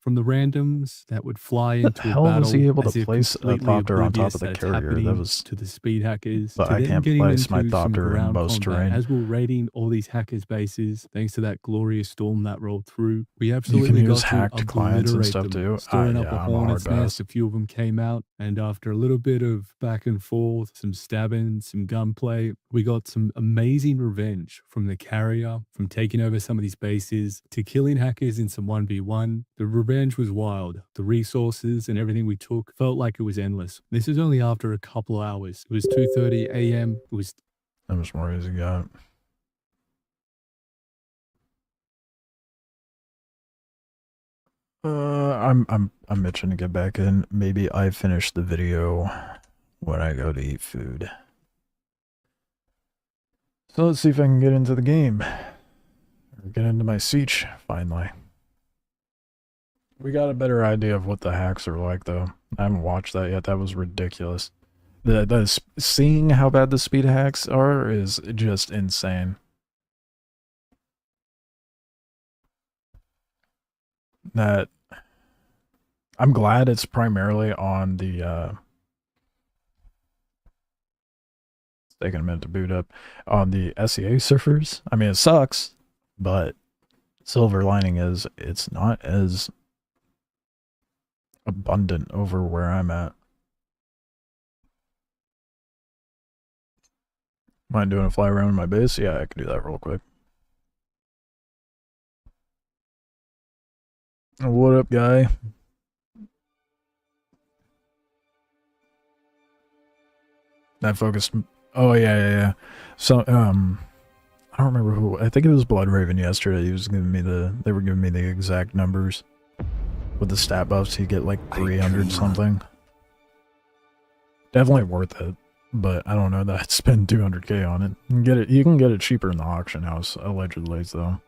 from the randoms that would fly The into a hell was he battle able as to if place a completely thopter on top oblivious of the that it's carrier? That happening was... to the speed hackers, But to I then can't getting place my into some thopter in ground most combat. terrain. As we're raiding all these hackers' bases, thanks to that glorious storm that rolled through, we You can absolutely use got to hacked clients and obliterate stuff them, too. stirring up Yeah, a I'm a hard hornet's nest. pass. A few of them came out, and after a little bit of back and forth, some stabbing, some gunplay, we got some amazing revenge from the carrier, from taking over some of these bases, to killing hackers in some 1v1. The revenge was wild. The resources and everything we took felt like it was endless. This is only after a couple of hours. It was 2:30 a.m. It was... How much more has he got? I'm itching to get back in. Maybe I finish the video when I go to eat food. So let's see if I can get into the game. Or get into my siege, finally. We got a better idea of what the hacks are like, though. I haven't watched that yet. That was ridiculous. Seeing how bad the speed hacks are is just insane. That... I'm glad it's primarily on the, it's taking a minute to boot up, on the SEA surfers. I mean, it sucks, but silver lining is it's not as abundant over where I'm at. Mind doing a fly around my base? Yeah, I can do that real quick. What up, guy? That focused... Oh, yeah. So, I don't remember who... I think it was Bloodraven yesterday. He was giving me the... They were giving me the exact numbers. With the stat buffs, you get like 300 something. Definitely worth it. But I don't know that I'd spend 200k on it. You can get it cheaper in the auction house, allegedly, though.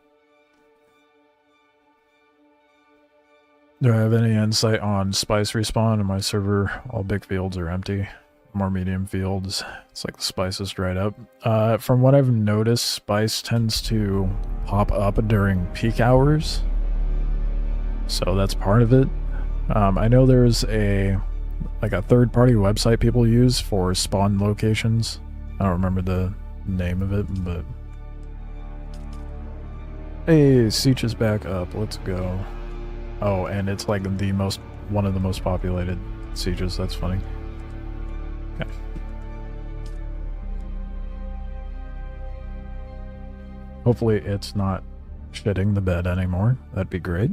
Do I have any insight on spice respawn in my server? All big fields are empty. More medium fields. It's like the spice is dried up. From what I've noticed, spice tends to pop up during peak hours. So that's part of it. I know there's a third-party website people use for spawn locations. I don't remember the name of it, but... Hey, Siege is back up. Let's go. Oh, and it's like one of the most populated sieges. That's funny. Okay. Hopefully it's not shitting the bed anymore. That'd be great.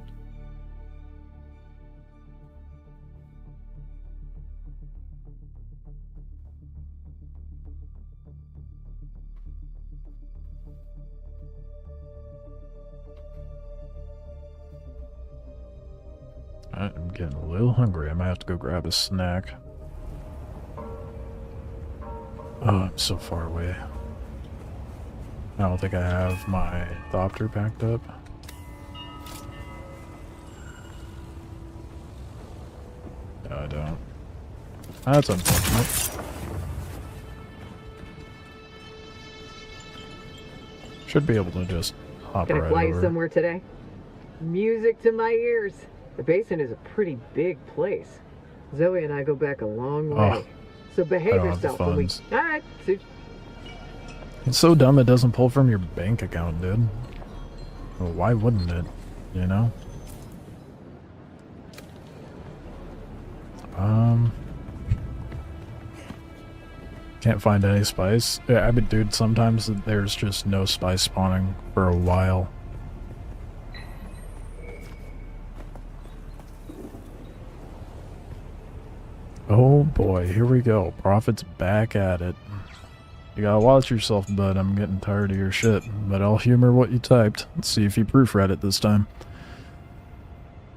I'm getting a little hungry. I might have to go grab a snack. Oh, I'm so far away. I don't think I have my thopter packed up. No, I don't. That's unfortunate. Should be able to just hop Gonna right fly over. somewhere today? Music to my ears. The basin is a pretty big place. Zoe and I go back a long way. So behave yourself when we... Alright, it's so dumb it doesn't pull from your bank account, dude. Well, why wouldn't it? You know? Can't find any spice. Yeah, I mean, dude, sometimes there's just no spice spawning for a while. Oh boy, here we go. Prophet's back at it. You gotta watch yourself, bud. I'm getting tired of your shit. But I'll humor what you typed. Let's see if you proofread it this time.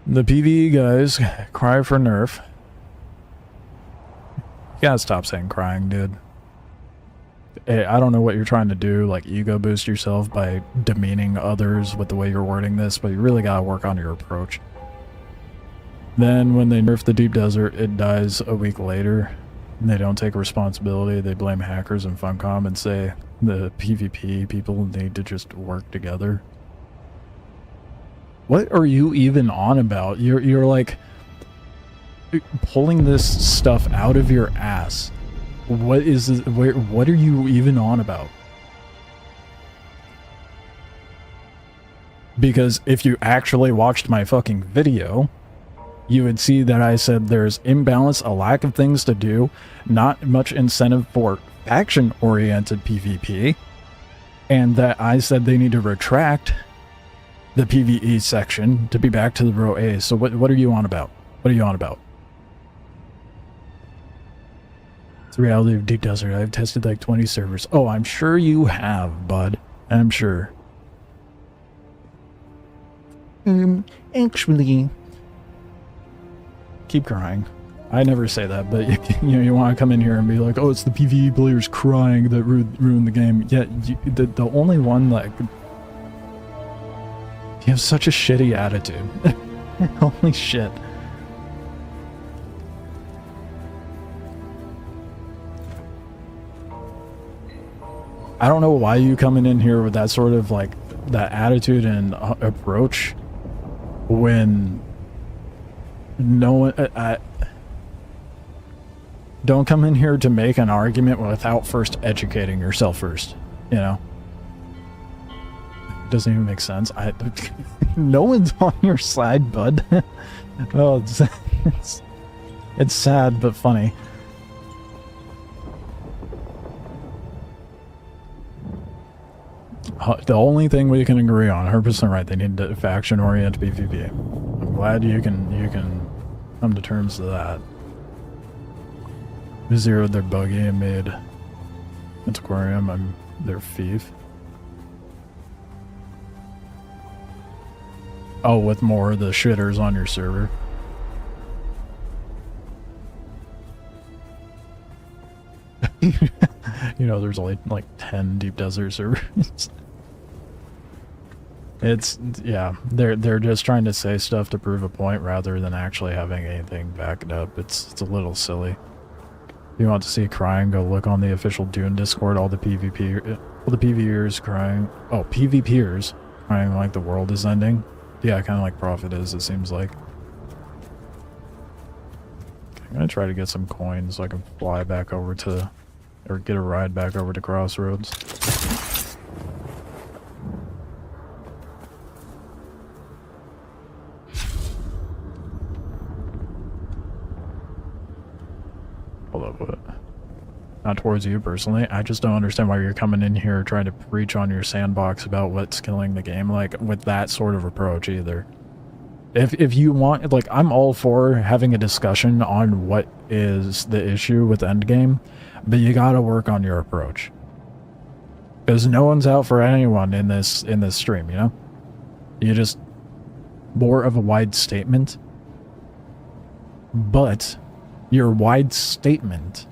The PvE guys cry for nerf. You gotta stop saying crying, dude. Hey, I don't know what you're trying to do, like ego boost yourself by demeaning others with the way you're wording this, but you really gotta work on your approach. Then when they nerf the Deep Desert, it dies a week later. And they don't take responsibility. They blame hackers and Funcom and say the PvP people need to just work together. What are you even on about? You're like pulling this stuff out of your ass. What is this, what are you even on about? Because if you actually watched my fucking video, you would see that I said there's imbalance, a lack of things to do, not much incentive for faction-oriented PvP, and that I said they need to retract the PvE section to be back to the row A. So what are you on about? What are you on about? It's the reality of Deep Desert. I've tested like 20 servers. Oh, I'm sure you have, bud. I'm sure. Actually... Keep crying. I never say that, but you want to come in here and be like, oh, it's the PvE players crying that ruined the game. Yeah, the only one that... You have such a shitty attitude. Holy shit. I don't know why you coming in here with that sort of like that attitude and approach when no one don't come in here to make an argument without first educating yourself first, you know? Doesn't even make sense. No one's on your side, bud. Oh, it's sad but funny. The only thing we can agree on, 100% right, they need to faction-oriented PvP. I'm glad you can come to terms with that. We zeroed their buggy and made Antiquarium. I'm their thief. Oh, with more of the shitters on your server. You know, there's only like 10 Deep Desert servers. It's, yeah, they're just trying to say stuff to prove a point rather than actually having anything back it up. It's a little silly. If you want to see crying, go look on the official Dune Discord. All the PvPers crying. Oh, PvPers crying like the world is ending. Yeah, kind of like Prophet is, it seems like. I'm gonna try to get some coins so I can fly back over to, or get a ride back over to Crossroads. Hold up, what? Not towards you personally. I just don't understand why you're coming in here trying to preach on your sandbox about what's killing the game, like, with that sort of approach either. If you want, like, I'm all for having a discussion on what is the issue with Endgame, but you gotta work on your approach. Because no one's out for anyone in this stream, you know? You just... more of a wide statement. But your wide statement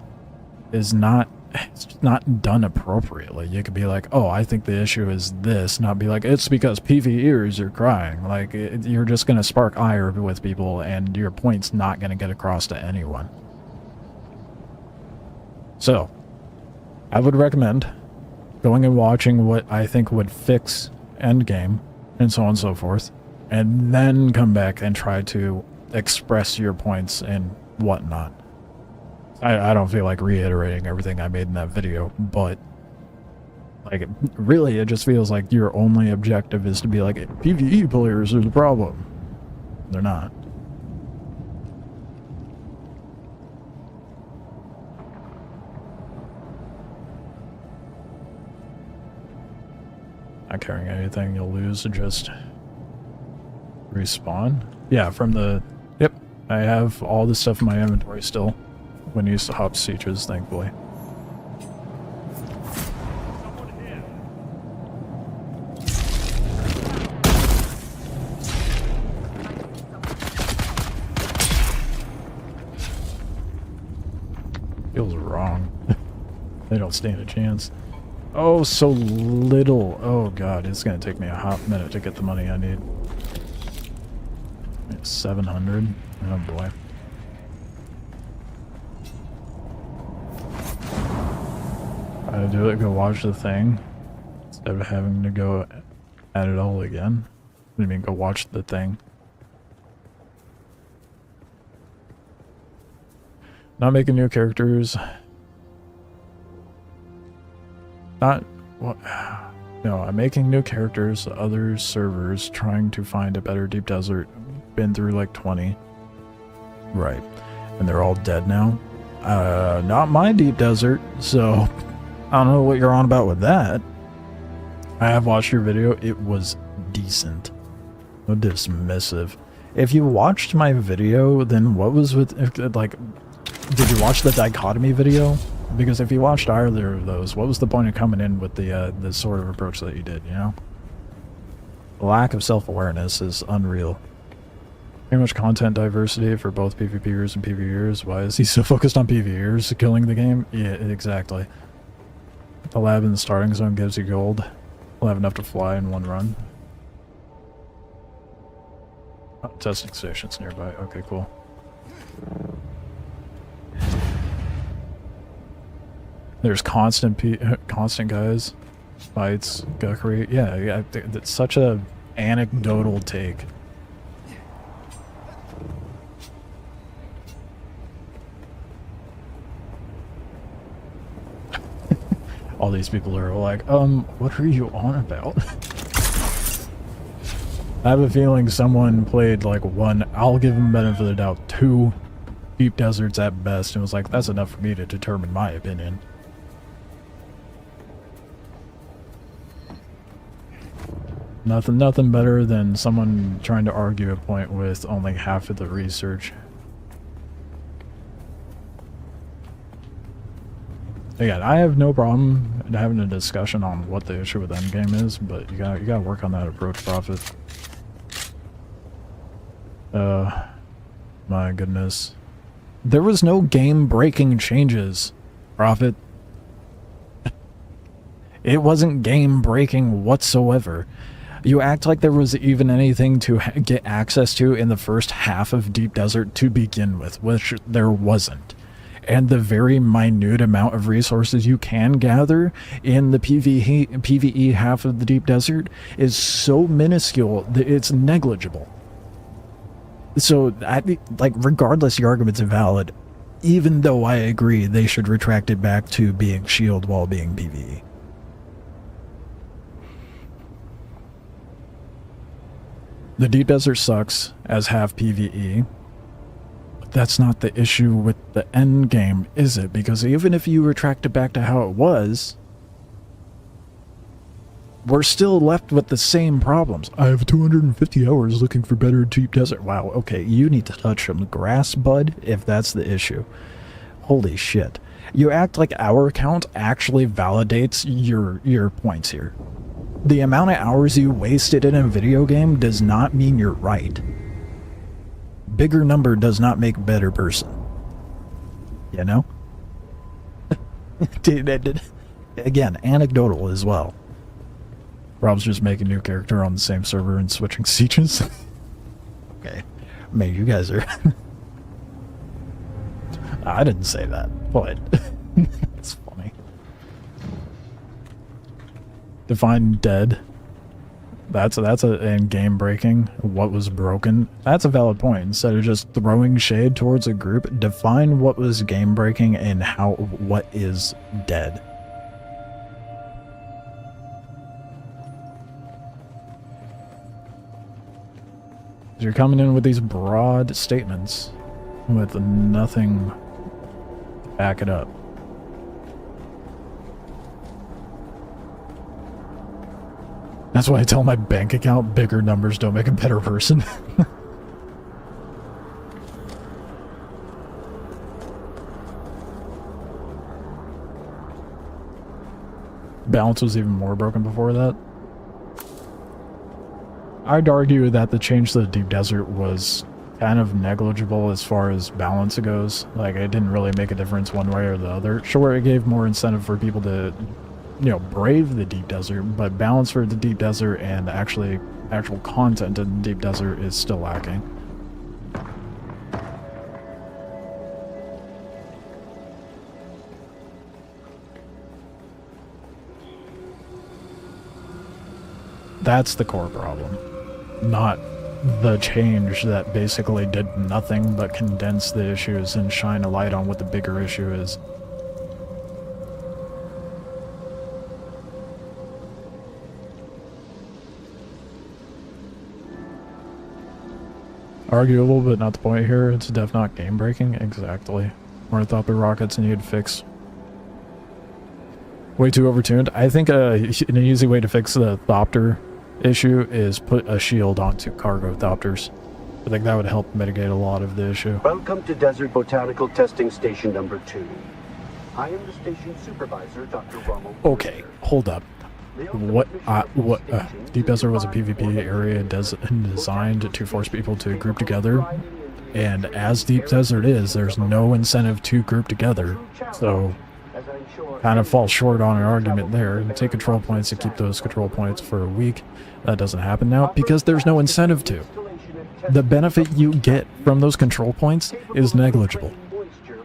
is not, it's not done appropriately. You could be like, oh, I think the issue is this, not be like, it's because PvEers are crying. Like, you're just going to spark ire with people, and your point's not going to get across to anyone. So, I would recommend going and watching what I think would fix Endgame, and so on and so forth, and then come back and try to express your points and whatnot. I don't feel like reiterating everything I made in that video, but like, really, it just feels like your only objective is to be like, PvE players are the problem. They're not. Not carrying anything you'll lose, just respawn. Yeah, from the... Yep, I have all this stuff in my inventory still. When you used to hop sieges, thankfully. Feels wrong. They don't stand a chance. Oh, so little. Oh god, it's gonna take me a hot minute to get the money I need. 700. Oh boy. How to do it, go watch the thing instead of having to go at it all again. I mean, go watch the thing. Not making new characters. Not what? No, I'm making new characters. Other servers trying to find a better deep desert. Been through like 20. Right, and they're all dead now. Not my deep desert. So I don't know what you're on about with that. I have watched your video. It was decent. No dismissive. If you watched my video, then what was with like? Did you watch the dichotomy video? Because if you watched either of those, what was the point of coming in with the sort of approach that you did, you know? The lack of self-awareness is unreal. Pretty much content diversity for both PvPers and PvEers. Why is he so focused on PvEers killing the game? Yeah, exactly. The lab in the starting zone gives you gold. We'll have enough to fly in one run. Oh, testing stations nearby. Okay, cool. There's constant guys, fights, Guckery. Yeah, it's such a anecdotal take. All these people are like, what are you on about? I have a feeling someone played like one, I'll give them benefit of the doubt, 2 deep deserts at best, and was like, that's enough for me to determine my opinion. Nothing better than someone trying to argue a point with only half of the research. Again, I have no problem having a discussion on what the issue with endgame is, but you gotta work on that approach, Prophet. My goodness. There was no game-breaking changes, Prophet. It wasn't game-breaking whatsoever. You act like there was even anything to get access to in the first half of Deep Desert to begin with, which there wasn't. And the very minute amount of resources you can gather in the PvE half of the Deep Desert is so minuscule that it's negligible. So, like, regardless your argument's invalid, even though I agree they should retract it back to being shield while being PvE. The Deep Desert sucks as half PvE. But that's not the issue with the end game, is it? Because even if you retract it back to how it was, we're still left with the same problems. I have 250 hours looking for better Deep Desert. Wow, okay, you need to touch some grass, bud, if that's the issue. Holy shit. You act like our count actually validates your points here. The amount of hours you wasted in a video game does not mean you're right. Bigger number does not make better person. You know? Again, anecdotal as well. Rob's just making a new character on the same server and switching sieges. Okay. Man, you guys are... I didn't say that, but... It's funny. Define dead. That's and game breaking. What was broken? That's a valid point. Instead of just throwing shade towards a group, define what was game breaking and what is dead. You're coming in with these broad statements with nothing to back it up. That's why I tell my bank account bigger numbers don't make a better person. Balance was even more broken before that. I'd argue that the change to the Deep Desert was kind of negligible as far as balance goes. Like, it didn't really make a difference one way or the other. Sure, it gave more incentive for people to, you know, brave the Deep Desert, but balance for the Deep Desert and actual content in the Deep Desert is still lacking. That's the core problem. not the change that basically did nothing but condense the issues and shine a light on what the bigger issue is. Arguable, but not the point here. It's def not game breaking. Exactly. Ornithopter rockets need fix. Way too overtuned. I think an easy way to fix the Thopter issue is put a shield onto cargo Thopters. I think that would help mitigate a lot of the issue. Welcome to Desert Botanical Testing Station number 2. I am the station supervisor, Dr. Rommel. Okay, hold up. Deep Desert was a PvP area designed to force people to group together, and as Deep Desert is, there's no incentive to group together, so kind of falls short on an argument there. You take control points and keep those control points for a week. That doesn't happen now because there's no incentive to. The benefit you get from those control points is negligible.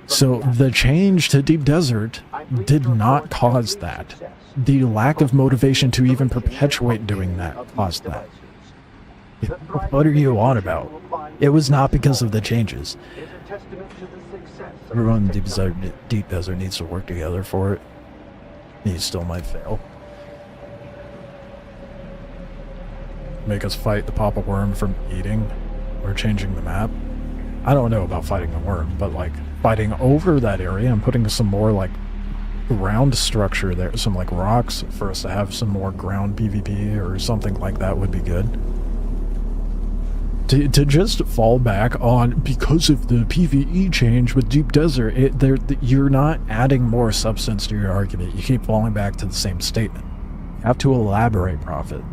So the change to Deep Desert did not cause that. The lack of motivation to even perpetuate doing that caused that. What are you on about? It was not because of the changes. Everyone in Deep Desert needs to work together for it. He still might fail. Make us fight the Papa Worm from eating or changing the map. I don't know about fighting the worm, but like fighting over that area and putting some more like ground structure there, some like rocks for us to have some more ground PvP or something like that would be good. To just fall back on because of the PvE change with Deep Desert, you're not adding more substance to your argument. You keep falling back to the same statement. You have to elaborate, Prophet.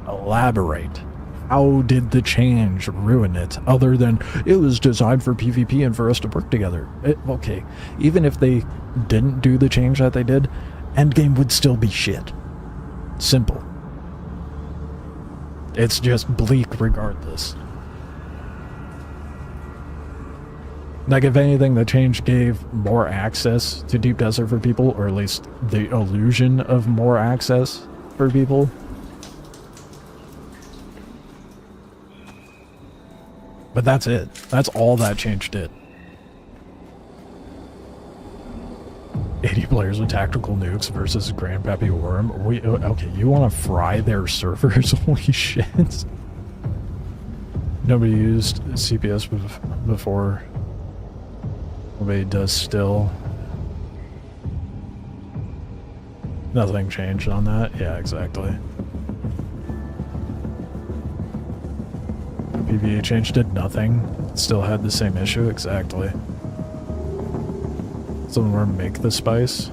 Elaborate. How did the change ruin it, other than it was designed for PvP and for us to work together? Okay, even if they didn't do the change that they did, endgame would still be shit. Simple. It's just bleak regardless. Like, if anything, the change gave more access to Deep Desert for people, or at least the illusion of more access for people. But that's it. That's all that change did. 80 players with tactical nukes versus Grandpappy Worm. Okay, you want to fry their servers? Holy shit. Nobody used CPS before. Nobody does still. Nothing changed on that? Yeah, exactly. PvE change did nothing. Still had the same issue, exactly. Someone make the spice.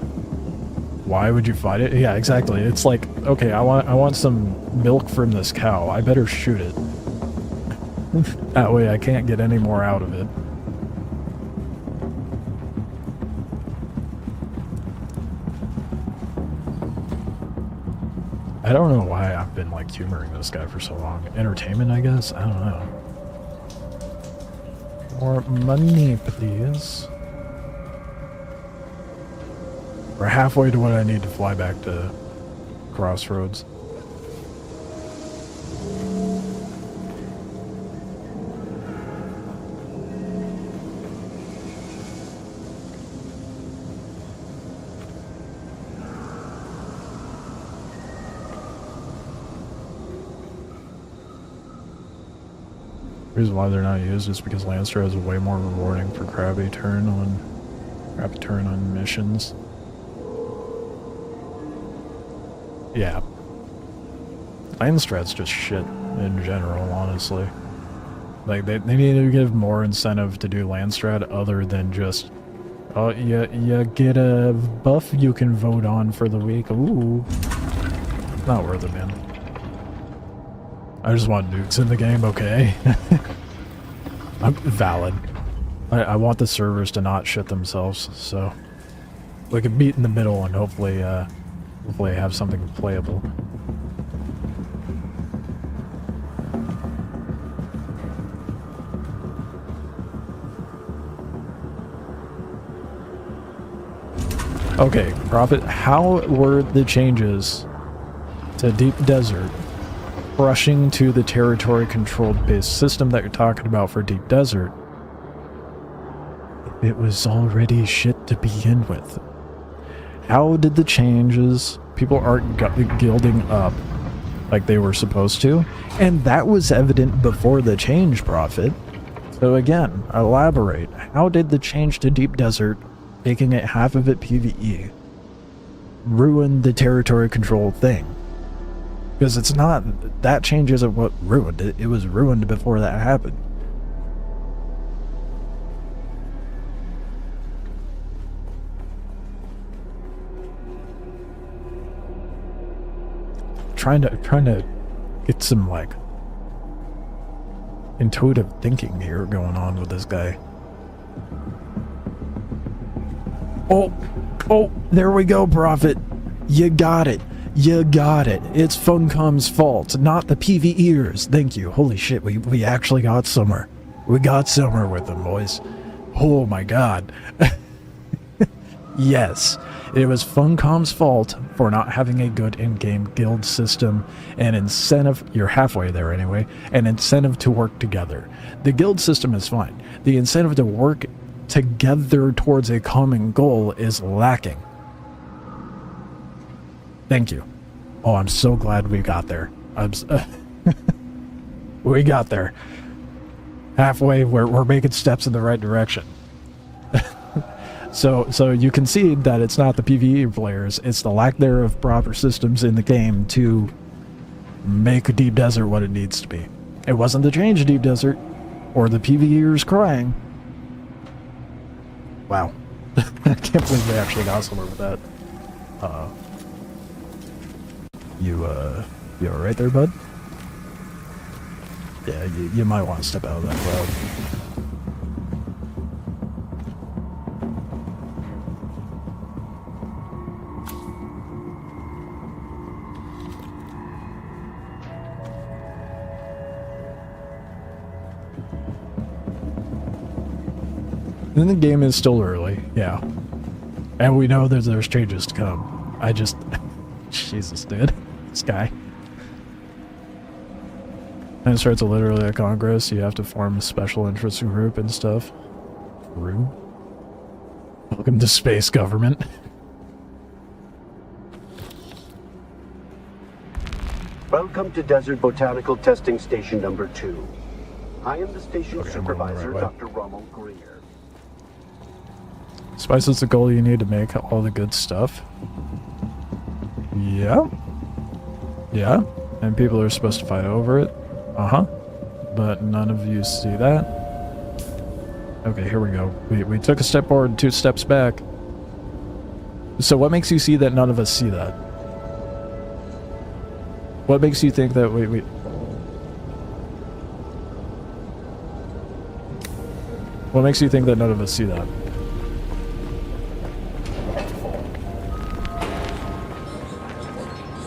Why would you fight it? Yeah, exactly. It's like, okay, I want some milk from this cow. I better shoot it. That way I can't get any more out of it. I don't know why I've been like humoring this guy for so long. Entertainment, I guess? I don't know. More money, please. We're halfway to what I need to fly back to Crossroads. The reason why they're not used is because Lancer is way more rewarding for Krabby turn on missions. Yeah. Landstrat's just shit in general, honestly. Like, they need to give more incentive to do Landstrat other than just, oh, you get a buff you can vote on for the week. Ooh. Not worth it, man. I just want nukes in the game, okay? I'm valid. I want the servers to not shit themselves, so we can meet in the middle and hopefully have something playable. Okay, Prophet, how were the changes to Deep Desert rushing to the territory-controlled base system that you're talking about for Deep Desert, it was already shit to begin with. How did the changes... People aren't gilding up like they were supposed to, and that was evident before the change, Prophet. So again, elaborate. How did the change to Deep Desert, making it half of it PvE, ruin the territory control thing? Because it's not... That change isn't what ruined it. It was ruined before that happened. Trying to get some, like, intuitive thinking here going on with this guy. Oh, there we go, Prophet. You got it. You got it. It's Funcom's fault, not the PvEers. Thank you. Holy shit, we actually got somewhere. We got somewhere with them, boys. Oh my god. Yes, it was Funcom's fault for not having a good in-game guild system and incentive. You're halfway there anyway. An incentive to work together. The guild system is fine. The incentive to work together towards a common goal is lacking. Thank you. Oh, I'm so glad we got there. We got there. Halfway, we're making steps in the right direction. So you concede that it's not the PvE players, it's the lack there of proper systems in the game to make Deep Desert what it needs to be. It wasn't the change of Deep Desert, or the PvEers crying. Wow. I can't believe we actually got somewhere with that. You alright there, bud? Yeah, you might want to step out of that cloud. And the game is still early, yeah. And we know that there's changes to come. I just... Jesus, dude. This guy. And it starts literally a Congress. You have to form a special interest group and stuff. True. Welcome to space government. Welcome to Desert Botanical Testing Station number 2. I am the station supervisor, Dr. Rommel Greer. Spice is the goal you need to make all the good stuff. Yeah. Yeah. And people are supposed to fight over it. Uh-huh. But none of you see that. Okay, here we go. We took a step forward, 2 steps back. So what makes you see that none of us see that? What makes you think that we... What makes you think that none of us see that?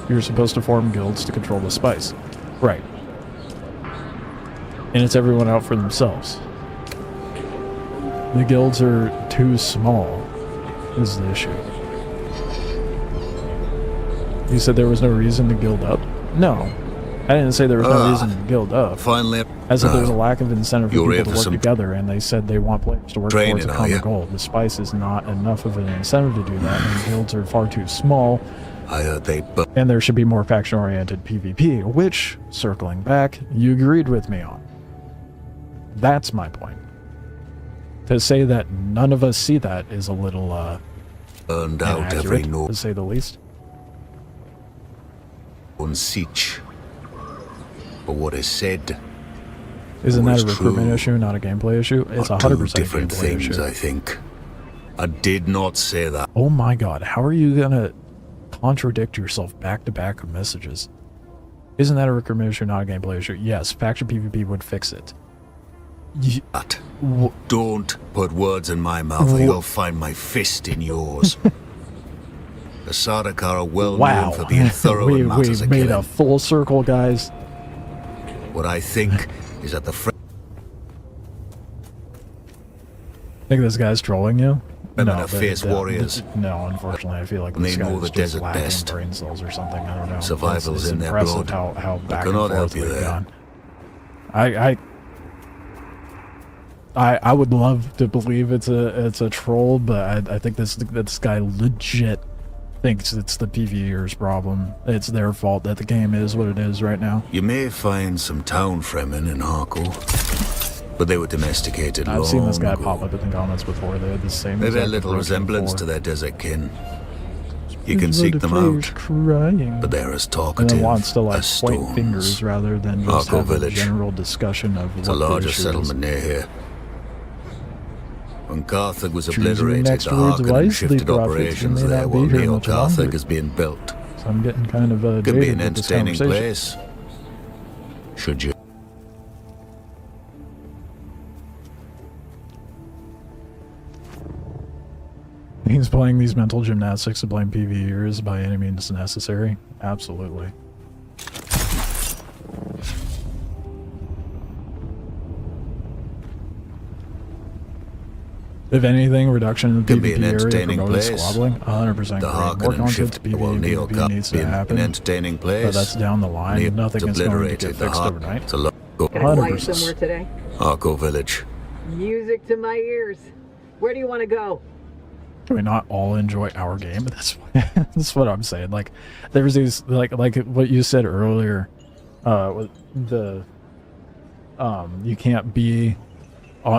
You're supposed to form guilds to control the spice. Right. And it's everyone out for themselves. The guilds are too small, is the issue. You said there was no reason to guild up? No. I didn't say there was no reason to guild up. Finally. I said there's a lack of incentive for people to work some together, and they said they want players to work towards a common goal. The spice is not enough of an incentive to do that, and guilds are far too small. I heard they... And there should be more faction-oriented PvP, which, circling back, you agreed with me on. That's my point. To say that none of us see that is a little, Earned out every inaccurate, to say the least. on siege. But what is said... Isn't that a was recruitment true. issue, not a gameplay issue? It's are 100% two a different gameplay things, issue. I think. I did not say that. Oh my god, how are you gonna contradict yourself back-to-back with messages? Isn't that a recruitment issue, not a gameplay issue? Yes, faction PvP would fix it. Don't put words in my mouth or you'll find my fist in yours. The Sardaukar are well known for being thorough in matters we of made killing. a full circle, guys. What I think is that the Think this guy's trolling you? Better fierce no, warriors. No, unfortunately, I feel like And this they guy know is the just desert lacking best. brain cells or something. I don't know. Survival's It's in their impressive blood. how back and cannot forth help you we've there. gone. I would love to believe it's a troll, but I think this guy legit thinks it's the PvEers' problem. It's their fault that the game is what it is right now. You may find some town fremen in Harko, but they were domesticated long I've seen this guy ago. pop up in the comments before. They had the same. They bear exact little approach resemblance before. to their desert kin. You can There's seek little them players out, crying. but they're as And talkative then wants to like as point stones. fingers rather than just Harko have a village. general discussion of It's what a the larger issue settlement is. near here. When Carthage was Choose your obliterated, next the words Harkonnen wisely, shifted prophets. You operations may there not be while here Neo much longer. Carthage is being built. So I'm getting kind of Could be jaded an with this entertaining conversation. place. Should you? He's playing these mental gymnastics to blame PvEers by any means necessary. Absolutely. If anything, reduction in the Could be an PvP area entertaining promoted place. squabbling. 100% The agree. More Harkonnen content shift to while Neo PvP Carthage needs to being an happen. entertaining But place. that's down the line. Neo Nothing is going to get obliterated the fixed overnight. It's a Can I fly 100%. somewhere today? Harko village. Music to my ears. Where do you want to go? Can we not all enjoy our game? That's what I'm saying. Like, there's these like what you said earlier. With the you can't be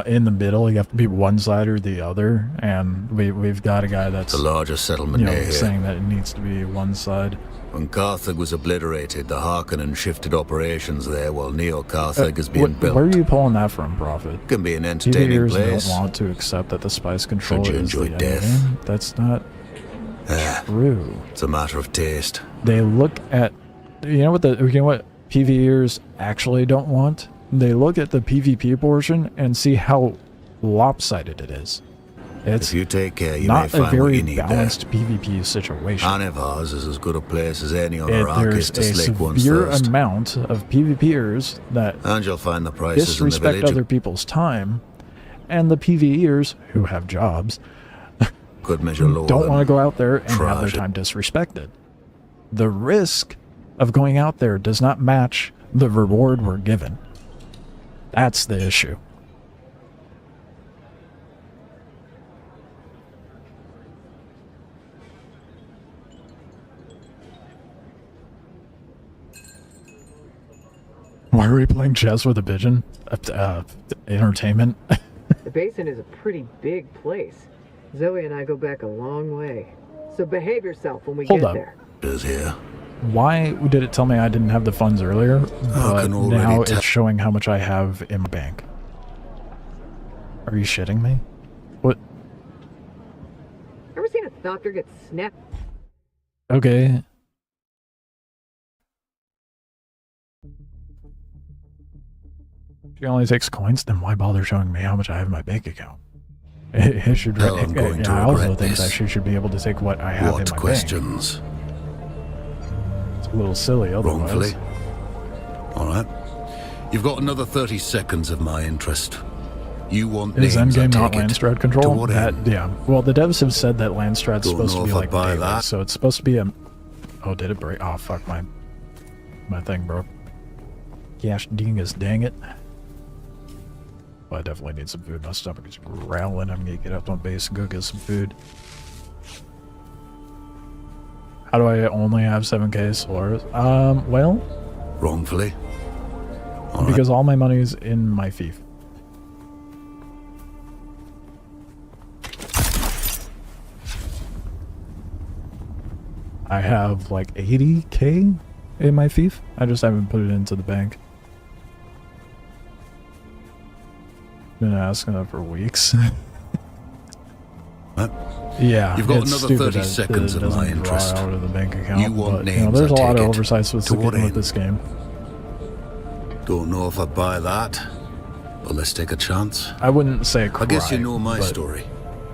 in the middle. You have to be one side or the other. And we've got a guy that's The largest settlement you know near here. saying that it needs to be one side. When Carthage was obliterated, the Harkonnen shifted operations there while Neo Carthage is being built. Where are you pulling that from, Prophet? Can be an entertaining PvEers place. don't want to accept that the spice control Should you is the enjoy end death? game. That's not Ah, true. it's a matter of taste. They look at you know what PvEers actually don't want? They look at the PvP portion and see how lopsided it is. It's If you take care, you may not a find what very you need there. balanced PvP situation. Anivars is as good a place as any on Arrakis There's to a slake one's severe thirst. amount of PvPers that And you'll find the prices in the disrespect village other people's time, and the PvEers, who have jobs, could measure lower don't want to than go out there and have their trash. time disrespected. The risk of going out there does not match the reward we're given. That's the issue. Why are we playing chess with a pigeon? Entertainment? The basin is a pretty big place. Zoe and I go back a long way. So behave yourself when we Hold get up. there. is here. Why did it tell me I didn't have the funds earlier, but can already now tell- it's showing how much I have in my bank? Are you shitting me? What? Ever seen a doctor get snapped? Okay. She only takes coins, then why bother showing me how much I have in my bank account? It should. Hell, I'm going to I also regret think that this. she should be able to take what I have in What my questions? bank. It's a little silly otherwise. Wrongfully? Alright. You've got another 30 seconds of my interest. You want Is names, I Endgame not take it. Landstrat To control? what That, end? yeah. Well, the devs have said that Landstrat's Don't supposed to know be if I like buy daily, that. so it's supposed to be a... Oh, did it break? Oh, fuck, my thing broke. Gosh dingus, dang it. Well, I definitely need some food. My stomach is growling. I'm gonna get up on base and go get some food. How do I only have 7k Solaris? Well, Wrongfully? Alright. because all my money is in my fief. I have like 80k in my fief. I just haven't put it into the bank. Been asking that for weeks. What? Yeah, You've got it's another stupid 30 that seconds it of my doesn't draw interest. out of the bank account. You want but, names, there's I a lot take of it. oversights with To what with end? this game. Don't know if I buy that, but let's take a chance. I wouldn't say cry, I guess you know my but story.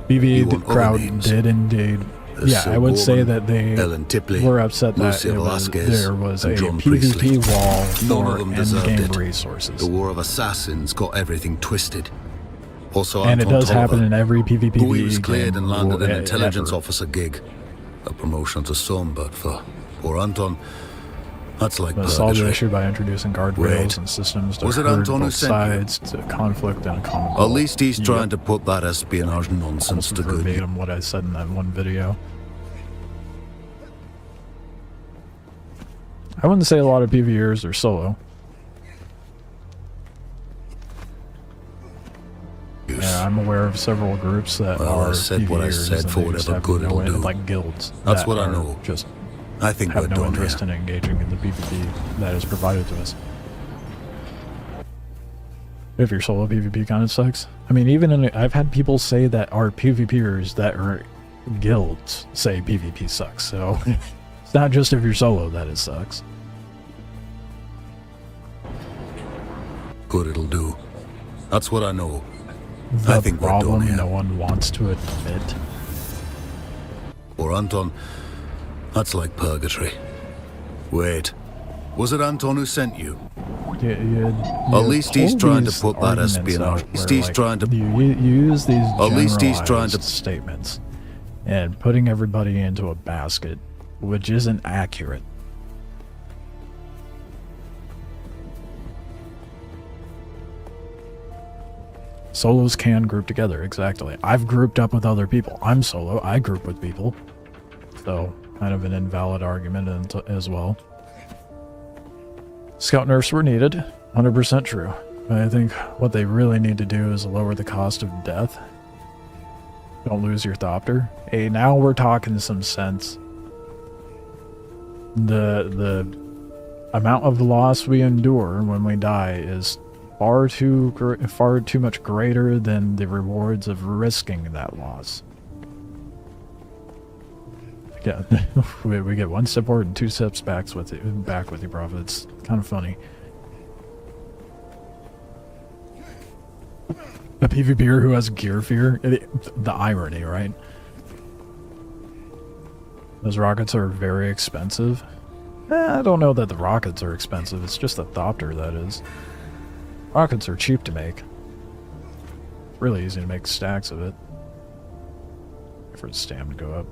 BB You the want other crowd names? did indeed. There's Yeah, Sir I would say Gorman, that they Ellen Tipley, were upset that Lucia Velasquez, there was and a John PvP Priestley. wall None for of them deserved endgame it. resources. The War of Assassins got everything twisted. Also, And it Anton does happen Tolliver. in every PvP Bowie was game cleared and landed an intelligence ever. officer gig. A promotion to some, but for poor Anton, that's like But solve the purgatory. issue by introducing Wait. guardrails and systems to Was it herd Anton who both sent you? sides to conflict and a common At goal. least he's Yep. trying to put that espionage nonsense Almost to good use. verbatim what I said in that one video. I wouldn't say a lot of PvEers are solo. Yeah, I'm aware of several groups that Well, I are said what I PvEers said and for they just whatever have good it'll no, do. like guilds. That's that what I are know. Just I think have we're no done interest here. in engaging in the PvP that is provided to us. If your solo PvP kind of sucks. I mean, I've had people say that our PvPers that are guilds say PvP sucks, so it's not just if you're solo that it sucks. Good it'll do. That's what I know. The I think we're done problem here. no one wants to admit. Or Anton, that's like purgatory. Wait, was it Anton who sent you? At least he's trying to put that espionage. He's trying to. You use these At least he's trying to. generalized statements and putting everybody into a basket, which isn't accurate. Solos can group together, exactly. I've grouped up with other people. I'm solo, I group with people. So, kind of an invalid argument as well. Scout nerfs were needed, 100% true. I think what they really need to do is lower the cost of death. Don't lose your Thopter. Hey, now we're talking some sense. The amount of loss we endure when we die is far too much greater than the rewards of risking that loss. Yeah, we get one step forward and two steps back with you, Prophet. It's kind of funny. A PvPer who has gear fear, the irony, right? Those rockets are very expensive. I don't know that the rockets are expensive. It's just the Thopter that is. Rockets are cheap to make. It's really easy to make stacks of it. Wait for its stamina to go up.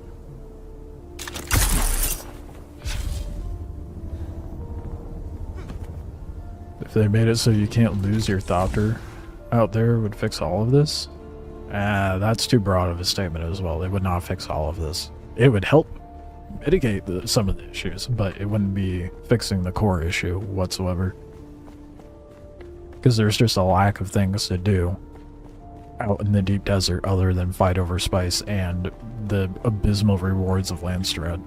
If they made it so you can't lose your Thopter out there, would fix all of this? That's too broad of a statement as well. It would not fix all of this. It would help mitigate some of the issues, but it wouldn't be fixing the core issue whatsoever. Because there's just a lack of things to do out in the deep desert other than fight over spice and the abysmal rewards of Landstrad.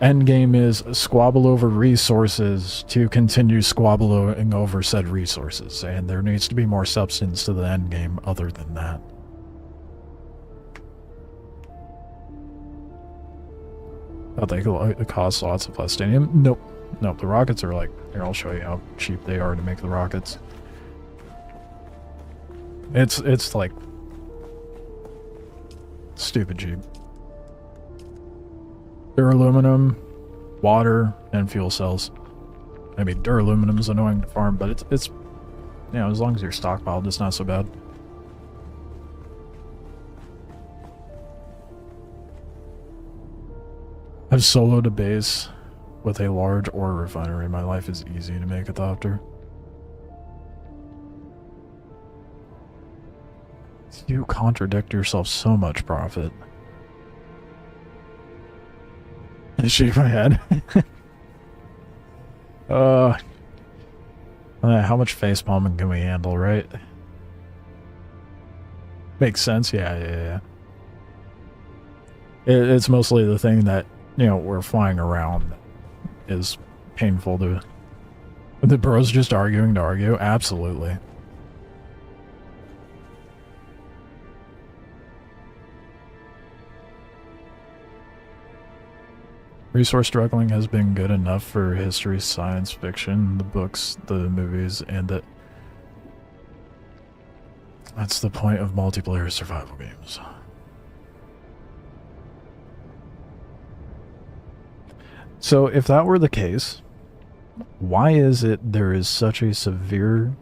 Endgame is squabble over resources to continue squabbling over said resources, and there needs to be more substance to the endgame other than that. I think it costs lots of plastinium. Nope. Nope, the rockets are like... Here, I'll show you how cheap they are to make the rockets. It's like... stupid cheap. Duraluminum, water, and fuel cells. I mean, duraluminum's annoying to farm, but it's... You know, as long as you're stockpiled, it's not so bad. I've soloed a base with a large ore refinery. My life is easy to make a Thopter. You contradict yourself so much, Prophet. I shake my head. How much face palming can we handle, right? Makes sense, yeah. It's mostly the thing that, you know, we're flying around is painful to... The bros just arguing to argue? Absolutely. Resource struggling has been good enough for history, science fiction, the books, the movies, and that's the point of multiplayer survival games. So if that were the case, why is it there is such a severe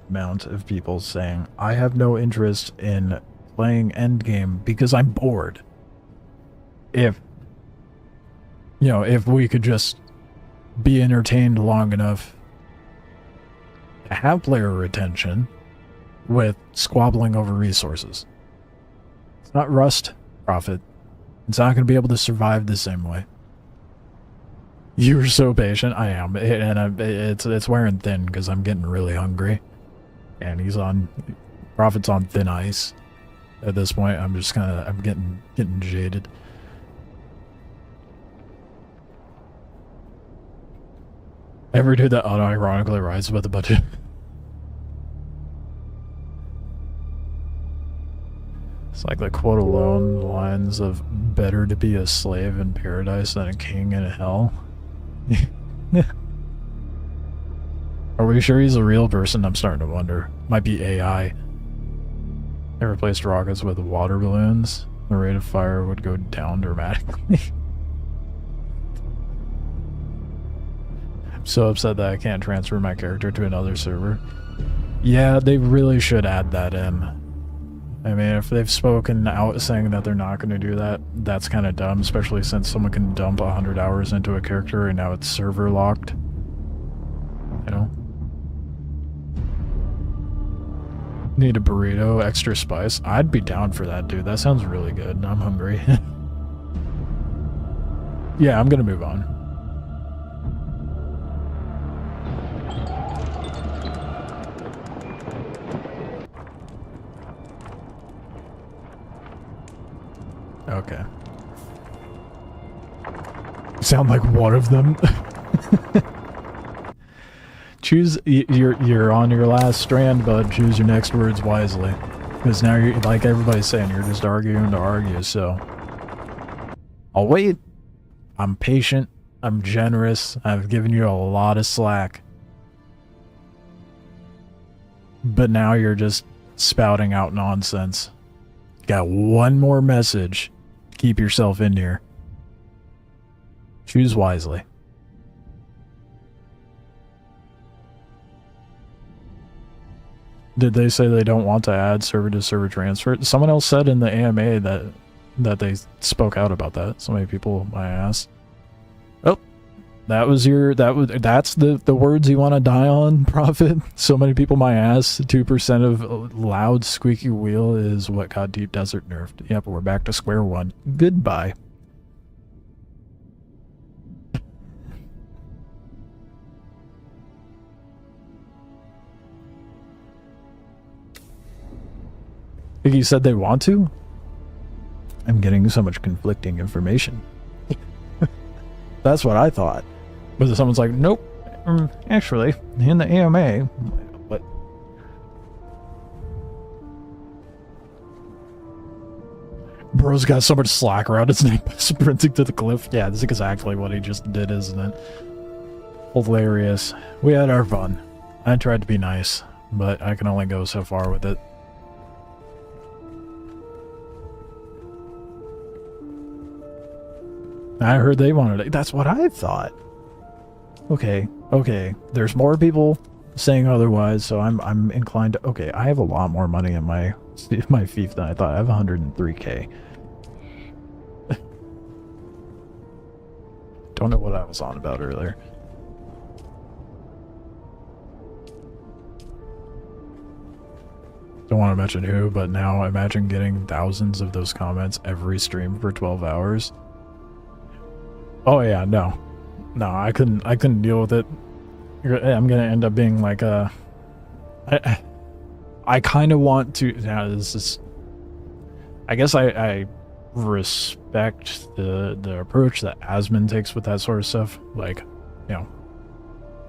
amount of people saying, I have no interest in playing Endgame because I'm bored. If, you know, if we could just be entertained long enough to have player retention with squabbling over resources. It's not Rust, Prophet. It's not going to be able to survive the same way. You're so patient. I am. And it's wearing thin because I'm getting really hungry. And Prophet's on thin ice. At this point, I'm just I'm getting jaded. Ever do that unironically rise with a budget? It's like the quote alone lines of better to be a slave in paradise than a king in hell. Are we sure he's a real person? I'm starting to wonder. Might be AI. They replaced rockets with water balloons. The rate of fire would go down dramatically. I'm so upset that I can't transfer my character to another server. Yeah, they really should add that in. I mean, if they've spoken out saying that they're not going to do that, that's kind of dumb, especially since someone can dump 100 hours into a character and now it's server locked. You know? Need a burrito, extra spice. I'd be down for that, dude. That sounds really good. I'm hungry. Yeah, I'm going to move on. Okay. You sound like one of them. Choose, you're on your last strand, bud. Choose your next words wisely. Because now you're, like everybody's saying, you're just arguing to argue, so. I'll wait. I'm patient. I'm generous. I've given you a lot of slack. But now you're just spouting out nonsense. Got one more message. Keep yourself in here. Choose wisely. Did they say they don't want to add server-to-server transfer? Someone else said in the AMA that they spoke out about that. So many people, my ass. Oh, that's the words you want to die on, Prophet. So many people, my ass. 2% of loud squeaky wheel is what got Deep Desert nerfed. Yep, we're back to square one. Goodbye. I think you said they want to? I'm getting so much conflicting information. That's what I thought. But someone's like, nope. Actually, in the AMA... What? Bro's got so much slack around his neck sprinting to the cliff. Yeah, this is exactly what he just did, isn't it? Hilarious. We had our fun. I tried to be nice, but I can only go so far with it. I heard they wanted it. That's what I thought. Okay. There's more people saying otherwise, so I'm inclined to... Okay, I have a lot more money in my fief than I thought. I have 103k. Don't know what I was on about earlier. Don't want to mention who, but now imagine getting thousands of those comments every stream for 12 hours. Oh yeah, no, I couldn't deal with it. I'm gonna end up being like a. I kind of want to. Now this is. I guess I respect the approach that Asmon takes with that sort of stuff. Like, you know,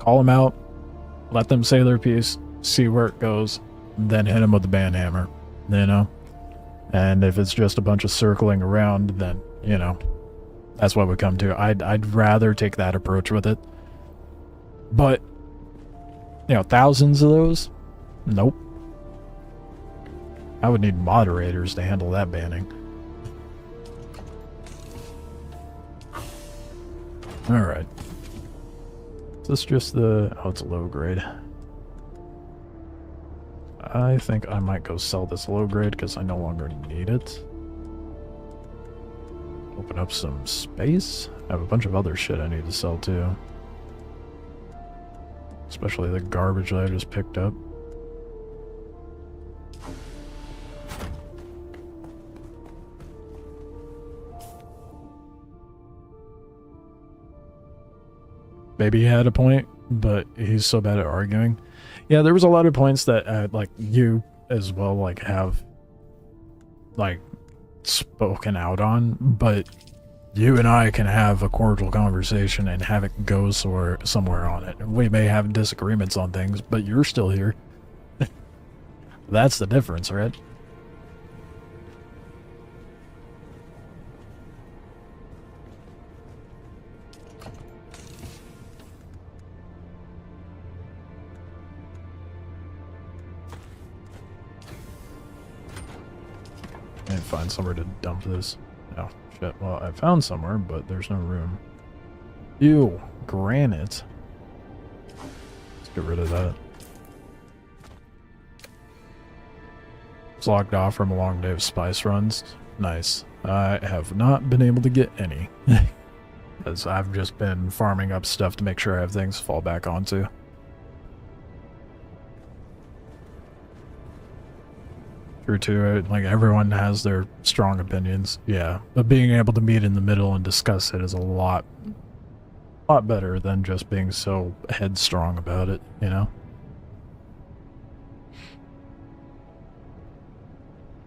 call them out, let them say their piece, see where it goes, then hit them with the ban hammer. You know, and if it's just a bunch of circling around, then you know. That's what we come to. I'd rather take that approach with it. But, you know, thousands of those? Nope. I would need moderators to handle that banning. Alright. Is this just the... Oh, it's low grade. I think I might go sell this low grade because I no longer need it. Open up some space. I have a bunch of other shit I need to sell too. Especially the garbage that I just picked up. Maybe he had a point, but he's so bad at arguing. Yeah, there was a lot of points that like you as well like have like spoken out on, but you and I can have a cordial conversation and have it go somewhere on it. We may have disagreements on things, but you're still here. That's the difference, right? Can't find somewhere to dump this. Oh, shit. Well, I found somewhere, but there's no room. Ew. Granite. Let's get rid of that. It's locked off from a long day of spice runs. Nice. I have not been able to get any. Because I've just been farming up stuff to make sure I have things to fall back onto. True too, like everyone has their strong opinions, yeah. But being able to meet in the middle and discuss it is a lot better than just being so headstrong about it, you know?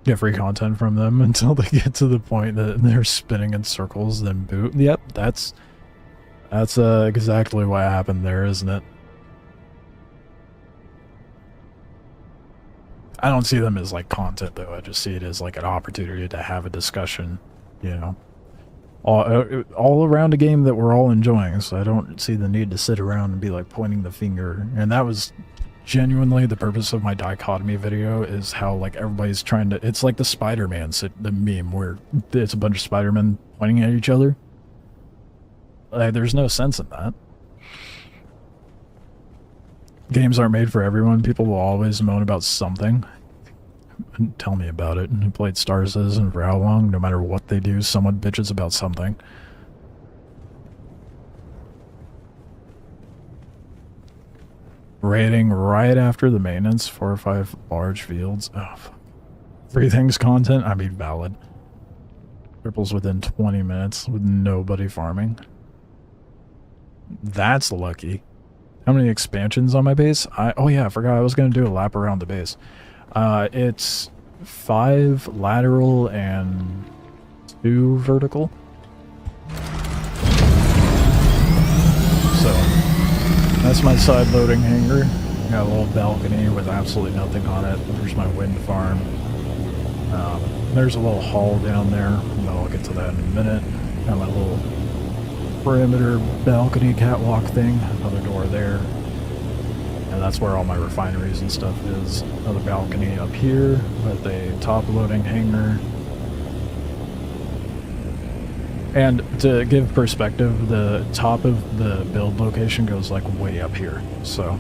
Get free content from them until they get to the point that they're spinning in circles, then boot. Yep, that's exactly what happened there, isn't it? I don't see them as like content though, I just see it as like an opportunity to have a discussion, you know, all around a game that we're all enjoying, so I don't see the need to sit around and be like pointing the finger. And that was genuinely the purpose of my dichotomy video, is how like everybody's trying to, it's like the Spider-Man the meme where it's a bunch of Spider-Men pointing at each other. Like, there's no sense in that. Games aren't made for everyone. People will always moan about something. And tell me about it. Who played Star Citizen for how long? No matter what they do, someone bitches about something. Raiding right after the maintenance, 4 or 5 large fields. Oh, fuck. Everything's content? I mean, valid. Triples within 20 minutes with nobody farming. That's lucky. How many expansions on my base? Oh yeah, I forgot I was going to do a lap around the base. It's 5 lateral and 2 vertical. So, that's my side loading hangar. Got a little balcony with absolutely nothing on it. There's my wind farm. There's a little hall down there. I'll get to that in a minute. Got my little perimeter balcony catwalk thing, another door there, and that's where all my refineries and stuff is. Another balcony up here with a top loading hangar. And to give perspective, the top of the build location goes like way up here, so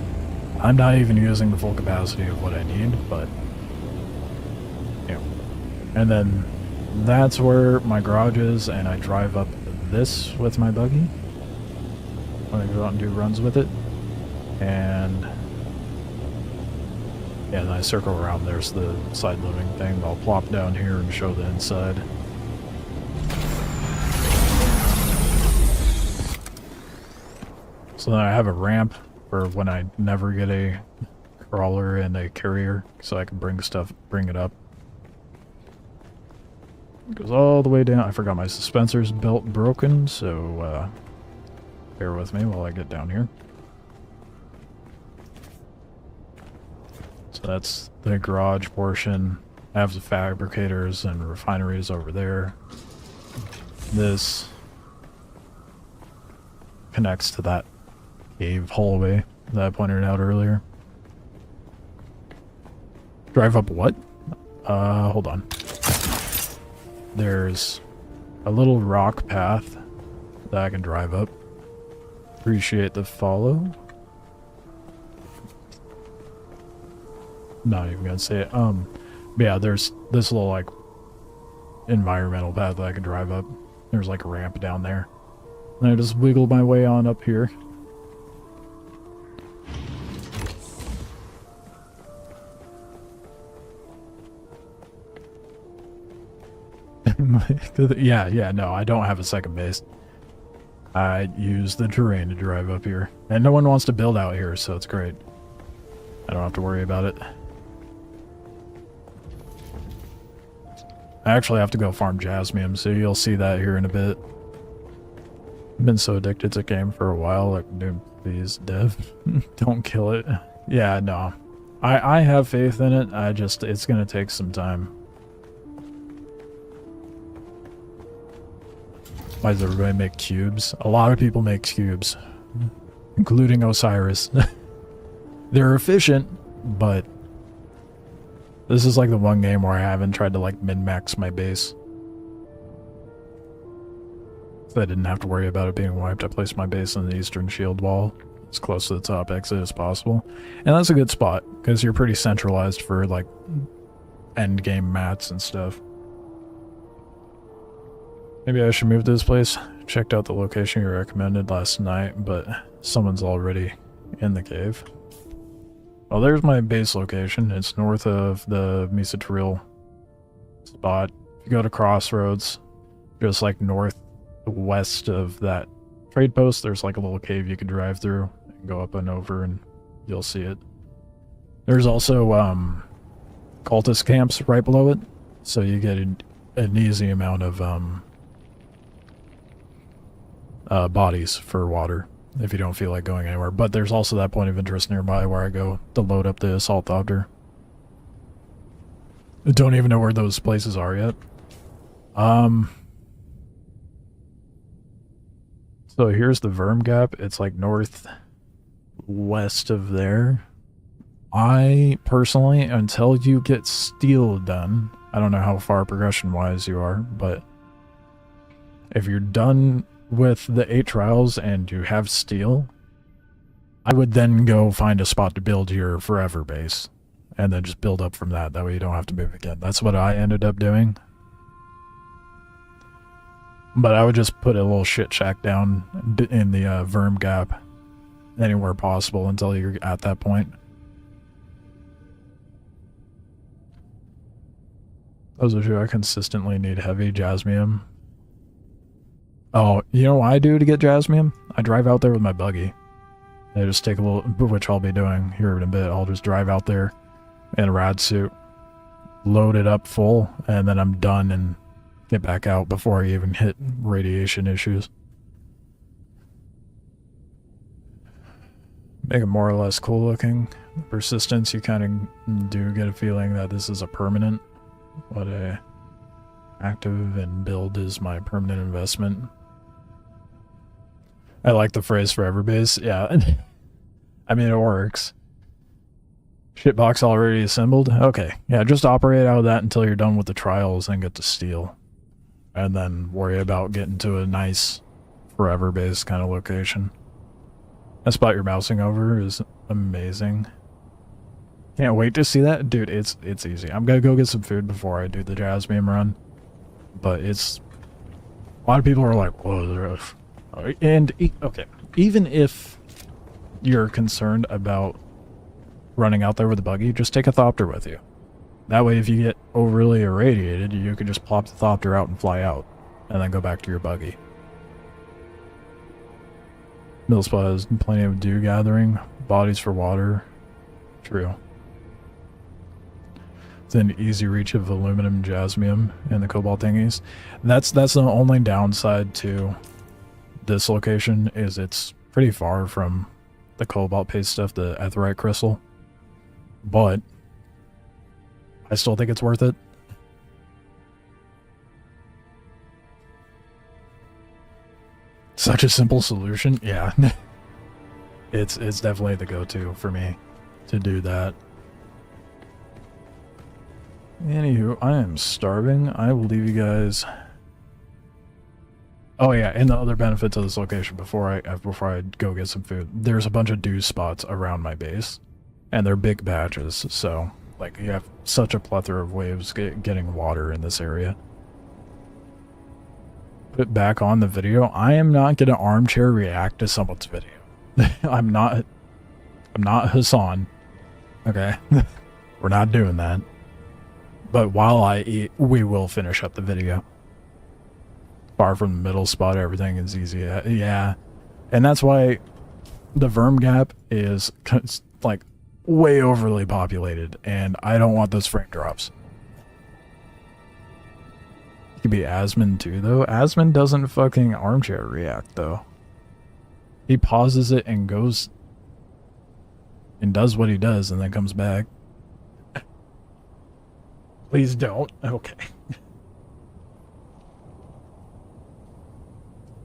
I'm not even using the full capacity of what I need, but you know. And then that's where my garage is, and I drive up this with my buggy when I go out and do runs with it, and yeah, then I circle around. There's the side loading thing. I'll plop down here and show the inside. So then I have a ramp for when I never get a crawler and a carrier, so I can bring it up. It goes all the way down. I forgot my suspensor's belt broken, so bear with me while I get down here. So that's the garage portion. I have the fabricators and refineries over there. This connects to that cave hallway that I pointed out earlier. Drive up what? Hold on. There's a little rock path that I can drive up. Appreciate the follow. not even gonna say it. But yeah, there's this little like environmental path that I can drive up. There's like a ramp down there. And I just wiggle my way on up here. Yeah, no, I don't have a second base. I use the terrain to drive up here. And no one wants to build out here, so it's great. I don't have to worry about it. I actually have to go farm jasmine, so you'll see that here in a bit. I've been so addicted to the game for a while, like, dude, please, dev, don't kill it. Yeah, no. I have faith in it, it's gonna take some time. Why does everybody make cubes? A lot of people make cubes, including Osiris. They're efficient, but this is like the one game where I haven't tried to like min-max my base. So I didn't have to worry about it being wiped. I placed my base on the eastern shield wall, as close to the top exit as possible. And that's a good spot, because you're pretty centralized for like end game mats and stuff. Maybe I should move to this place. Checked out the location you recommended last night, but someone's already in the cave. Well, there's my base location. It's north of the Misatril spot. If you go to Crossroads, just like northwest of that trade post, there's like a little cave you could drive through and go up and over and you'll see it. There's also cultist camps right below it, so you get an easy amount of bodies for water if you don't feel like going anywhere. But there's also that point of interest nearby where I go to load up the assault thopter. I don't even know where those places are yet. So here's the Verm Gap. It's like northwest of there. I personally, until you get steel done, I don't know how far progression wise you are, but if you're done with the 8 trials and you have steel, I would then go find a spot to build your forever base and then just build up from that. That way you don't have to move again. That's what I ended up doing. But I would just put a little shit shack down in the Verm Gap anywhere possible until you're at that point. Those of you I consistently need heavy jasmium. Oh, you know what I do to get jasmium? I drive out there with my buggy. I just take a little, which I'll be doing here in a bit. I'll just drive out there in a rad suit, load it up full, and then I'm done and get back out before I even hit radiation issues. Make it more or less cool looking. Persistence, you kind of do get a feeling that this is a permanent. What a active and build is my permanent investment. I like the phrase forever base. Yeah. I mean, it works. Shitbox already assembled? Okay. Yeah, just operate out of that until you're done with the trials and get to steel. And then worry about getting to a nice forever base kind of location. That spot you're mousing over is amazing. Can't wait to see that. Dude, it's easy. I'm gonna go get some food before I do the jasmine run. But it's... A lot of people are like, whoa, and, okay, even if you're concerned about running out there with a buggy, just take a thopter with you. That way, if you get overly irradiated, you can just plop the thopter out and fly out, and then go back to your buggy. Middle spot has plenty of dew gathering, bodies for water. True. Within easy reach of aluminum, jasmium, and the cobalt thingies. That's the only downside to this location, is it's pretty far from the cobalt paste stuff, the aetheryte crystal. But I still think it's worth it. Such a simple solution. Yeah. It's definitely the go-to for me to do that. Anywho, I am starving. I will leave you guys. Oh yeah, and the other benefit to this location before I go get some food, there's a bunch of dew spots around my base, and they're big patches, so Like, you have such a plethora of ways getting water in this area. Put it back on the video. I am not going to armchair react to someone's video. I'm not Hassan. Okay? We're not doing that. But while I eat, we will finish up the video. Far from the middle spot, everything is easy. Yeah. And that's why the Verm Gap is, like, way overly populated, and I don't want those frame drops. It could be Asmon too, though. Asmon doesn't fucking armchair react, though. He pauses it and goes and does what he does and then comes back. Please don't. Okay.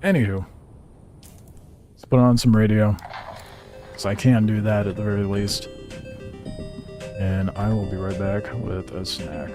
Anywho. Let's put on some radio. Because I can do that at the very least. And I will be right back with a snack.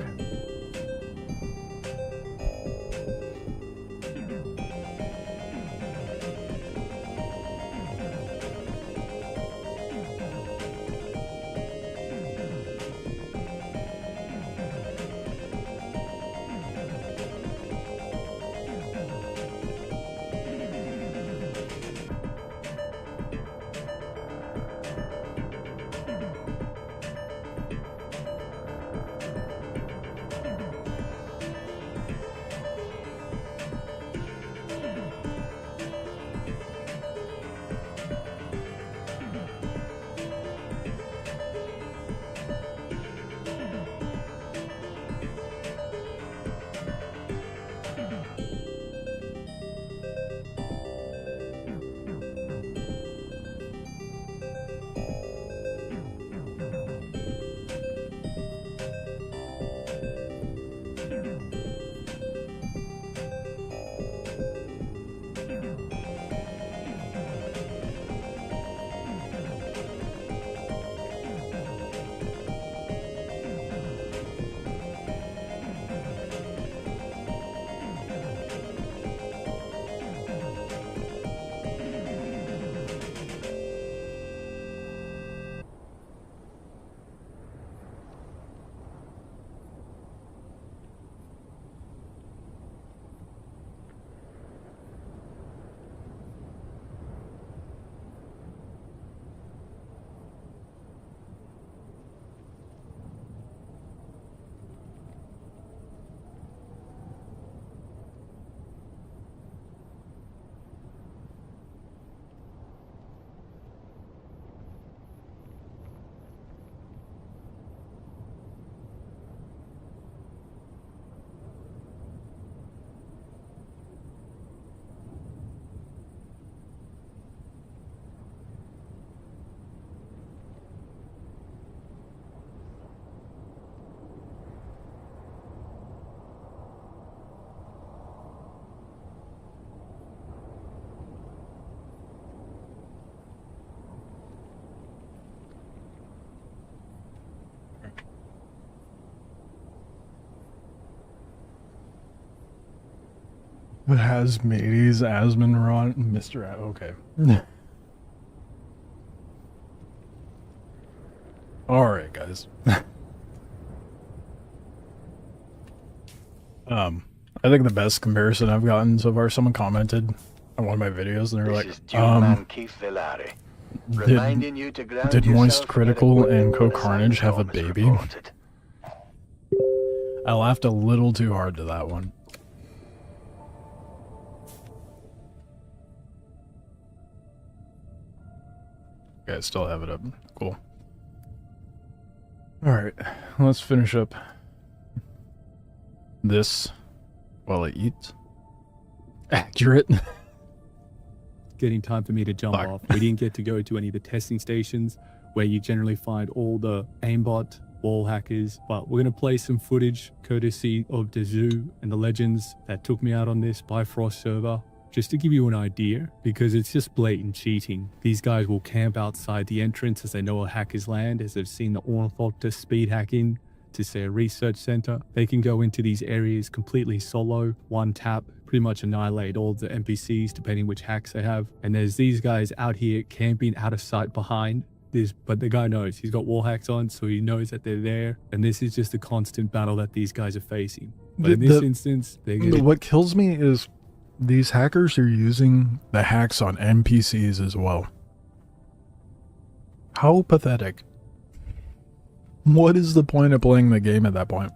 Hasmades, Asmon, Ron, Mr. Okay. Alright, guys. I think the best comparison I've gotten so far, someone commented on one of my videos and they're like, did Moist Critical and Co Carnage have a baby? I laughed a little too hard to that one. Okay, I still have it up. Cool. Alright, let's finish up this while I eat. Accurate. Getting time for me to jump off. We didn't get to go to any of the testing stations where you generally find all the aimbot wall hackers, but we're going to play some footage courtesy of the Zoo and the legends that took me out on this Bifrost server, just to give you an idea, because it's just blatant cheating. These guys will camp outside the entrance as they know a hacker's land, as they've seen the Ornithopter speed hacking to say a research center. They can go into these areas completely solo, one tap, pretty much annihilate all the NPCs depending which hacks they have. And there's these guys out here camping out of sight behind, this, but the guy knows. He's got wall hacks on, so he knows that they're there, and this is just a constant battle that these guys are facing. But in this instance, they're getting... What kills me is these hackers are using the hacks on NPCs as well. How pathetic. What is the point of playing the game at that point?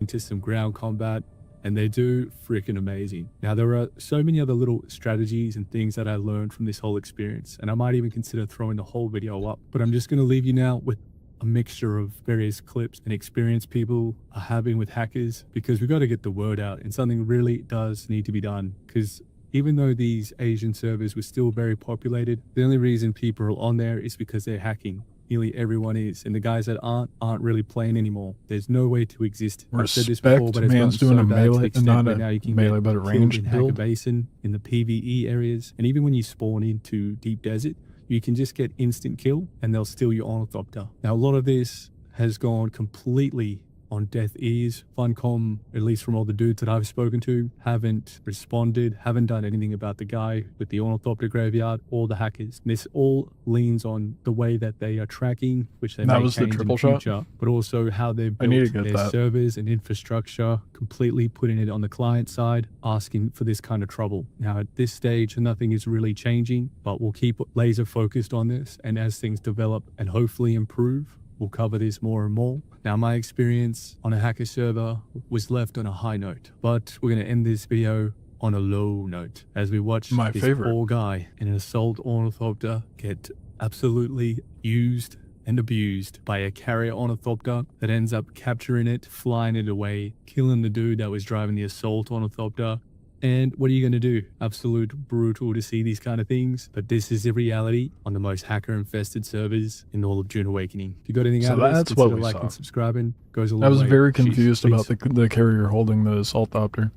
Into some ground combat, and they do freaking amazing. Now, there are so many other little strategies and things that I learned from this whole experience, and I might even consider throwing the whole video up, but I'm just going to leave you now with a mixture of various clips and experience people are having with hackers, because we got to get the word out, and something really does need to be done, because even though these Asian servers were still very populated, the only reason people are on there is because they're hacking. Nearly everyone is, and the guys that aren't really playing anymore. There's no way to exist. I've said this before, but it's man's gotten doing so a bad to the melee, extent not where a now you can melee, get but a killed ranged in Hacker build. Basin, in the PvE areas, and even when you spawn into Deep Desert, you can just get instant kill, and they'll steal your ornithopter. Now, a lot of this has gone completely on deaf ears. Funcom, at least from all the dudes that I've spoken to, haven't responded, haven't done anything about the guy with the ornithopter graveyard or the hackers. And this all leans on the way that they are tracking, which they may change in the future, but also how they've built their servers and infrastructure, completely putting it on the client side, asking for this kind of trouble. Now, at this stage, nothing is really changing, but we'll keep laser focused on this, and as things develop and hopefully improve, we'll cover this more and more. Now, my experience on a hacker server was left on a high note, but we're going to end this video on a low note as we watch this poor guy in an assault ornithopter get absolutely used and abused by a carrier ornithopter that ends up capturing it, flying it away, killing the dude that was driving the assault ornithopter. And what are you going to do? Absolute brutal to see these kind of things, but this is the reality on the most hacker-infested servers in all of Dune Awakening. If you got anything out of this, consider liking and subscribing. Goes a long way. I was very confused about the carrier holding the assaultopter.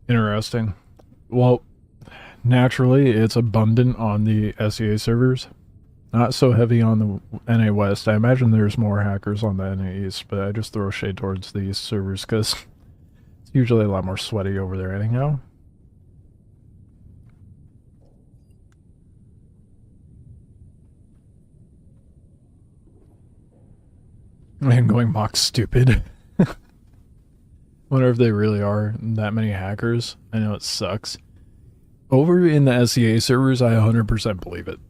Interesting. Well, naturally, it's abundant on the SEA servers. Not so heavy on the NA West. I imagine there's more hackers on the NA East, but I just throw shade towards the East servers because it's usually a lot more sweaty over there anyhow. And going mock stupid. Wonder if they really are that many hackers. I know it sucks. Over in the SEA servers, I 100% believe it.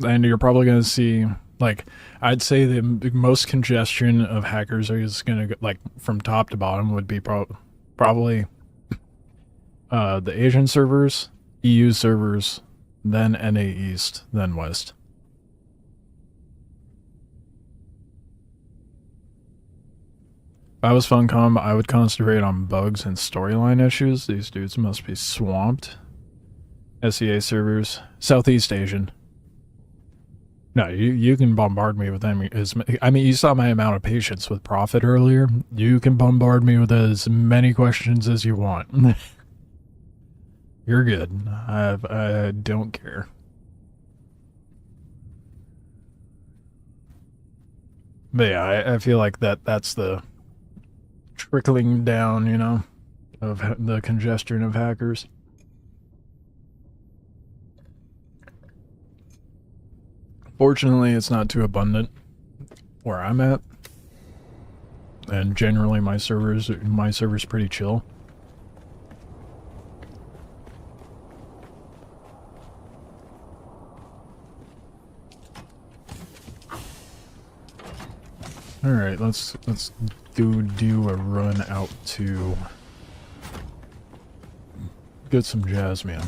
And you're probably going to see, like, I'd say the most congestion of hackers is going to, like, from top to bottom would be probably the Asian servers, EU servers, then NA East, then West. If I was Funcom, I would concentrate on bugs and storyline issues. These dudes must be swamped. SEA servers, Southeast Asian. No, you can bombard me with them. I mean, you saw my amount of patience with Prophet earlier. You can bombard me with as many questions as you want. You're good. I don't care. But yeah, I feel like that's the trickling down, you know, of the congestion of hackers. Fortunately, it's not too abundant where I'm at, and generally my server's pretty chill. All right, let's do a run out to get some jasmine.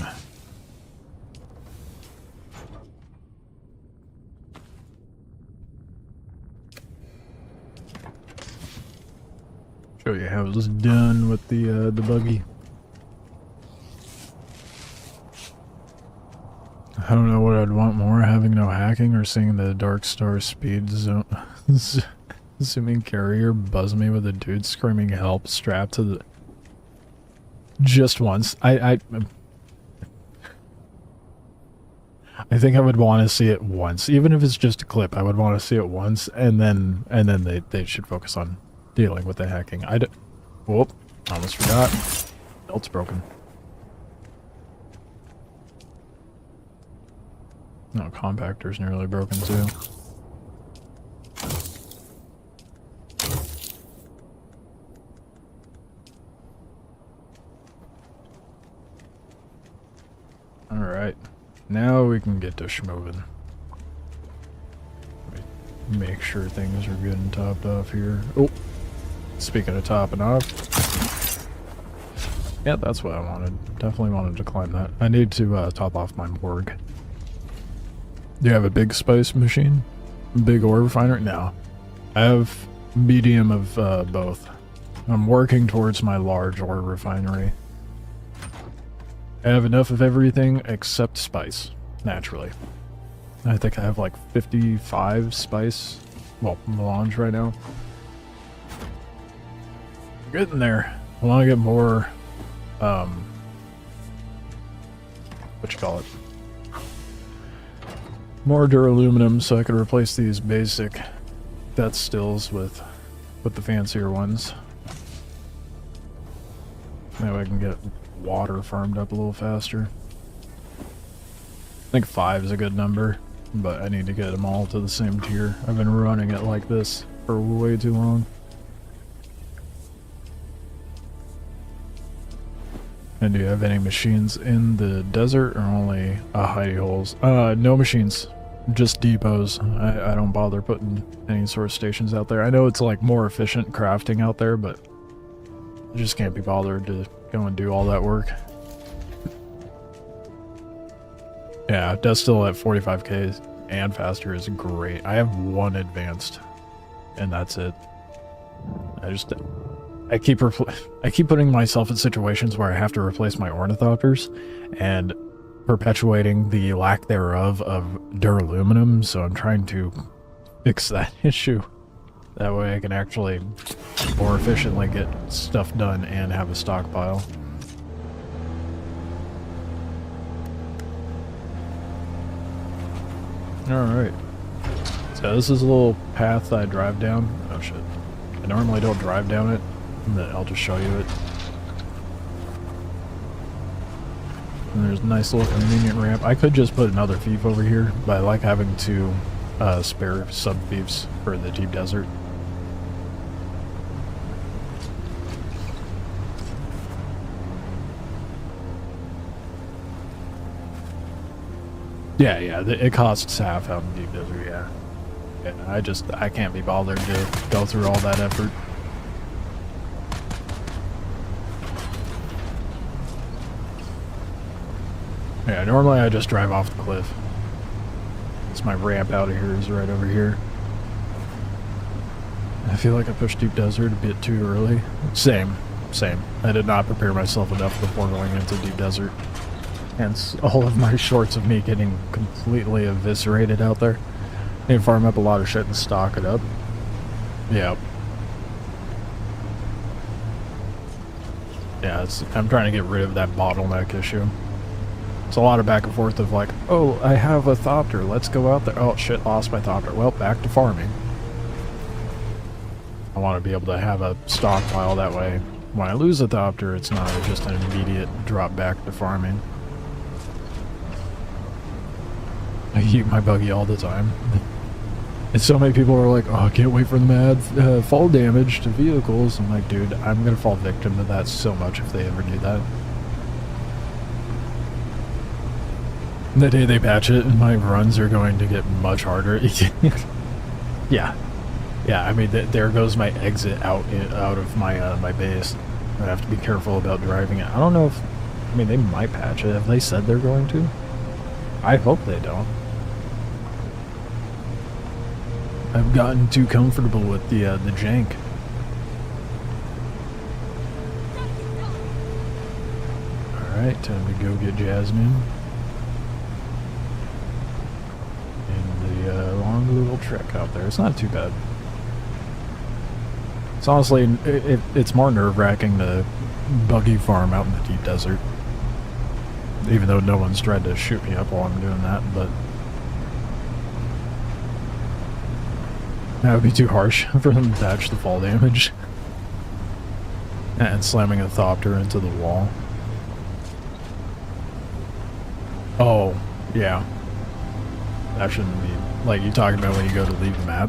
Show you how it was done with the buggy. I don't know what I'd want more, having no hacking or seeing the Dark Star speed zone. Zooming carrier buzz me with a dude screaming help strapped to the... Just once. I think I would want to see it once. Even if it's just a clip, I would want to see it once, and then they should focus on dealing with the hacking. Whoop, almost forgot. Belt's broken. No, compactor's nearly broken too. Alright. Now we can get to schmoving. Make sure things are good and topped off here. Oh, speaking of topping off. Yeah, that's what I wanted. Definitely wanted to climb that. I need to top off my morgue. Do you have a big spice machine? Big ore refinery? No. I have medium of both. I'm working towards my large ore refinery. I have enough of everything except spice, naturally. I think I have like 55 spice, well, melange right now. Getting there. I want to get more, what you call it? More duraluminum so I could replace these basic death stills with the fancier ones. That way I can get water farmed up a little faster. I think 5 is a good number, but I need to get them all to the same tier. I've been running it like this for way too long. And do you have any machines in the desert or only hidey holes? No machines, just depots. I don't bother putting any sort of stations out there. I know it's like more efficient crafting out there, but I just can't be bothered to go and do all that work. Yeah, Death Still at 45k and faster is great. I have 1 advanced, and that's it. I keep putting myself in situations where I have to replace my ornithopters, and perpetuating the lack thereof of duraluminum. So I'm trying to fix that issue. That way I can actually more efficiently get stuff done and have a stockpile. Alright. So this is a little path I drive down. Oh shit. I normally don't drive down it, but I'll just show you it. And there's a nice little convenient ramp. I could just put another thief over here, but I like having 2 spare sub-thieves for the deep desert. Yeah, it costs half out in deep desert, yeah. I can't be bothered to go through all that effort. Yeah, normally I just drive off the cliff. It's my ramp out of here is right over here. I feel like I pushed deep desert a bit too early. Same. I did not prepare myself enough before going into deep desert. Hence all of my shorts of me getting completely eviscerated out there. Need to farm up a lot of shit and stock it up. Yep. Yeah, I'm trying to get rid of that bottleneck issue. It's a lot of back and forth of like, oh, I have a thopter, let's go out there. Oh shit, lost my thopter. Well, back to farming. I want to be able to have a stockpile, that way when I lose a thopter, it's not just an immediate drop back to farming. I heat my buggy all the time. And so many people are like, oh, I can't wait for the mad fall damage to vehicles. I'm like, dude, I'm going to fall victim to that so much if they ever do that. The day they patch it, my runs are going to get much harder. Yeah. Yeah, I mean, there goes my exit out of my my base. I have to be careful about driving it. I don't know if... I mean, they might patch it. Have they said they're going to? I hope they don't. I've gotten too comfortable with the jank. Alright, time to go get Jasmine. And the long little trek out there. It's not too bad. It's honestly, it's more nerve-wracking to buggy farm out in the deep desert. Even though no one's tried to shoot me up while I'm doing that, but... that would be too harsh for them to patch the fall damage. And slamming a thopter into the wall. Oh, yeah. That shouldn't be, like, you talking about when you go to leave the map.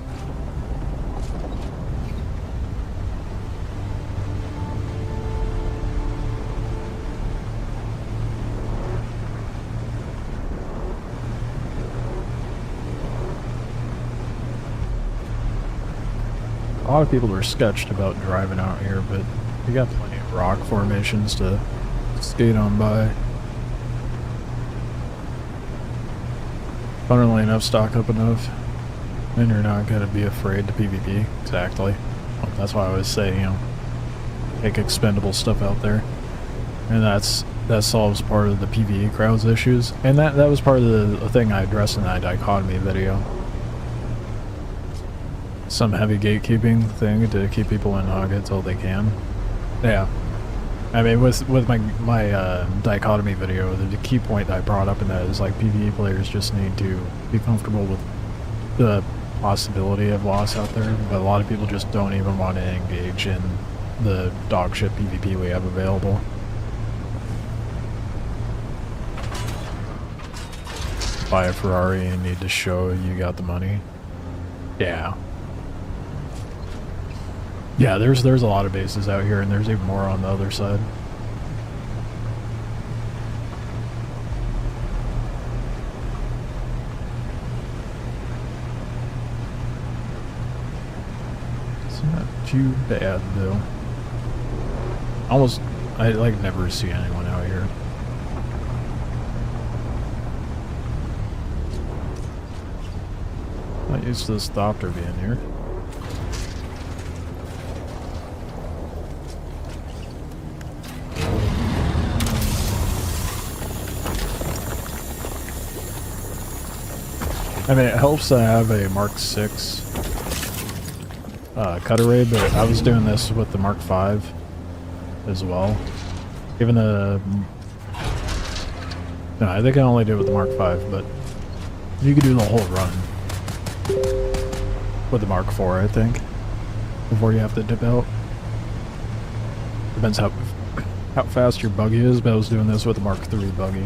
A lot of people are sketched about driving out here, but you got plenty of rock formations to skate on by. Funnily enough, stock up enough, and you're not going to be afraid to PvP. Exactly. Well, that's why I always say, you know, take expendable stuff out there. And that solves part of the PvE crowd's issues. And that was part of the thing I addressed in that dichotomy video. Some heavy gatekeeping thing to keep people in hog until they can. Yeah. I mean, with my dichotomy video, the key point I brought up in that is like PvE players just need to be comfortable with the possibility of loss out there, but a lot of people just don't even want to engage in the dog shit PvP we have available. Buy a Ferrari and need to show you got the money. Yeah. Yeah, there's a lot of bases out here, and there's even more on the other side. It's not too bad, though. I like never see anyone out here. Not used to this Thopter being here. I mean, it helps to have a Mark 6 cut array, but I was doing this with the Mark 5 as well. Even the... No, I think I only did it with the Mark 5, but you could do the whole run with the Mark 4, I think, before you have to dip out. Depends how fast your buggy is, but I was doing this with the Mark 3 buggy.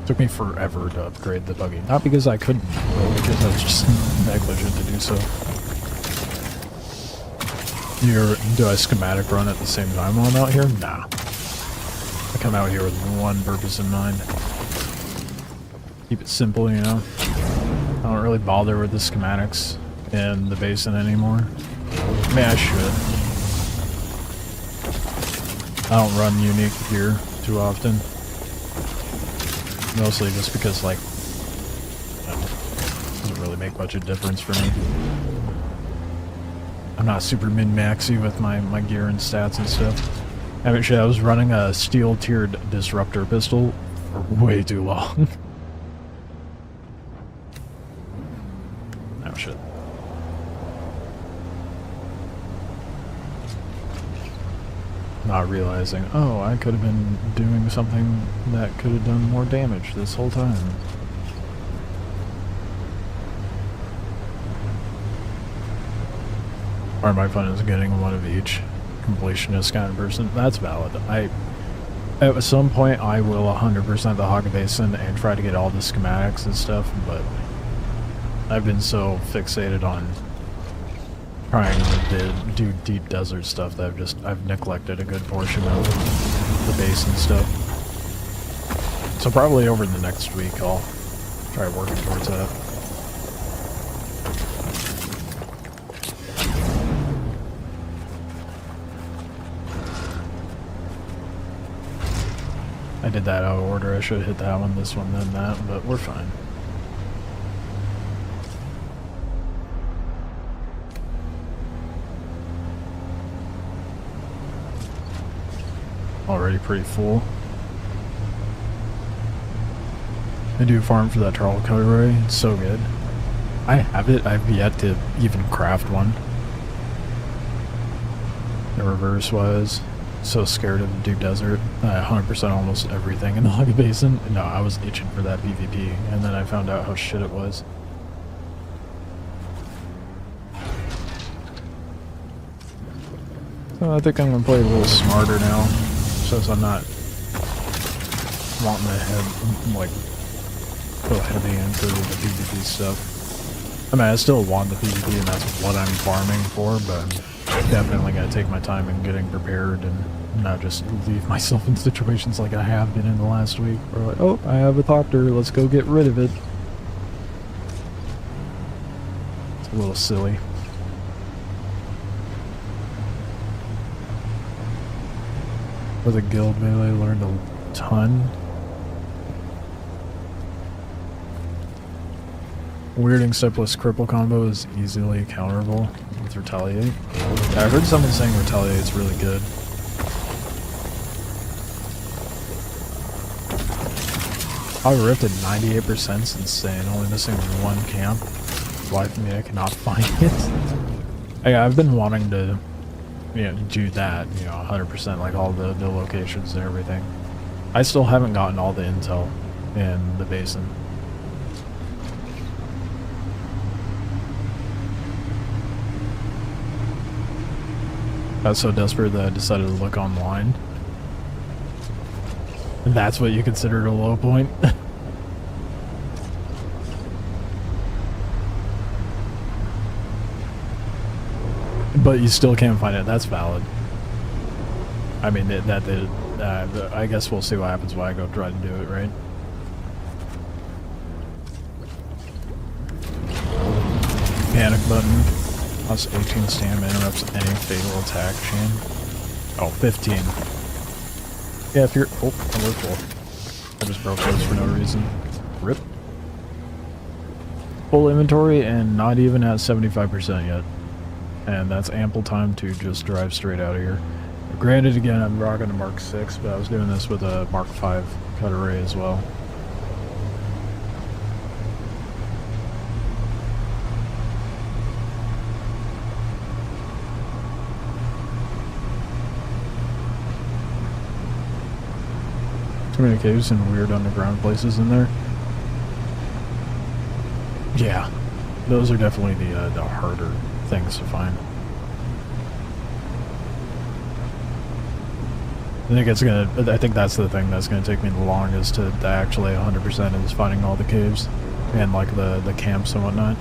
Took me forever to upgrade the buggy. Not because I couldn't, but because I was just negligent to do so. Do I schematic run at the same time while I'm out here? Nah. I come out here with one purpose in mind. Keep it simple, you know? I don't really bother with the schematics in the basin anymore. I mean, I should. I don't run unique gear too often. Mostly just because, like, I don't know, it doesn't really make much of a difference for me. I'm not super min-maxy with my gear and stats and stuff. I mean, shit, I was running a steel-tiered disruptor pistol for way too long. Oh, shit. Not realizing, oh, I could have been doing something that could have done more damage this whole time. Part of my fun is getting one of each. Completionist kind of person. That's valid. At some point, I will 100% the Hog Basin and try to get all the schematics and stuff, but I've been so fixated on trying to do deep desert stuff that I've neglected a good portion of the basin stuff. So probably over the next week I'll try working towards that. I did that out of order. I should have hit that one, this one, then that, but we're fine. Already pretty full. I do farm for that Charl Cutlery. It's so good. I have it. I've yet to even craft one. The reverse was so scared of the Deep Desert. I 100% almost everything in the Hog Basin. No, I was itching for that PvP, and then I found out how shit it was. So I think I'm gonna play a little smarter now. Since I'm not wanting to have, like, go heavy into the PvP stuff. I mean, I still want the PvP, and that's what I'm farming for, but I'm definitely gonna take my time in getting prepared and not just leave myself in situations like I have been in the last week, where like, oh, I have a Thopter, let's go get rid of it. It's a little silly. For the guild melee, learned a ton. Weirding Stepless cripple combo is easily counterable with Retaliate. Yeah, I heard someone saying Retaliate's really good. I ripped at 98% is insane, only missing one camp. Why for me I cannot find it. I've been wanting to do that, 100%, like all the locations and everything. I still haven't gotten all the intel in the basin. I was so desperate that I decided to look online. And that's what you considered a low point? But you still can't find it. That's valid. I mean, I guess we'll see what happens when I go try to do it, right? Panic button. Plus 18 stamina interrupts any fatal attack chain. Oh, 15. Yeah, if you're... Oh, I full. I just broke those for no reason. Rip. Full inventory and not even at 75% yet. And that's ample time to just drive straight out of here. Granted, again, I'm rocking a Mark 6, but I was doing this with a Mark 5 cut array as well. Too many caves and weird underground places in there. Yeah, those are definitely the harder things to find. I think that's the thing that's gonna take me the longest to actually 100% is finding all the caves and like the camps and whatnot.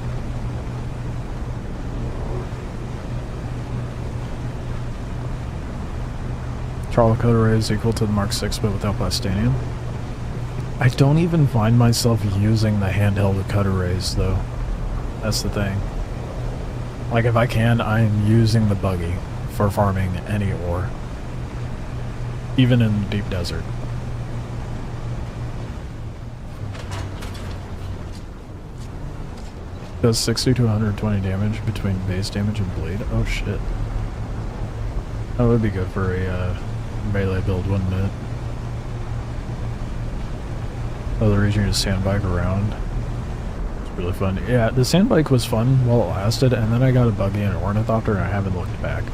Charla cut array is equal to the Mark 6 but without plastanium. I don't even find myself using the handheld cut arrays though. That's the thing. Like if I can, I'm using the buggy for farming any ore. Even in the deep desert. Does 60 to 120 damage between base damage and blade. Oh shit. That would be good for a melee build, wouldn't it? Other reason you just sand bike around. It's really fun. Yeah, the sand bike was fun while it lasted, and then I got a buggy and an ornithopter and I haven't looked back.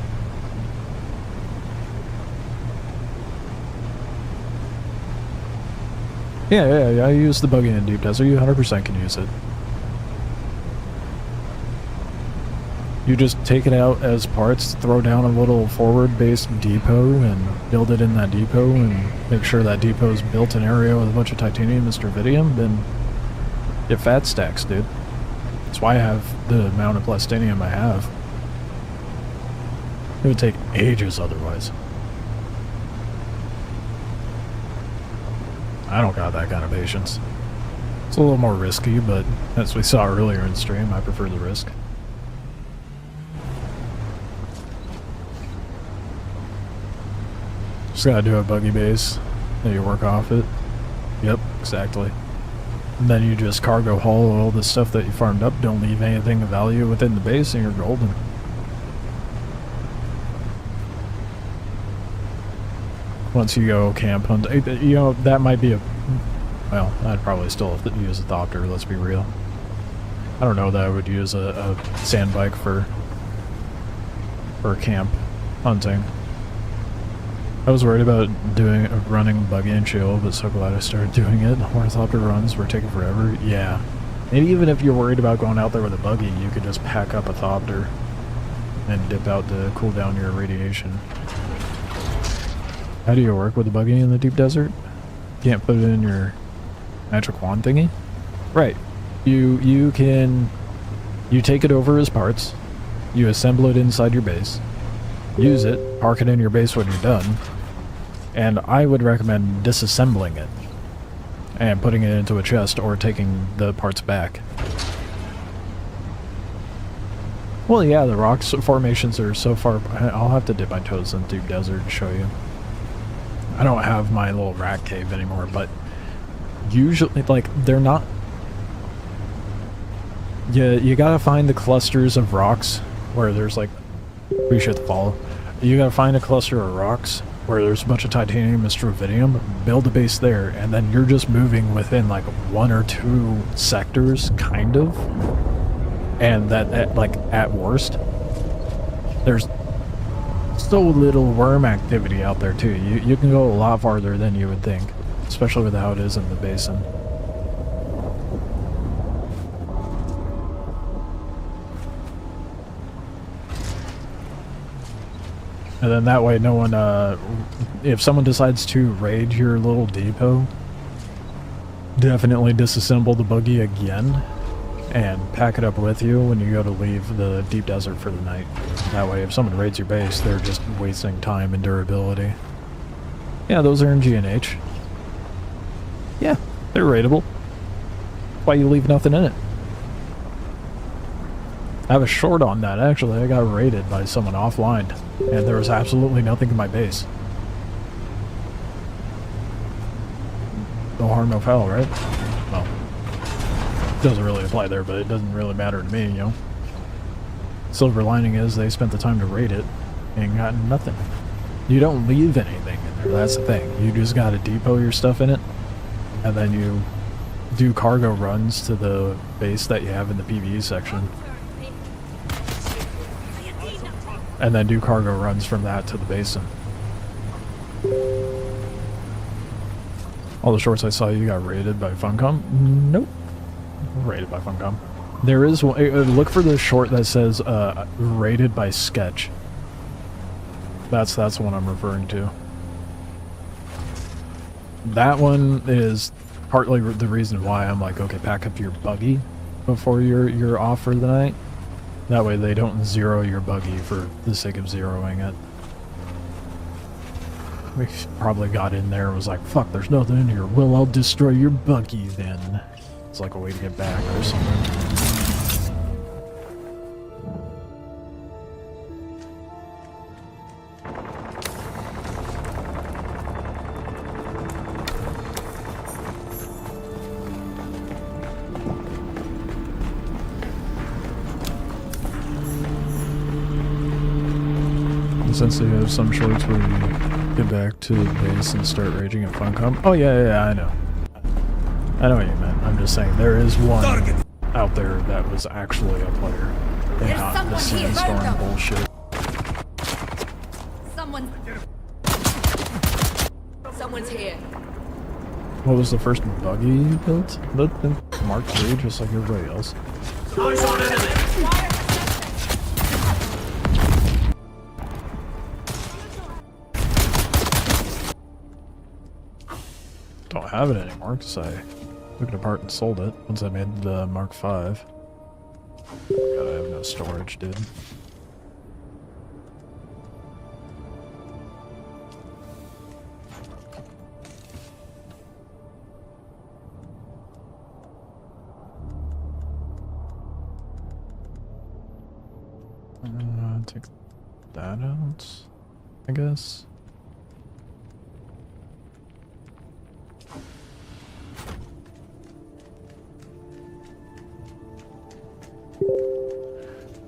Yeah, I use the buggy in deep desert. You 100% can use it. You just take it out as parts, throw down a little forward-based depot, and build it in that depot, and make sure that depot's built an area with a bunch of titanium and strontium, then get fat stacks, dude. That's why I have the amount of plastanium I have. It would take ages otherwise. I don't got that kind of patience. It's a little more risky, but as we saw earlier in stream, I prefer the risk. Just gotta do a buggy base, then you work off it. Yep, exactly. And then you just cargo haul all the stuff that you farmed up, don't leave anything of value within the base, and you're golden. Once you go camp hunt, that might be a... Well, I'd probably still use a Thopter, let's be real. I don't know that I would use a sand bike for camp hunting. I was worried about running buggy and chill, but so glad I started doing it. Ornithopter runs were taking forever. Yeah. Maybe even if you're worried about going out there with a buggy, you could just pack up a Thopter and dip out to cool down your radiation. How do you work with a buggy in the deep desert? Can't put it in your magic wand thingy? Right. You take it over as parts, you assemble it inside your base, use it, park it in your base when you're done, and I would recommend disassembling it and putting it into a chest or taking the parts back. Well, yeah, the rocks formations are so far... I'll have to dip my toes into desert and show you. I don't have my little rat cave anymore, but usually, like, they're not... You gotta find the clusters of rocks where there's, like... Appreciate the follow. You gotta find a cluster of rocks where there's a bunch of titanium and strontium, build a base there, and then you're just moving within, like, 1 or 2 sectors, kind of. And that, like, at worst, there's so little worm activity out there, too. You can go a lot farther than you would think, especially with how it is in the basin. And then that way no one, if someone decides to raid your little depot, definitely disassemble the buggy again and pack it up with you when you go to leave the deep desert for the night. That way if someone raids your base, they're just wasting time and durability. Yeah, those are in G&H. Yeah, they're raidable. Why you leave nothing in it? I have a short on that, actually. I got raided by someone offline, and there was absolutely nothing in my base. No harm, no foul, right? Well, doesn't really apply there, but it doesn't really matter to me, you know? Silver lining is they spent the time to raid it and got nothing. You don't leave anything in there, that's the thing. You just gotta depot your stuff in it, and then you do cargo runs to the base that you have in the PvE section. And then do cargo runs from that to the basin. All the shorts I saw, you got raided by Funcom? Nope. Raided by Funcom. There is one. Look for the short that says raided by Sketch. That's the one I'm referring to. That one is partly the reason why I'm like, okay, pack up your buggy before you're off for the night. That way they don't zero your buggy for the sake of zeroing it. We probably got in there and was like, fuck, there's nothing in here. Well, I'll destroy your buggy then. It's like a way to get back or something. Since they have some shorts where you get back to the base and start raging at Funcom. Oh yeah, I know. I know what you meant. I'm just saying there is one out there that was actually a player and not the sandstorm bullshit. Someone's here. What was the first buggy you built? The Mark III, just like everybody else. Don't have it anymore because I took it apart and sold it once I made the Mark V. God, I have no storage, dude. Take that out, I guess.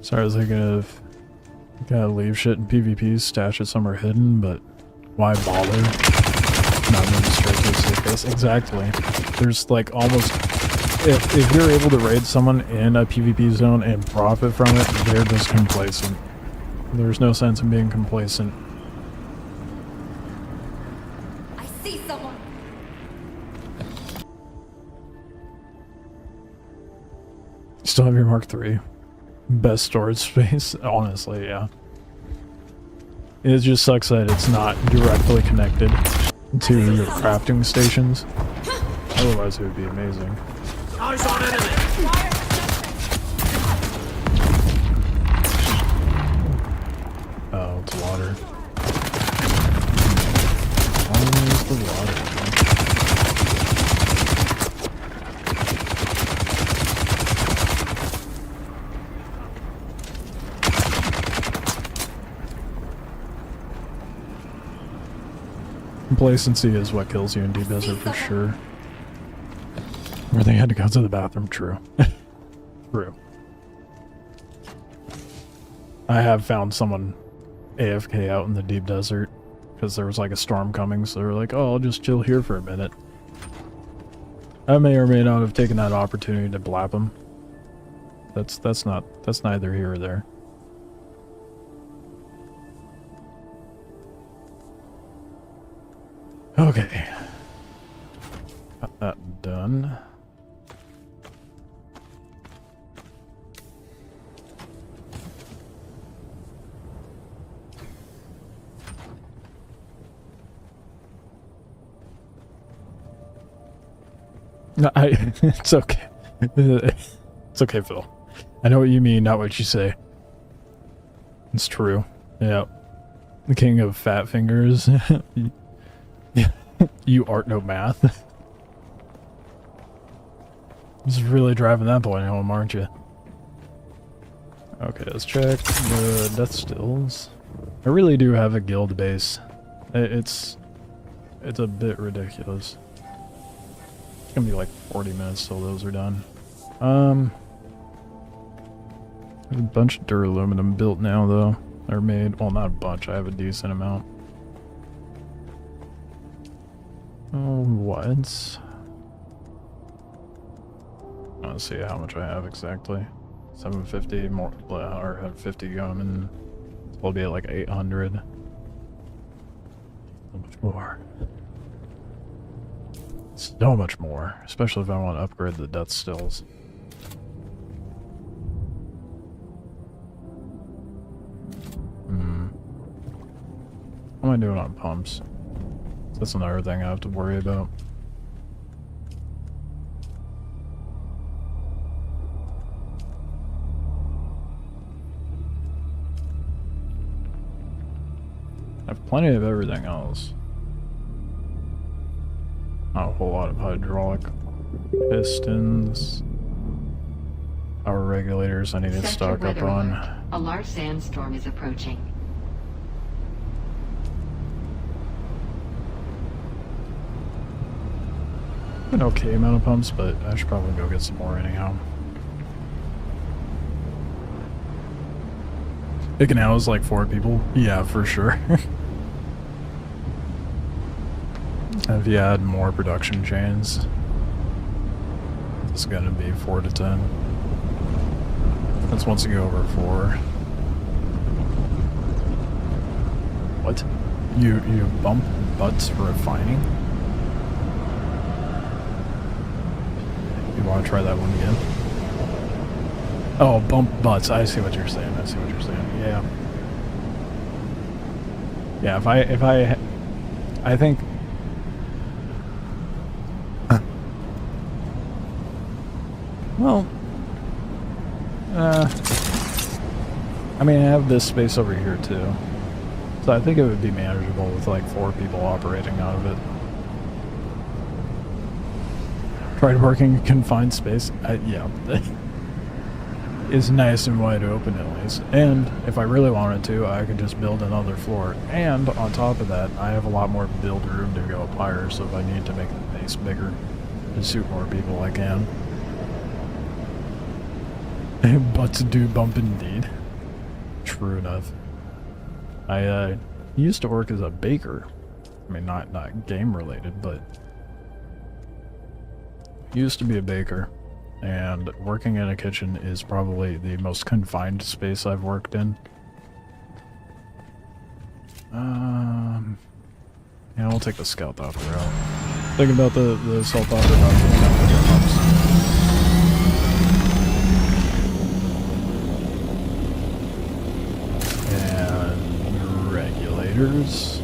Sorry, I was thinking of gotta leave shit in PvP, stash it somewhere hidden, but why bother? Not moving straight to a safe base. Exactly. There's like almost if you're able to raid someone in a PvP zone and profit from it, they're just complacent. There's no sense in being complacent. I see someone. Still have your Mark III. Best storage space, honestly, yeah. It just sucks that it's not directly connected to your crafting stations. Otherwise it would be amazing. Eyes on enemy! Oh, it's water. Always the water. Complacency is what kills you in Deep Desert for sure. Where they had to go to the bathroom, true. True. I have found someone AFK out in the Deep Desert because there was like a storm coming, so they were like, oh, I'll just chill here for a minute. I may or may not have taken that opportunity to blap them. That's neither here or there. Okay. Got that done. No, it's okay. It's okay, Phil. I know what you mean, not what you say. It's true. Yeah. The king of fat fingers. You art no math. This is really driving that point home, aren't you? Okay, let's check the death stills. I really do have a guild base. It's a bit ridiculous. It's gonna be like 40 minutes till those are done. There's a bunch of duraluminum built now though. They're made, well, not a bunch, I have a decent amount. Oh, what? Let's see how much I have exactly. 750 more, or 50 going, and we'll be at like 800. So much more. So much more, especially if I want to upgrade the death stills. What am I doing on pumps? That's another thing I have to worry about. I have plenty of everything else. Not a whole lot of hydraulic pistons. Power regulators I need to stock up on. A large sandstorm is approaching. An okay amount of pumps, but I should probably go get some more anyhow. It can house like 4 people? Yeah, for sure. If you add more production chains, it's gonna be 4 to 10. That's once you go over 4. What? You bump butts refining? You want to try that one again? Oh, bump butts. I see what you're saying. I see what you're saying. Yeah. Yeah, I think... Well... I mean, I have this space over here, too. So I think it would be manageable with, like, 4 people operating out of it. Tried working in confined space. Yeah. It's nice and wide open at least. And if I really wanted to, I could just build another floor. And on top of that, I have a lot more build room to go up higher, so if I need to make the base bigger to suit more people, I can. Butts do bump indeed. True enough. I used to work as a baker. I mean, not game related, but used to be a baker, and working in a kitchen is probably the most confined space I've worked in. Yeah, we'll take the scout hopper out. Thinking about the assault hopper not getting out with their pumps. And regulators.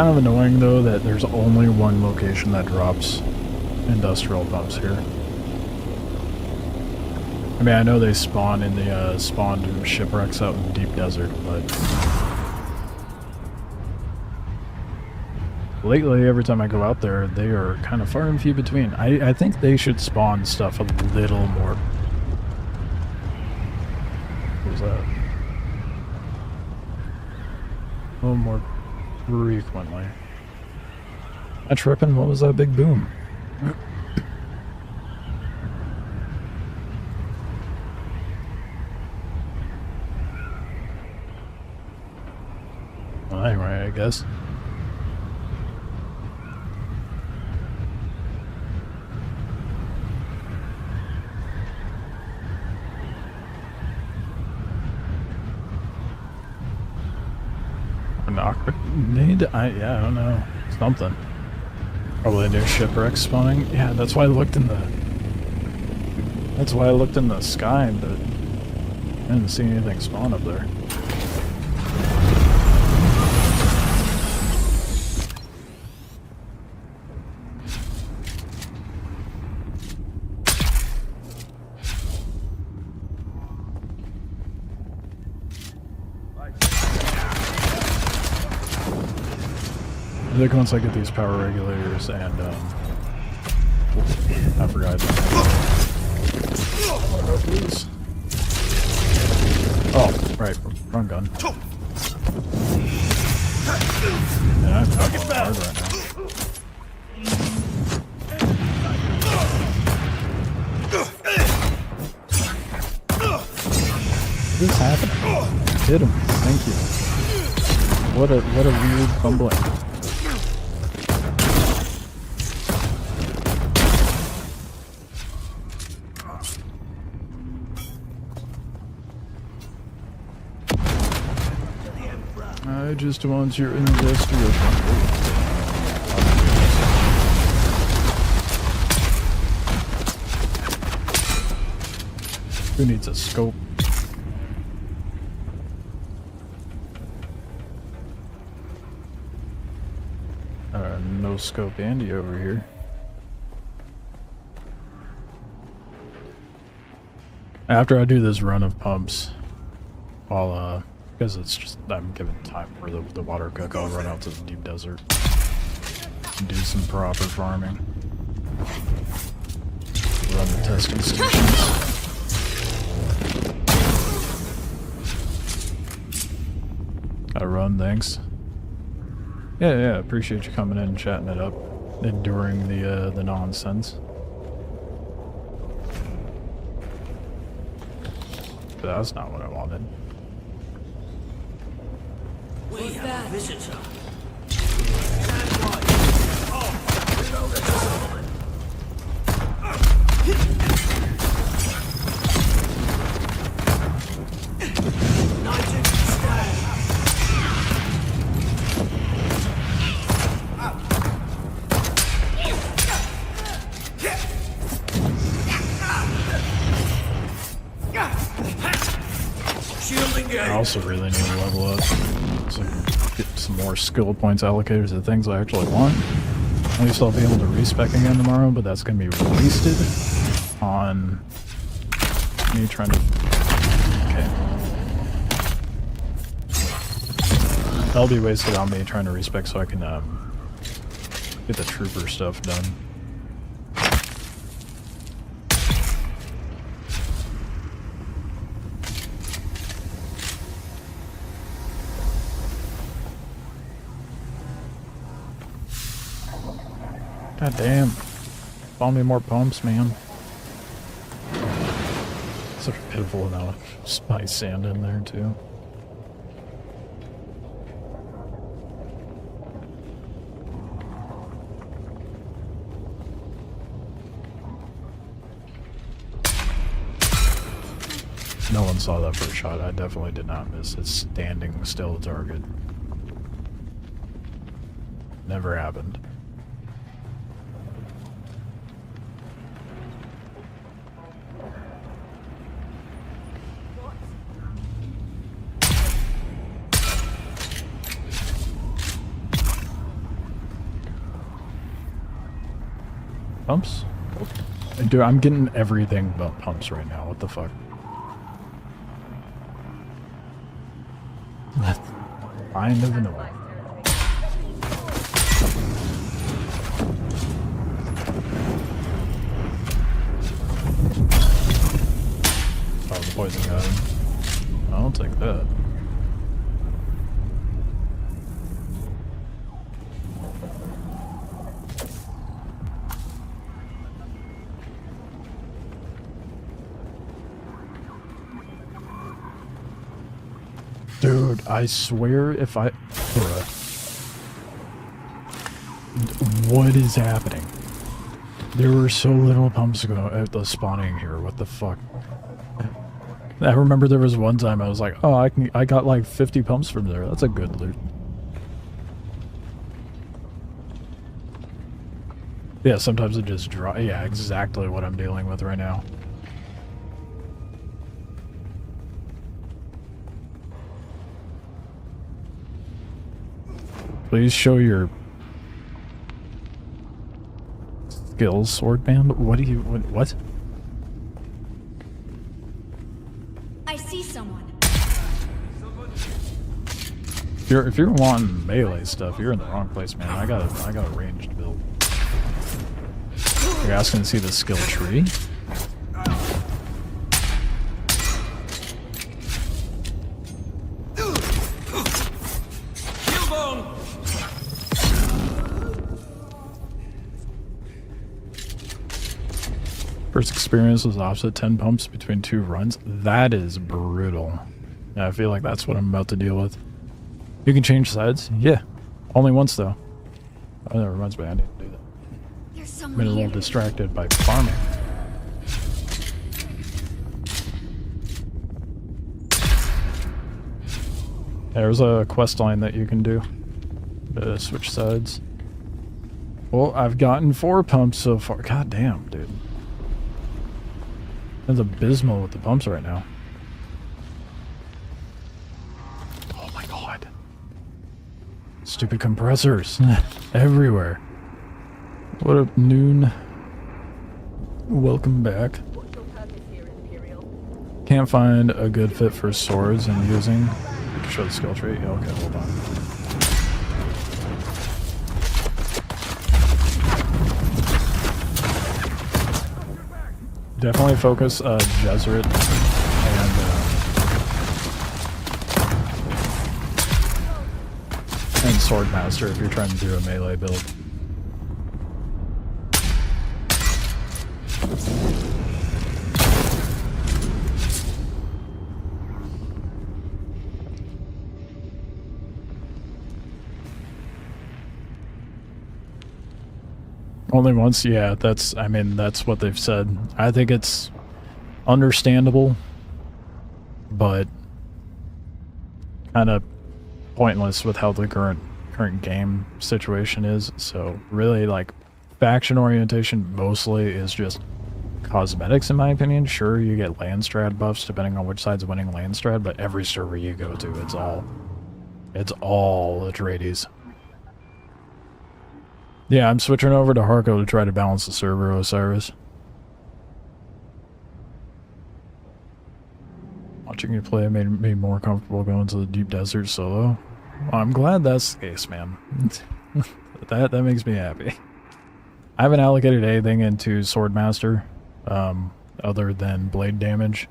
kind of annoying though that there's only one location that drops industrial pumps here. I mean, I know they spawn in the spawned shipwrecks out in the deep desert, but lately, every time I go out there, they are kind of far and few between. I think they should spawn stuff a little more. What was that? A little more frequently. I tripping? What was that big boom? Well, anyway, I guess. Yeah, I don't know. Something. Probably a new shipwreck spawning. Yeah, that's why I looked in the... That's why I looked in the sky, but I didn't see anything spawn up there. I think once I get these power regulators and, I forgot. Please. Oh, right, wrong gun. Yeah, I'm fucking hard right now. What is happening? Hit him. Thank you. What a weird fumbling. I just want your industrial company. Who needs a scope? No scope Andy over here. After I do this run of pumps, I'll because it's just, I'm giving time for the water cook, I'll run out to the deep desert and do some proper farming. Run the testing stations. Gotta run, thanks. Yeah, appreciate you coming in and chatting it up, enduring the nonsense. But that's not what I wanted. We have a visitor. I also really need to level up so I can get some more skill points allocated to things I actually want. At least I'll be able to respec again tomorrow, but that's going to be wasted on me trying to... Okay. That'll be wasted on me trying to respec so I can get the trooper stuff done. God damn. Spawn me more pumps, man. Such a pitiful amount of spice sand in there, too. No one saw that first shot. I definitely did not miss it. Standing still target. Never happened. Pumps? Dude, I'm getting everything but pumps right now. What the fuck? Mind of an oil. Oh, the poison got him. I'll take that. Dude, I swear if I... Bruh. What is happening? There were so little pumps at the spawning here. What the fuck? I remember there was one time I was like, oh, I got like 50 pumps from there. That's a good loot. Yeah, sometimes it just dry. Yeah, exactly what I'm dealing with right now. Please show your skills, swordband. What do you... What? I see someone. If you're wanting melee stuff, you're in the wrong place, man. I got a ranged build. You're asking to see the skill tree? First experience was offset 10 pumps between 2 runs. That is brutal. Yeah, I feel like that's what I'm about to deal with. You can change sides? Yeah. Only once, though. Oh, that reminds me, I need to do that. There's I've someone been a little here. distracted by farming. There's a quest line that you can do. Switch sides. Well, I've gotten 4 pumps so far. God damn, dude. That's abysmal with the pumps right now. Oh my god. Stupid compressors. Everywhere. What up, Noon? Welcome back. Can't find a good fit for swords and using. You can show the skill tree. Yeah, okay, hold on. Definitely focus Jesuit and Swordmaster if you're trying to do a melee build. Only once, yeah, I mean, that's what they've said. I think it's understandable, but kind of pointless with how the current game situation is. So really, like, faction orientation mostly is just cosmetics, in my opinion. Sure, you get Landstrad buffs depending on which side's winning Landstrad, but every server you go to, it's all Atreides. Yeah, I'm switching over to Harko to try to balance the server, Osiris. Watching you play made me more comfortable going to the deep desert solo. Well, I'm glad that's the case, man. that makes me happy. I haven't allocated anything into Swordmaster, other than blade damage.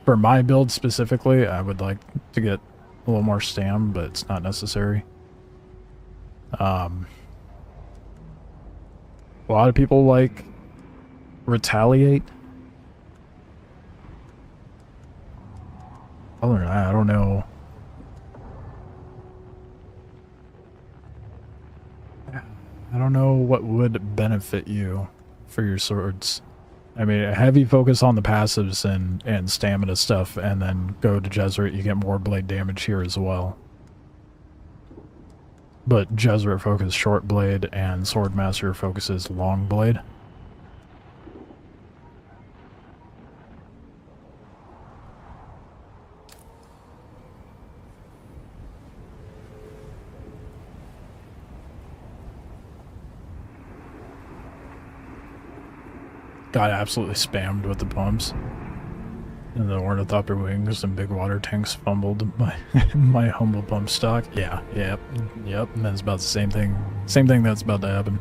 For my build specifically, I would like to get a little more stam, but it's not necessary. A lot of people like retaliate. Other than that, I don't know. I don't know what would benefit you for your swords. I mean, a heavy focus on the passives and stamina stuff, and then go to Jesuit, you get more blade damage here as well. But Jesuit focuses short blade and Swordmaster focuses long blade. got absolutely spammed with the pumps. And the ornithopter wings and big water tanks fumbled my my humble pump stock. Yeah, yep. And that's about the same thing. Same thing that's about to happen.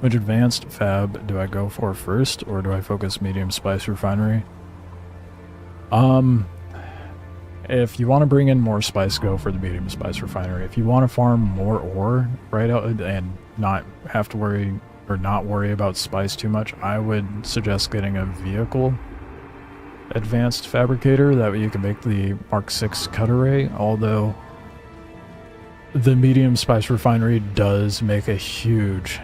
Which advanced fab do I go for first, or do I focus medium spice refinery? If you want to bring in more spice, go for the medium spice refinery. If you want to farm more ore right out and not have to worry or not worry about spice too much, I would suggest getting a vehicle advanced fabricator. That way you can make the Mark 6 cut array, although the medium spice refinery does make a huge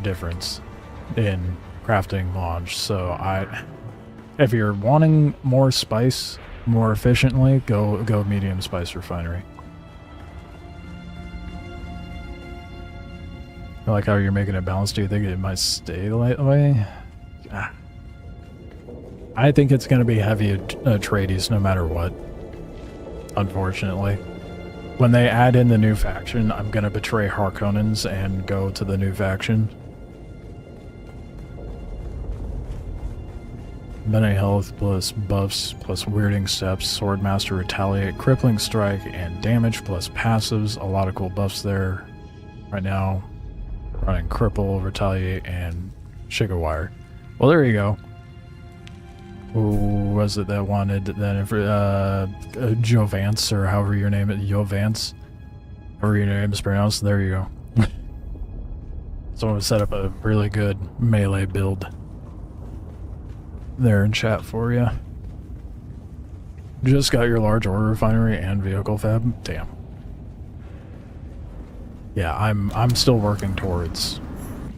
difference in crafting launch. So if you're wanting more spice more efficiently, go medium spice refinery. I like how you're making it balanced. Do you think it might stay that way? I think it's going to be heavy Atreides no matter what, unfortunately. When they add in the new faction, I'm going to betray Harkonnens and go to the new faction. Many health plus buffs plus weirding steps, Swordmaster Retaliate, Crippling Strike, and damage plus passives. A lot of cool buffs there. Right now, running Cripple, Retaliate, and Shigawire. Well, there you go. Who was it that wanted then Jovance, or however your name is, Jovance? However your name is pronounced, there you go. Someone set up a really good melee build there in chat for you. Just got your large ore refinery and vehicle fab? Damn. Yeah, I'm still working towards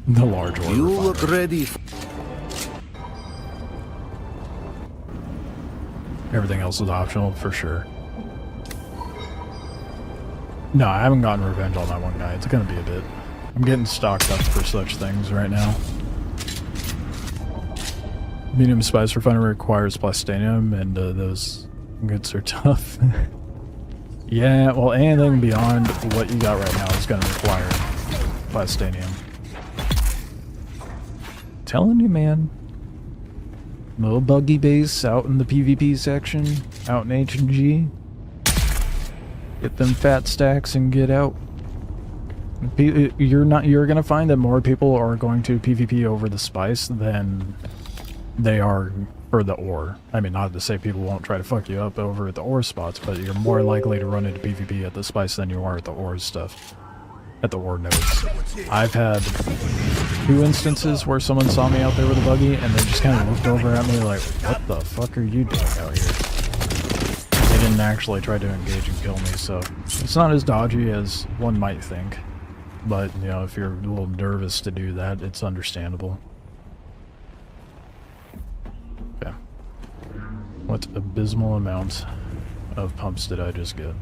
the large ore You refinery. look ready. Everything else is optional, for sure. No, I haven't gotten revenge on that one guy. It's gonna be a bit. I'm getting stocked up for such things right now. Medium spice refinery requires plastinium, and those goods are tough. Yeah, well, anything beyond what you got right now is gonna require plastinium. Telling you, man. Little buggy base out in the PvP section, out in H&G. Get them fat stacks and get out. You're gonna find that more people are going to PvP over the spice than they are for the ore. I mean, not to say people won't try to fuck you up over at the ore spots, but you're more likely to run into PvP at the spice than you are at the ore stuff. At the ore nodes. I've had 2 instances where someone saw me out there with a buggy and they just kind of looked over at me like, what the fuck are you doing out here? They didn't actually try to engage and kill me, so it's not as dodgy as one might think. But, you know, if you're a little nervous to do that, it's understandable. Okay. What abysmal amount of pumps did I just get?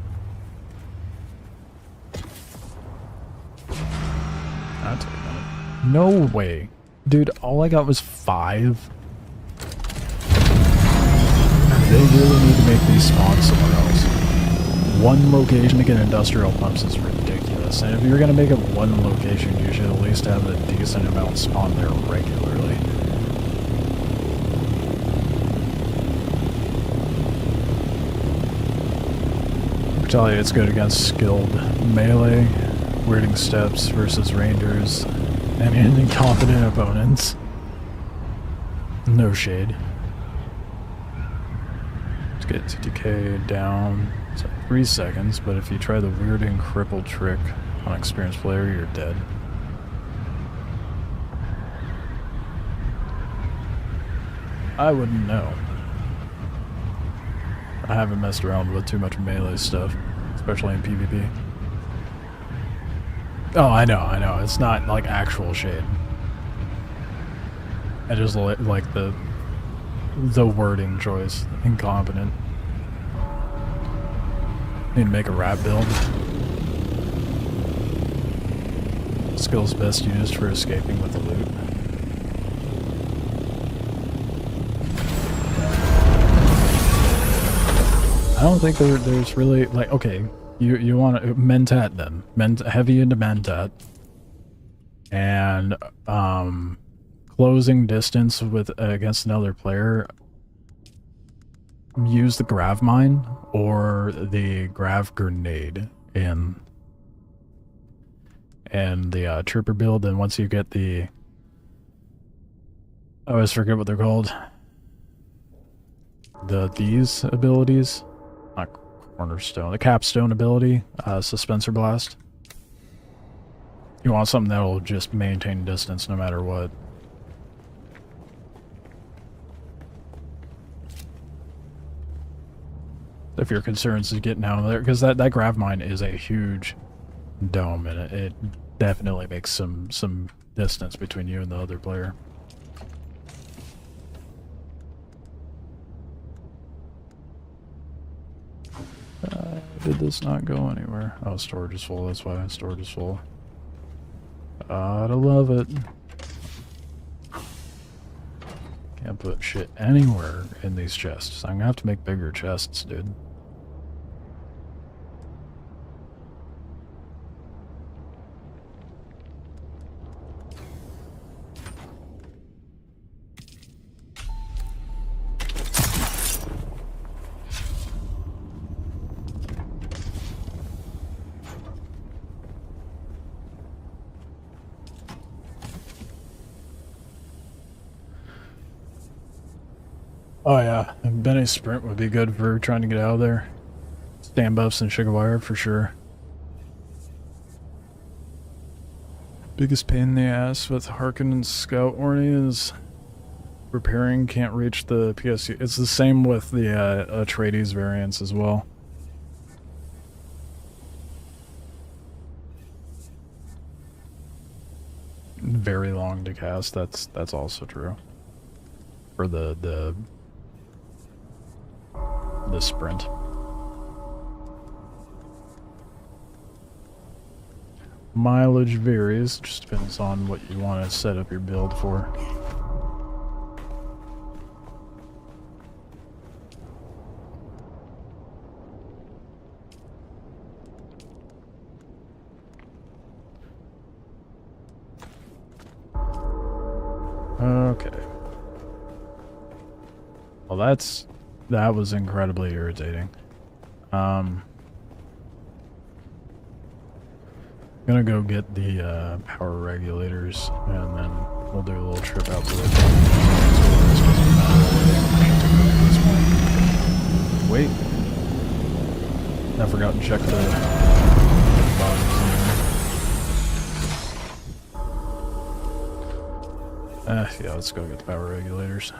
That took a minute. No way. Dude, all I got was 5. They really need to make these spawn somewhere else. One location to get industrial pumps is ridiculous. And if you're going to make it one location, you should at least have a decent amount spawn there regularly. Retaliate, it's good against skilled melee, weirding steps versus rangers, and incompetent opponents. No shade. Let's get TTK down to 3 seconds, but if you try the weirding cripple trick on an experienced player, you're dead. I wouldn't know. I haven't messed around with too much melee stuff, especially in PvP. Oh, I know. It's not like actual shade. I just like the wording choice. Incompetent. Need to make a rat build. Skills best used for escaping with the loot. I don't think there's really, like, okay, you want to mentat then, heavy into mentat, and closing distance with against another player, use the grav mine or the grav grenade in the trooper build. And once you get the, I always forget what they're called, these abilities, not cornerstone, the capstone ability, suspensor blast. You want something that will just maintain distance no matter what. If your concerns is getting out of there, because that grav mine is a huge dome, and it definitely makes some distance between you and the other player. Did this not go anywhere? Oh, storage is full. That's why storage is full. Gotta love it. Can't put shit anywhere in these chests. I'm gonna have to make bigger chests, dude. Oh yeah, Benny's sprint would be good for trying to get out of there. Stand buffs and sugar wire for sure. Biggest pain in the ass with Harkonnen's scout warning is repairing can't reach the PSU. It's the same with the Atreides variants as well. Very long to cast. That's also true. For the sprint. Mileage varies, just depends on what you want to set up your build for. Okay. Well, that was incredibly irritating. Gonna go get the power regulators, and then we'll do a little trip out to the Wait. I forgot to check the boxes. Yeah, let's go get the power regulators.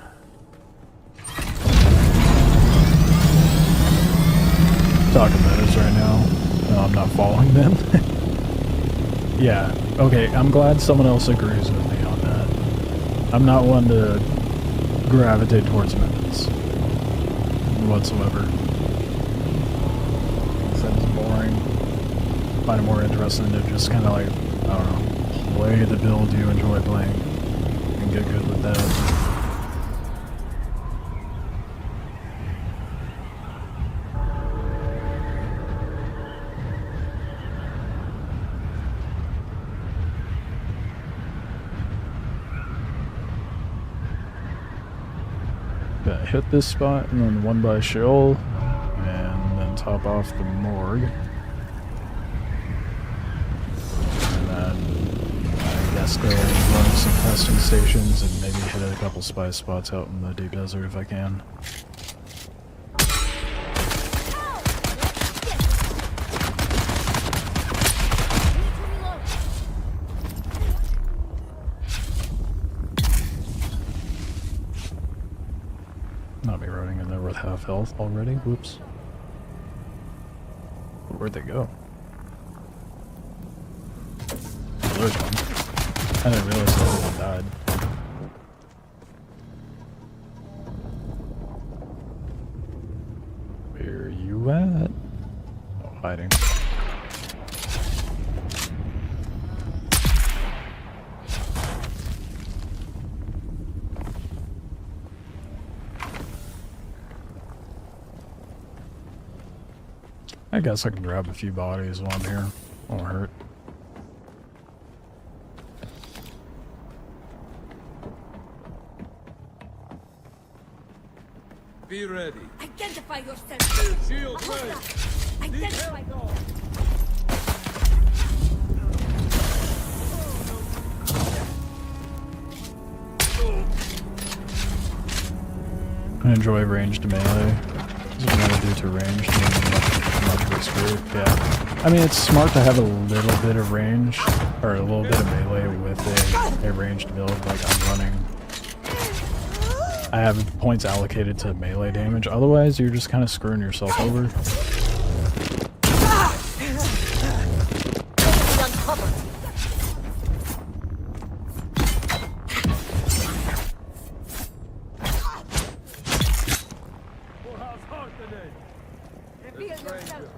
Talking metas right now. No, I'm not following them. Yeah, okay, I'm glad someone else agrees with me on that. I'm not one to gravitate towards metas whatsoever. Sounds boring. Find it more interesting to just kind of like, I don't know, play the build you enjoy playing and get good with that. Hit this spot and then one by Sheol and then top off the morgue, and then I guess go run some testing stations and maybe hit a couple spy spots out in the deep desert if I can. Not me running in there with half health already. Whoops. Where'd they go? Oh, there's one. I didn't realize that one died. Where are you at? Oh, hiding. I guess I can grab a few bodies while I'm here. Won't hurt. Be ready. Identify yourself. Shield ready. Identify. I enjoy ranged melee. This is what I do to ranged. Much riskier. Yeah. I mean, it's smart to have a little bit of range, or a little bit of melee with a ranged build. Like I'm running. I have points allocated to melee damage. Otherwise, you're just kind of screwing yourself over.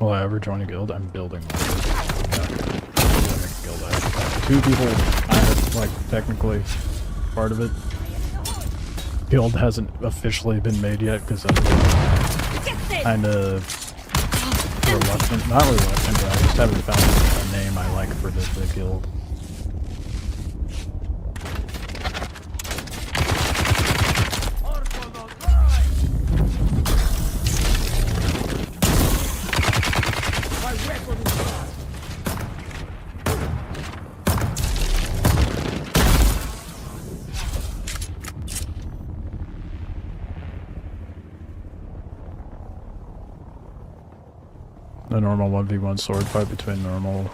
Will I ever join a guild? I'm building one. Yeah. Guild. I have 2 people. I'm like technically part of it. Guild hasn't officially been made yet because I'm kind of reluctant. Not reluctant, but I just haven't found a name I like for the guild. The normal 1v1 sword fight between normal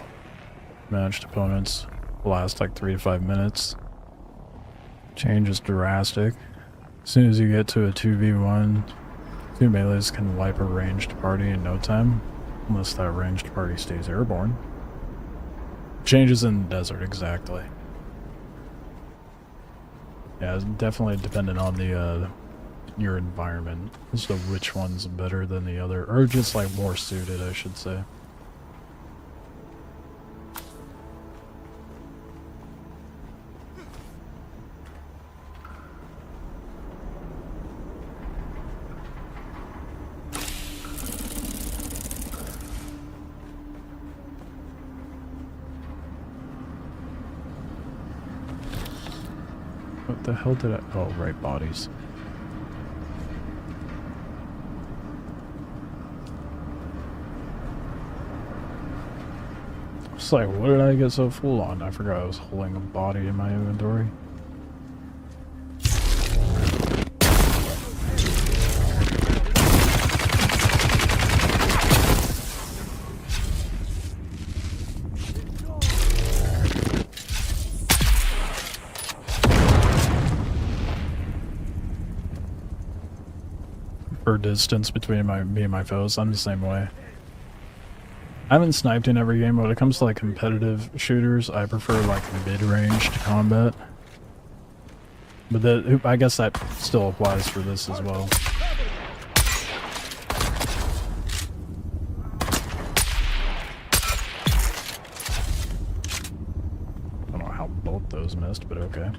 matched opponents will last like 3 to 5 minutes. Change is drastic. As soon as you get to a 2v1, 2 melees can wipe a ranged party in no time, unless that ranged party stays airborne. Changes in the desert, exactly. Yeah, it's definitely dependent on the your environment as to which one's better than the other, or just like more suited, I should say. What the hell did I... Oh, right, bodies. It's like, what did I get so full on? I forgot I was holding a body in my inventory. For distance between me and my foes, I'm the same way. I haven't sniped in every game, but when it comes to like competitive shooters, I prefer like mid-ranged combat. But I guess that still applies for this as well. I don't know how both those missed, but okay.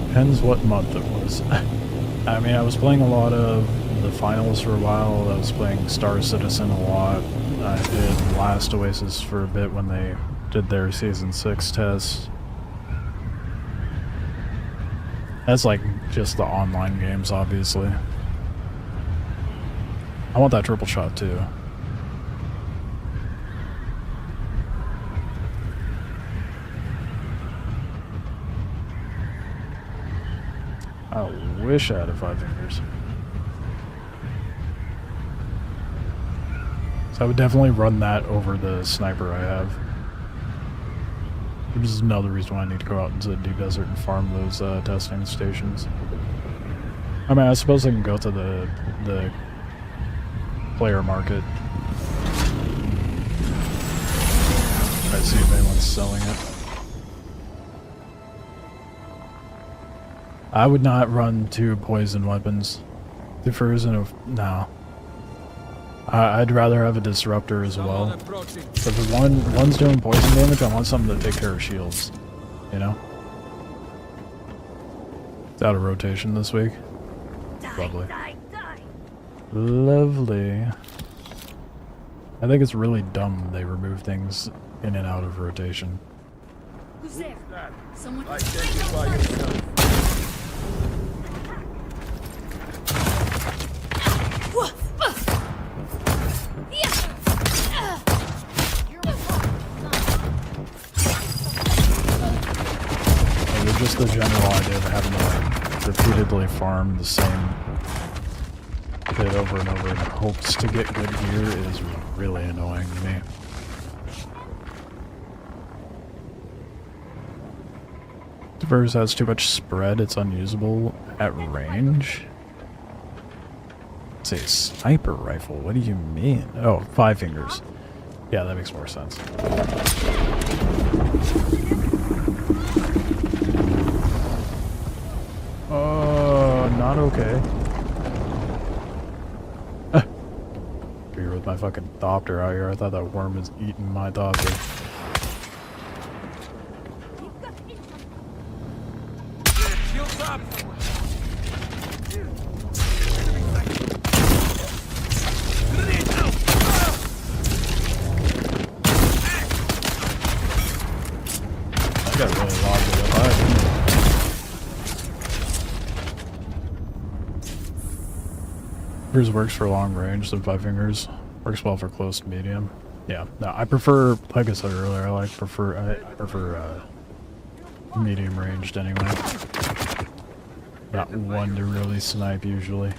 Depends what month it was. I mean, I was playing a lot of the finals for a while. I was playing Star Citizen a lot. I did Last Oasis for a bit when they did their Season 6 test. That's like just the online games, obviously. I want that triple shot too. I wish I had a 5 fingers. So I would definitely run that over the sniper I have. Which is another reason why I need to go out into the deep desert and farm those testing stations. I mean, I suppose I can go to the player market. Try to see if anyone's selling it. I would not run 2 poison weapons. The furs and no. I'd rather have a disruptor as well. So if one's doing poison damage, I want something to take care of shields. You know? It's out of rotation this week. Lovely. Lovely. I think it's really dumb they remove things in and out of rotation. Who's there? Someone. Or just the general idea of having to like repeatedly farm the same bit over and over in hopes to get good gear is really annoying to me. Verse has too much spread, it's unusable at range. It's a sniper rifle, what do you mean? Oh, 5 fingers. Yeah, that makes more sense. Not okay. Here with my fucking Thopter out here, I thought that worm was eating my Thopter. I got really logged it up. Fingers works for long range, so 5 fingers works well for close to medium. Yeah, no, I prefer, like I said earlier, I prefer medium ranged anyway. Not one to really snipe usually.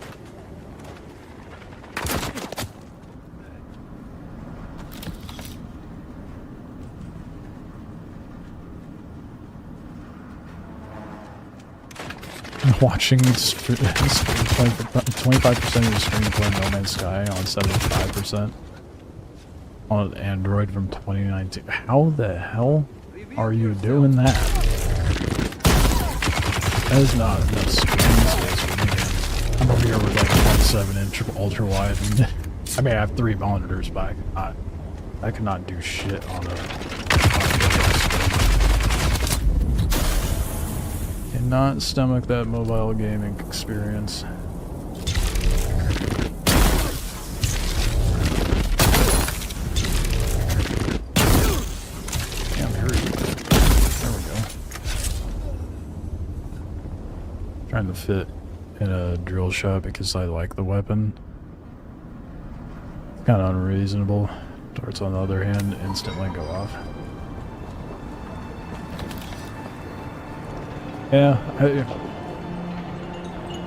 Watching 25% of your screen play No Man's Sky on 75% on Android from 2019. How the hell are you doing that? That is not enough screen space for me. I'm over here with like a 27-inch ultra wide, and I mean I have 3 monitors, but I cannot do shit on a not stomach that mobile gaming experience. Damn, hurry. There we go. Trying to fit in a drill shot because I like the weapon. It's kind of unreasonable. Darts, on the other hand, instantly go off. Yeah,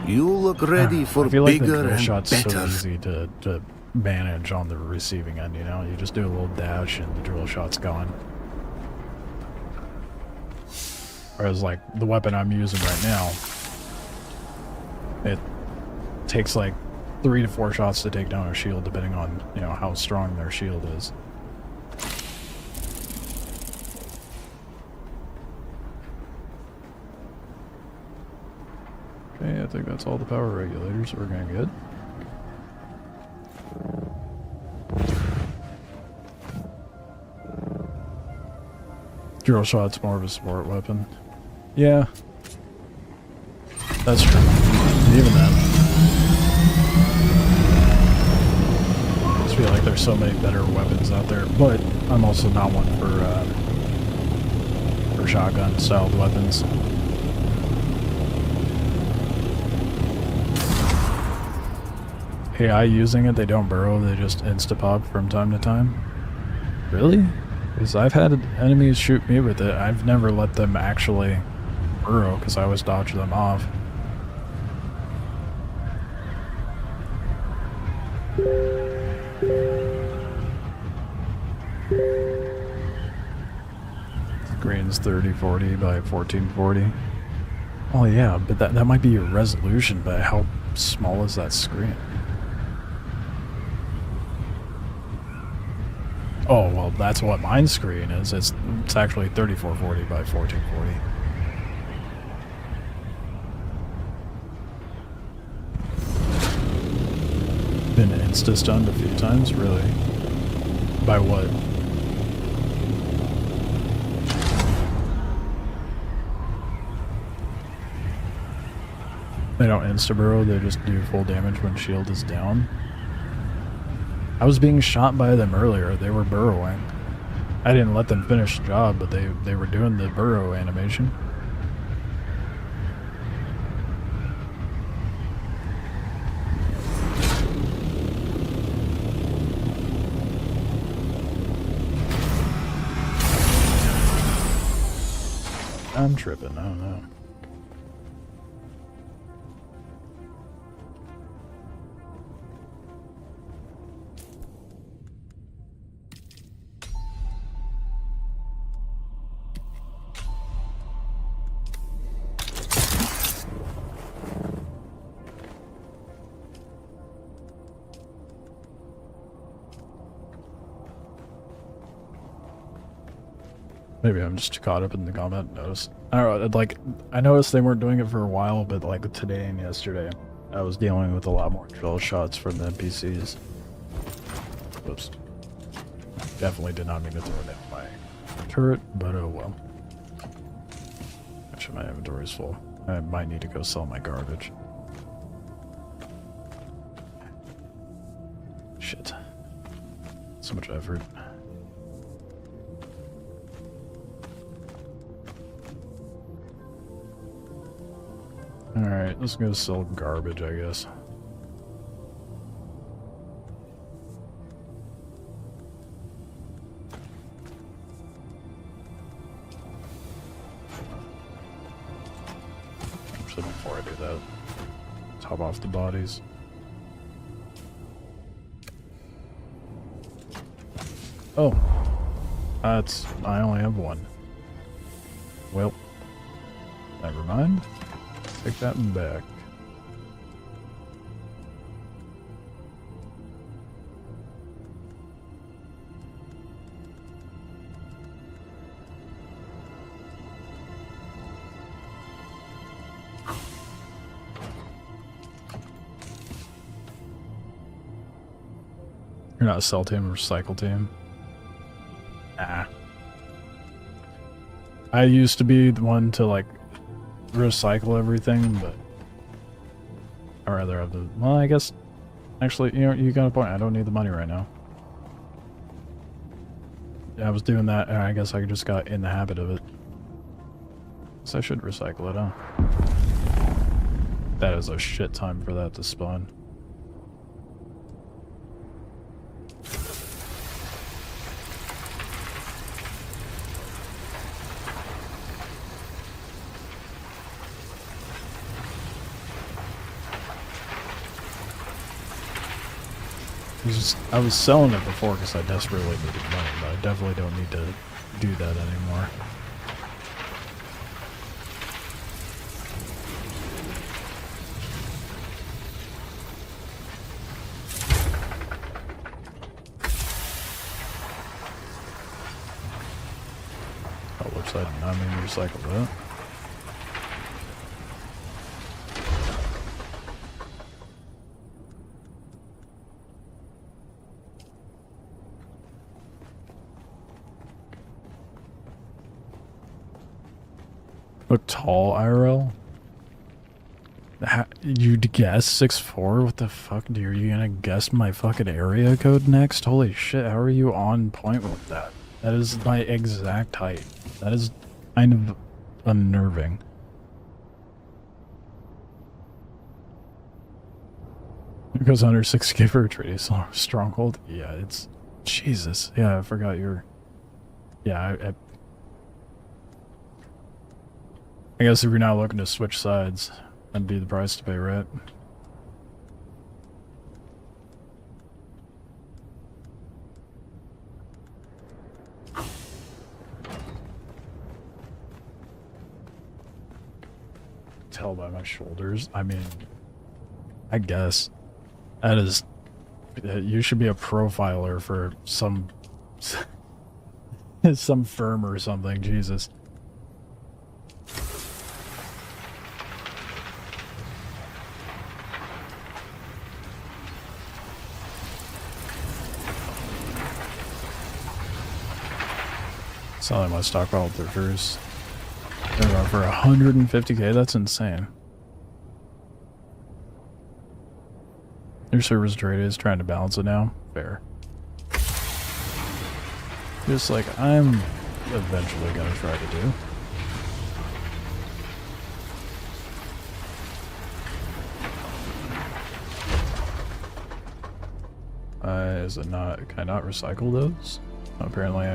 You look ready for I feel like the bigger drill and shot's better. so easy to manage on the receiving end, you know? You just do a little dash and the drill shot's gone. Whereas, like, the weapon I'm using right now, it takes like 3 to 4 shots to take down a shield, depending on, you know, how strong their shield is. Okay, I think that's all the power regulators we're gonna get. Drill shot's more of a support weapon. Yeah. That's true. Even that. I just feel like there's so many better weapons out there, but I'm also not one for shotgun styled weapons. AI using it, they don't burrow, they just insta-pop from time to time. Really? Because I've had enemies shoot me with it, I've never let them actually burrow because I always dodge them off. Screen's 3040 by 1440. Oh yeah, but that might be your resolution, but how small is that screen? Oh, well, that's what mine screen is. It's actually 3440 by 1440. Been It's distunned a few times, really. By what? They don't insta-burrow, they just do full damage when shield is down. I was being shot by them earlier, they were burrowing. I didn't let them finish the job, but they were doing the burrow animation. I'm tripping, I don't know. Maybe I'm just caught up in the comment notice. I don't know, like, I noticed they weren't doing it for a while, but like today and yesterday, I was dealing with a lot more drill shots from the NPCs. Oops. Definitely did not mean to throw down my turret, but oh well. Actually, my inventory is full. I might need to go sell my garbage. Shit. So much effort. Alright, let's go sell garbage, I guess. Actually, before I do that, top off the bodies. Oh, I only have one. Well, never mind. Take that back. You're not a sell team or recycle team? Nah. I used to be the one to like recycle everything, but I'd rather have the, well, I guess, actually, you know, you got a point, I don't need the money right now. Yeah, I was doing that, and I guess I just got in the habit of it. So I should recycle it, huh? That is a shit time for that to spawn. I was selling it before because I desperately needed money, but I definitely don't need to do that anymore. Oh, looks like I mean to recycle that. Look tall, IRL? You'd guess 6'4"? What the fuck, dude? Are you gonna guess my fucking area code next? Holy shit, how are you on point with that? That is my exact height. That is kind of unnerving. It goes under 6K for a treaty stronghold. Yeah, it's... Jesus. Yeah, I forgot your... Yeah, I guess if you're not looking to switch sides, that'd be the price to pay, right? Tell by my shoulders. I mean, I guess that is. You should be a profiler for some some firm or something. Jesus. Selling my stockpile through first. They're going for 150k. That's insane. Your server's trade is trying to balance it now. Fair. Just like I'm eventually gonna try to do. Is it not? Can I not recycle those? Apparently,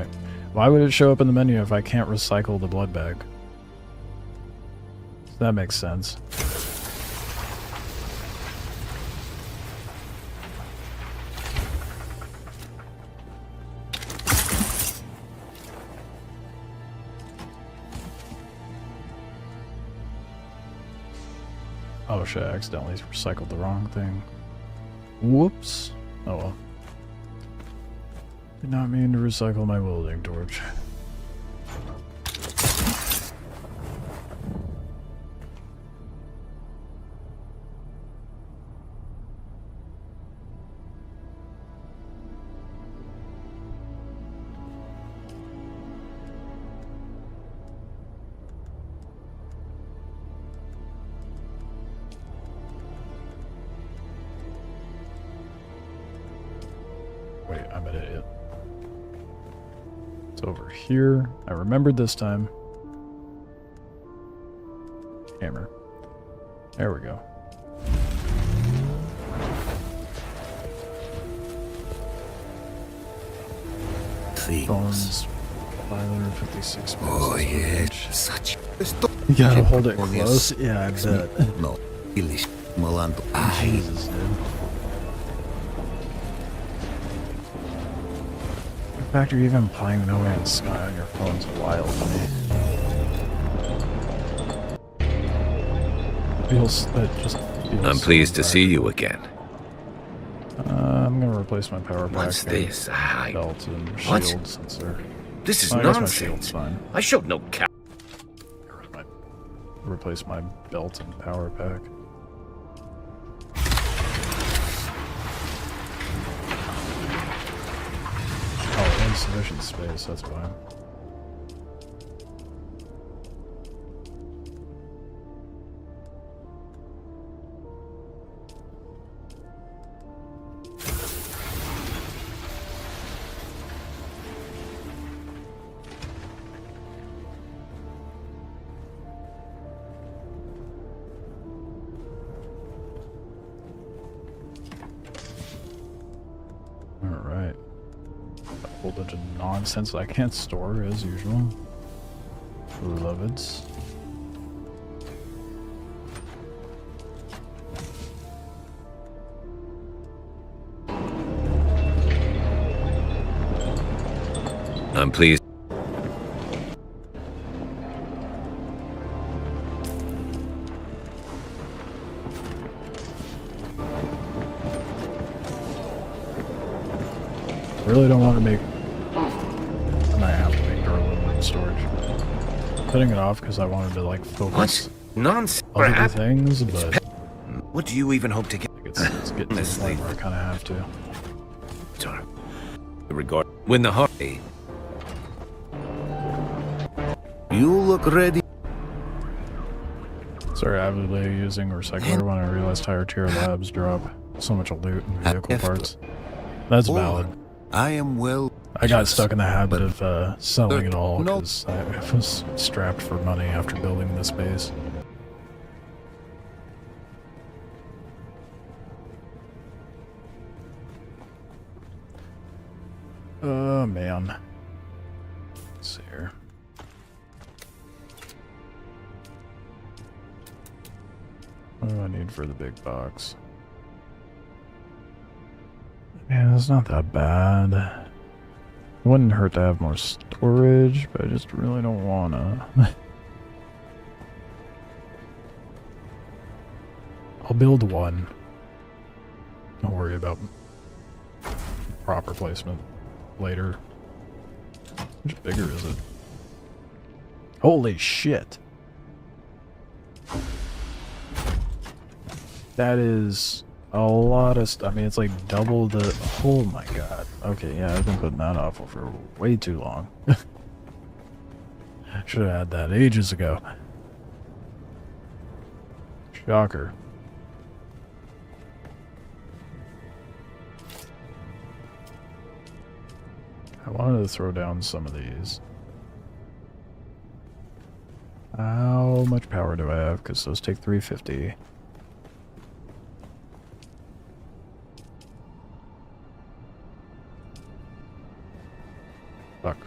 why would it show up in the menu if I can't recycle the blood bag? That makes sense. Oh shit, I accidentally recycled the wrong thing. Whoops. Oh well. Did not mean to recycle my welding torch. Wait, I'm an idiot. It's over here. I remembered this time. Hammer. There we go. Phones. 556 Oh yeah, inch. such. You gotta hold it close. Yeah, I bet. No, Ilish Malando. Jesus, dude. The fact you're even playing No Man's Sky on your phone's wild to me. Feels that just feels I'm so pleased to bad. see you again. I'm gonna replace my power pack. What's this? Belt and What? shield sensor. This is I guess my shield's nonsense. fine. I showed no care. Replace my belt and power pack. Oh, insufficient space, that's why. Alright. A whole bunch of nonsense that I can't store as usual. Beloveds. I'm pleased. Really don't want to make... I might have to make aluminum storage. Putting it off because I wanted to like focus What? Nonsense. on other Perhaps. things, but What do you even hope to get? it's getting to the point where I kind of have to. Sorry. Regard when the heart. You look ready. Started avidly using recycler when I realized higher tier labs drop so much loot and vehicle parts. That's valid. I am well. I got stuck in the habit of selling it all No. because I was strapped for money after building this base. Oh man. Let's see here. What do I need for the big box? Yeah, it's not that bad. It wouldn't hurt to have more storage, but I just really don't wanna. I'll build one. Don't worry about proper placement later. How much bigger is it? Holy shit! That is a lot of I mean, it's like double the... Oh my god. Okay, yeah, I've been putting that off for way too long. Should have had that ages ago. Shocker. I wanted to throw down some of these. How much power do I have? Because those take 350. Fuck.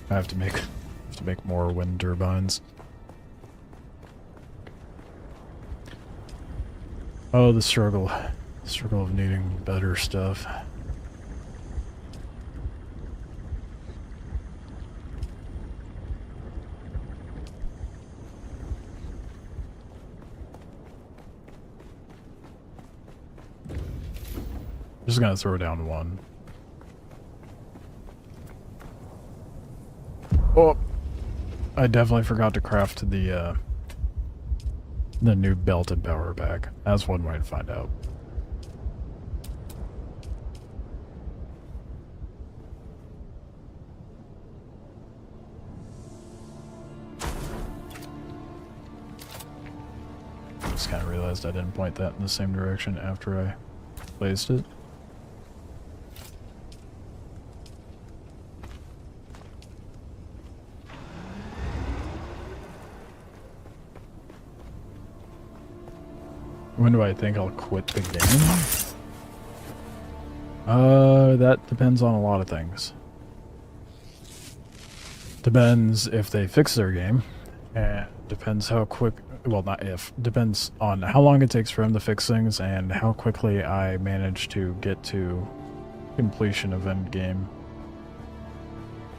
I have to make more wind turbines. Oh, the struggle. The struggle of needing better stuff. Just gonna throw down one. Oh, I definitely forgot to craft the new belted power pack. That's one way to find out. Just kind of realized I didn't point that in the same direction after I placed it. When do I think I'll quit the game? That depends on a lot of things. Depends if they fix their game, and depends how quick, well, not if, depends on how long it takes for them to fix things and how quickly I manage to get to completion of end game.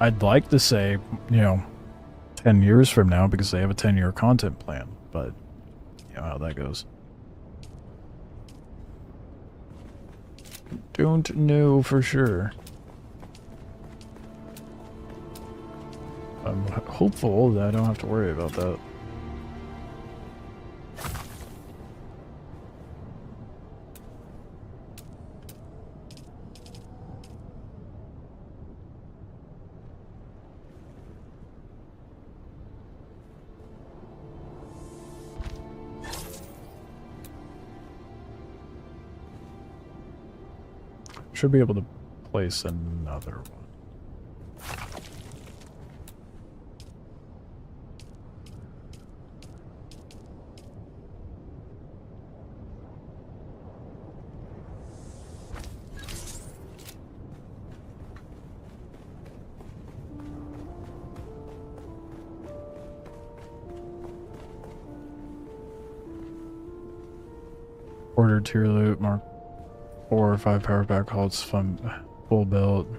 I'd like to say, 10 years from now because they have a 10-year content plan, but you know how that goes. Don't know for sure. I'm hopeful that I don't have to worry about that. Should be able to place another one. Order tier loot, mark 4 or 5 power back halts, full build,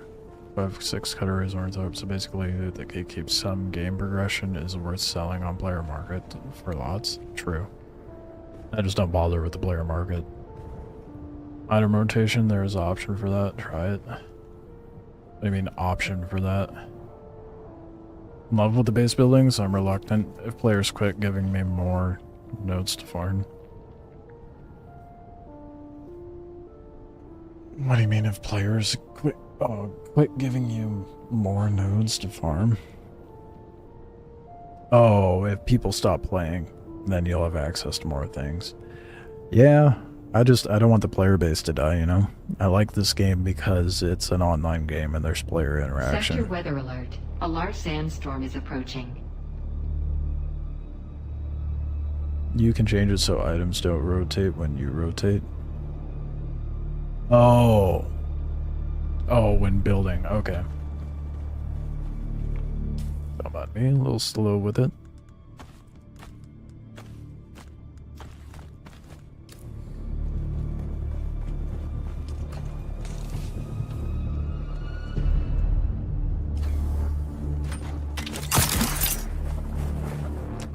5-6 cutaways on top. So basically, the gatekeep some game progression is worth selling on player market for lots. True. I just don't bother with the player market. Item rotation, there's an option for that. Try it. I mean, option for that. In love with the base buildings, I'm reluctant if players quit giving me more nodes to farm. What do you mean if players quit giving you more nodes to farm? Oh, if people stop playing, then you'll have access to more things. Yeah, I don't want the player base to die, I like this game because it's an online game and there's player interaction. Sector weather alert. A large sandstorm is approaching. You can change it so items don't rotate when you rotate. Oh, when building. Okay. Don't mind me, a little slow with it.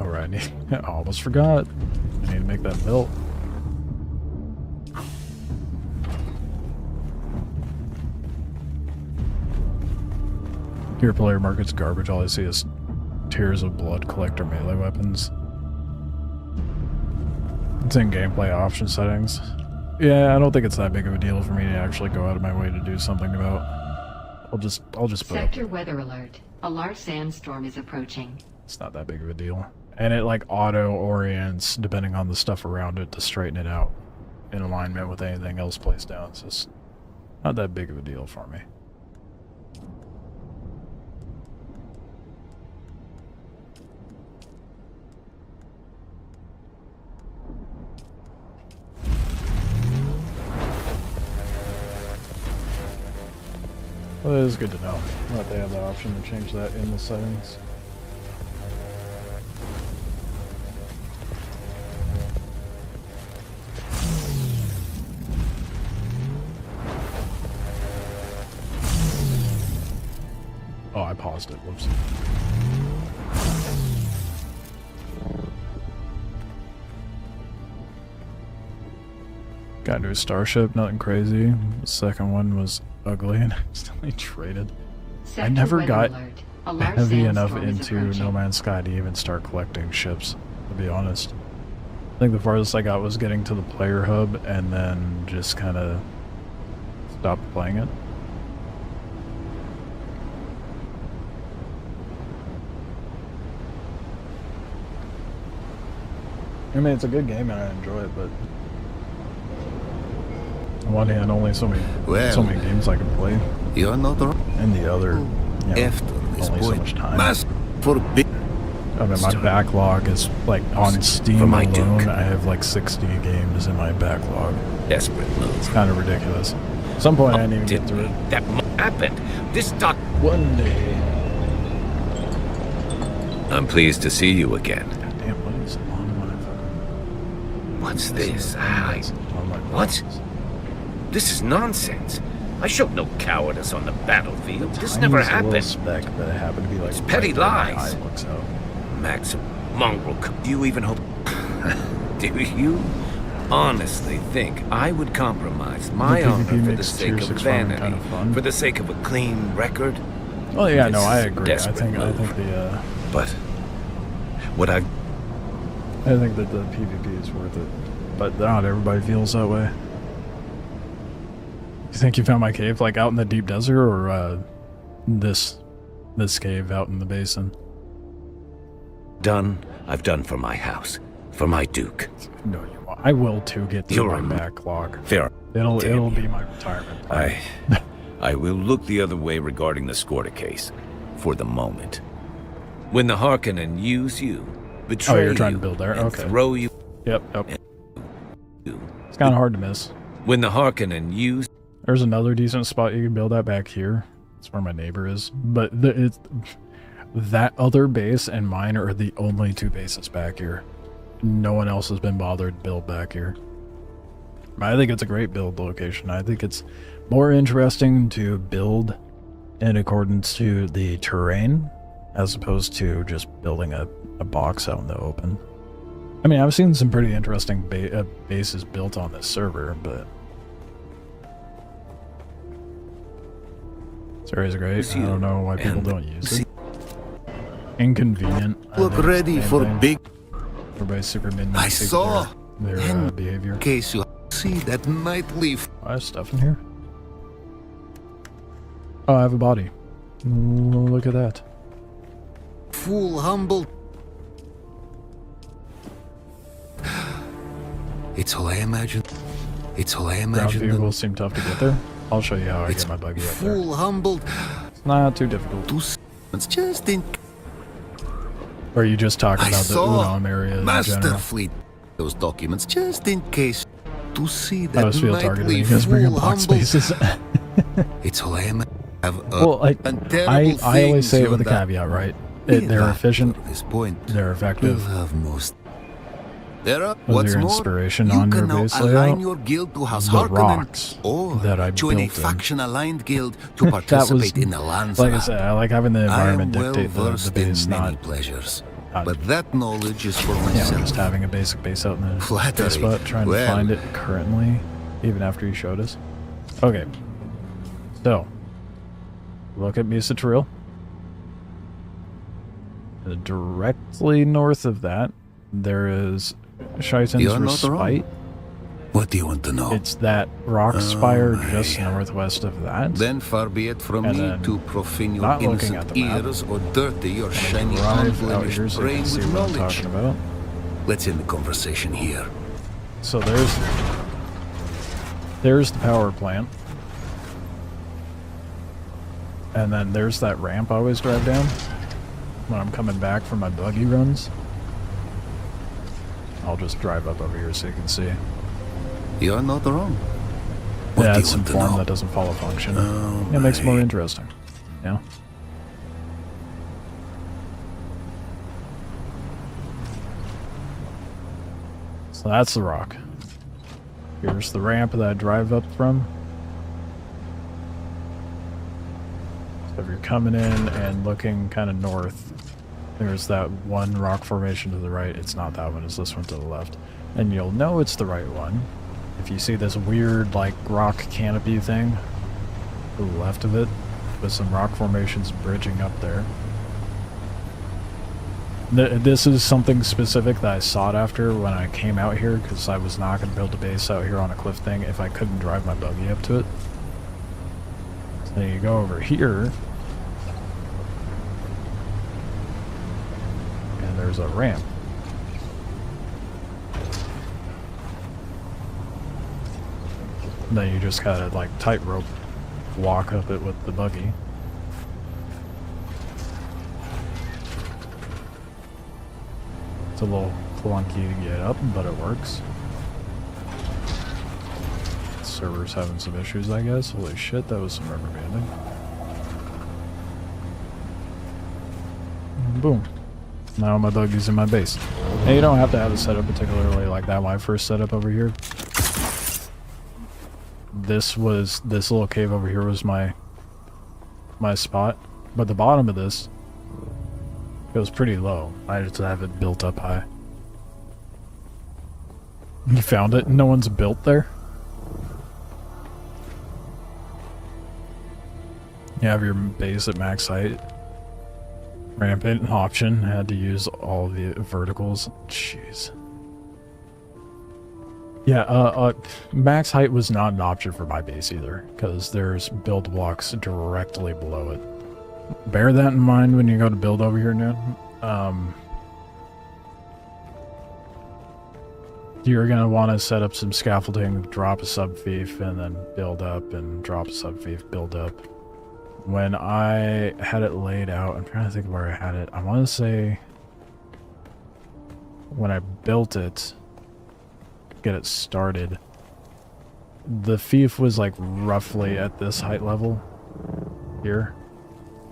Alright, I almost forgot. I need to make that built. Your player market's garbage. All I see is Tears of Blood collector melee weapons. It's in gameplay option settings. Yeah, I don't think it's that big of a deal for me to actually go out of my way to do something about. I'll just put up. Sector weather alert. A large sandstorm is approaching. It's not that big of a deal. And it like auto orients depending on the stuff around it to straighten it out in alignment with anything else placed down. So it's not that big of a deal for me. Well, it is good to know that they have the option to change that in the settings. Oh, I paused it. Whoops. Got into a starship, nothing crazy. The second one was ugly and accidentally traded. I never got heavy enough into No Man's Sky to even start collecting ships, to be honest. I think the farthest I got was getting to the player hub and then just kind of stopped playing it. I mean, it's a good game and I enjoy it, but on one hand, only so many games I can play. You're not wrong. And the other, you know, After this only so point, much time. for big. I mean, my backlog is like on Steam For my alone. Duke. I have like 60 games in my backlog. Desperate move. It's kind of ridiculous. At some point, I need to get through it. That happened. This doc. One day. I'm pleased to see you again. God damn, what is on my phone? What's this? On my What? glasses. This is nonsense. I showed no cowardice on the battlefield. This Tiny never little happened. speck that happened to be like It's petty right where my lies. eye looks out. Maxim, mongrel. Do you even hope? Do you honestly think I would compromise my The PvP honor for the makes sake Tier of 6 farming vanity, kinda fun. for the sake of a clean record? Well, yeah, no, This I is a agree. I desperate think move. the But what I I think that the PvP is worth it, but not everybody feels that way. You think you found my cave like out in the deep desert, or this cave out in the basin? done, I've done for my house, for my Duke. No, you won't. I will too get through You're my a backlog. Fair. It'll Damn be you. my retirement plan. I will look the other way regarding the Scorta case, for the moment. When the Harkonnen use you, betray you're trying to you, build there? and Okay. throw you. Yep. you. It's kind of hard to miss. When the Harkonnen use There's another decent spot you can build that back here. That's where my neighbor is. But that other base and mine are the only two bases back here. No one else has been bothered to build back here. I think it's a great build location. I think it's more interesting to build in accordance to the terrain as opposed to just building a box out in the open. I mean, I've seen some pretty interesting bases built on this server, but this area is great. I don't know why people don't use it. Inconvenient. I Look think, ready same for thing. big. Everybody's super midnight. I saw. their behavior. In case you see that nightly. I have stuff in here. Oh, I have a body. Look at that. Fool humble. It's all I imagine. It's all I Ground imagine. vehicles seem tough to get there. I'll show you how I It's get my buggy up there. fool humbled. It's not too difficult. To it's just in. Or you just talk I about the saw Unam area in Master general. Fleet. Those documents just in case. To see I that always feel targeted when nightly you guys bring up fool box humbled. spaces. It's all I am. Well, I always say it with a caveat, right? They're efficient, This point, they're will effective. have most. There are Was what's your more. inspiration You on can your now base align layout? your guild to House The Harkonnen, rocks or that I join a built in. faction-aligned guild to That participate was, in the lands. like I said, I like having the I am environment well dictate the versed base, in many not pleasures, not- but that knowledge is for yeah, myself. just having a basic base out in the Flattery. base spot, trying to Well. find it currently, even after you showed us. Okay, so look at Misa Trill. Directly north of that, there is Shaitan's You're not wrong. Respite. What do you want to know? It's that rock spire my. just northwest of that. Then far be it from And me then, to profane your not looking at innocent the map, ears or dirty your I'm gonna shiny, drive out unblemished here so you brain can see with what I'm knowledge. talking about. Let's end the conversation here. So there's the power plant. And then there's that ramp I always drive down when I'm coming back from my buggy runs. I'll just drive up over here so you can see. You're not wrong. What Yeah, do it's you some want to form know? that doesn't follow function. Oh, It makes it more my. interesting. Yeah. So that's the rock. Here's the ramp that I drive up from. So if you're coming in and looking kind of north, there's that one rock formation to the right. It's not that one, it's this one to the left. And you'll know it's the right one if you see this weird, like, rock canopy thing to the left of it, with some rock formations bridging up there. This is something specific that I sought after when I came out here, because I was not going to build a base out here on a cliff thing if I couldn't drive my buggy up to it. So then you go over here, and there's a ramp. Then you just gotta, like, tightrope walk up it with the buggy. It's a little clunky to get up, but it works. Server's having some issues, I guess. Holy shit, that was some rubber banding. Boom. Now my buggy's in my base. And you don't have to have it set up particularly like that. When I first set up over here, this little cave over here was my spot, but the bottom of this goes pretty low. I just have it built up high. You found it? No one's built there? You have your base at max height. Rampant option. Had to use all the verticals. Jeez. Yeah, max height was not an option for my base either, because there's build blocks directly below it. Bear that in mind when you go to build over here, Noon. You're going to want to set up some scaffolding, drop a sub-fief, and then build up, and drop a sub-fief, build up. When I had it laid out, I'm trying to think of where I had it. I want to say when I built it, get it started, the fief was like roughly at this height level here.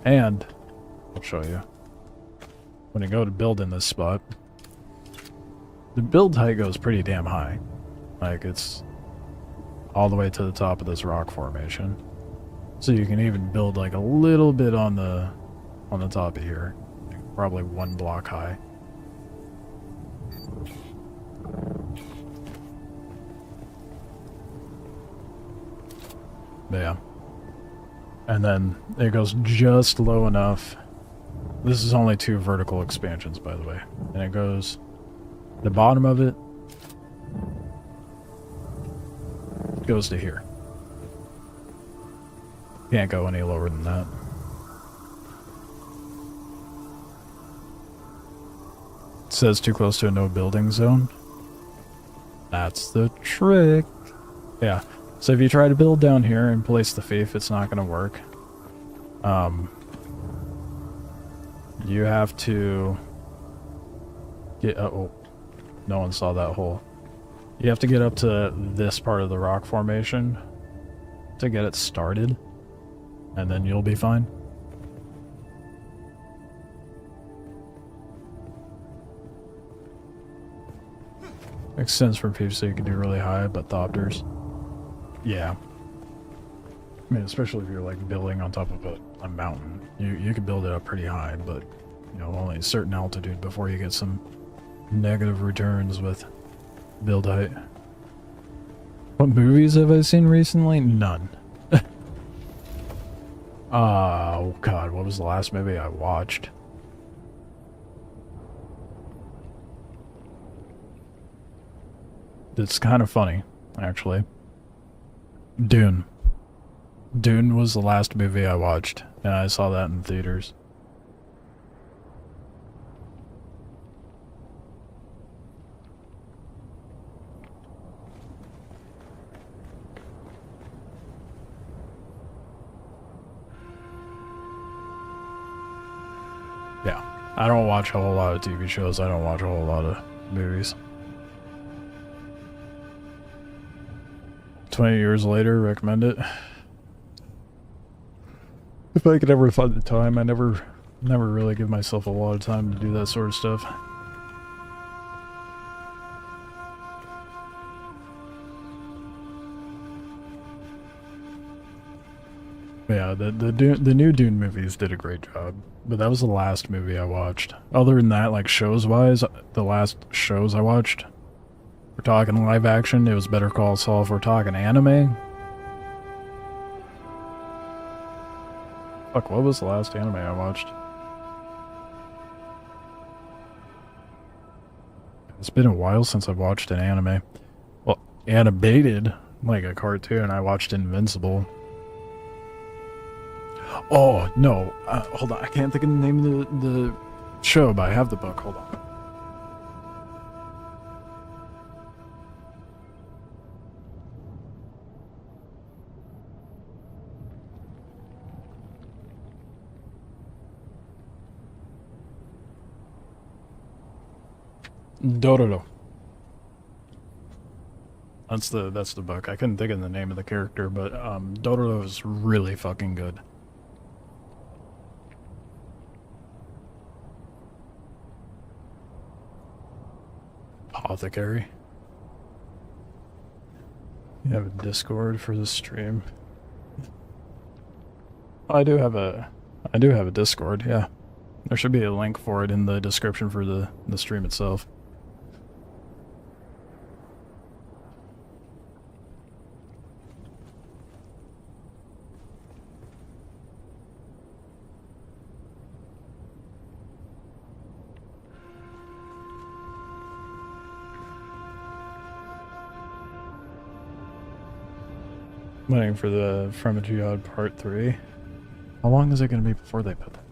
And I'll show you. When you go to build in this spot, the build height goes pretty damn high. Like, it's all the way to the top of this rock formation. So you can even build like a little bit on the top of here. Probably one block high. But yeah. And then it goes just low enough. This is only 2 vertical expansions, by the way. And it goes, the bottom of it goes to here. Can't go any lower than that. It says too close to a no building zone. That's the trick. Yeah. So if you try to build down here and place the fief, it's not going to work. You have to get... oh, no one saw that hole. You have to get up to this part of the rock formation to get it started, and then you'll be fine. Makes sense for people so you can do really high, but Thopters, yeah. I mean, especially if you're like building on top of a mountain, you can build it up pretty high, but you know, only a certain altitude before you get some negative returns with build height. What movies have I seen recently? None. Oh god, what was the last movie I watched? It's kind of funny. actually. Dune. Dune was the last movie I watched, and I saw that in theaters. Yeah, I don't watch a whole lot of TV shows. I don't watch a whole lot of movies. 20 years later, recommend it. If I could ever find the time, I never really give myself a lot of time to do that sort of stuff. Yeah, the new Dune movies did a great job, but that was the last movie I watched. Other than that, like shows-wise, the last shows I watched, we're talking live action, it was Better Call Saul. If we're talking anime, fuck, what was the last anime I watched? It's been a while since I've watched an anime. Well, animated, like a cartoon, I watched Invincible. Oh, no. Hold on. I can't think of the name of the show, but I have the book. Hold on. Dororo. That's the book. I couldn't think of the name of the character, but Dororo is really fucking good. Apothecary. You have a Discord for the stream. I do have a Discord, yeah. There should be a link for it in the description for the stream itself. Waiting for the From a Jihad Part 3. How long is it going to be before they put that?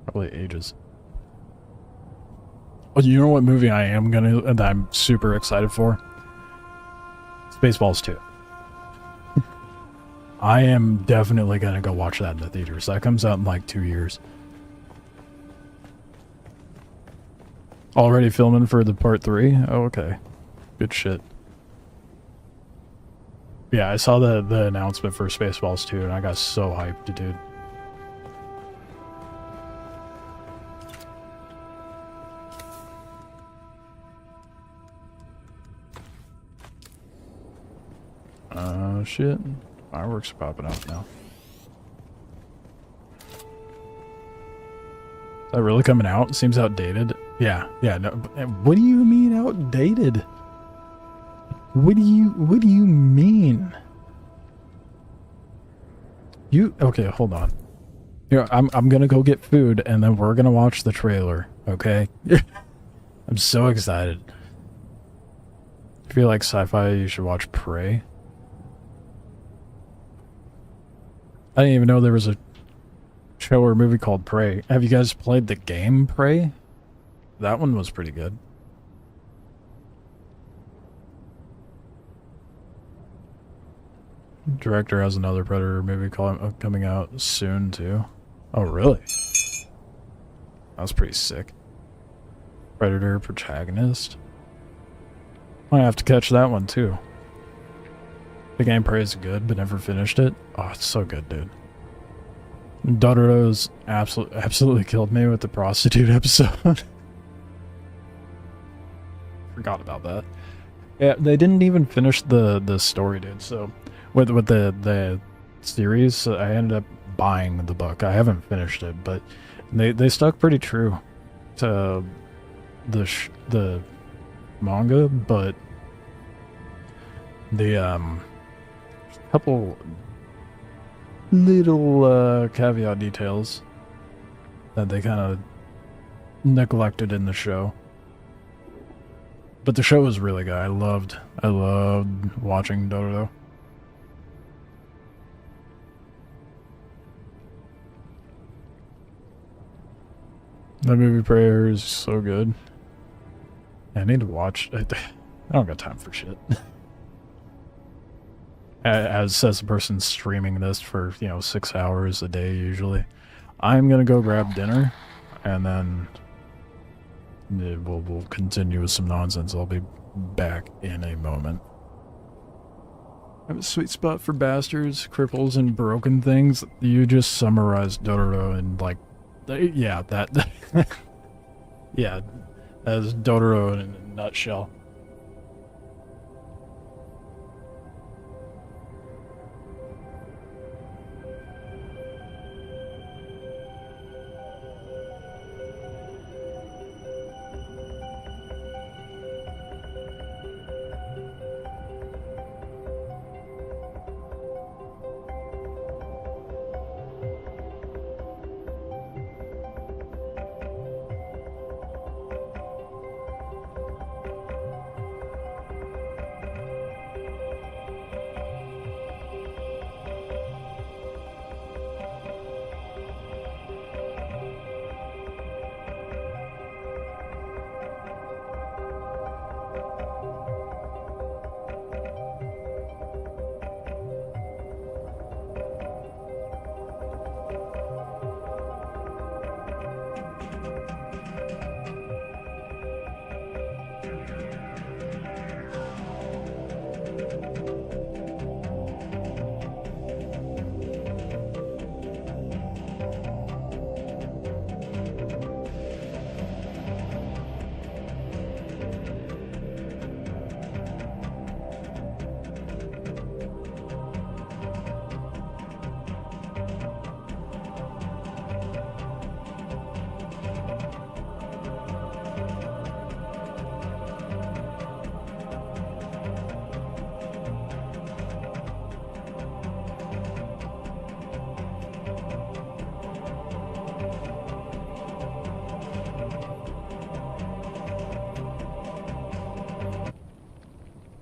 Probably ages. Oh, you know what movie I am that I'm super excited for? Spaceballs 2. I am definitely gonna go watch that in the theaters. That comes out in like 2 years. Already filming for the Part 3? Oh, okay. Good shit. Yeah, I saw the announcement for Spaceballs 2 and I got so hyped, dude. Oh shit. Fireworks are popping out now. Is that really coming out? Seems outdated. Yeah, no. What do you mean outdated? What do you mean? Okay, hold on. Here, I'm gonna go get food and then we're gonna watch the trailer, okay? I'm so excited. If you like sci-fi, you should watch Prey. I didn't even know there was a show or movie called Prey. Have you guys played the game Prey? That one was pretty good. Director has another Predator movie coming out soon too. Oh really? That's pretty sick. Predator protagonist. Might have to catch that one too. The game Prey is good, but never finished it. Oh, it's so good, dude. Dororo's absolutely killed me with the prostitute episode. Forgot about that. Yeah, they didn't even finish the story, dude. So with the series, I ended up buying the book. I haven't finished it, but they stuck pretty true to the manga, but the couple little caveat details that they kind of neglected in the show. But the show was really good. I loved watching Dororo. That movie Prayer is so good. I need to watch. I don't got time for shit. As says the person streaming this for 6 hours a day usually. I'm gonna go grab dinner, and then we'll continue with some nonsense. I'll be back in a moment. I have a sweet spot for bastards, cripples, and broken things. You just summarized Dororo in like, yeah, that, yeah, that's Dororo in a nutshell.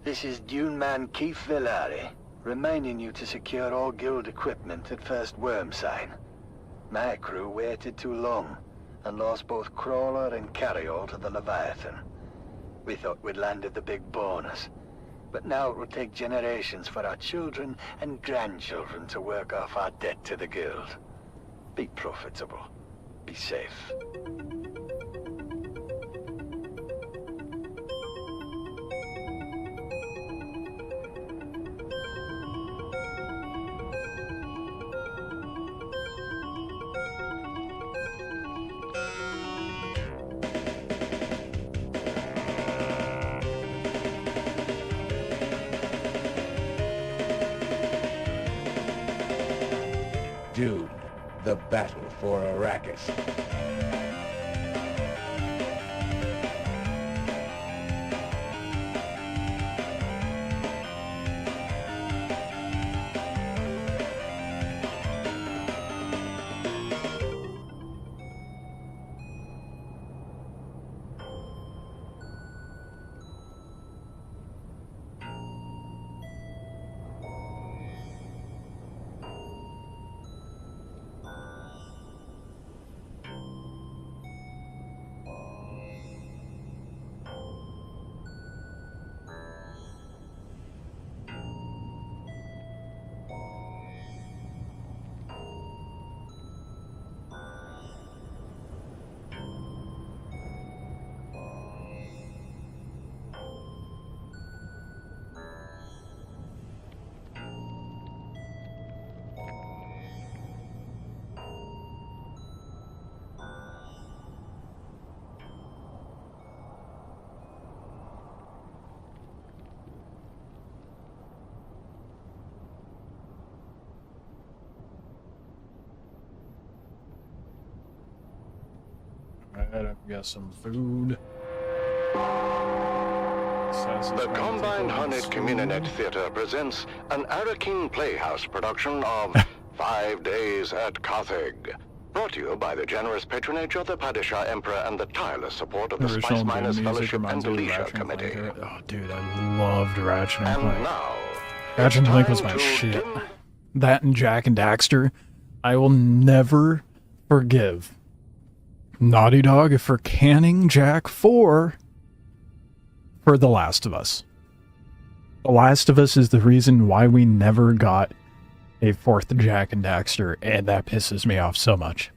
This is Dune Man Keith Villari, reminding you to secure all guild equipment at First Worm Sign. My crew waited too long, and lost both crawler and carryall to the Leviathan. We thought we'd landed the big bonus, but now it will take generations for our children and grandchildren to work off our debt to the guild. Be profitable. Be safe. Dune, the battle for Arrakis. Alright, I've got some food. The Combined Hornet Communinet Theatre presents an Arakin Playhouse production of 5 Days at Carthage. Brought to you by the generous patronage of the Padishah Emperor and the tireless support of the Original Spice Dune Miners music Fellowship and reminds me of Leisure Ratchet and Committee. Clank. Oh, dude, I loved Ratchet and And Clank. now, Ratchet and Clank was my shit. That and Jack and Daxter. I will never forgive Naughty Dog for canning Jack 4 for The Last of Us. The Last of Us is the reason why we never got a 4th Jack and Daxter, and that pisses me off so much.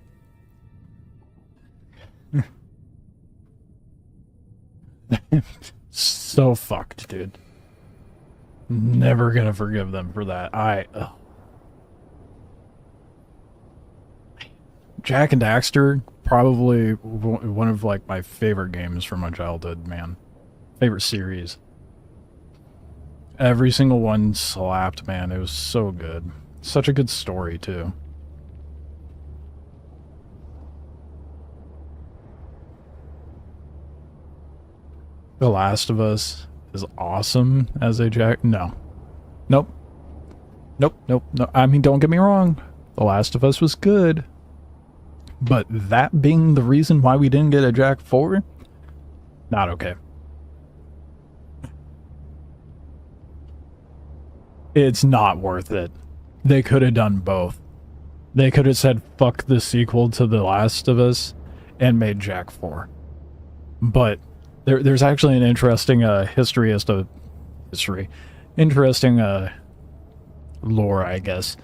So fucked, dude. Never gonna forgive them for that. Jack and Daxter, probably one of like my favorite games from my childhood, man. Favorite series. Every single one slapped, man. It was so good. Such a good story, too. The Last of Us is awesome as a Jack. No. Nope. Nope. No. I mean, don't get me wrong. The Last of Us was good. But that being the reason why we didn't get a Jack 4? Not okay. It's not worth it. They could have done both. They could have said, fuck the sequel to The Last of Us and made Jack 4. But there's actually an interesting interesting lore, I guess,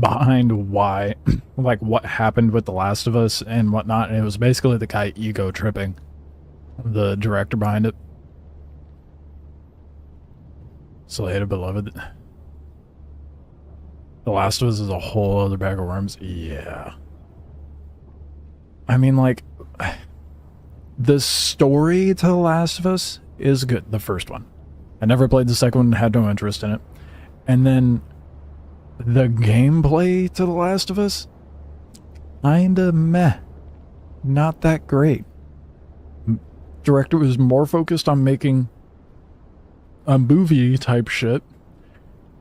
behind why, like what happened with The Last of Us and whatnot. And it was basically the guy ego tripping, the director behind it. Slated Beloved. The Last of Us is a whole other bag of worms. Yeah. I mean, like, the story to The Last of Us is good, the first one. I never played the second one, had no interest in it. And then the gameplay to The Last of Us, kinda meh. Not that great. Director was more focused on making a movie type shit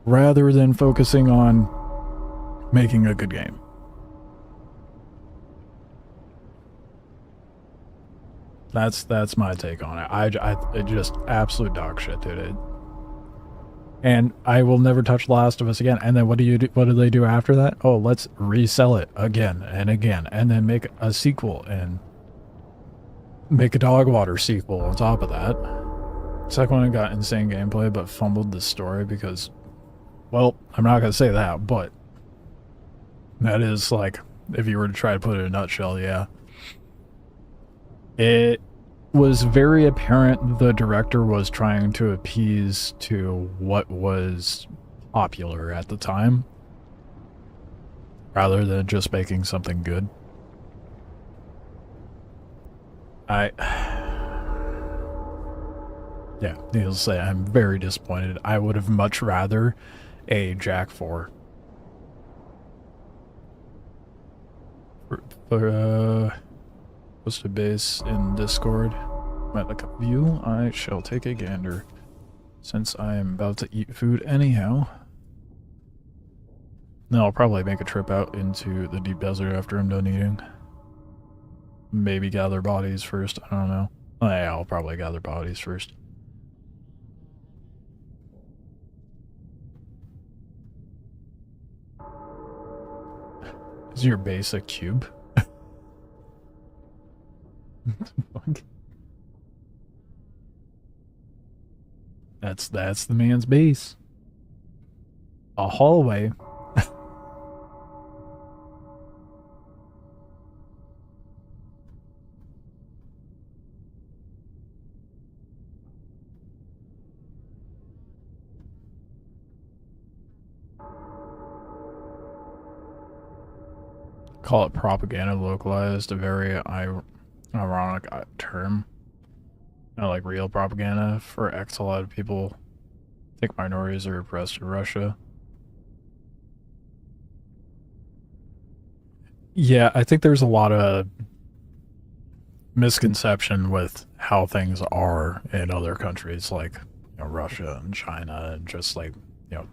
rather than focusing on making a good game. That's my take on it. It just absolute dog shit, dude. And I will never touch The Last of Us again. And then what do they do after that? Oh, let's resell it again and again, and then make a sequel and make a dog water sequel on top of that. Second one got insane gameplay, but fumbled the story because, well, I'm not gonna say that, but that is like, if you were to try to put it in a nutshell, yeah. It was very apparent the director was trying to appease to what was popular at the time, rather than just making something good. Yeah, needless to say, I'm very disappointed. I would have much rather a Jack 4. Post a base in Discord. Might like a view. I shall take a gander, since I am about to eat food anyhow. Then I'll probably make a trip out into the deep desert after I'm done eating. Maybe gather bodies first. I don't know. Oh, yeah, I'll probably gather bodies first. Is your base a cube? What the fuck? That's the man's base. A hallway. Call it propaganda localized, a very ironic term. Not like real propaganda. For X, a lot of people think minorities are oppressed in Russia. Yeah, I think there's a lot of misconception with how things are in other countries like, you know, Russia and China and just like, you know,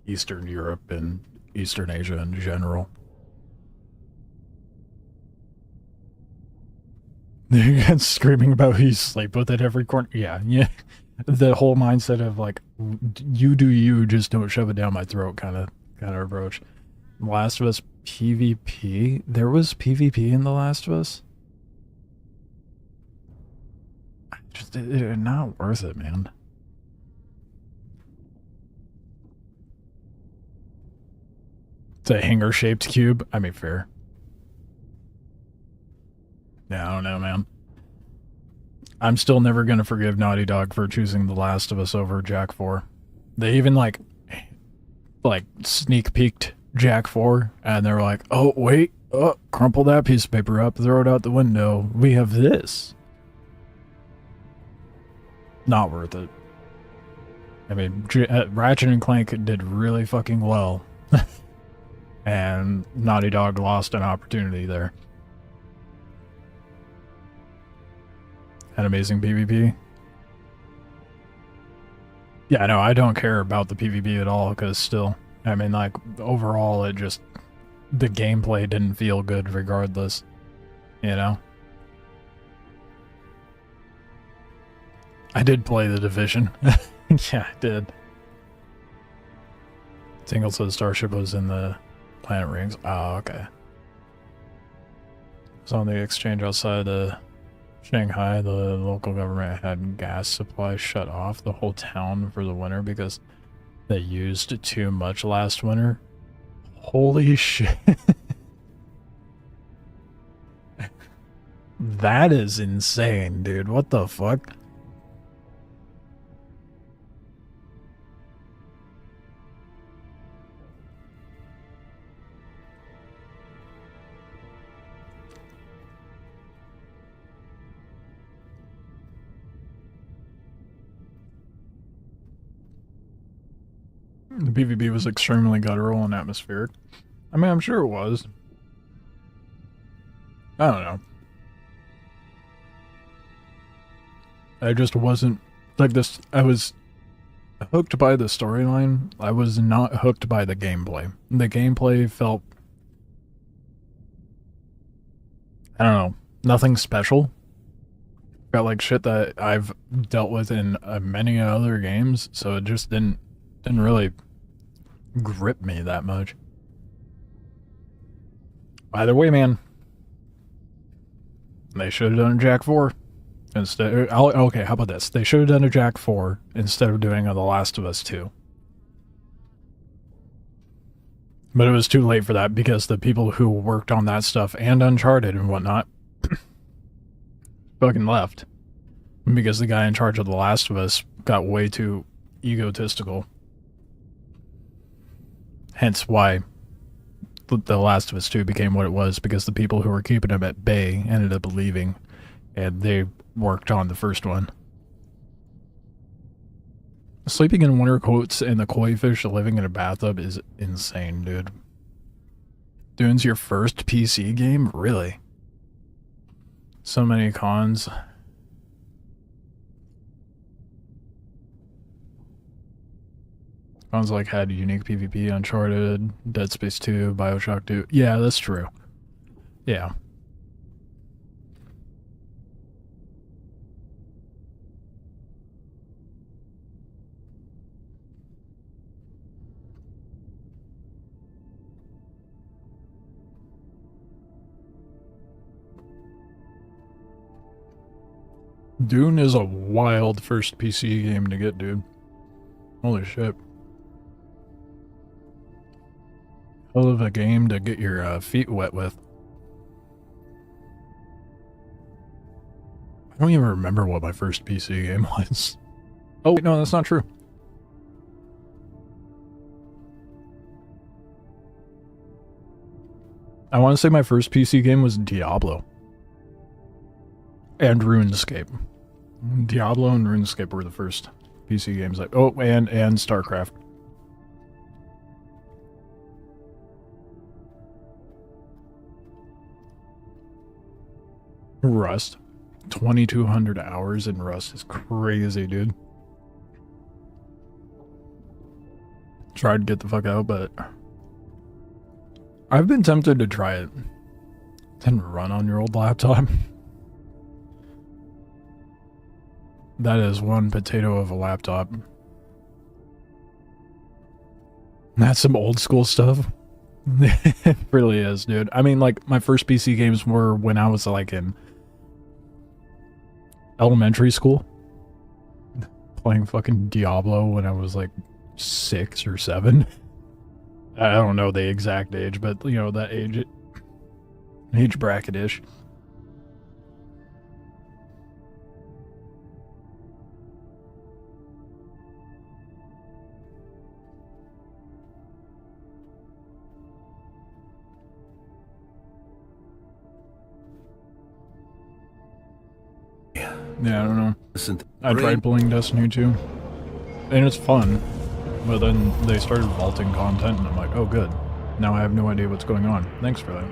Eastern Europe and Eastern Asia in general. Screaming about who you sleep with at every corner. Yeah, yeah. The whole mindset of like, you do you, just don't shove it down my throat kind of approach. Last of Us PvP? There was PvP in The Last of Us? Just not worth it, man. It's a hanger-shaped cube. I mean, fair. Yeah, I don't know, man. I'm still never gonna forgive Naughty Dog for choosing The Last of Us over Jak 4. They even like sneak peeked Jak 4, and they're like, "Oh wait, crumple that piece of paper up, throw it out the window. We have this." Not worth it. I mean, Ratchet and Clank did really fucking well, and Naughty Dog lost an opportunity there. Had amazing PvP. Yeah, no, I don't care about the PvP at all, because still, I mean, like, overall, it just, the gameplay didn't feel good regardless, you know? I did play The Division. Yeah, I did. Tingle said Starship was in the Planet Rings. Oh, okay. It was on the exchange outside the Shanghai. The local government had gas supply shut off the whole town for the winter because they used too much last winter. Holy shit. That is insane, dude. What the fuck? The PvP was extremely guttural and atmospheric. I mean, I'm sure it was. I don't know. I just wasn't like this. I was hooked by the storyline. I was not hooked by the gameplay. The gameplay felt, I don't know, nothing special. Felt like shit that I've dealt with in many other games, so it just didn't really grip me that much. Either way, man, they should have done a Jak 4 instead. Okay, how about this? They should have done a Jak 4 instead of doing a The Last of Us 2. But it was too late for that because the people who worked on that stuff and Uncharted and whatnot fucking left. Because the guy in charge of The Last of Us got way too egotistical. Hence why The Last of Us 2 became what it was, because the people who were keeping him at bay ended up leaving, and they worked on the first one. Sleeping in winter coats and the koi fish living in a bathtub is insane, dude. Dune's your first PC game? Really? So many cons. Sounds like had unique PvP, Uncharted, Dead Space 2, Bioshock 2. Yeah, that's true. Yeah. Dune is a wild first PC game to get, dude. Holy shit. Hell of a game to get your feet wet with. I don't even remember what my first PC game was. Oh, wait, no, that's not true. I want to say my first PC game was Diablo. And RuneScape. Diablo and RuneScape were the first PC games. Oh, and StarCraft. Rust. 2,200 hours in Rust is crazy, dude. Tried to get the fuck out, but I've been tempted to try it. Didn't run on your old laptop. That is one potato of a laptop. That's some old school stuff. It really is, dude. I mean, like, my first PC games were when I was, like, in elementary school. Playing fucking Diablo when I was, like, 6 or 7. I don't know the exact age, but, you know, that age bracket-ish. Yeah, I don't know. I tried playing Destiny 2, and it's fun, but then they started vaulting content, and I'm like, oh good. Now I have no idea what's going on. Thanks for that.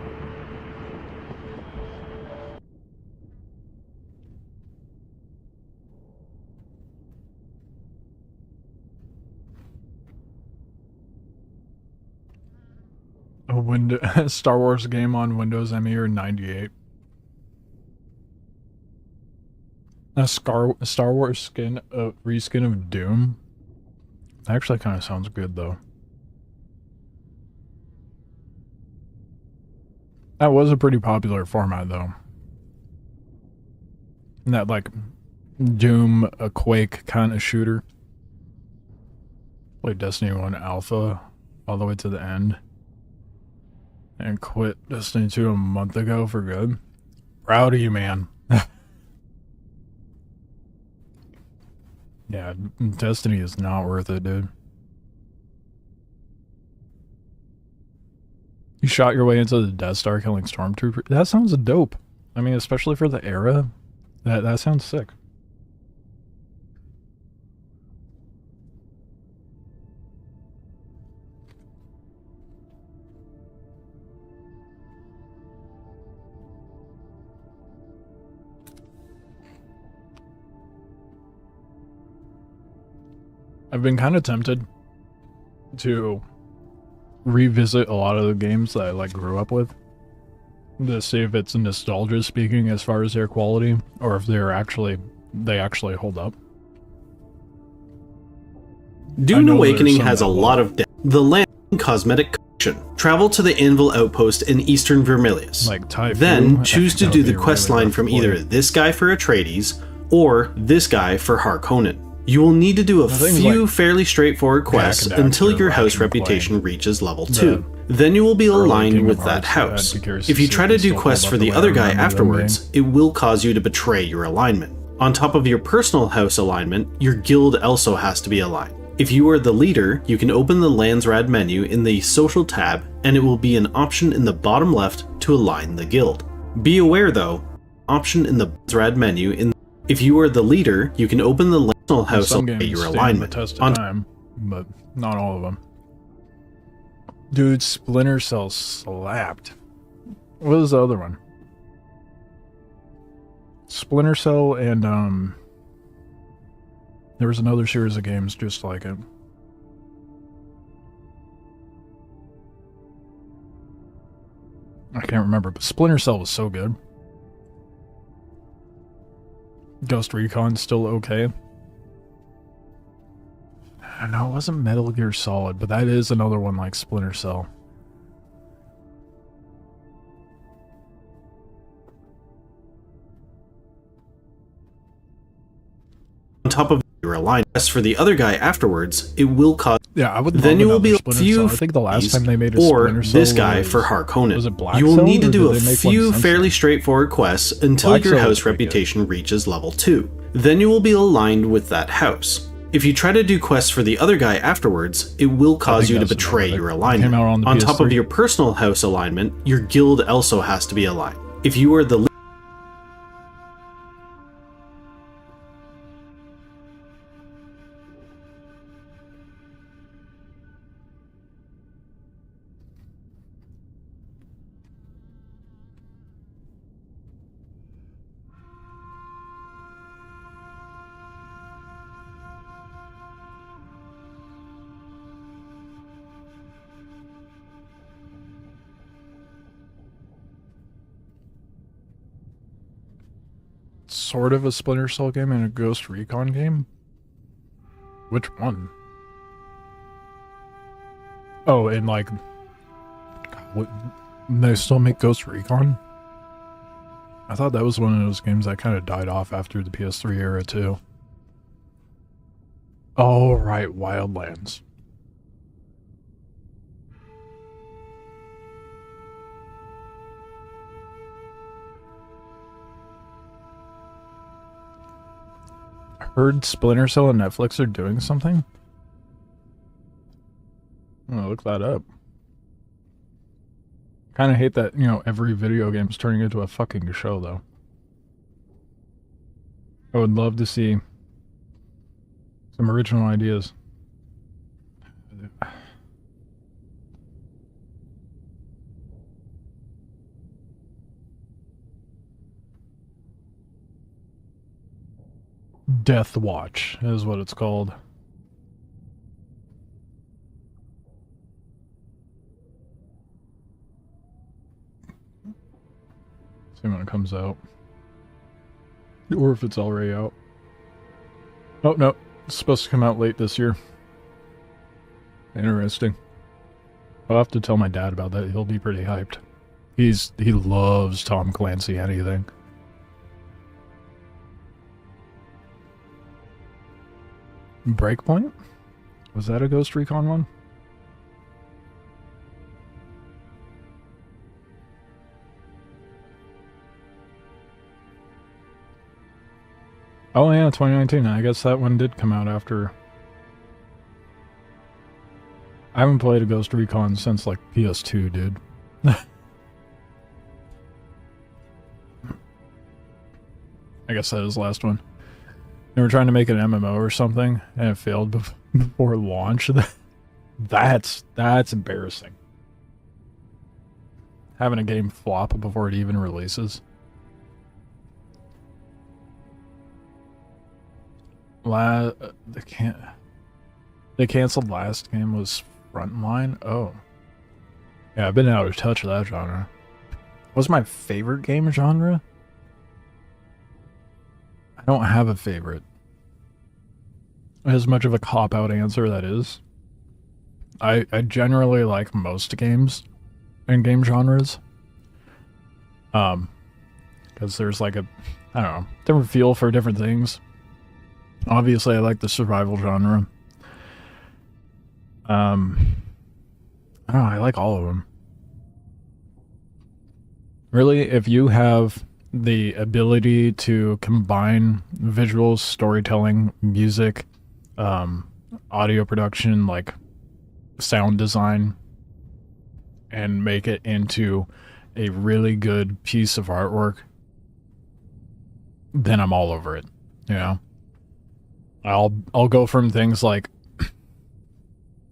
A Star Wars game on Windows ME or 98. A Star Wars skin, reskin of Doom. Actually, kind of sounds good though. That was a pretty popular format though. And that like Doom, a Quake kind of shooter. Played Destiny 1 Alpha all the way to the end. And quit Destiny 2 a month ago for good. Proud of you, man. Yeah, Destiny is not worth it, dude. You shot your way into the Death Star killing Stormtrooper. That sounds dope. I mean, especially for the era. That sounds sick. I've been kind of tempted to revisit a lot of the games that I like grew up with to see if it's nostalgia speaking as far as their quality or if they actually hold up. Dune Awakening has a lot of depth. The land cosmetic collection. Travel to the Anvil Outpost in eastern Vermilius. Then choose to do the quest line from either this guy for Atreides or this guy for Harkonnen. You will need to do a few fairly straightforward quests until your house reputation reaches level 2. Then you will be aligned with that house. If you try to do quests for the other guy afterwards, it will cause you to betray your alignment. On top of your personal house alignment, your guild also has to be aligned. If you are the leader, you can open the Landsrad menu in the Social tab, and it will be an option in the bottom left to align the guild. Be aware though, option in the Landsrad menu if you are the leader, you can open the personal house Some and games your stand alignment. the test of time, but not all of them. Dude, Splinter Cell slapped. What was the other one? Splinter Cell and there was another series of games just like it. I can't remember, but Splinter Cell was so good. Ghost Recon's still okay. I know it wasn't Metal Gear Solid, but that is another one like Splinter Cell. On top of your alignment for the other guy afterwards, it will cause. Yeah, I would. Then you will be a few. I think the last time they made a or Splinter Cell this guy was, for Harkonnen. Was it Black you will Cell, need to or do did a they make few one since fairly then? straightforward quests until Black your Cell was house pretty reputation reaches level 2. Then you will be aligned with that house. If you try to do quests for the other guy afterwards, it will cause you to betray your alignment. On top of your personal house alignment, your guild also has to be aligned. If you are the sort of a Splinter Cell game and a Ghost Recon game. Which one? Oh, and like, what? They still make Ghost Recon? I thought that was one of those games that kind of died off after the PS3 era too. Oh, right, Wildlands. I heard Splinter Cell and Netflix are doing something. I'm gonna look that up. Kind of hate that, you know, every video game is turning into a fucking show, though. I would love to see some original ideas. Death Watch is what it's called. See when it comes out. Or if it's already out. Oh, no. It's supposed to come out late this year. Interesting. I'll have to tell my dad about that. He'll be pretty hyped. He loves Tom Clancy anything. Breakpoint? Was that a Ghost Recon one? Oh yeah, 2019. I guess that one did come out after. I haven't played a Ghost Recon since like PS2, dude. I guess that is the last one. They were trying to make an MMO or something, and it failed before launch. That's embarrassing. Having a game flop before it even releases. The canceled last game was Frontline. Oh, yeah, I've been out of touch with that genre. What's my favorite game genre? I don't have a favorite. As much of a cop-out answer that is. I generally like most games and game genres. Because there's like a, I don't know, different feel for different things. Obviously, I like the survival genre. I don't know, I like all of them. Really, if you have the ability to combine visuals, storytelling, music, audio production, like sound design, and make it into a really good piece of artwork, then I'm all over it, you know? I'll go from things like,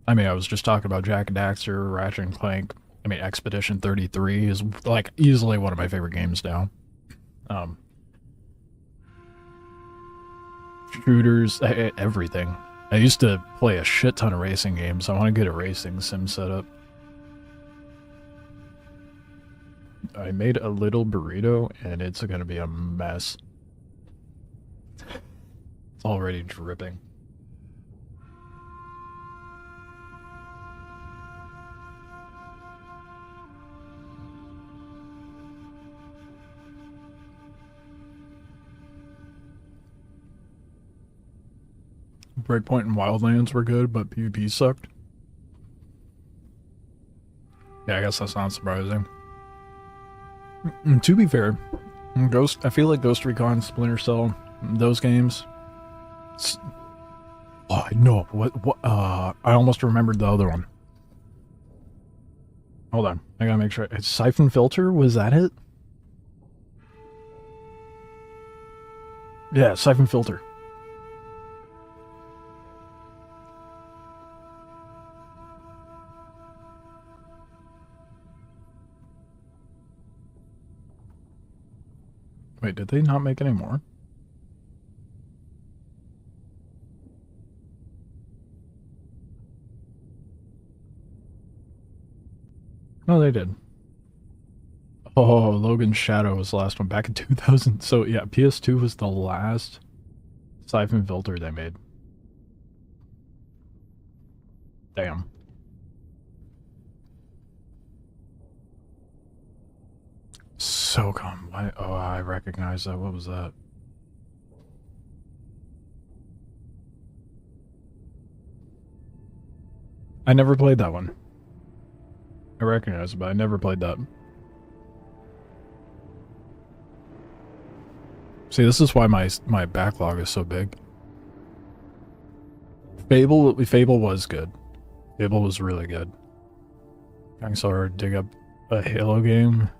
I mean, I was just talking about Jak and Daxter, Ratchet and Clank. I mean, Expedition 33 is like easily one of my favorite games now. Shooters, everything. I used to play a shit ton of racing games, so I want to get a racing sim set up. I made a little burrito, and it's gonna be a mess. It's already dripping. Breakpoint and Wildlands were good, but PvP sucked. Yeah, I guess that's not surprising. To be fair, I feel like Ghost Recon, Splinter Cell, those games. Oh no! What? I almost remembered the other one. Hold on, I gotta make sure. It's Siphon Filter. Was that it? Yeah, Siphon Filter. Wait, did they not make any more? No, they did. Oh, Logan's Shadow was the last one back in 2000. So yeah, PS2 was the last Siphon Filter they made. Damn. SOCOM. Why? Oh, I recognize that. What was that? I never played that one. I recognize it, but I never played that. See, this is why my backlog is so big. Fable was good. Fable was really good. I saw her dig up a Halo game.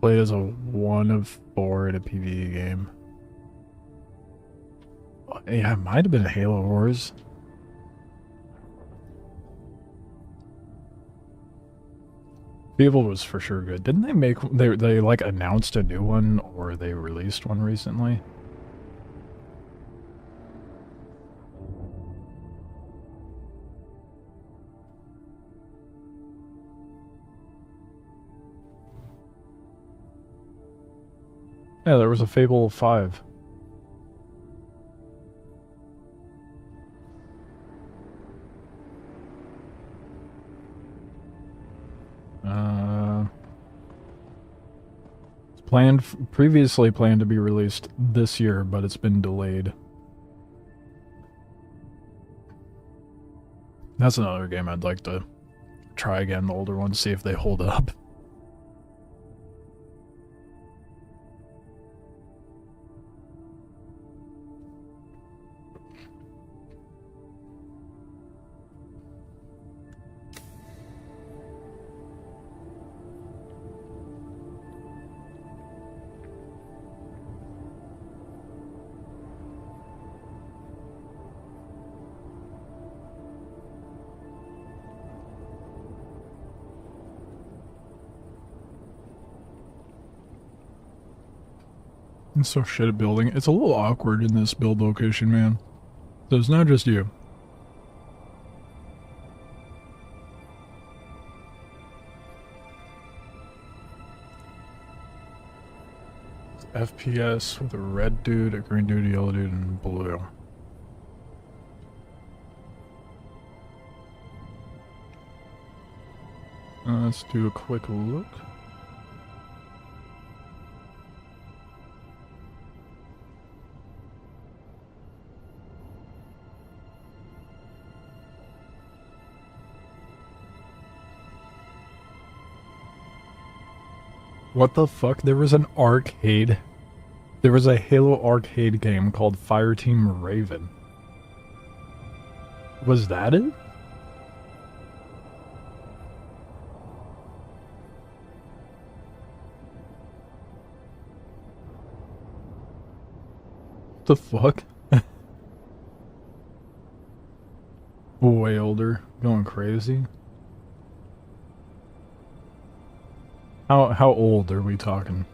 Played as a 1 of 4 in a PvE game. Yeah, it might have been Halo Wars. Fable was for sure good. Didn't they make they like announced a new one or they released one recently? Yeah, there was a Fable 5. It's previously planned to be released this year, but it's been delayed. That's another game I'd like to try again, the older ones, see if they hold up. I'm so shit at building. It's a little awkward in this build location, man. So it's not just you. It's FPS with a red dude, a green dude, a yellow dude, and blue. Let's do a quick look. What the fuck? There was an arcade. There was a Halo arcade game called Fireteam Raven. Was that it? The fuck? Way older, going crazy. How old are we talking?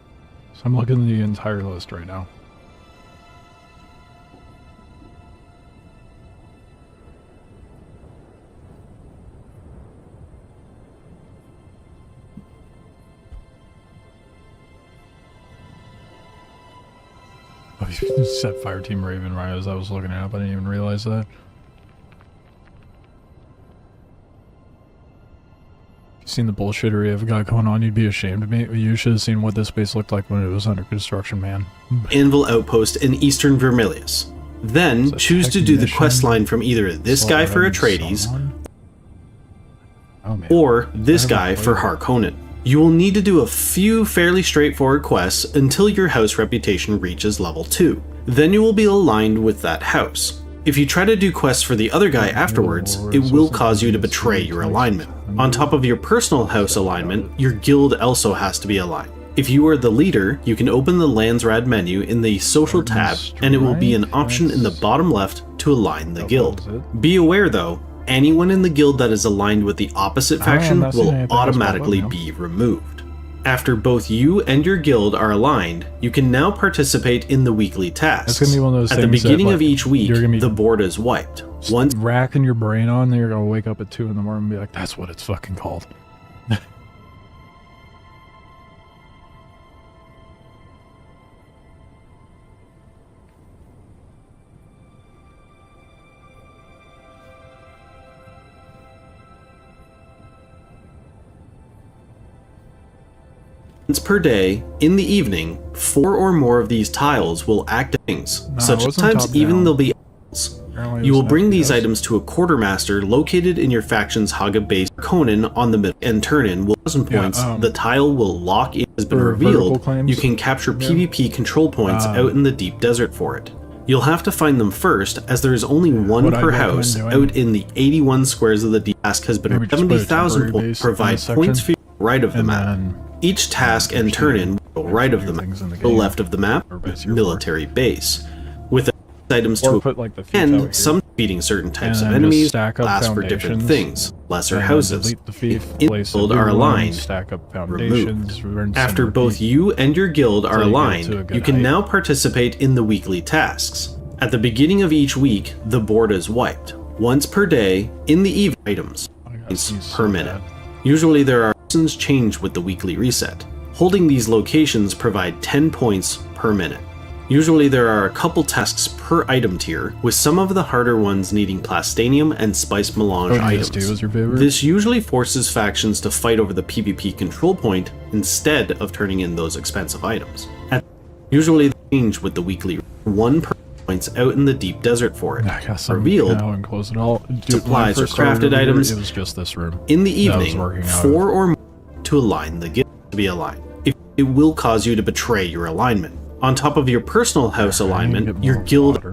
So I'm looking at the entire list right now. Oh, you set Fireteam Raven right as I was looking it up. I didn't even realize that. Seen the bullshittery I've got going on, you'd be ashamed of me. You should have seen what this base looked like when it was under construction, man. Anvil Outpost in Eastern Vermilius. Then choose to do the quest line from either this guy for Atreides or this guy for Harkonnen. You will need to do a few fairly straightforward quests until your house reputation reaches level 2. Then you will be aligned with that house. If you try to do quests for the other guy afterwards, it will cause you to betray your alignment. On top of your personal house alignment, your guild also has to be aligned. If you are the leader, you can open the Landsrad menu in the Social tab, and it will be an option in the bottom left to align the guild. Be aware though, anyone in the guild that is aligned with the opposite faction will automatically be removed. After both you and your guild are aligned, you can now participate in the weekly tasks. At the beginning of each week, the board is wiped. Once racking your brain on, you're gonna wake up at 2 in the morning and be like, that's what it's fucking called. per day, in the evening, 4 or more of these tiles will act as things. Sometimes even they'll be items. You will bring these items to a quartermaster located in your faction's Haga base. Conan on the middle and turn in 1,000 points. The tile will lock in has been revealed. You can capture PvP control points out in the deep desert for it. You'll have to find them first, as there is only one per house out in the 81 squares of the deep. Task has been 70,000 points. Provide points for right of the map. Each task and turn in right of the map. The left of the map, military base. With items to and some defeating certain types of enemies last for different things. Lesser houses. If guild are aligned, removed. After both you and your guild are aligned, you can now participate in the weekly tasks. At the beginning of each week, the board is wiped. Once per day, in the evening items per minute. Usually there are reasons change with the weekly reset. Holding these locations provide 10 points per minute. Usually there are a couple tasks per item tier, with some of the harder ones needing Plastanium and Spice Melange items. This usually forces factions to fight over the PvP control point instead of turning in those expensive items. Usually they change with the weekly 1 per points out in the deep desert for it. Revealed supplies or crafted items it was just this room. In the evening, 4 or more to align the guild to be aligned. It will cause you to betray your alignment. On top of your personal house alignment, your guild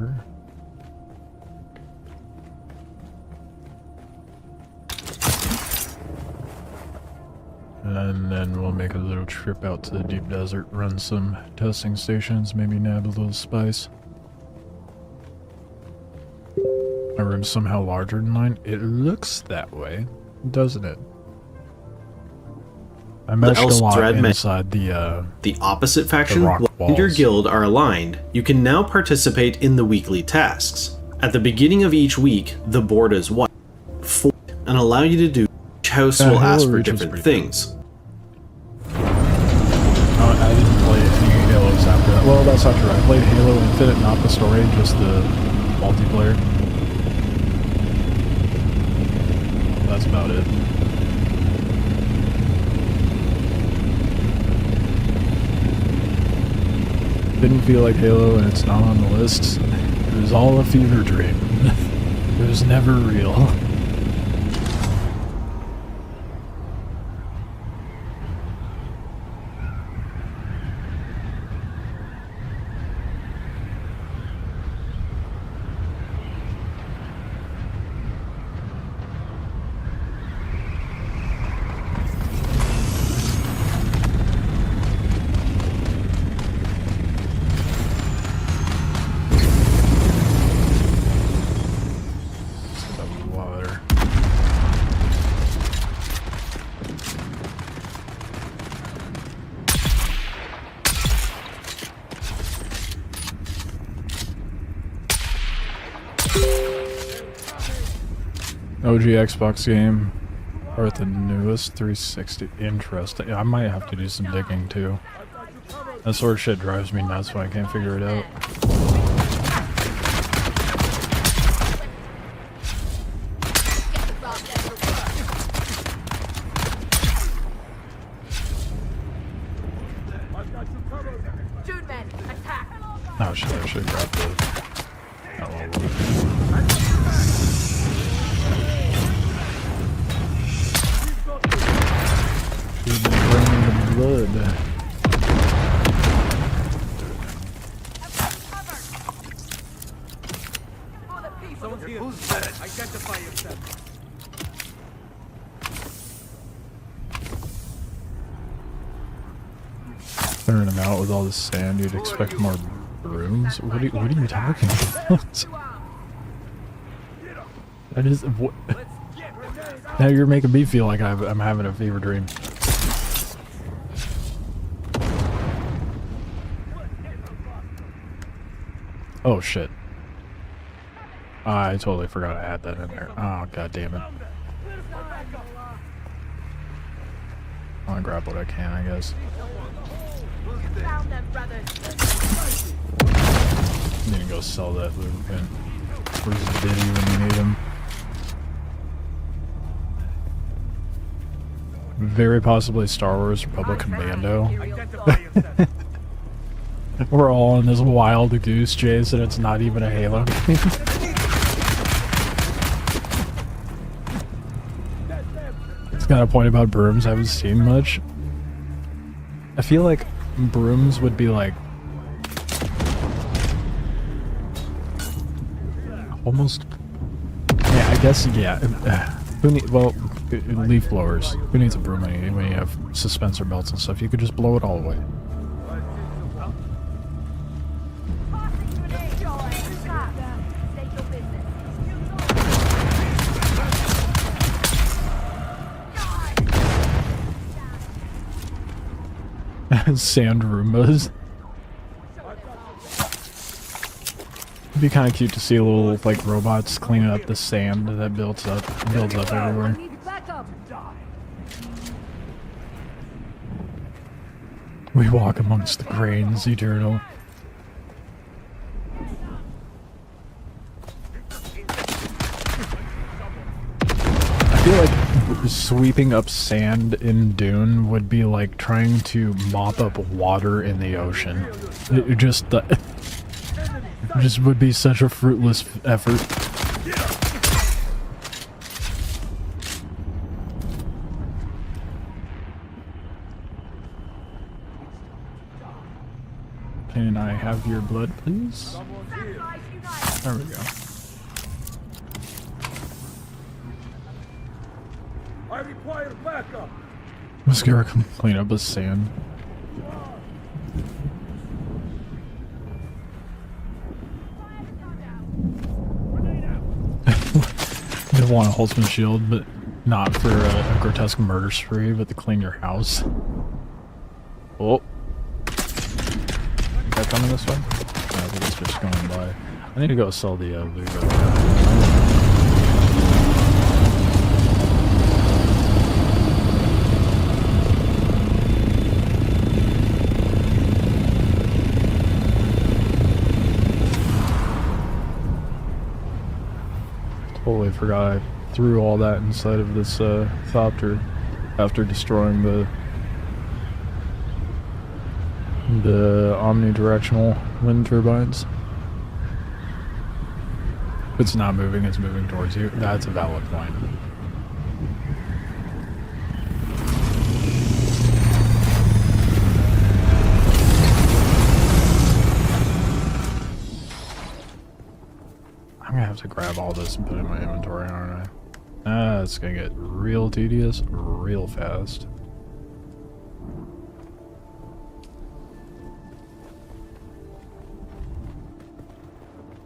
and then we'll make a little trip out to the deep desert, run some testing stations, maybe nab a little spice. My room's somehow larger than mine. It looks that way, doesn't it? I meshed a lot inside the opposite faction and your guild are aligned. You can now participate in the weekly tasks. At the beginning of each week, the board is wiped and allow you to do. Each house will ask for different things. I didn't play any Halos after that. Well, that's not true. I played Halo Infinite, not the story, just the multiplayer. That's about it. Didn't feel like Halo, and it's not on the list. It was all a fever dream. It was never real. OG Xbox game, or the newest 360. Interesting. I might have to do some digging too. That sort of shit drives me nuts when I can't figure it out. Oh shit, I should grab the... Blood. Identify yourself. Clearing them out with all this sand, you'd expect more rooms? What are you talking about? That is what. Now you're making me feel like I'm having a fever dream. Oh shit. I totally forgot to add that in there. Oh, god damn it. I want to grab what I can, I guess. Need to go sell that lubricant. Where's Diddy when you need him? Very possibly Star Wars Republic Commando. We're all in this wild goose chase and it's not even a Halo game. It's got a point about brooms. I haven't seen much. I feel like brooms would be like almost. Yeah, I guess. Yeah. Who need? Well, leaf blowers. Who needs a broom when you have suspensor belts and stuff? You could just blow it all away. Sand Roombas. It'd be kind of cute to see little like robots cleaning up the sand that builds up everywhere. We walk amongst the grains, eternal. I feel like sweeping up sand in Dune would be like trying to mop up water in the ocean. It just would be such a fruitless effort. Can I have your blood, please? There we go. I require backup. Mascara can clean up the sand. They want a Holtzman shield, but not for a grotesque murder spree, but to clean your house. Oh. Is that coming this way? I think it's just going by. I need to go sell the loot. Totally forgot I threw all that inside of this thopter after destroying the omnidirectional wind turbines. If it's not moving, it's moving towards you. That's a valid point. I'm gonna have to grab all this and put it in my inventory, aren't I? It's gonna get real tedious real fast.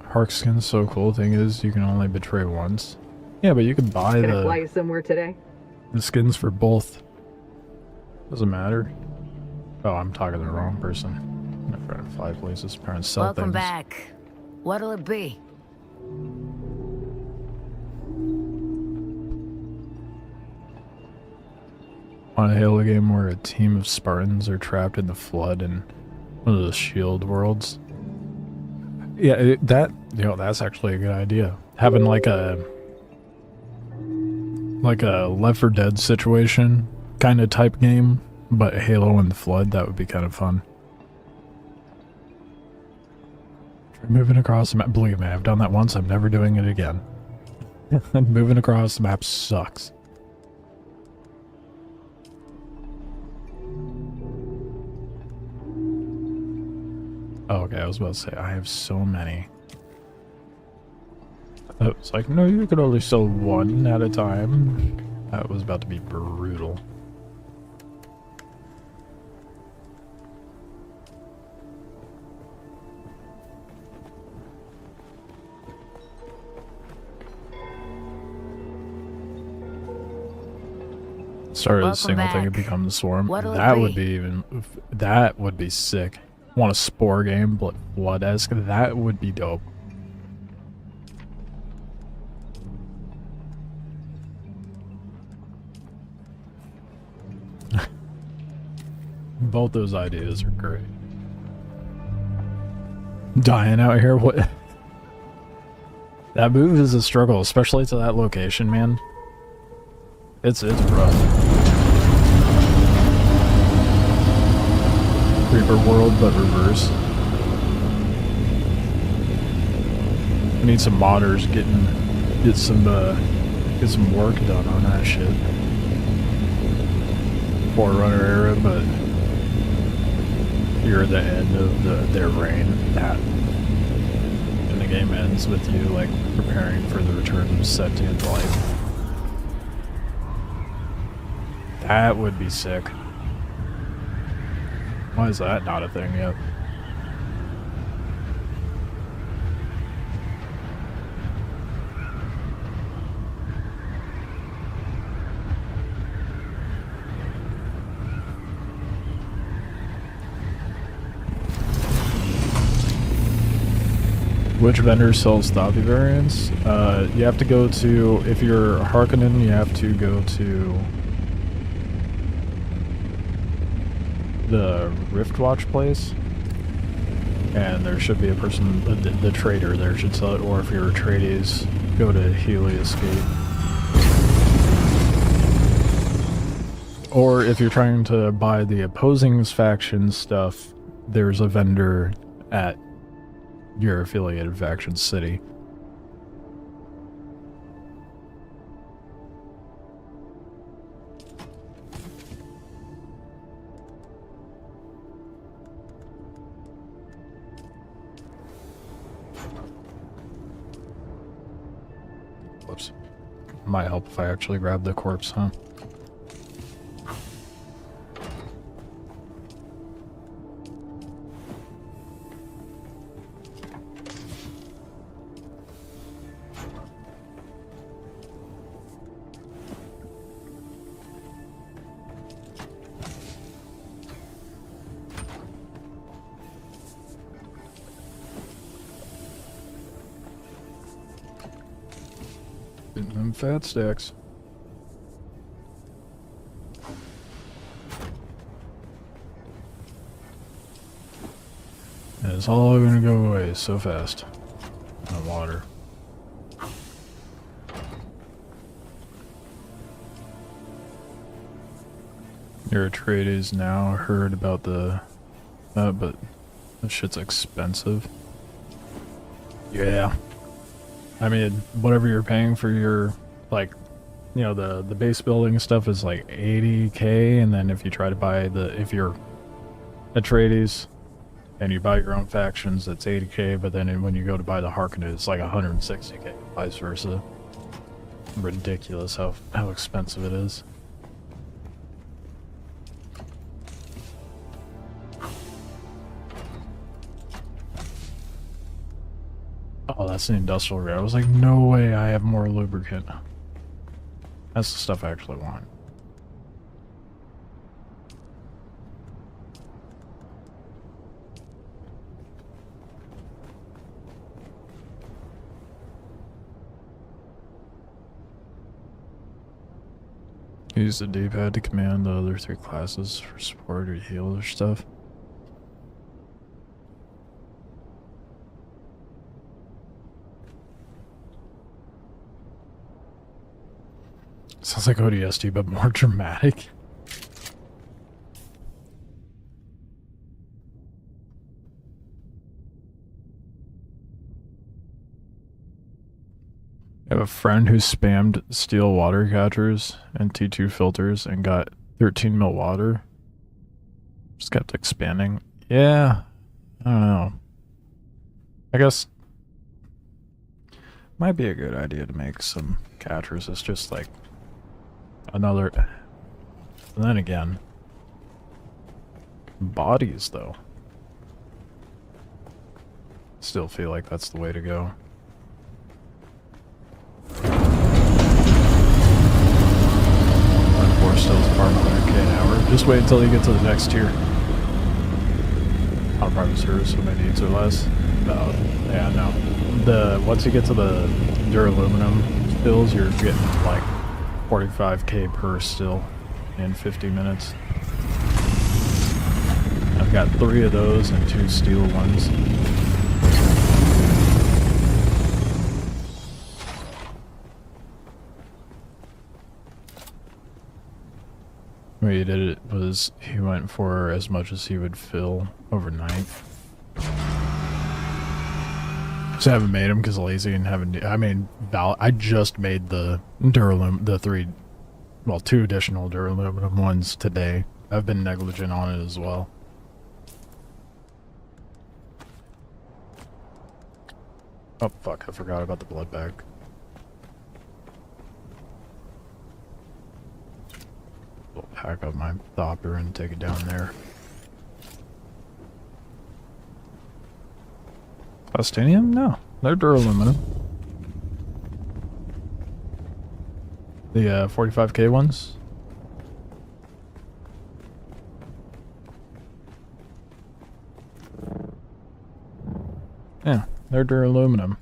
Hark skin's so cool. Thing is, you can only betray once. Yeah, but you can buy Gonna fly you somewhere today? the skins for both. Doesn't matter. Oh, I'm talking to the wrong person. I'm trying to fly places, trying to sell Welcome things. back. What'll it be? Want a Halo game where a team of Spartans are trapped in the flood in one of the shield worlds? Yeah, that's actually a good idea. Having like a Left 4 Dead situation kind of type game, but Halo in the flood, that would be kind of fun. Try moving across the map. Believe me, I've done that once. I'm never doing it again. Moving across the map sucks. Oh, okay, I was about to say, I have so many. It's like, no, you could only sell one at a time. That was about to be brutal. Started a single thing and become the swarm. That would be even. That would be sick. Want a spore game, but blood-esque? That would be dope. Both those ideas are great. Dying out here, what? That move is a struggle, especially to that location, man. It's rough. Reaper world, but reverse. I need some modders get some work done on that shit. Forerunner era, but you're at the end of their reign. And the game ends with you like preparing for the return of sentient life. That would be sick. Why is that not a thing yet? Which vendor sells Thapi variants? You have to go to, if you're Harkonnen, you have to go to the Riftwatch place. And there should be a person, the trader there should sell it, or if you're Atreides, go to Helios Gate. Or if you're trying to buy the opposing faction stuff, there's a vendor at your affiliated faction city. Whoops. Might help if I actually grab the corpse, huh? Getting them fat stacks. And it's all gonna go away so fast. No water. Your Atreides now heard about the but that shit's expensive. Yeah. I mean, whatever you're paying for your, like, you know, the base building stuff is like 80k, and then if you try to buy if you're Atreides and you buy your own factions, that's 80k, but then when you go to buy the Harkonnen, it's like 160k, vice versa. Ridiculous how expensive it is. Oh, that's an industrial grade. I was like, no way I have more lubricant. That's the stuff I actually want. Use the D-pad to command the other 3 classes for support or heal or stuff. Sounds like ODST, but more dramatic. I have a friend who spammed steel water catchers and T2 filters and got 13 mil water. Just kept expanding. Yeah, I don't know. I guess might be a good idea to make some catchers. It's just like another, and then again, bodies though. Still feel like that's the way to go. Run 4 still farm 100k an hour. Just wait until you get to the next tier. On private service when my needs are less. No, yeah, no. Once you get to the duraluminum stills, you're getting like 45k per still in 50 minutes. I've got 3 of those and 2 steel ones. What he did it was he went for as much as he would fill overnight. So I haven't made them because lazy and haven't. I mean, I just made the Duralum, the 2 additional Duraluminum ones today. I've been negligent on it as well. Oh fuck! I forgot about the blood bag. I'll pack up my thopper and take it down there. Plastinium? No, they're duraluminum. The 45K ones? Yeah, they're duraluminum.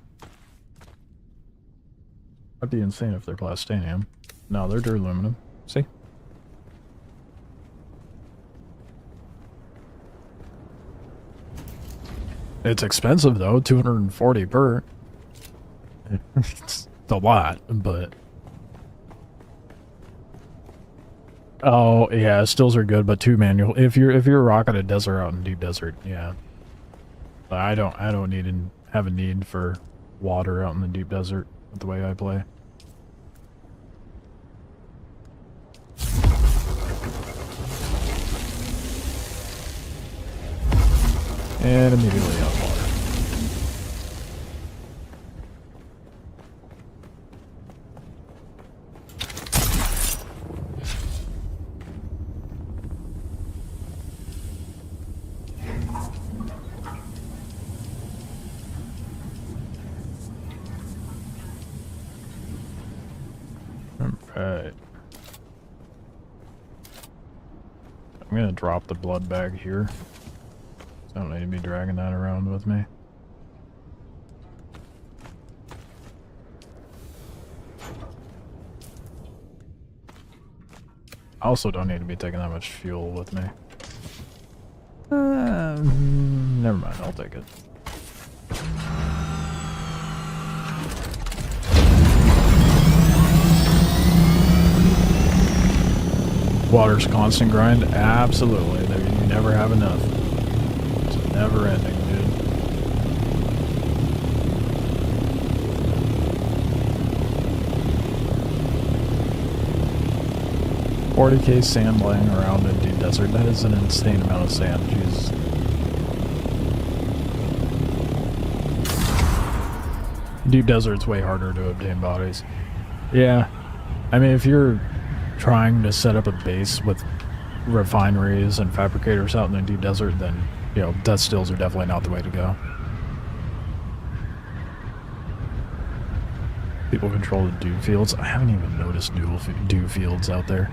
That'd be insane if they're plastinium. No, they're duraluminum. See? It's expensive though, 240 per. It's a lot, but... Oh, yeah, stills are good, but 2 manual. If you're rocking a desert out in deep desert, yeah. I don't have a need for water out in the deep desert with the way I play. And immediately out of water. Alright. I'm gonna drop the blood bag here. I don't need to be dragging that around with me. I also don't need to be taking that much fuel with me. Never mind, I'll take it. Water's constant grind? Absolutely. You never have enough. It's never ending, dude. $40K sand laying around in deep desert. That is an insane amount of sand. Jeez. Deep desert's way harder to obtain bodies. Yeah. I mean, if you're trying to set up a base with refineries and fabricators out in the deep desert, then, you know, death stills are definitely not the way to go. People control the dew fields. I haven't even noticed dew fields out there.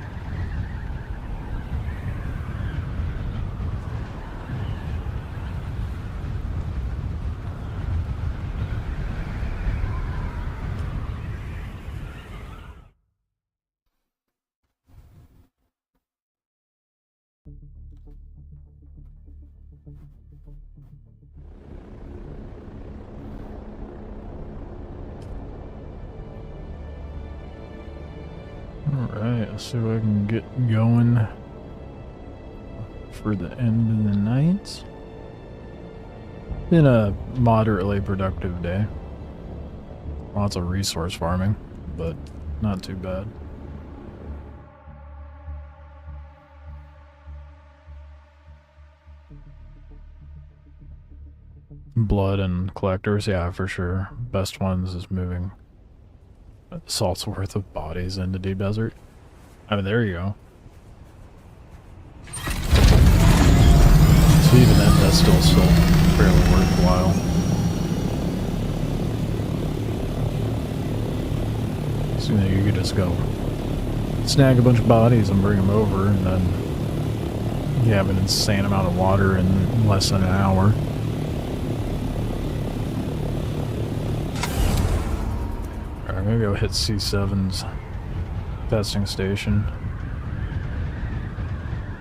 Alright, let's see if I can get going for the end of the night. Been a moderately productive day. Lots of resource farming, but not too bad. Blood and collectors, yeah, for sure. Best ones is moving salt's worth of bodies into deep desert. I mean, there you go. So even then, that's still fairly worthwhile. So you could just go snag a bunch of bodies and bring them over, and then you have an insane amount of water in less than an hour. I'm gonna go hit C7's testing station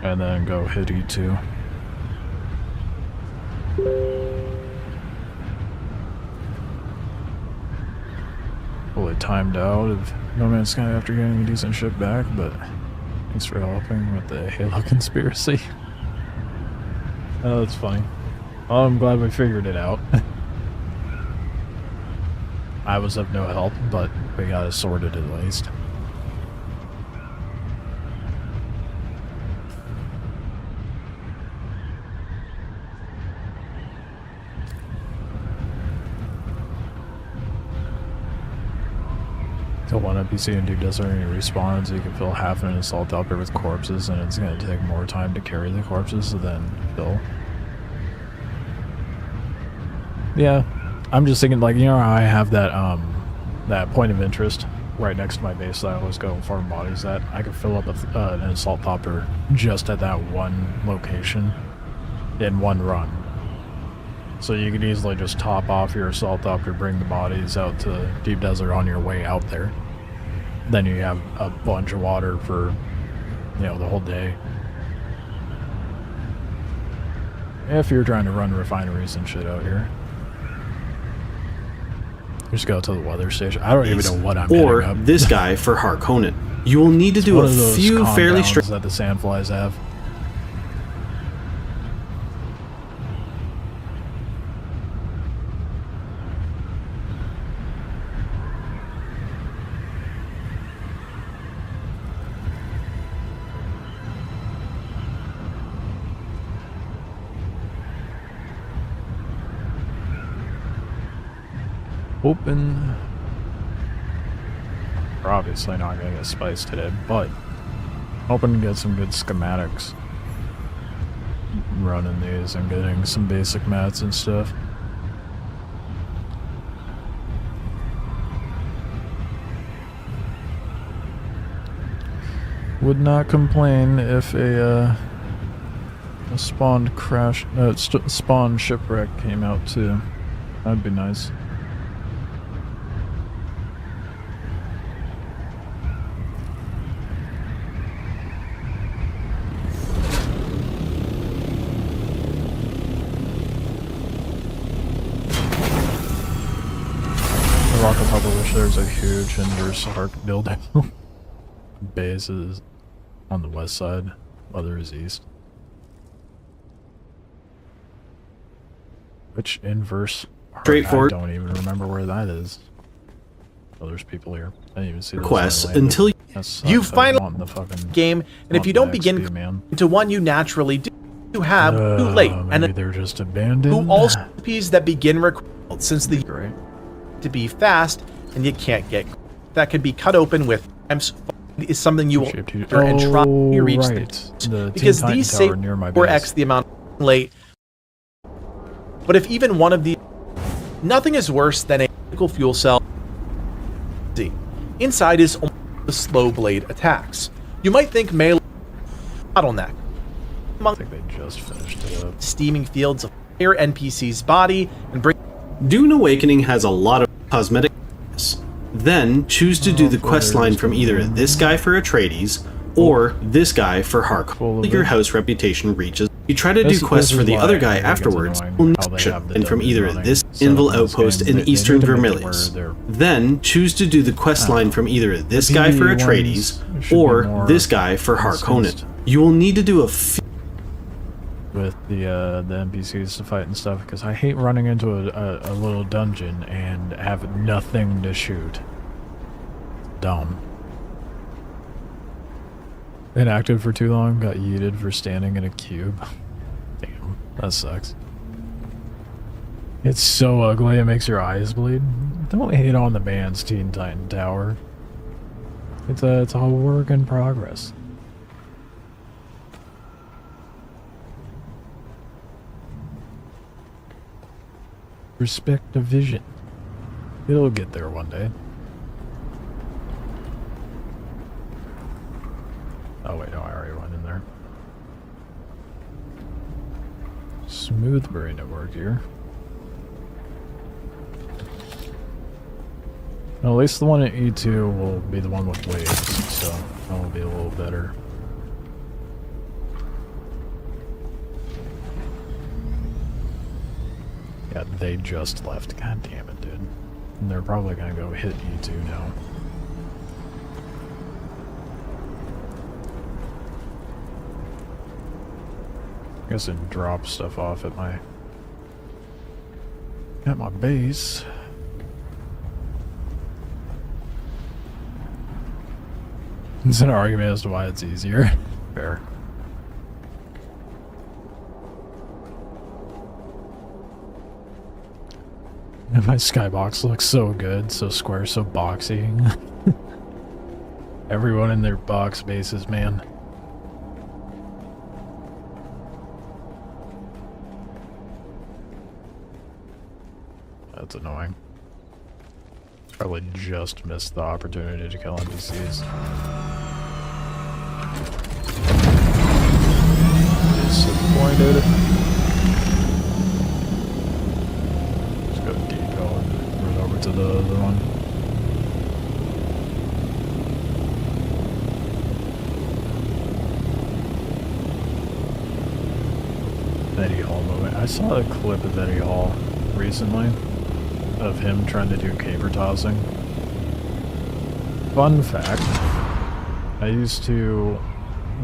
and then go hit E2. Fully timed out of No Man's Sky after getting a decent ship back, but thanks for helping with the Halo conspiracy. Oh, that's funny. Well, I'm glad we figured it out. I was of no help, but we got it sorted at least. Till one NPC in Deep Desert and he respawns, you can fill half an assault chopper with corpses, and it's going to take more time to carry the corpses than fill. Yeah, I'm just thinking, like, you know how I have that that point of interest right next to my base that I always go and farm bodies at? I could fill up an assault chopper just at that one location in one run. So you could easily just top off your assault chopper, bring the bodies out to Deep Desert on your way out there. Then you have a bunch of water for, you know, the whole day. If you're trying to run refineries and shit out here. Just go to the weather station. I don't even know what I'm getting up. Or this guy for Harkonnen. You will need to do a few fairly straight that the sandflies have. Open. We're obviously not going to get spice today, but hoping to get some good schematics running these and getting some basic mats and stuff. Would not complain if a spawned crash, spawned shipwreck came out too. That'd be nice. There's a huge inverse arc building. Base is on the west side, other is east. Which inverse arc? Straightforward. I don't even remember where that is. Oh, there's people here. I didn't even see requests until you finally game, and if you don't begin into one, you naturally do have too late, and they're just abandoned. Who also recipes that begin required since the great to be fast. And you can't get that could be cut open with is something you will enter and try to reach because these save 4x the amount late. But if even one of these, nothing is worse than a critical fuel cell. Inside is only the slow blade attacks. You might think melee bottleneck. I think they just finished it up. Steaming fields of fire NPC's body and bring. Dune Awakening has a lot of cosmetic. Then choose to do the quest line from either this guy for Atreides or this guy for Harkonnen. Your house reputation reaches. You try to do quests for the other guy afterwards, and from either this Invil outpost in Eastern Vermilius. Then choose to do the quest line from either this guy for Atreides or this guy for Harkonnen. You will need to do a few with the NPCs to fight and stuff, because I hate running into a little dungeon and have nothing to shoot. Dumb. Inactive for too long, got yeeted for standing in a cube. Damn, that sucks. It's so ugly, it makes your eyes bleed. Don't hate on the man's Teen Titan Tower. It's a work in progress. Respect the vision. It'll get there one day. Oh wait, no, I already went in there. Smooth brain at work here. Well, at least the one at E2 will be the one with waves, so that will be a little better. Yeah, they just left. God damn it, dude. And they're probably gonna go hit E2 now. I guess it drops stuff off at my base. It's an argument as to why it's easier. Fair. And my skybox looks so good, so square, so boxy. Everyone in their box bases, man. That's annoying. Probably just missed the opportunity to kill NPCs. Disappointed. Just go depot and run over to the other one. Eddie Hall moment. I saw a clip of Eddie Hall recently of him trying to do caber tossing. Fun fact, I used to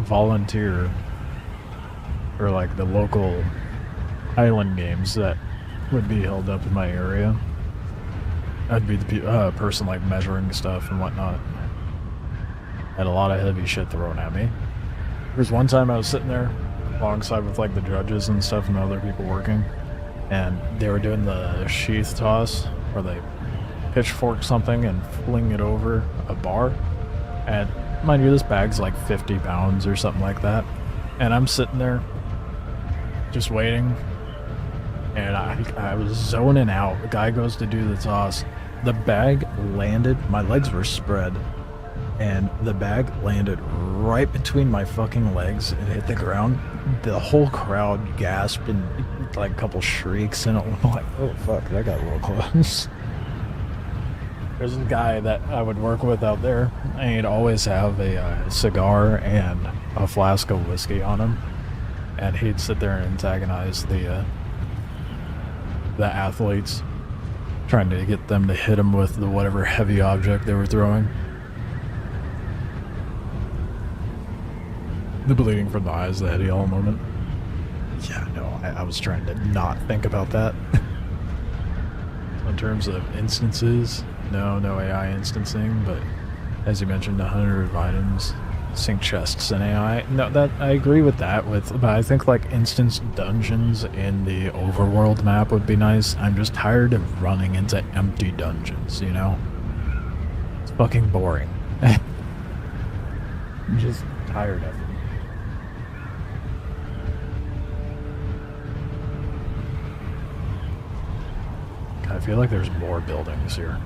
volunteer for like the local island games that would be held up in my area. I'd be the person like measuring stuff and whatnot. Had a lot of heavy shit thrown at me. There was one time I was sitting there alongside with like the judges and stuff and the other people working, and they were doing the sheath toss where they pitchfork something and fling it over a bar. And mind you, this bag's like 50 pounds or something like that. And I'm sitting there just waiting, and I was zoning out. The guy goes to do the toss. The bag landed, my legs were spread, and the bag landed right between my fucking legs and hit the ground. The whole crowd gasped and like a couple shrieks, and I'm like, oh fuck, that got real close. There's a guy that I would work with out there, and he'd always have a cigar and a flask of whiskey on him, and he'd sit there and antagonize the athletes, trying to get them to hit him with the whatever heavy object they were throwing. The bleeding from the eyes, the Eddie Hall moment. Yeah, no, I was trying to not think about that. In terms of instances, no AI instancing, but as you mentioned, 100 items, sync chests and AI. No, that I agree with that. But I think like instance dungeons in the overworld map would be nice. I'm just tired of running into empty dungeons, you know? It's fucking boring. I'm just tired of it. I feel like there's more buildings here.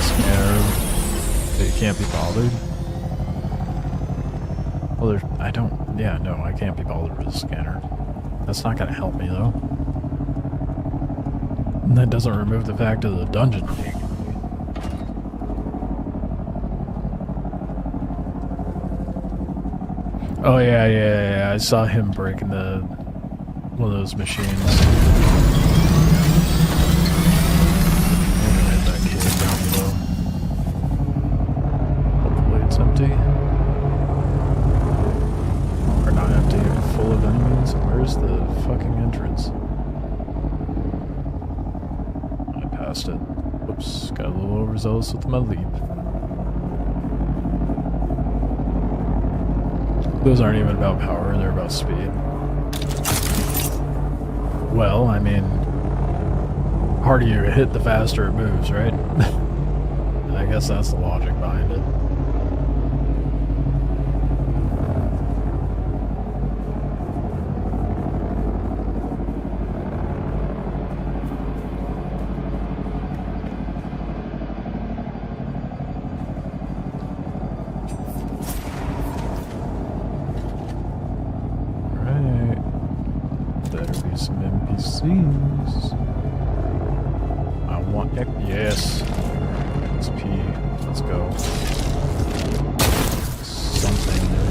Scanner. You can't be bothered. Well, there's. I don't. Yeah, no, I can't be bothered with the scanner. That's not gonna help me though. And that doesn't remove the fact of the dungeon being. Oh yeah, I saw him breaking one of those machines. I'm gonna hit that kid down below. Hopefully it's empty. Or not empty, full of enemies. Where's the fucking entrance? I passed it. Whoops, got a little overzealous with my leap. Those aren't even about power, they're about speed. Well, I mean, harder you hit, the faster it moves, right? I guess that's the logic behind it. I want it. Yes. XP. Let's go. Something new.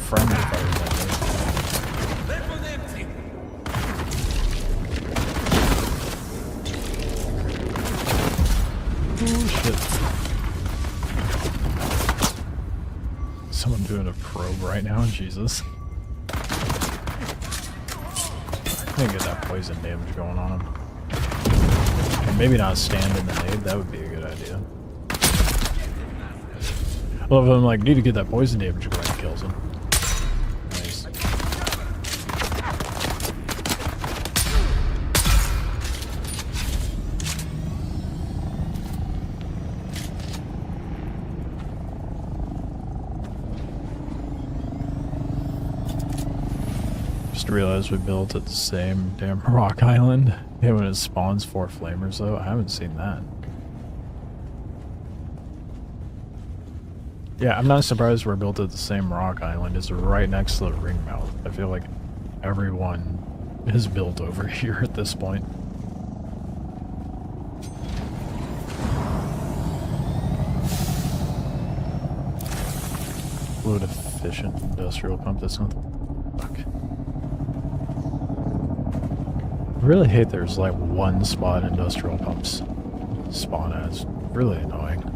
Friendly fire. Oh shit. Someone doing a probe right now? Jesus. I can't get that poison damage going on him. And maybe not stand in the nade, that would be a good idea. Well, if I'm like, need to get that poison damage going, it kills him. Nice. Just realized we built at the same damn rock island. Yeah, when it spawns 4 flamers though, I haven't seen that. Yeah, I'm not surprised we're built at the same rock island. It's right next to the ring mouth. I feel like everyone is built over here at this point. Fluid efficient industrial pump, that's not the fuck. I really hate there's like one spot industrial pumps spawn at. It's really annoying.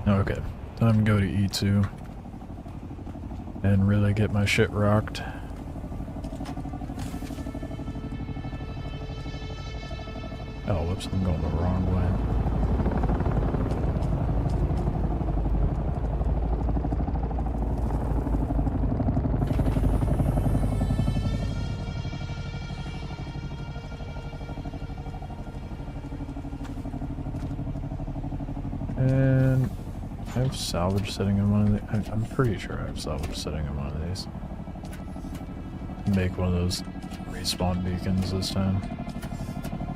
Okay, time to go to E2 and really get my shit rocked. Oh, whoops, I'm going the wrong way. And I have salvage sitting in one of the... I'm pretty sure I have salvage sitting in one of these. Make one of those respawn beacons this time.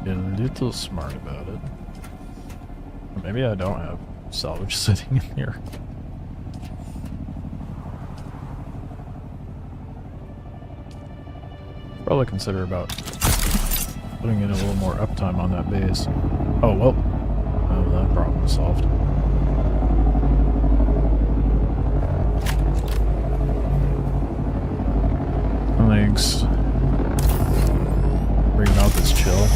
Be a little smart about it. Or maybe I don't have salvage sitting in here. Probably consider about putting in a little more uptime on that base. Oh, well. Oh, that problem is solved. Thanks. Ring mouth is chill.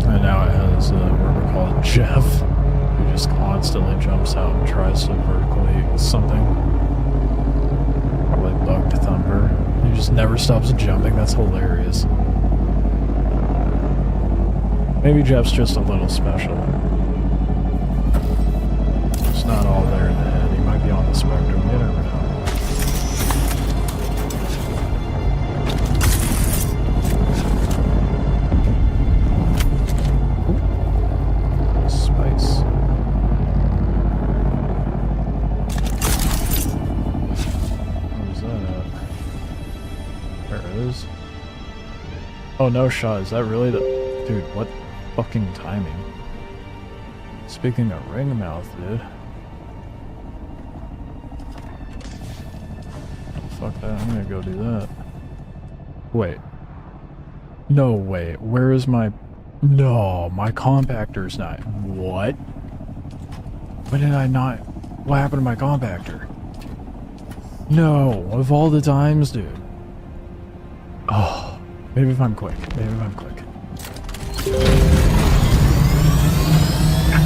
And now it has what we call Jeff, who just constantly jumps out and tries to vertically something. Probably bugged Thumper. He just never stops jumping. That's hilarious. Maybe Jeff's just a little special. It's not all there in the head. He might be on the spectrum. You never know. Oh, no shot. Is that really the... Dude, what fucking timing? Speaking of ring mouth, dude. Oh, fuck that. I'm gonna go do that. Wait. No, wait. Where is my... No, my compactor's not... What? When did I not... What happened to my compactor? No, of all the times, dude. Oh. Maybe if I'm quick. Maybe if I'm quick. God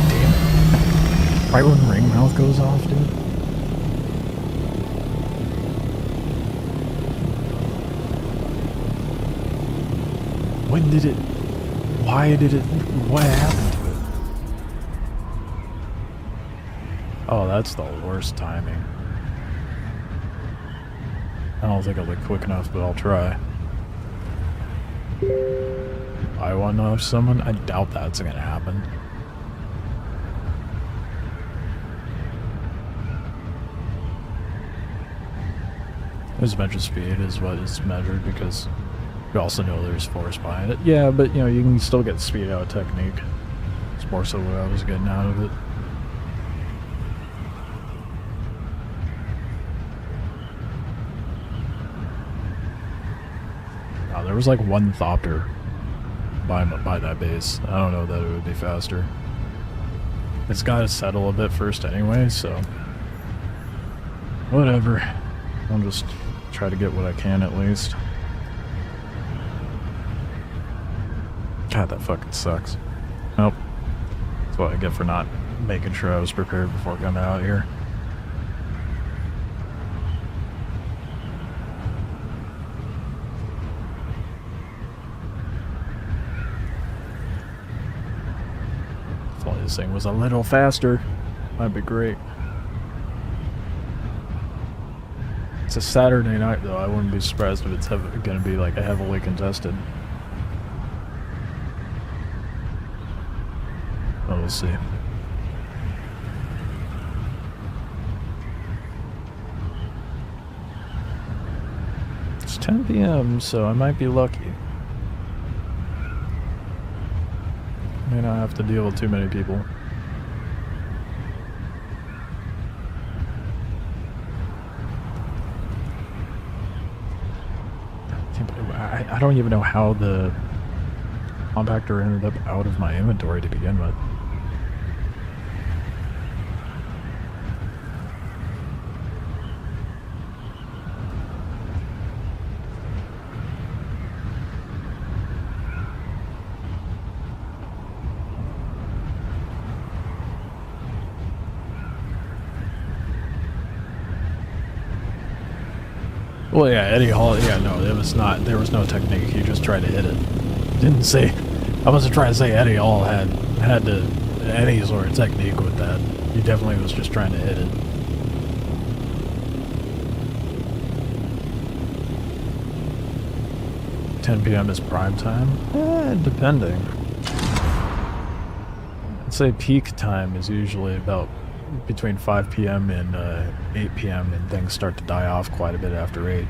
damn it. Right when ring mouth goes off, dude. When did it... Why did it... What happened to it? Oh, that's the worst timing. I don't think I'll be quick enough, but I'll try. I want to know someone? I doubt that's gonna happen. This measured speed is what is measured because you also know there's force behind it. Yeah, but you know, you can still get speed out of technique. It's more so what I was getting out of it. Wow, there was like one Thopter by that base. I don't know that it would be faster. It's got to settle a bit first anyway, so whatever. I'll just try to get what I can at least. God, that fucking sucks. Nope. That's what I get for not making sure I was prepared before coming out here. If only this thing was a little faster, that'd be great. It's a Saturday night, though. I wouldn't be surprised if it's going to be like a heavily contested. But we'll see. It's 10 p.m., so I might be lucky. May not have to deal with too many people. I don't even know how the compactor ended up out of my inventory to begin with. Well, yeah, Eddie Hall, yeah, no, it was not, there was no technique, he just tried to hit it. Didn't say, I wasn't trying to say Eddie Hall had any sort of technique with that. He definitely was just trying to hit it. $10 p.m. is prime time? Depending. I'd say peak time is usually about between 5 p.m. and 8 p.m. and things start to die off quite a bit after 8.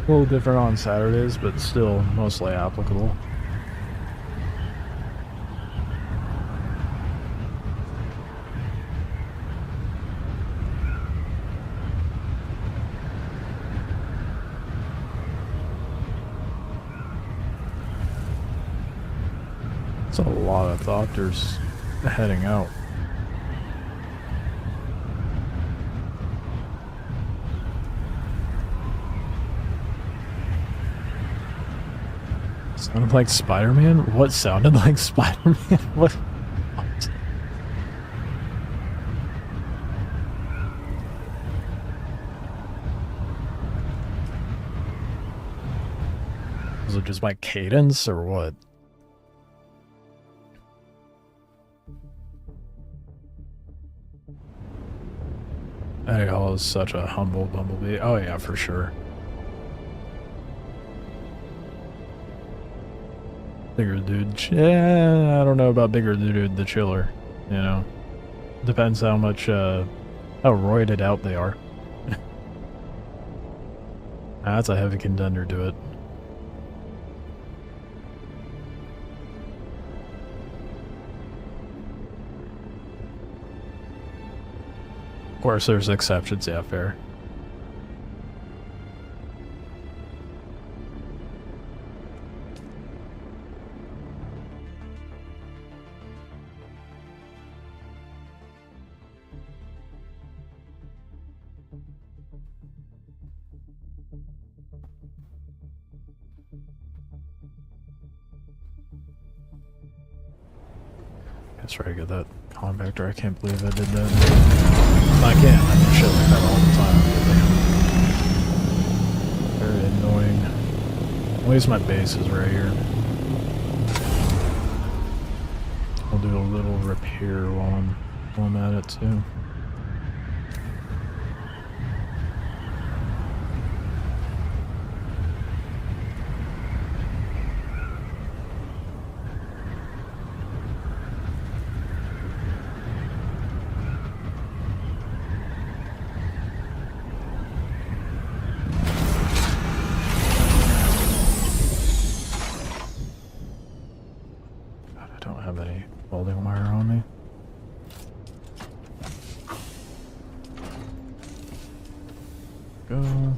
A little different on Saturdays, but still mostly applicable. A lot of Thopters heading out. Sounded like Spider-Man? What sounded like Spider-Man? What? Was it just my cadence or what? Eddie Hall is such a humble bumblebee. Oh yeah, for sure. Bigger dude. Yeah, I don't know about bigger dude the chiller. You know, depends how much, how roided out they are. That's a heavy contender to it. Of course, there's exceptions, yeah, fair. Let's try to get that compactor. I can't believe I did that. I can. I do shit like that all the time. Very annoying. At least my base is right here. I'll do a repair while I'm at it too. Welding wire on me. Go.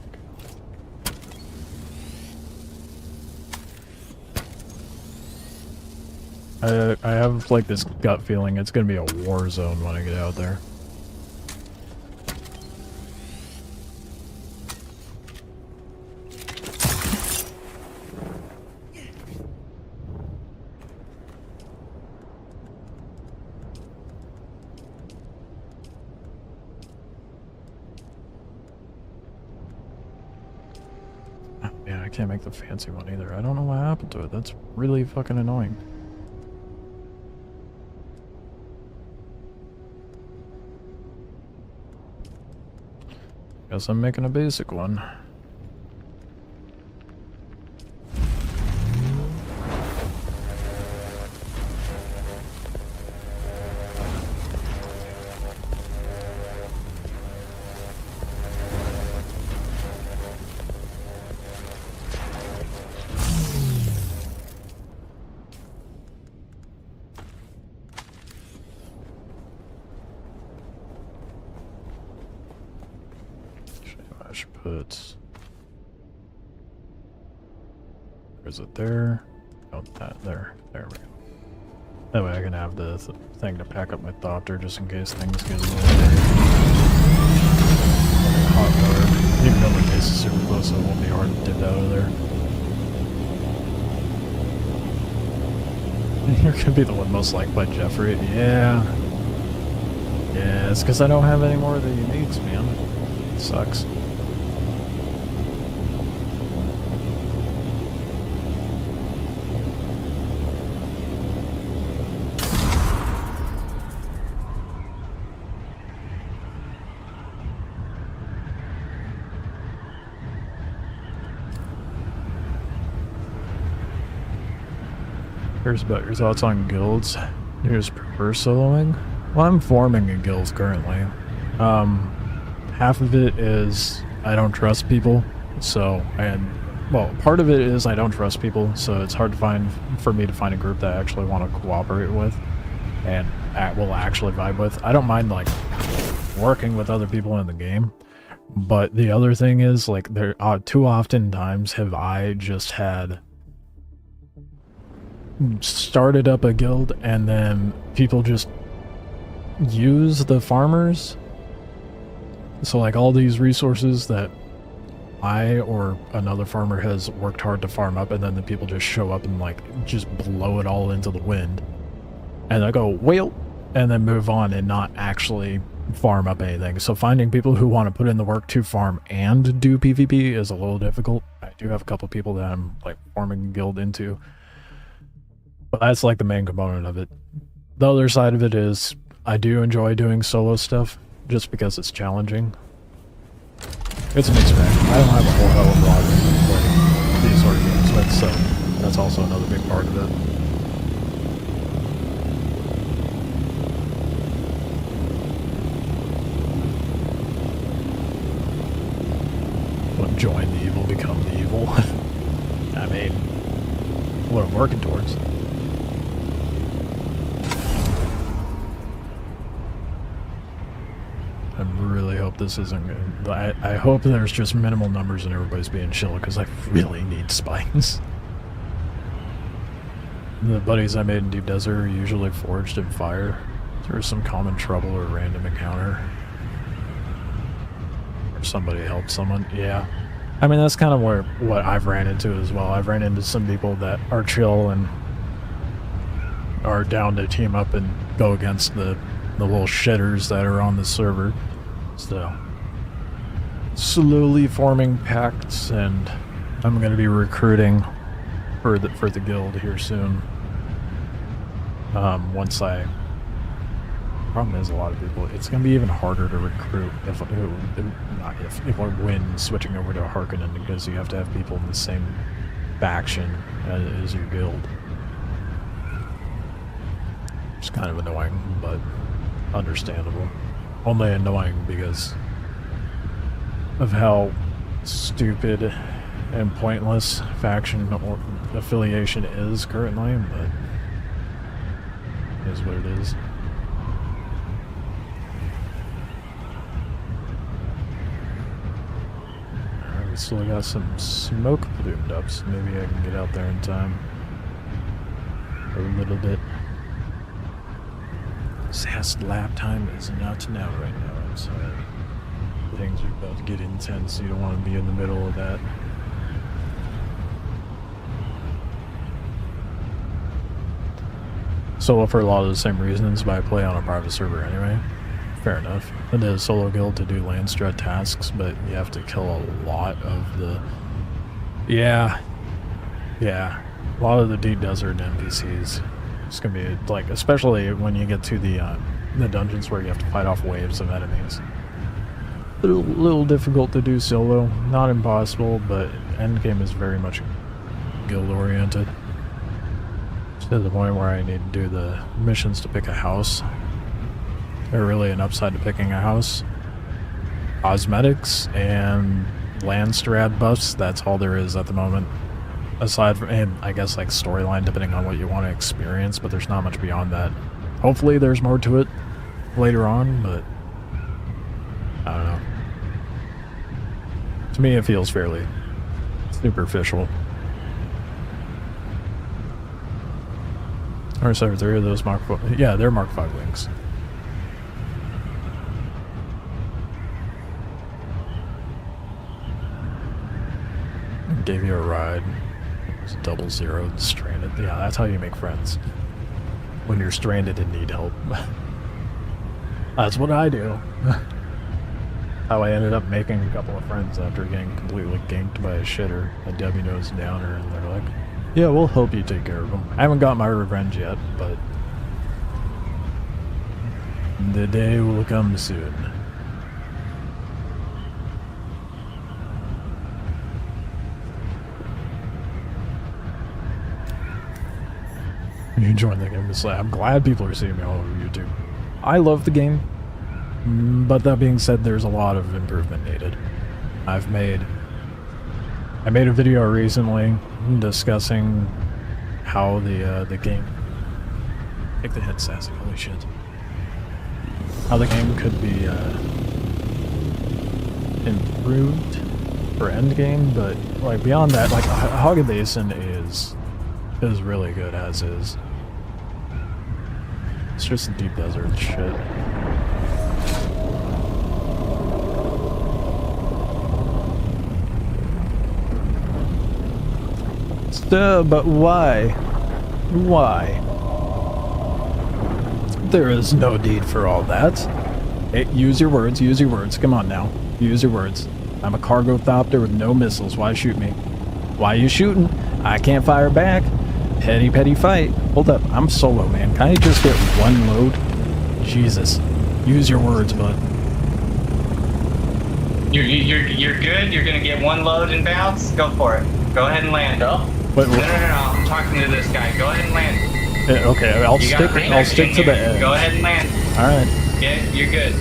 I have like this gut feeling it's gonna be a war zone when I get out there. Yeah, I can't make the fancy one either. I don't know what happened to it. That's really fucking annoying. Guess I'm making a basic one. I should put... Is it there? Oh, that there. There we go. That way I can have the thing to pack up my thopter just in case things get a little hot water. Even though my base is super close, so it won't be hard to dip out of there. You're gonna be the one most liked by Jeffrey. Yeah. Yeah, it's because I don't have any more of the uniques, man. It sucks. Here's about your thoughts on guilds. You just prefer soloing? Well, I'm forming a guild currently. Half of it is I don't trust people, well, part of it is I don't trust people, so it's hard for me to find a group that I actually want to cooperate with and will actually vibe with. I don't mind, like, working with other people in the game, but the other thing is, like, there too often times have I just had started up a guild and then people just use the farmers. So like all these resources that I or another farmer has worked hard to farm up, and then the people just show up and like just blow it all into the wind, and I go, well, and then move on and not actually farm up anything. So finding people who want to put in the work to farm and do PvP is a little difficult. I do have a couple people that I'm like forming a guild into, but that's like the main component of it. The other side of it is I do enjoy doing solo stuff just because it's challenging. It's a mixed bag. I don't have a whole hell of a lot of these sort of games. That's also another big part of it. When join the evil, become the evil. I mean, what I'm working towards. I really hope this isn't good. I hope there's just minimal numbers and everybody's being chill, because I really need spines. The buddies I made in Deep Desert are usually forged in fire. There's some common trouble or random encounter. Or somebody helped someone. Yeah. I mean, that's kind of what I've ran into as well. I've ran into some people that are chill and are down to team up and go against the little shitters that are on the server. So, slowly forming pacts, and I'm going to be recruiting for the guild here soon. Once I Problem is, a lot of people, it's going to be even harder to recruit when switching over to a Harkonnen, because you have to have people in the same faction as your guild. It's kind of annoying, but understandable. Only annoying because of how stupid and pointless faction or affiliation is currently, but it is what it is. Alright, we still got some smoke plumed up, so maybe I can get out there in time. For a little bit. Sass lap time is not now right now, I'm sorry. Things are about to get intense, so you don't want to be in the middle of that. Solo for a lot of the same reasons, but I play on a private server anyway. Fair enough. It is solo guild to do land strat tasks, but you have to kill a lot of the... Yeah. A lot of the deep desert NPCs. It's gonna be, like, especially when you get to the dungeons where you have to fight off waves of enemies. A little difficult to do solo. Not impossible, but endgame is very much guild-oriented. To the point where I need to do the missions to pick a house. They're really an upside to picking a house. Cosmetics and land strat buffs, that's all there is at the moment. Aside from, and I guess like storyline depending on what you want to experience, but there's not much beyond that. Hopefully there's more to it later on, but I don't know. To me it feels fairly superficial. Or sorry, 3 of those Mark 5, yeah, they're Mark 5 wings. Gave you a ride. It was double zero, stranded. Yeah, that's how you make friends. When you're stranded and need help. That's what I do. How I ended up making a couple of friends after getting completely ganked by a shitter, a W-nose downer, and they're like, yeah, we'll help you take care of them. I haven't got my revenge yet, but the day will come soon. You join the game. I'm glad people are seeing me all over YouTube. I love the game, but that being said, there's a lot of improvement needed. I made a video recently discussing how the game... Take the hit, Sassy, holy shit. How the game could be improved for endgame, but like beyond that, like Haga Basin is really good as is. It's just a deep desert shit. But why? Why? There is no need for all that. Hey, use your words, come on now. Use your words. I'm a cargo thopter with no missiles, why shoot me? Why you shooting? I can't fire back. Petty fight. Hold up, I'm solo, man. Can I just get one load? Jesus. Use your words, bud. You're good? You're gonna get one load and bounce? Go for it. Go ahead and land. No, I'm talking to this guy. Go ahead and land. Okay, I'll stick to the edge. Go ahead and land. Alright. Yeah, you're good.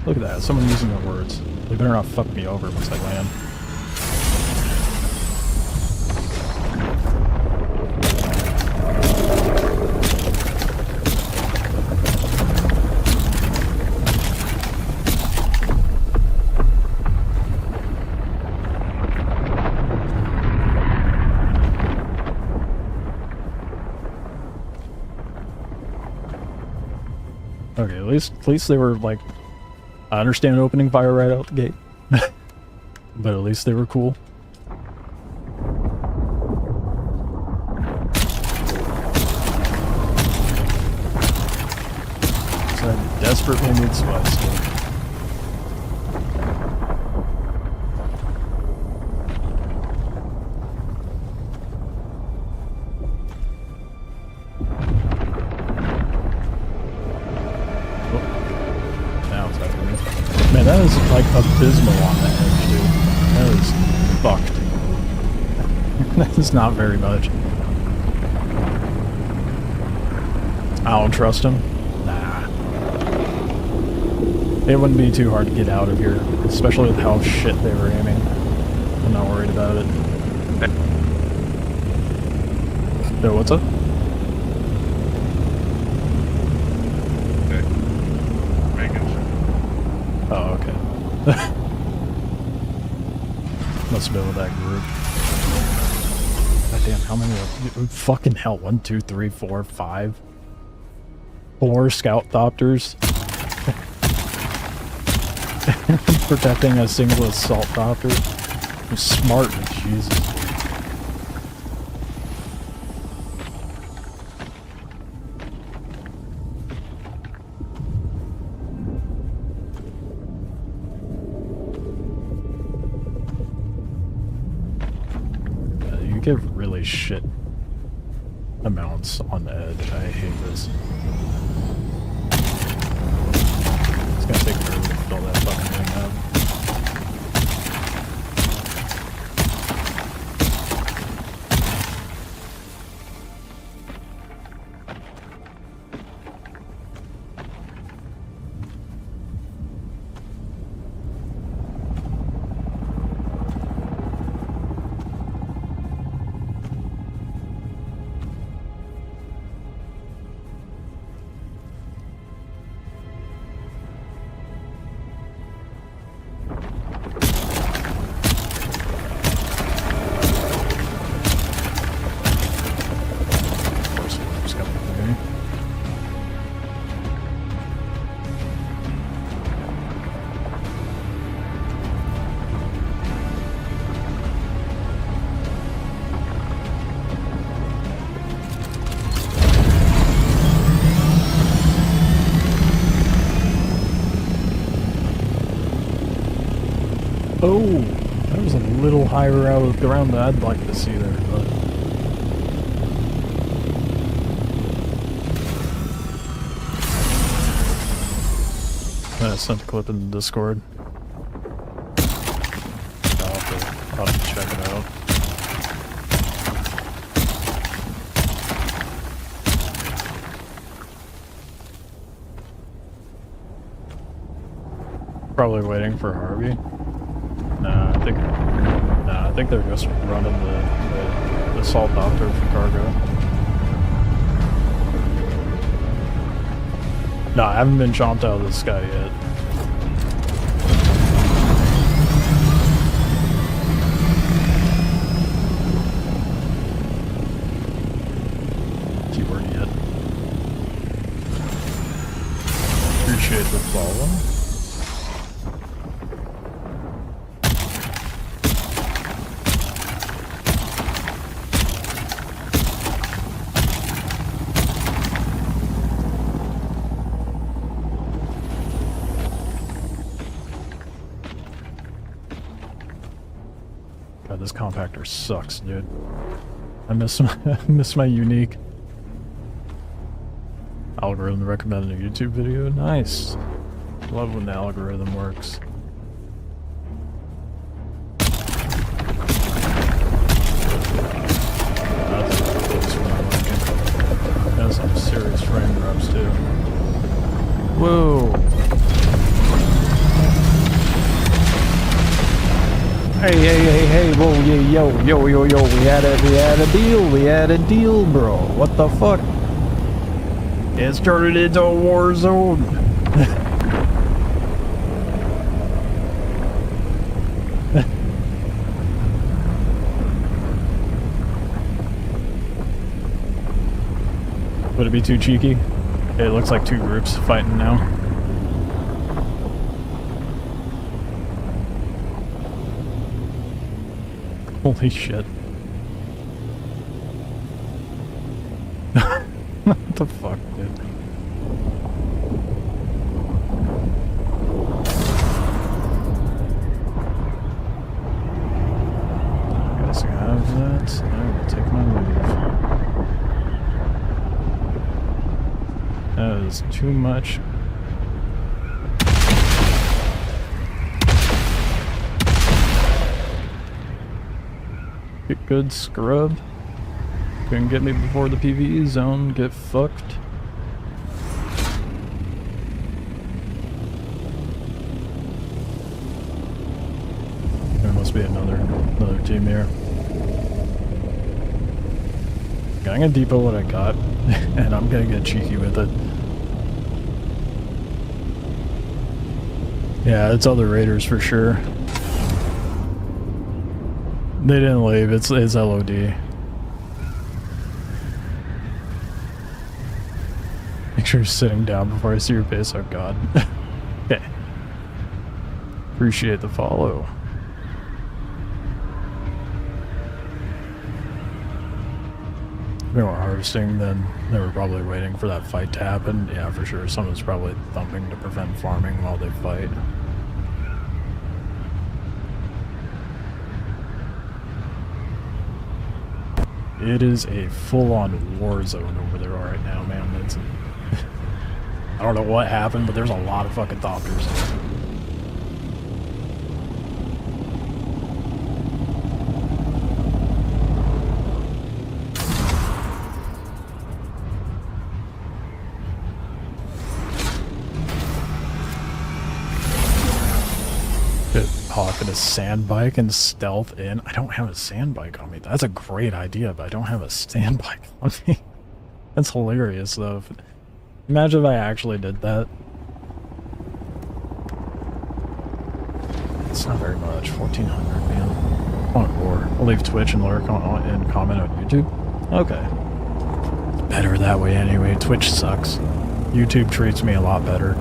Look at that, someone using their words. They better not fuck me over once I land. Okay, at least they were like, I understand opening fire right out the gate, but at least they were cool. So I desperately need spice. like abysmal on the edge, dude. That is fucked. That is not very much. I don't trust him. Nah. It wouldn't be too hard to get out of here, especially with how shit they were aiming. I'm not worried about it. Yo, what's up? Oh, okay. Must have been with that group. God damn, how many? Fucking hell, 1, 2, 3, 4, 5. 4 scout thopters. Protecting a single assault thopter. You're smart, Jesus. You give really shit amounts on the edge. I hate this. It's gonna take forever to fill that fucking thing up. Oh, that was a little higher out of the ground than I'd like to see there, but... I sent a clip in the Discord. I'll have to check it out. Probably waiting for Harvey. I think they're just running the assault doctor for cargo. No, I haven't been chomped out of the sky yet. Keyword yet. Appreciate the follow. This compactor sucks, dude. I miss my unique algorithm recommended a YouTube video. Nice. Love when the algorithm works. That's some serious frame drops too. Whoa. Hey, whoa, yeah, yo, we had a deal, bro. What the fuck? It started into a war zone. Would it be too cheeky? It looks like 2 groups fighting now. Holy shit. What the fuck, dude? Guess I have that. I will take my leave. That is too much. Get good, scrub. Couldn't get me before the PvE zone. Get fucked. There must be another team here. Okay, I'm gonna depot what I got, and I'm gonna get cheeky with it. Yeah, it's other raiders for sure. They didn't leave, it's LOD. Make sure you're sitting down before I see your face, oh god. Okay. Appreciate the follow. If they were harvesting, then they were probably waiting for that fight to happen. Yeah, for sure. Someone's probably thumping to prevent farming while they fight. It is a full-on war zone over there right now, man. It's I don't know what happened, but there's a lot of fucking Thopters. Hawking a sand bike and stealth in. I don't have a sand bike on me. That's a great idea, but I don't have a sand bike on me. That's hilarious, though. Imagine if I actually did that. It's not very much. 1,400, man. On war. I'll leave Twitch and lurk and comment on YouTube. Okay. It's better that way anyway. Twitch sucks. YouTube treats me a lot better.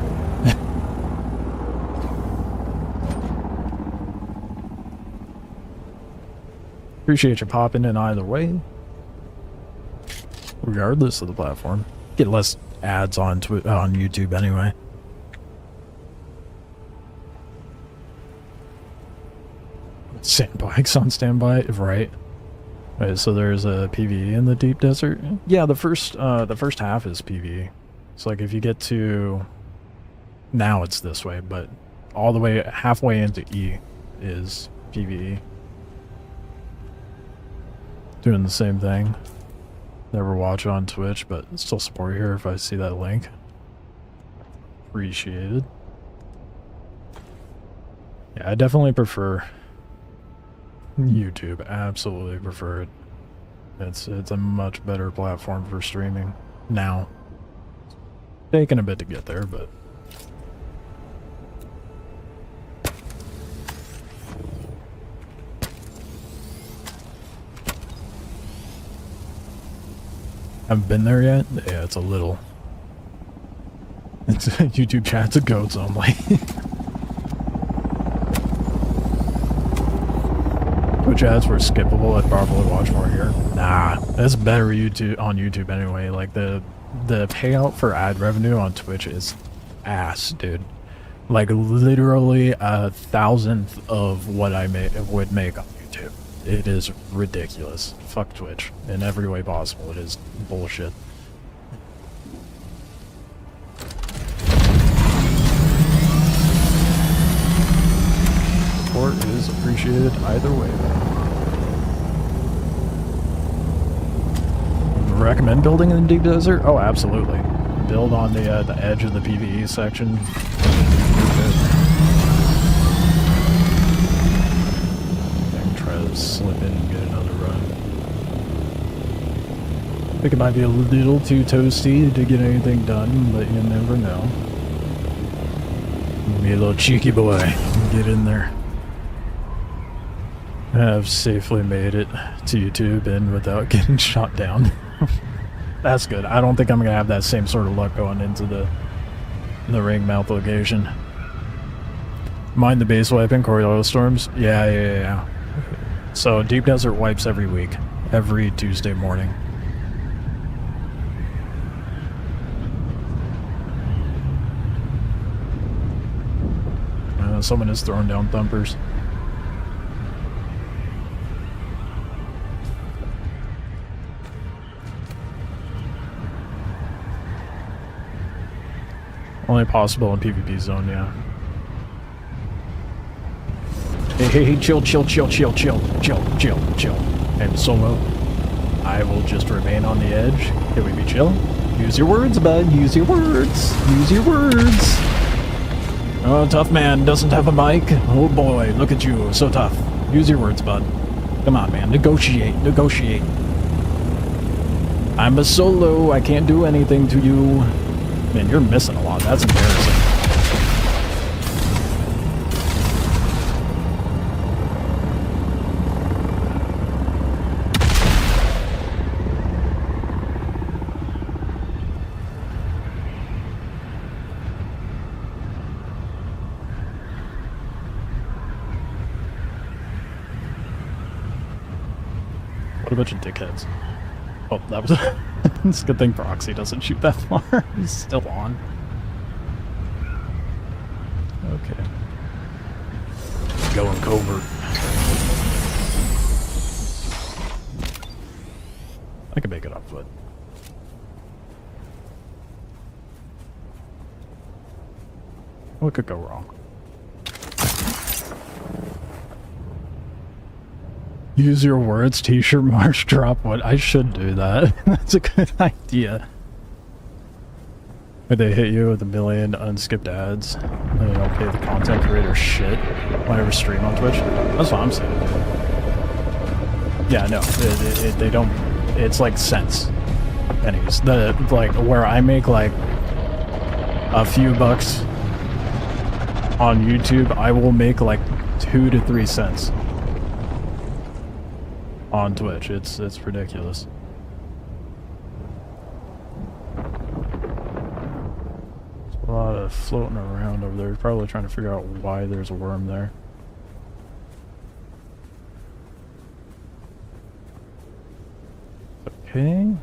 Appreciate you popping in either way. Regardless of the platform. Get less ads on YouTube anyway. Sandbikes on standby, right? Right, so there's a PvE in the deep desert. Yeah, the first half is PvE. It's like if you get to now it's this way, but all the way halfway into E is PvE. Doing the same thing. Never watch on Twitch, but still support here if I see that link. Appreciated. Yeah, I definitely prefer YouTube. Absolutely prefer it. It's a much better platform for streaming now. Taking a bit to get there, but haven't been there yet? Yeah, it's a little. It's YouTube chat's a goats only. Twitch ads were skippable. I'd probably watch more here. Nah, that's better YouTube on YouTube anyway. Like the payout for ad revenue on Twitch is ass, dude. Like literally 1,000th of what I would make on YouTube. It is ridiculous. Fuck Twitch. In every way possible, it is bullshit. Support is appreciated either way. Recommend building in the deep desert? Oh, absolutely. Build on the edge of the PvE section. Slip in and get another run. I think it might be a little too toasty to get anything done, but you never know. Be a little cheeky boy and get in there. I've safely made it to YouTube and without getting shot down. That's good. I don't think I'm gonna have that same sort of luck going into the ring mouth location. Mind the base wiping Coriolis storms? Yeah. So Deep Desert wipes every week, every Tuesday morning. Someone is throwing down thumpers. Only possible in PvP zone, yeah. Hey, chill. And Solo, I will just remain on the edge. Can we be chill? Use your words, bud. Use your words. Use your words. Oh, tough man doesn't have a mic. Oh boy, look at you. So tough. Use your words, bud. Come on, man. Negotiate. Negotiate. I'm a Solo. I can't do anything to you. Man, you're missing a lot. That's embarrassing. What a bunch of dickheads. Oh, that was... It's a good thing Proxy doesn't shoot that far. He's still on. Okay. Going covert. I can make it on foot. What could go wrong? Use your words, t-shirt, march, drop what? I should do that. That's a good idea. If they hit you with 1 million unskipped ads, and they don't pay the content creator shit when I ever stream on Twitch. That's what I'm saying. Yeah, no, they don't. It's like cents, pennies. Like where I make like a few bucks on YouTube, I will make like 2 to 3 cents. On Twitch, it's ridiculous. There's a lot of floating around over there. Probably trying to figure out why there's a worm there. Okay.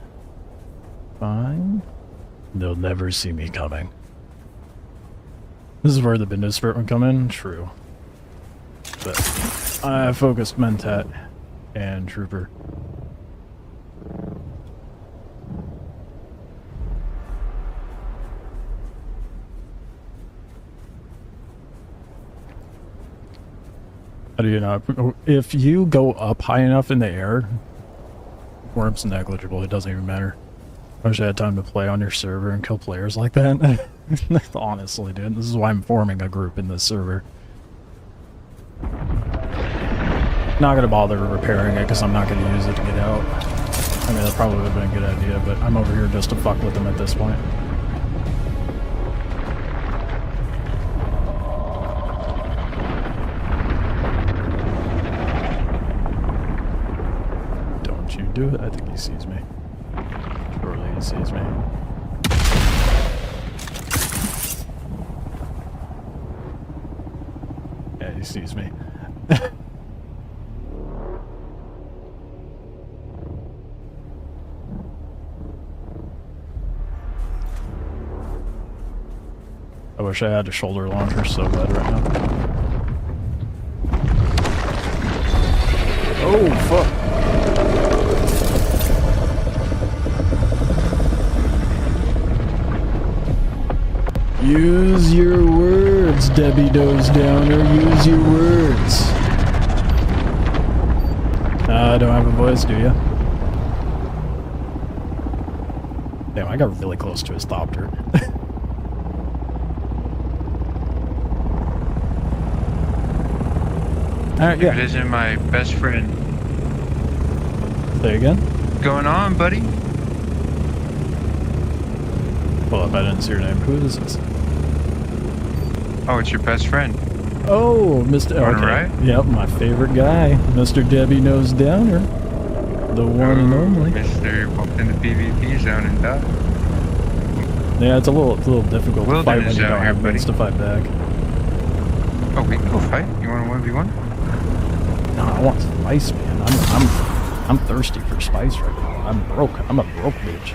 Fine. They'll never see me coming. This is where the Bindus Spirit would come in? True. But I focused Mentat and Trooper. How do you know? If you go up high enough in the air, worm's negligible. It doesn't even matter. I wish I had time to play on your server and kill players like that. Honestly, dude. This is why I'm forming a group in this server. Not gonna bother repairing it because I'm not gonna use it to get out. I mean, that probably would have been a good idea, but I'm over here just to fuck with them at this point. Don't you do it? I think he sees me. Surely he sees me. Yeah, he sees me. I wish I had a shoulder launcher so bad right now. Oh, fuck. Use your words, Debbie Doze Downer. Use your words. I don't have a voice, do ya? Damn, I got really close to his thopter. Alright, yeah. It isn't my best friend. Say again? What's going on, buddy? Well, if I didn't see your name, who is this? Oh, it's your best friend. Oh, Mr. Okay. Right? Yep, my favorite guy, Mr. Debbie Nose Downer. The one and only. Mr. Walked in the PvP zone and died. Yeah, it's a little difficult to fight when you don't have means to fight back. Oh, we can go fight. You want a 1v1? No, I want spice, man. I'm thirsty for spice right now. I'm broke. I'm a broke bitch.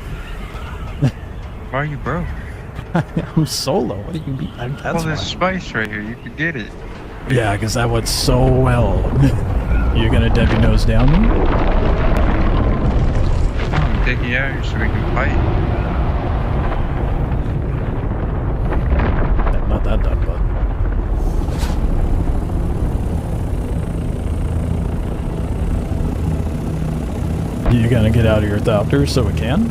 Why are you broke? I'm solo. What do you mean? Well, there's spice right here. You could get it. Yeah, because that went so well. You gonna Debbie Nose down me? I'm taking you out here so we can fight. Yeah, not that done, bud. gonna get out of your thopter so we can?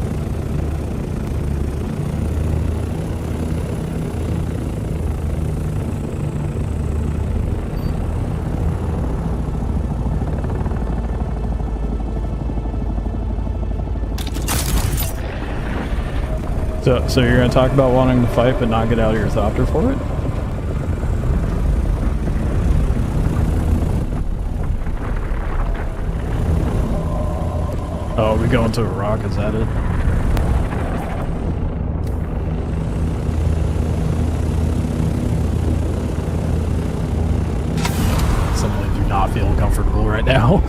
So you're gonna talk about wanting to fight but not get out of your thopter for it? Oh, we going to a rock, is that it? Suddenly do not feel comfortable right now.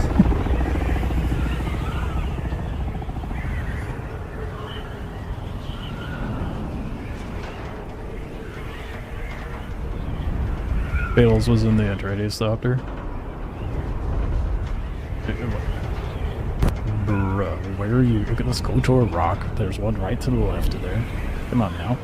Bales was in the Atreides thopter. Bro, where are you? Look at this. Go to a rock. There's one right to the left of there. Come on now.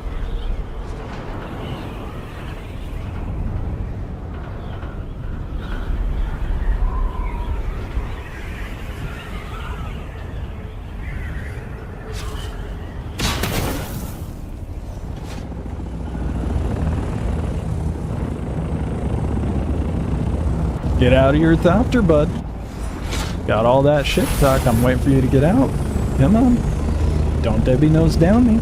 Get out of your thopter, bud. Got all that shit talk. I'm waiting for you to get out. Come on. Don't Debbie nose down me.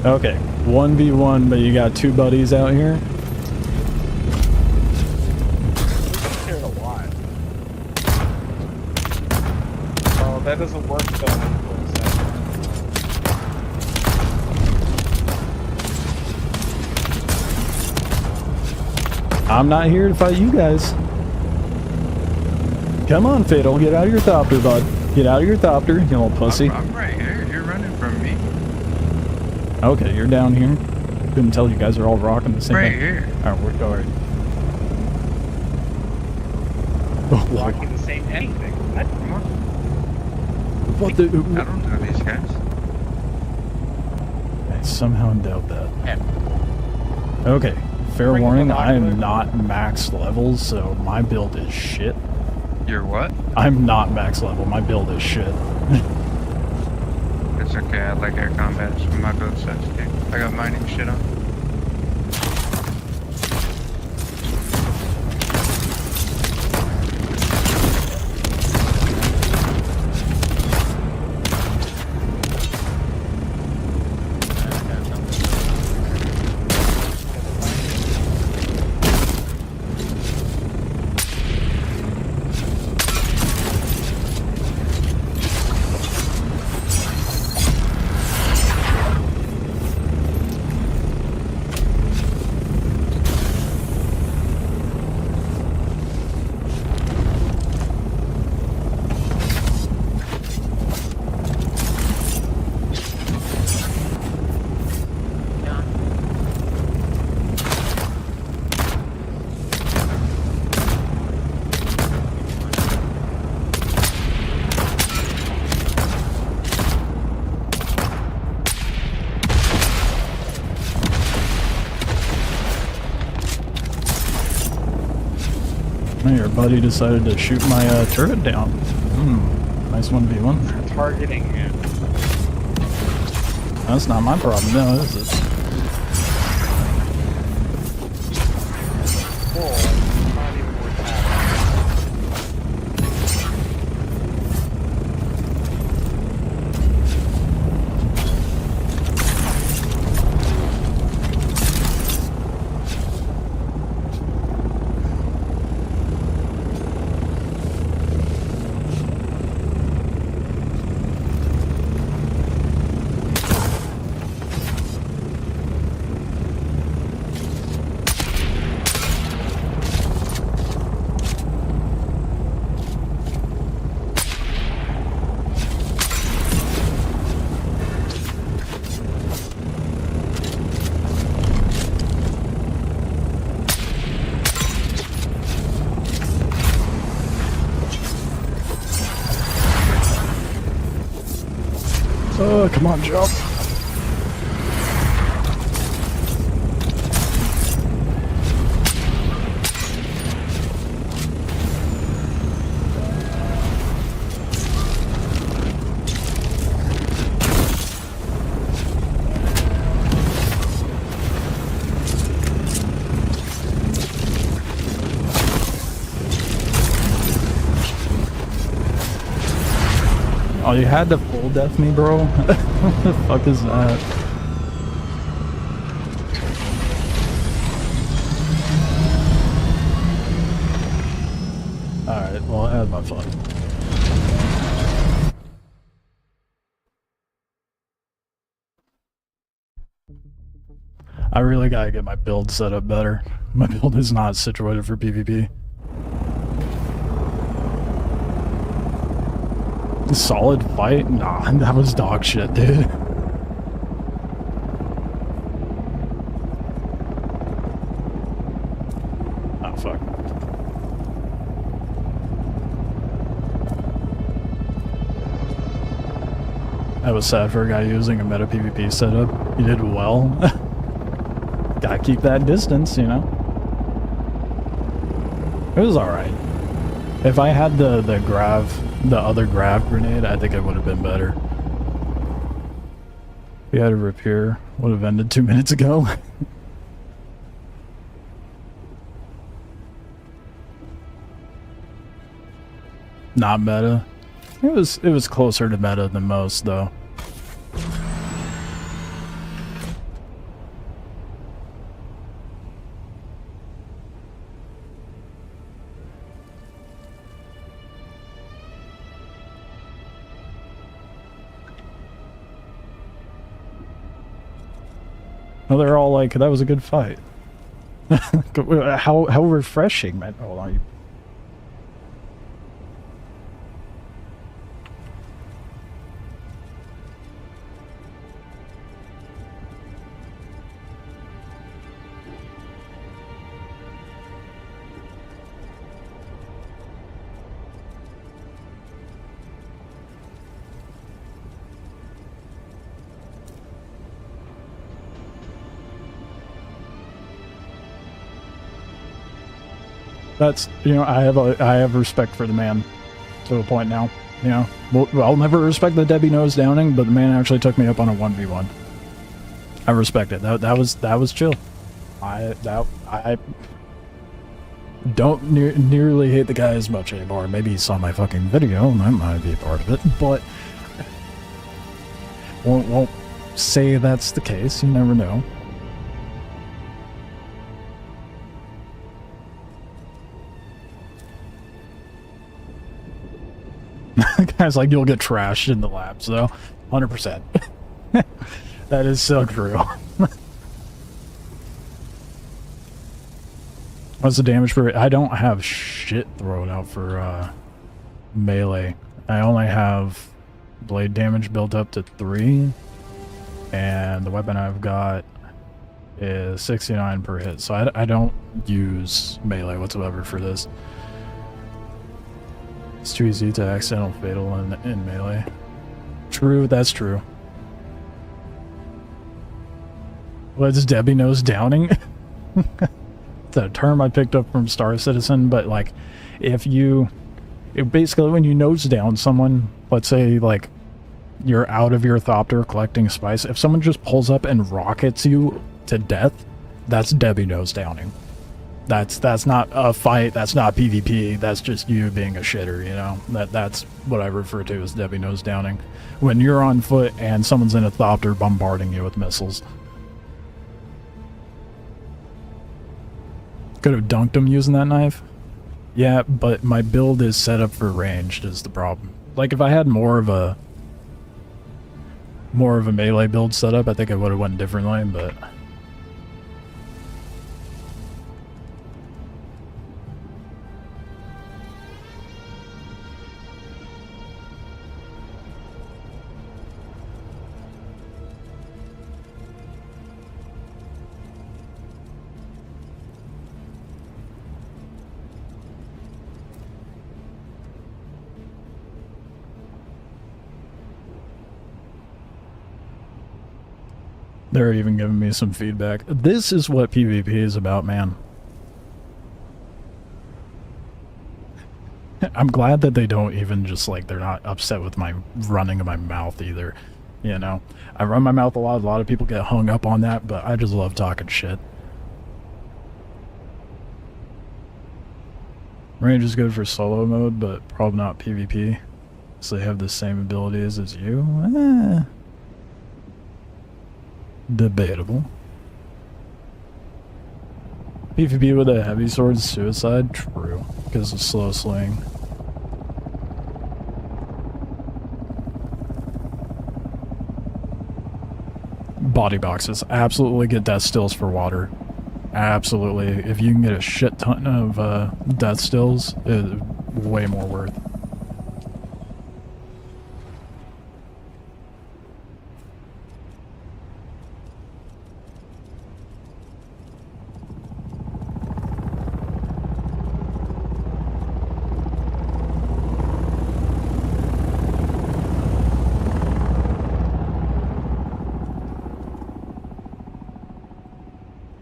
Okay, 1v1, but you got two buddies out here. Oh, that doesn't work though. I'm not here to fight you guys. Come on, Fiddle, get out of your thopter, bud. Get out of your thopter, you little pussy. I'm right here. You're running from me. Okay, you're down here. Couldn't tell you guys are all rocking the same Right thing. here. Alright, we're alright. Rocking the same anything. What? Come on. What the? I don't know these guys. I somehow doubt that. Okay, fair warning, I am not max level, so my build is shit. You're what? I'm not max level, my build is shit. It's okay, I like air combat, so my build sucks too. I got mining shit on. Your buddy decided to shoot my turret down. Nice 1v1. Targeting you. That's not my problem now, is it? Not even worth Oh, come on, jump. Oh, you had to full death me, bro? What the fuck is that? Alright, well, I had my fun. I really gotta get my build set up better. My build is not situated for PvP. Solid fight? Nah, that was dog shit, dude. Oh, fuck. That was sad for a guy using a meta PvP setup. He did well. Gotta keep that distance, you know? It was alright. If I had the other grav grenade, I think it would have been better. We had a repair, would have ended 2 minutes ago. Not meta. It was closer to meta than most, though. Well, they're all like, that was a good fight. How refreshing, man. Hold on. That's, you know, I have respect for the man to a point now. You know, I'll never respect the Debbie nose downing, but the man actually took me up on a 1v1. I respect it. That was chill. I don't nearly hate the guy as much anymore. Maybe he saw my fucking video, and that might be a part of it, but won't say that's the case. You never know. Guy's like, you'll get trashed in the labs, though. 100%. That is so true. What's the damage per... I don't have shit thrown out for melee. I only have blade damage built up to 3. And the weapon I've got is 69 per hit. So I don't use melee whatsoever for this. It's too easy to accidental fatal in melee. True, that's true. What's Debbie nose downing? It's a term I picked up from Star Citizen, but like, basically when you nose down someone, let's say like you're out of your thopter collecting spice, if someone just pulls up and rockets you to death, that's Debbie nose downing. That's not a fight, that's not PvP, that's just you being a shitter, you know? That's what I refer to as Debbie nose downing. When you're on foot and someone's in a thopter bombarding you with missiles. Could have dunked him using that knife. Yeah, but my build is set up for ranged is the problem. Like if I had more of a melee build setup, I think I would have went differently, but they're even giving me some feedback. This is what PvP is about, man. I'm glad that they don't even just like, they're not upset with my running of my mouth either. You know, I run my mouth a lot of people get hung up on that, but I just love talking shit. Range is good for solo mode, but probably not PvP. So they have the same abilities as you? Debatable. PvP with a heavy sword is suicide? True. Because of slow swing. Body boxes. Absolutely get death stills for water. Absolutely. If you can get a shit ton of death stills, it's way more worth.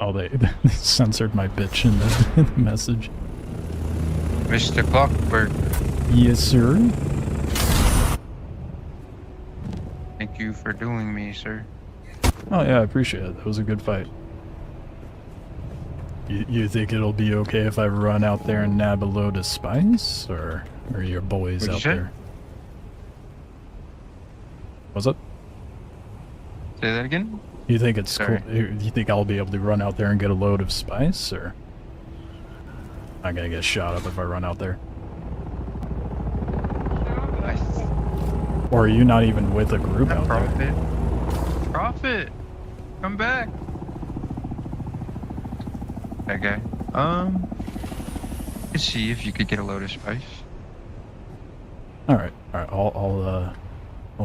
Oh, they censored my bitch in the message. Mr. Clockwork. Yes, sir. Thank you for doing me, sir. Oh yeah, I appreciate it. That was a good fight. You think it'll be okay if I run out there and nab a load of spice? Or are your boys out there? What's up? Say that again? You think it's cool? You think I'll be able to run out there and get a load of spice, or I'm gonna get shot up if I run out there? Or are you not even with a group out there? Prophet, come back. That guy. Let's see if you could get a load of spice. All right. I'll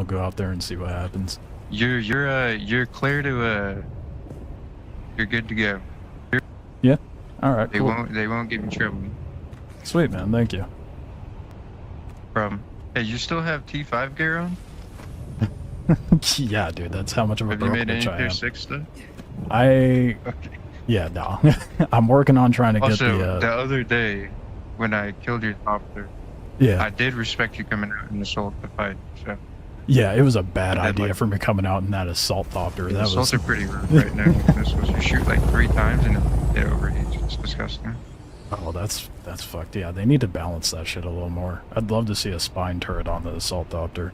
go out there and see what happens. You're clear to you're good to go. Yeah. All right. They won't give you trouble. Sweet, man. Thank you. Hey, you still have T5 gear on? Yeah, dude. That's how much of a Have you made any bitch I Tier am. 6 stuff? Okay. Yeah, no. I'm working on trying to get Also, the other day when I killed your doctor, yeah, I did respect you coming out in assault to fight. So. Yeah, it was a bad idea for me coming out in that assault thopter. The That assaults was are pretty rude right now. You're supposed to shoot like 3 times and it overheats. It's disgusting. Oh, that's fucked. Yeah, they need to balance that shit a little more. I'd love to see a spine turret on the assault thopter.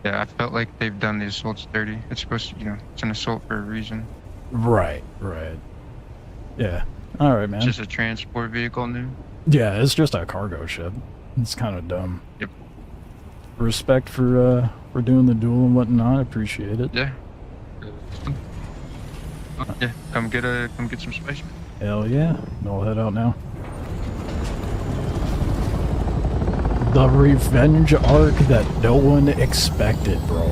Yeah, I felt like they've done the assaults dirty. It's supposed to, it's an assault for a reason. Right. Yeah. All right, man. It's just a transport vehicle now. Yeah, it's just a cargo ship. It's kind of dumb. Yep. Respect for doing the duel and whatnot. I appreciate it. Yeah. Yeah. Come get some spice. Hell yeah. I'll head out now. The revenge arc that no one expected, bro.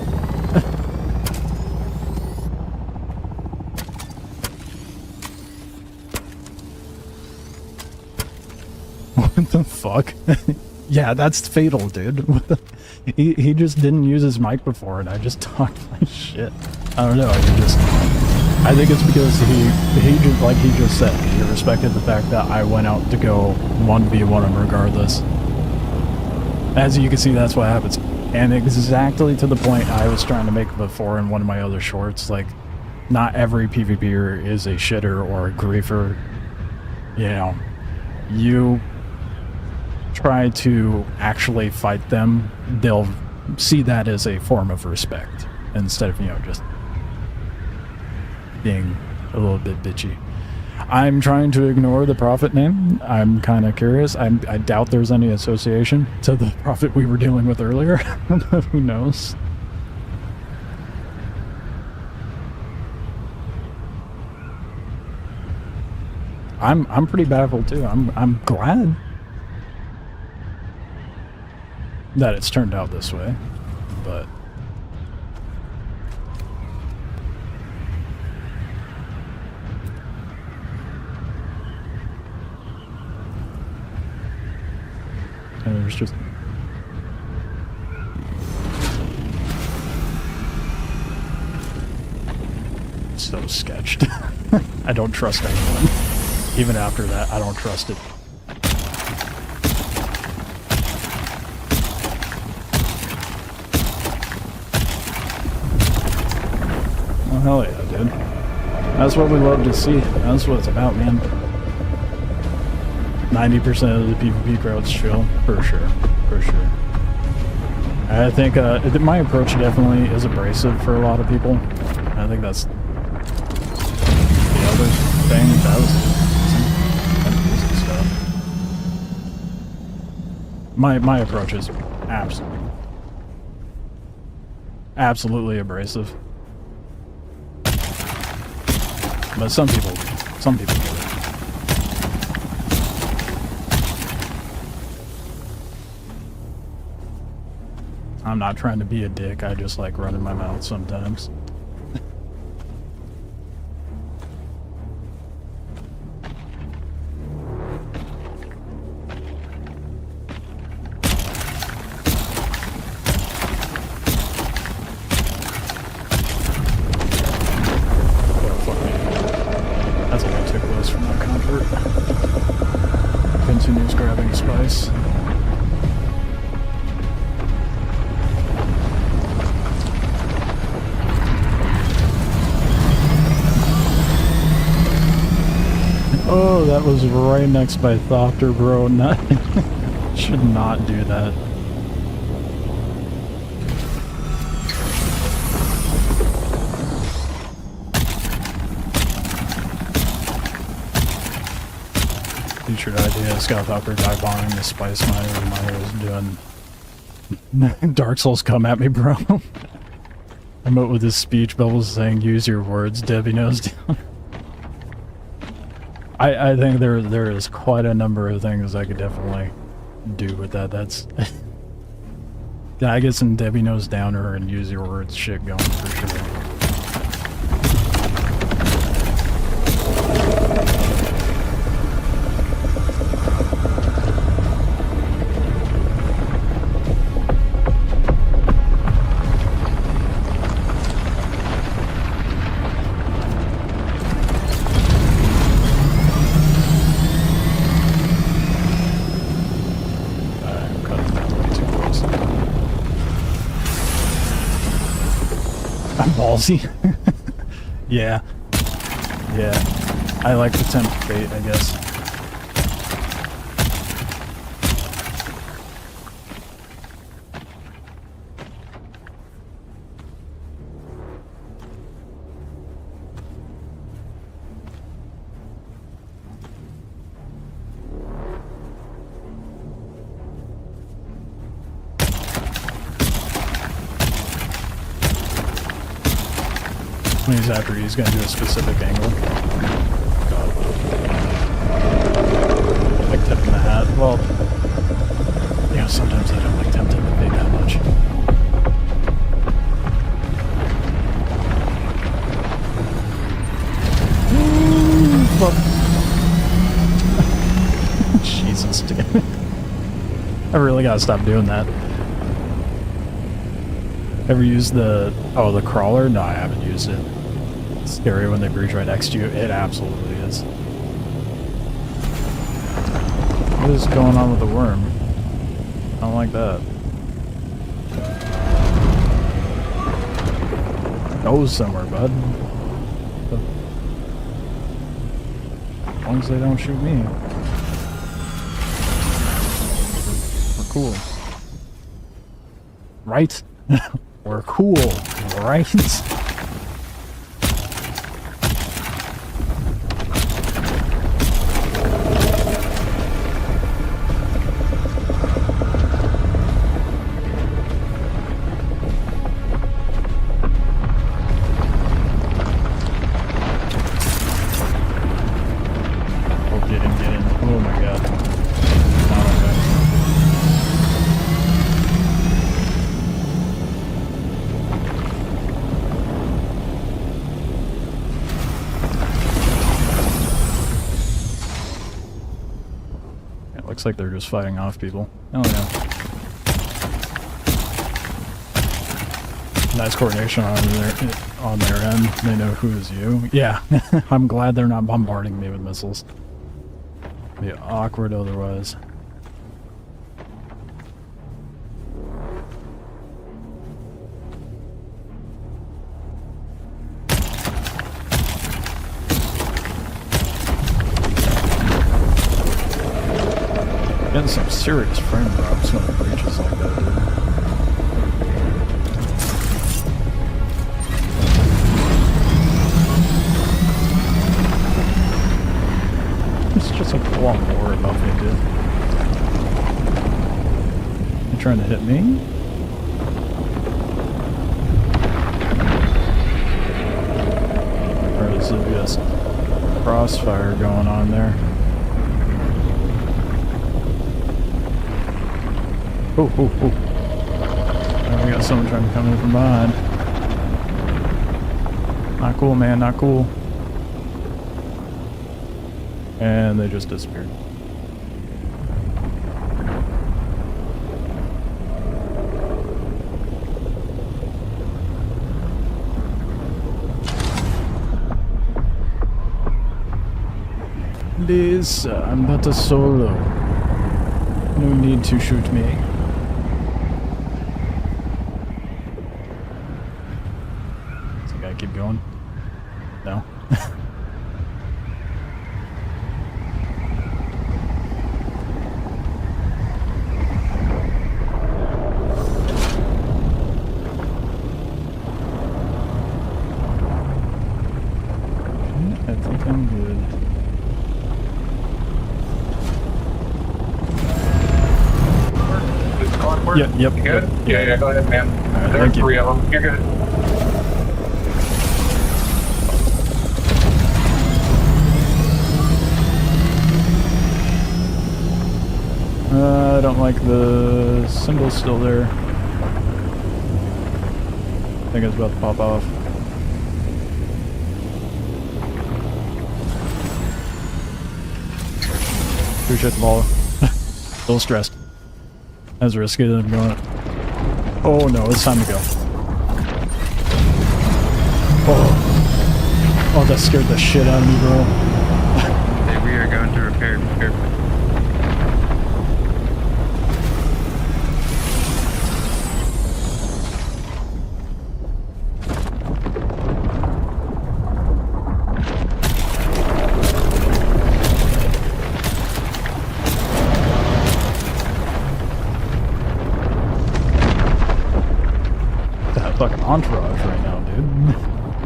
What the fuck? Yeah, that's fatal, dude. What the? He just didn't use his mic before, and I just talked my shit. I don't know. I think it's because he just, like he just said, he respected the fact that I went out to go 1v1 him regardless. As you can see, that's what happens. And exactly to the point I was trying to make before in one of my other shorts, like, not every PvPer is a shitter or a griefer. You know, you try to actually fight them, they'll see that as a form of respect instead of, just being a little bit bitchy. I'm trying to ignore the Prophet name. I'm kind of curious. I doubt there's any association to the Prophet we were dealing with earlier. Who knows? I'm pretty baffled too. I'm glad that it's turned out this way, but and there's just so sketched. I don't trust anyone. Even after that, I don't trust it. Oh, hell yeah, dude. That's what we love to see. That's what it's about, man. 90% of the PvP crowd's chill. For sure. For sure. I Yeah, I think my approach definitely is abrasive for a lot of people. I think that's the other thing that was music stuff. My approach is absolutely abrasive. But some people do it. I'm not trying to be a dick, I just like running my mouth sometimes. That's a bit too close for my comfort. Continues grabbing spice. Oh, that was right next by Thopter, bro. Not should not do that. Future idea, Scout Thopter dive bombing the spice miner. Miner is doing Dark Souls come at me, bro. I'm out with his speech bubbles saying use your words, Debbie knows down. I think there is quite a number of things I could definitely do with that. That's yeah, I get some Debbie Nose Downer and use your words shit going for sure. Ballsy. Yeah. I like to tempt fate, I guess. After he's gonna do a specific angle. God. Like tipping the hat. Well, you know, sometimes I don't like tempting the fate that much. Jesus, dude. I really gotta stop doing that. Ever used the crawler? No, I haven't used it. It's scary when they breach right next to you. It absolutely is. What is going on with the worm? I don't like that. Goes somewhere, bud. As long as they don't shoot me. We're cool. Right? We're cool, right? Looks like they're just fighting off people. Oh yeah. Nice coordination on their end. They know who is you. Yeah. I'm glad they're not bombarding me with missiles. It'd be awkward otherwise. Getting some serious frame drops when it breaches like that, dude. hit me? Or is it just crossfire going on there? Oh, oh, oh. Oh, we got someone trying to come in from behind. Not cool, man, not cool. And they just disappeared. Please, I'm but a solo. No need to shoot me. Does the guy keep going? No. I think I'm good. Yep, yep. You good? Yeah, go ahead, man. Right, There are 3 of them. You're good. I don't like the symbol still there. I think it's about to pop off. Appreciate the ball. A little stressed. As risky as I'm going. Oh no, it's time to go. Oh, that scared the shit out of me, bro. Hey, we are going to repair. Be careful. Fucking entourage right now, dude.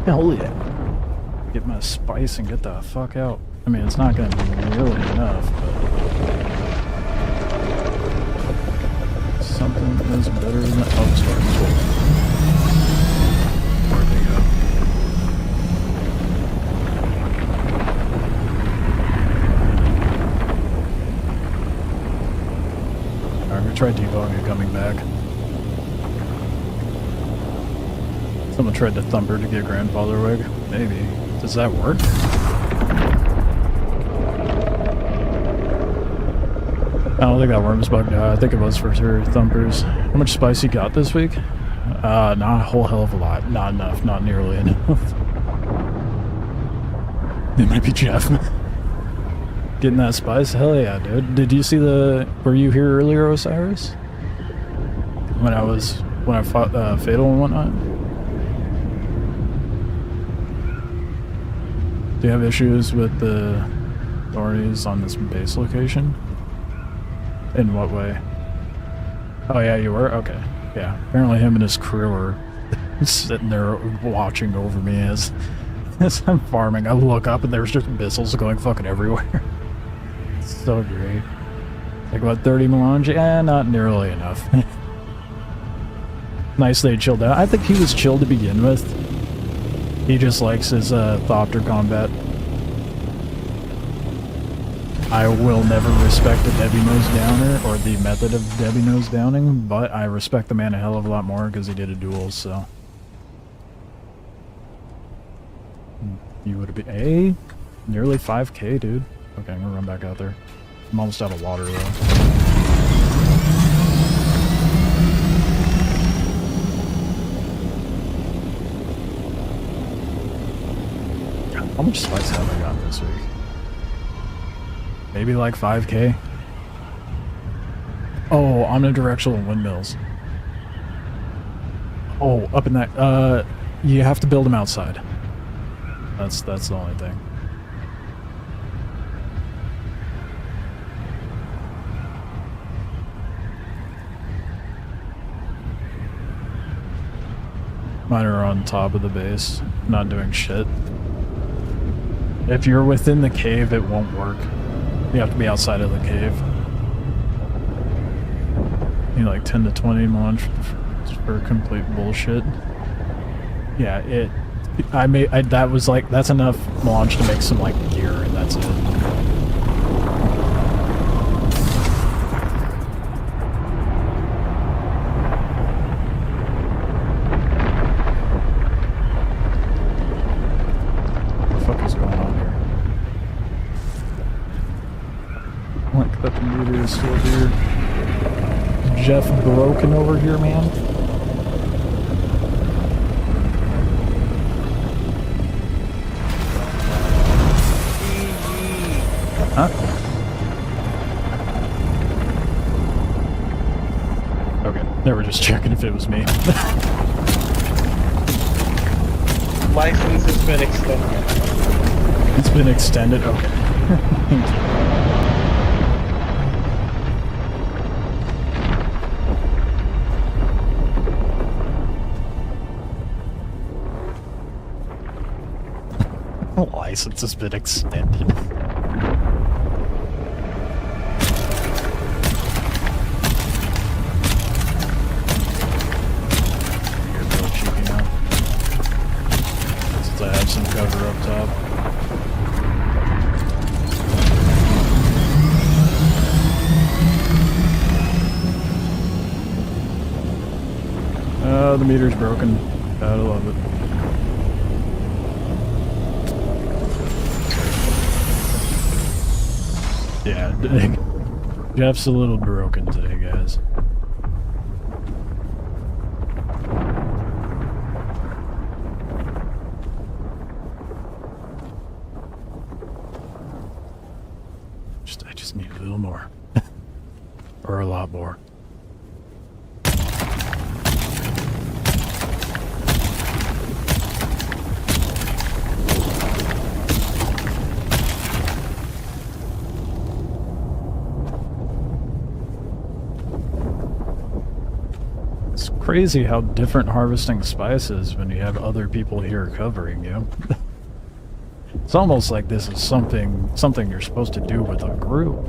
Hell yeah. Get my spice and get the fuck out. I mean, it's not gonna be nearly enough, but something is better than the upstart. Where'd they go? Alright, I'm gonna try debugging and coming back. Someone tried to thump her to get grandfather wig. Maybe. Does that work? I don't think that worm's bugged out. I think it was for her thumpers. How much spice you got this week? Not a whole hell of a lot. Not enough. Not nearly enough. It might be Jeff. Getting that spice? Hell yeah, dude. Did you see the... Were you here earlier, Osiris? When I fought Fatal and whatnot? Do you have issues with the authorities on this base location? In what way? Oh yeah, you were? Okay. Yeah. Apparently him and his crew are sitting there watching over me as I'm farming. I look up and there's just missiles going fucking everywhere. It's so great. Like what, 30 melange? Eh, not nearly enough. Nice they chilled out. I think he was chill to begin with. He just likes his Thopter combat. I will never respect the Debbie Nose Downer, or the method of Debbie Nose Downing, but I respect the man a hell of a lot more because he did a duel, so. You would be nearly 5k, dude. Okay, I'm gonna run back out there. I'm almost out of water, though. How much spice have I got this week? Maybe like 5k? Oh, omnidirectional windmills. Oh, up in that, you have to build them outside. That's the only thing. Mine are on top of the base, not doing shit. If you're within the cave, it won't work. You have to be outside of the cave. Need like 10 to 20 launch for complete bullshit. Yeah, that was like, that's enough launch to make some like gear, and that's it. What the fuck is going on here? Like that the meter is still here. Jeff broken over here, man. Huh? Okay, they were just checking if it was me. License has been extended. It's been extended? Okay. Thank you. License has been extended. You're real cheeky now. Since I have some cover up top. Oh, the meter's broken. Gotta love it. Yeah, Jeff's a little broken today, guys. I just need a little more. Or a lot more. Crazy how different harvesting spice is when you have other people here covering you. It's almost like this is something you're supposed to do with a group.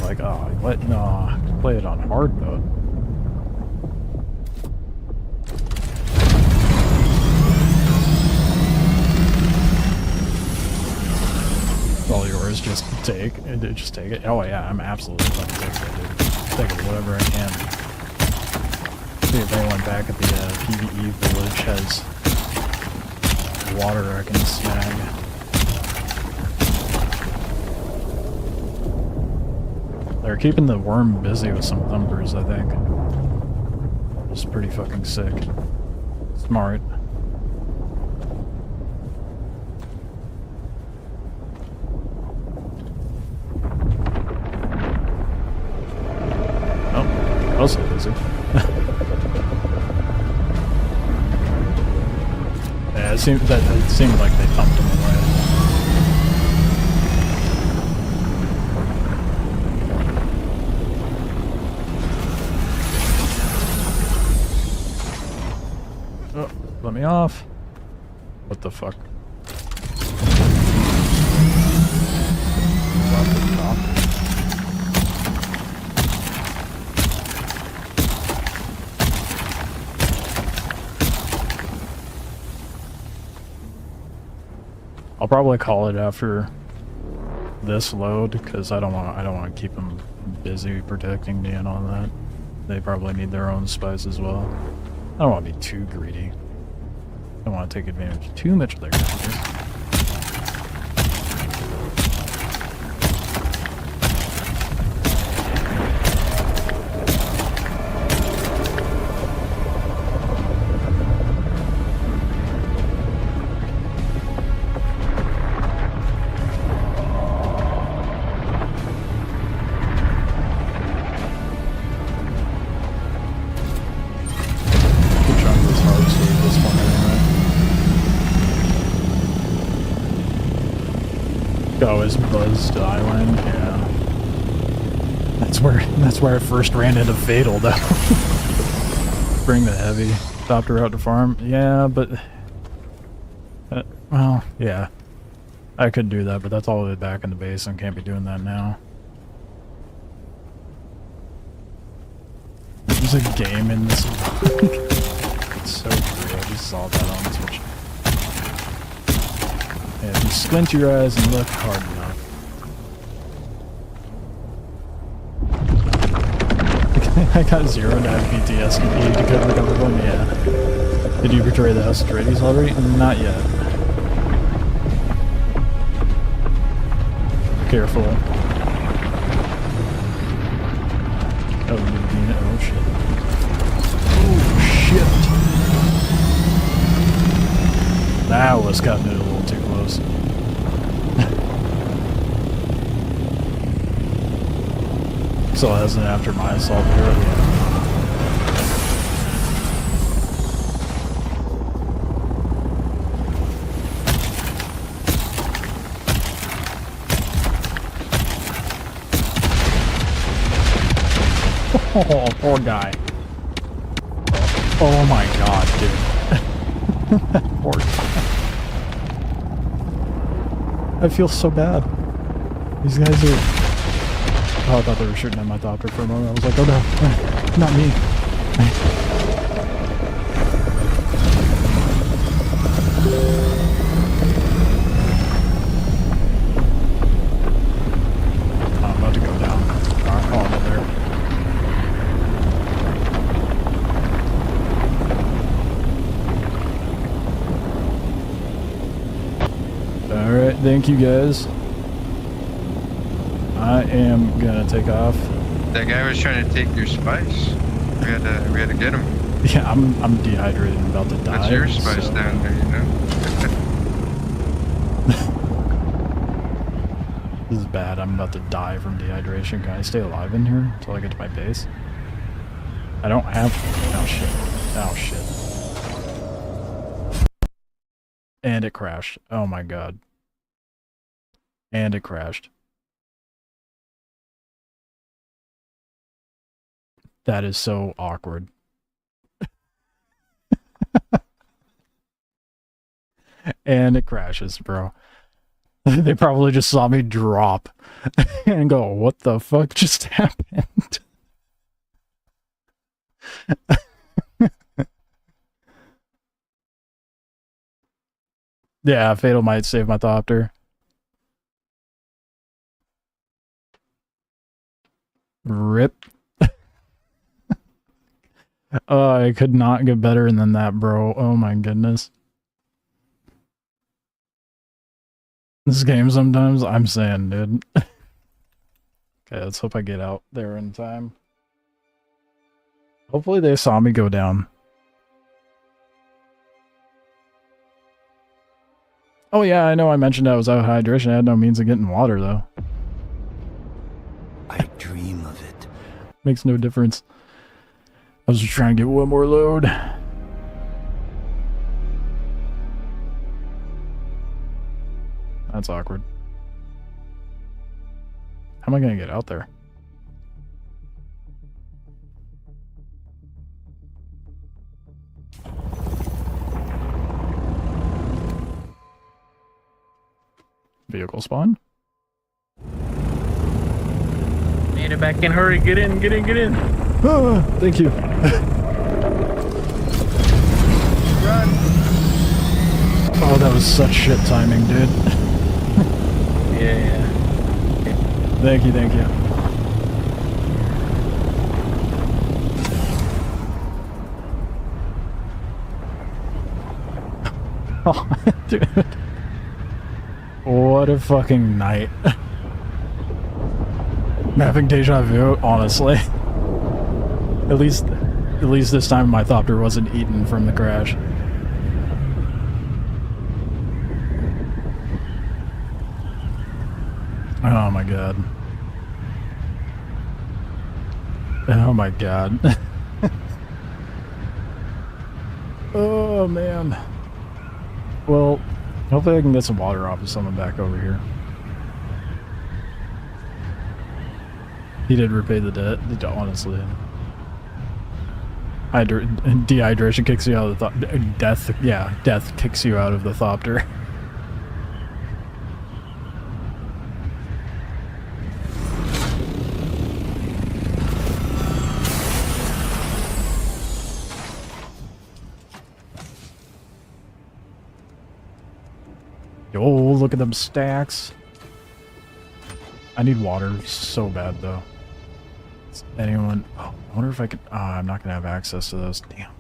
Like, oh, no, play it on hard mode. It's all yours, just take it. Oh yeah, I'm absolutely fucking take it, dude. Take it, whatever I can. See if anyone back at the PvE village has water I can snag. They're keeping the worm busy with some thumpers, I think. It's pretty fucking sick. Smart. Oh, also busy. Yeah, it seemed like they thumped him away. Oh, let me off. What the fuck? I'll probably call it after this load because I don't want to keep them busy protecting me and all that. They probably need their own spice as well. I don't want to be too greedy. I don't want to take advantage of too much of their guys. Oh, is Buzzed Island? Yeah. That's where I first ran into Fatal, though. Bring the heavy. Stopped her out to farm. Yeah, but... well, yeah. I could do that, but that's all the way back in the base and can't be doing that now. There's a game in this. It's so great. I just saw that on Twitch. And if you squint your eyes and look hard enough. I got 0 to have PTSD to cover cover one, yeah. Did you betray the House Atreides already? Not yet. Careful. Oh, oh shit. Oh shit. That was cutting it a little too close. So as an after my assault here. Oh, poor guy. Oh my god, dude. Poor guy. I feel so bad. These guys are... Oh, I thought they were shooting at my Thopter for a moment. I was like, oh no, not me. I'm about to go down. Alright, oh, I'm in there. Alright, thank you guys. I am gonna take off. That guy was trying to take your spice. We had to get him. Yeah, I'm dehydrated and about to die. That's your spice so. down there, you know. This is bad. I'm about to die from dehydration. Can I stay alive in here until I get to my base? I don't have. Oh shit. Oh shit. And it crashed. Oh my god. And it crashed. That is so awkward. And it crashes, bro. They probably just saw me drop and go, what the fuck just happened? Yeah, Fatal might save my Thopter. Rip. Oh, I could not get better than that, bro. Oh my goodness. This game sometimes, I'm saying, dude. Okay, let's hope I get out there in time. Hopefully they saw me go down. Oh yeah, I know I mentioned I was out of hydration. I had no means of getting water, though. I dream of it. Makes no difference. I was just trying to get one more load. That's awkward. How am I gonna get out there? Vehicle spawn? Made it back in, hurry, get in, get in, get in. Ah, thank you. Run. Oh, that was such shit timing, dude. Yeah. Thank you, thank you. Oh, dude. What a fucking night. I'm having deja vu, honestly. At least this time my Thopter wasn't eaten from the crash. Oh my god. Oh my god. Oh man. Well, hopefully I can get some water off of someone back over here. He did repay the debt, honestly. Dehydration kicks you out of the death. Yeah, death kicks you out of the Thopter. look at them stacks. I need water so bad, though. Does anyone... Oh, I wonder if I could... I'm not going to have access to those. Damn.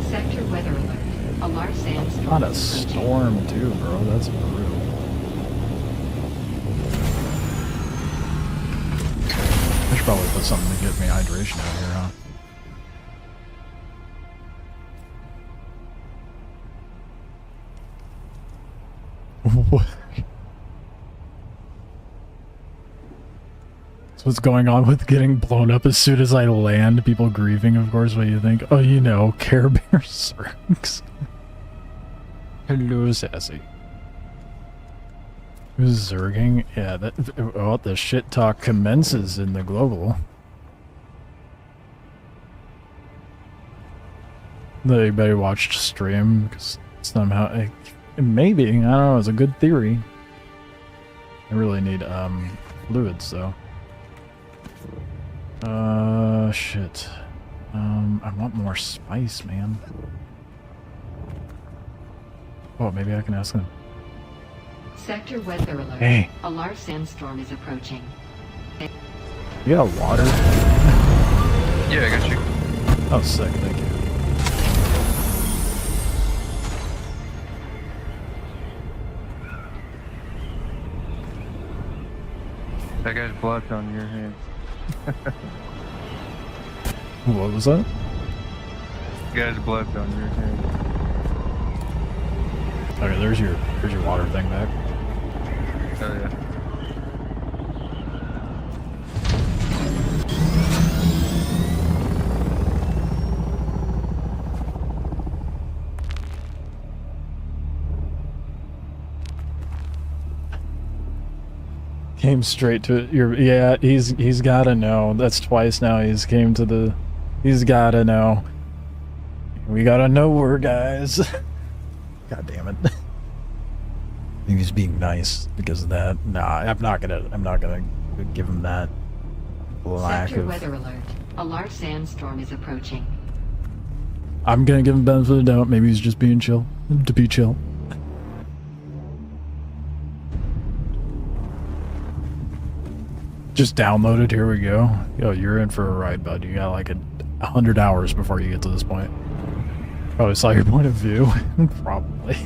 Sector weather alert. A large sandstorm. Not a storm, too, bro. That's brutal. I should probably put something to get me hydration out here, huh? What? So what's going on with getting blown up as soon as I land? People grieving, of course. What do you think? Oh, you know, Care Bear Zergs. Hello, Sassy. Who's zerging? Yeah, the shit talk commences in the global. Anybody watched stream? Because somehow... Maybe, I don't know, it's a good theory. I really need, fluids, though. Shit. I want more spice, man. Oh, maybe I can ask them. Sector weather alert. Hey. A large sandstorm is approaching. You got water? Yeah, I got you. Oh, sick, thank you. That guy's blood on your hands. What was that? That guy's blood on your hands. Okay, there's your water thing back. Oh yeah. Came straight to your... Yeah, he's gotta know. That's twice now he's came to the... He's gotta know. We gotta know her, guys. God damn it. He's being nice because of that. Nah, I'm not gonna give him that lack Sector of... weather alert. A large sandstorm is approaching. I'm gonna give him benefit of the doubt. Maybe he's just being chill. To be chill. Just download it, here we go. Yo, you're in for a ride, bud. You got like 100 hours before you get to this point. Probably saw your point of view. Probably.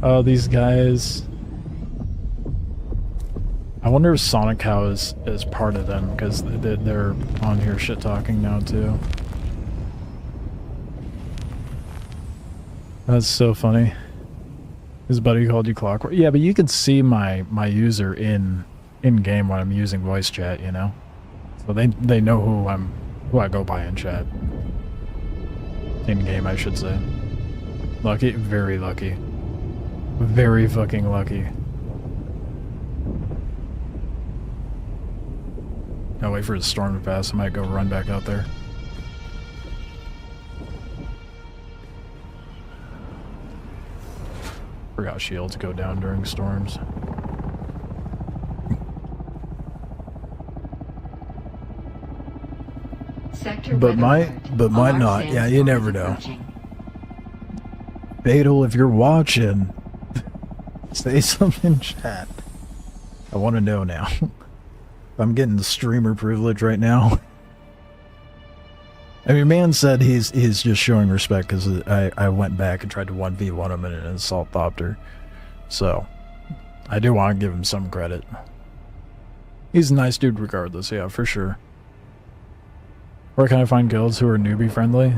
Oh, these guys... I wonder if Sonic Cow is part of them, because they're on here shit-talking now, too. That's so funny. His buddy called you Clockwork. Yeah, but you can see my user in-game when I'm using voice chat, you know? So they know who I go by in chat. In-game, I should say. Lucky, very lucky. Very fucking lucky. I'll wait for the storm to pass. I might go run back out there. Forgot shields go down during storms. Sector But might not. Yeah, you never know. Fatal, if you're watching, say something in chat. I want to know now. I'm getting the streamer privilege right now. I mean, man said he's just showing respect because I went back and tried to 1v1 him in an assault thopter. So, I do want to give him some credit. He's a nice dude regardless, yeah, for sure. Where can I find guilds who are newbie friendly?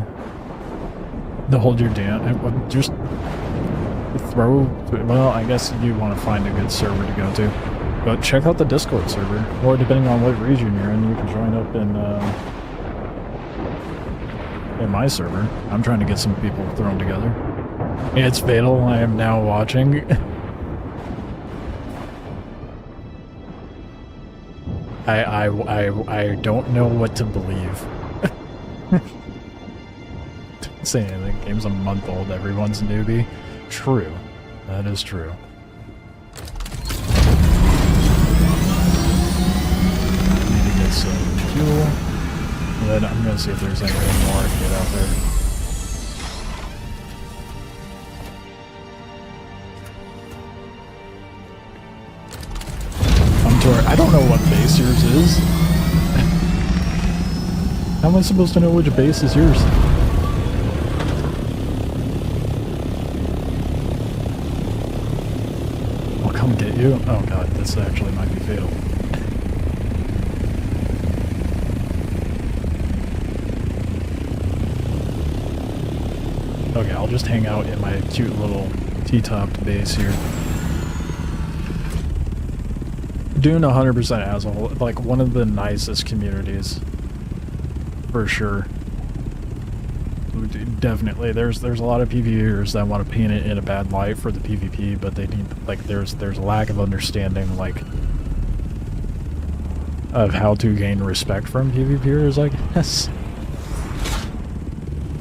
To hold your damn... Just throw... Well, I guess you want to find a good server to go to. But check out the Discord server, or depending on what region you're in, you can join up in my server. I'm trying to get some people thrown together. It's fatal. I am now watching. I don't know what to believe. Say anything. Game's a month old. Everyone's a newbie. True. That is true. Need to get some fuel. And then I'm gonna see if there's anything more I can get out there. I don't know what base yours is. How am I supposed to know which base is yours? I'll come get you. Oh god, this actually might be fatal. Okay, I'll just hang out in my cute little T-topped base here. Dune 100% has like one of the nicest communities, for sure. Definitely, there's a lot of PvPers that want to paint it in a bad light for the PvP, but they need there's a lack of understanding of how to gain respect from PvPers, I guess.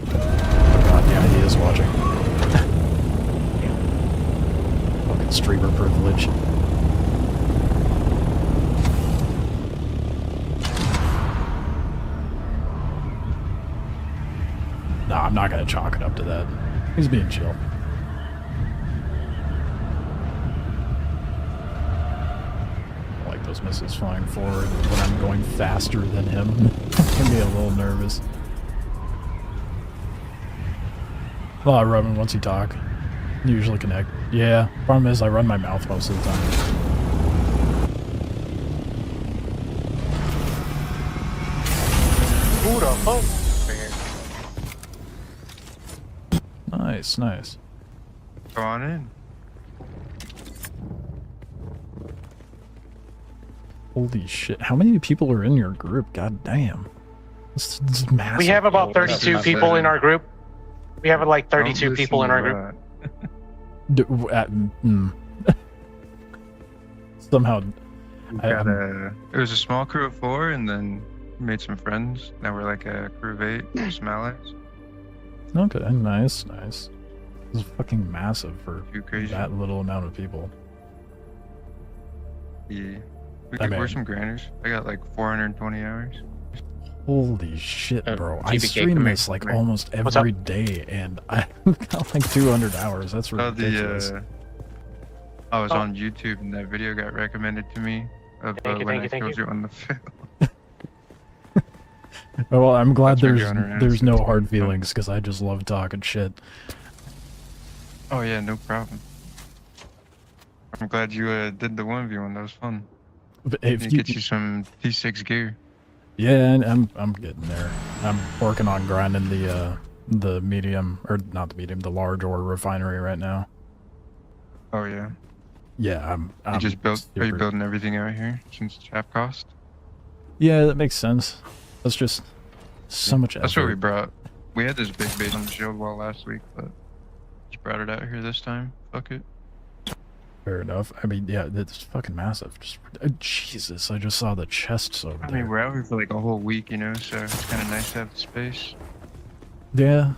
Oh god, yeah, he is watching. Fucking streamer privilege. I'm not gonna chalk it up to that. He's being chill. I like those missiles flying forward when I'm going faster than him. Can be a little nervous. Well, I run once you talk. You usually connect. Yeah, problem is I run my mouth most of the time. Who the fuck? Nice, nice. Go on in. Holy shit. How many people are in your group? God damn. This is massive. We have about 32 people in our group. We have like 32 people in our group. Somehow. It was a small crew of 4, and then made some friends. Now we're like a crew of 8, some allies. Okay, nice, nice. This is fucking massive for that little amount of people. Yeah. We're some grinders. I got like 420 hours. Holy shit, bro. I stream this like almost every day, and I've got like 200 hours. That's ridiculous. I was on YouTube, and that video got recommended to me of when I killed you on the field. Well, I'm glad there's no hard feelings, because I just love talking shit. Oh yeah, no problem. I'm glad you did the 1v1. That was fun. If get you some T6 gear. Yeah, and I'm getting there. I'm working on grinding the medium, or not the medium, the large ore refinery right now. Oh yeah. Yeah, I'm Are you building everything out here since half cost? Yeah, that makes sense. That's just so much effort. That's what we brought. We had this big base on the shield wall last week, but just brought it out here this time. Fuck it. Fair enough. I mean, yeah, it's fucking massive. Just Jesus, I just saw the chests over there. I mean, we're out here for like a whole week, you know, so it's kind of nice to have the space. Yeah.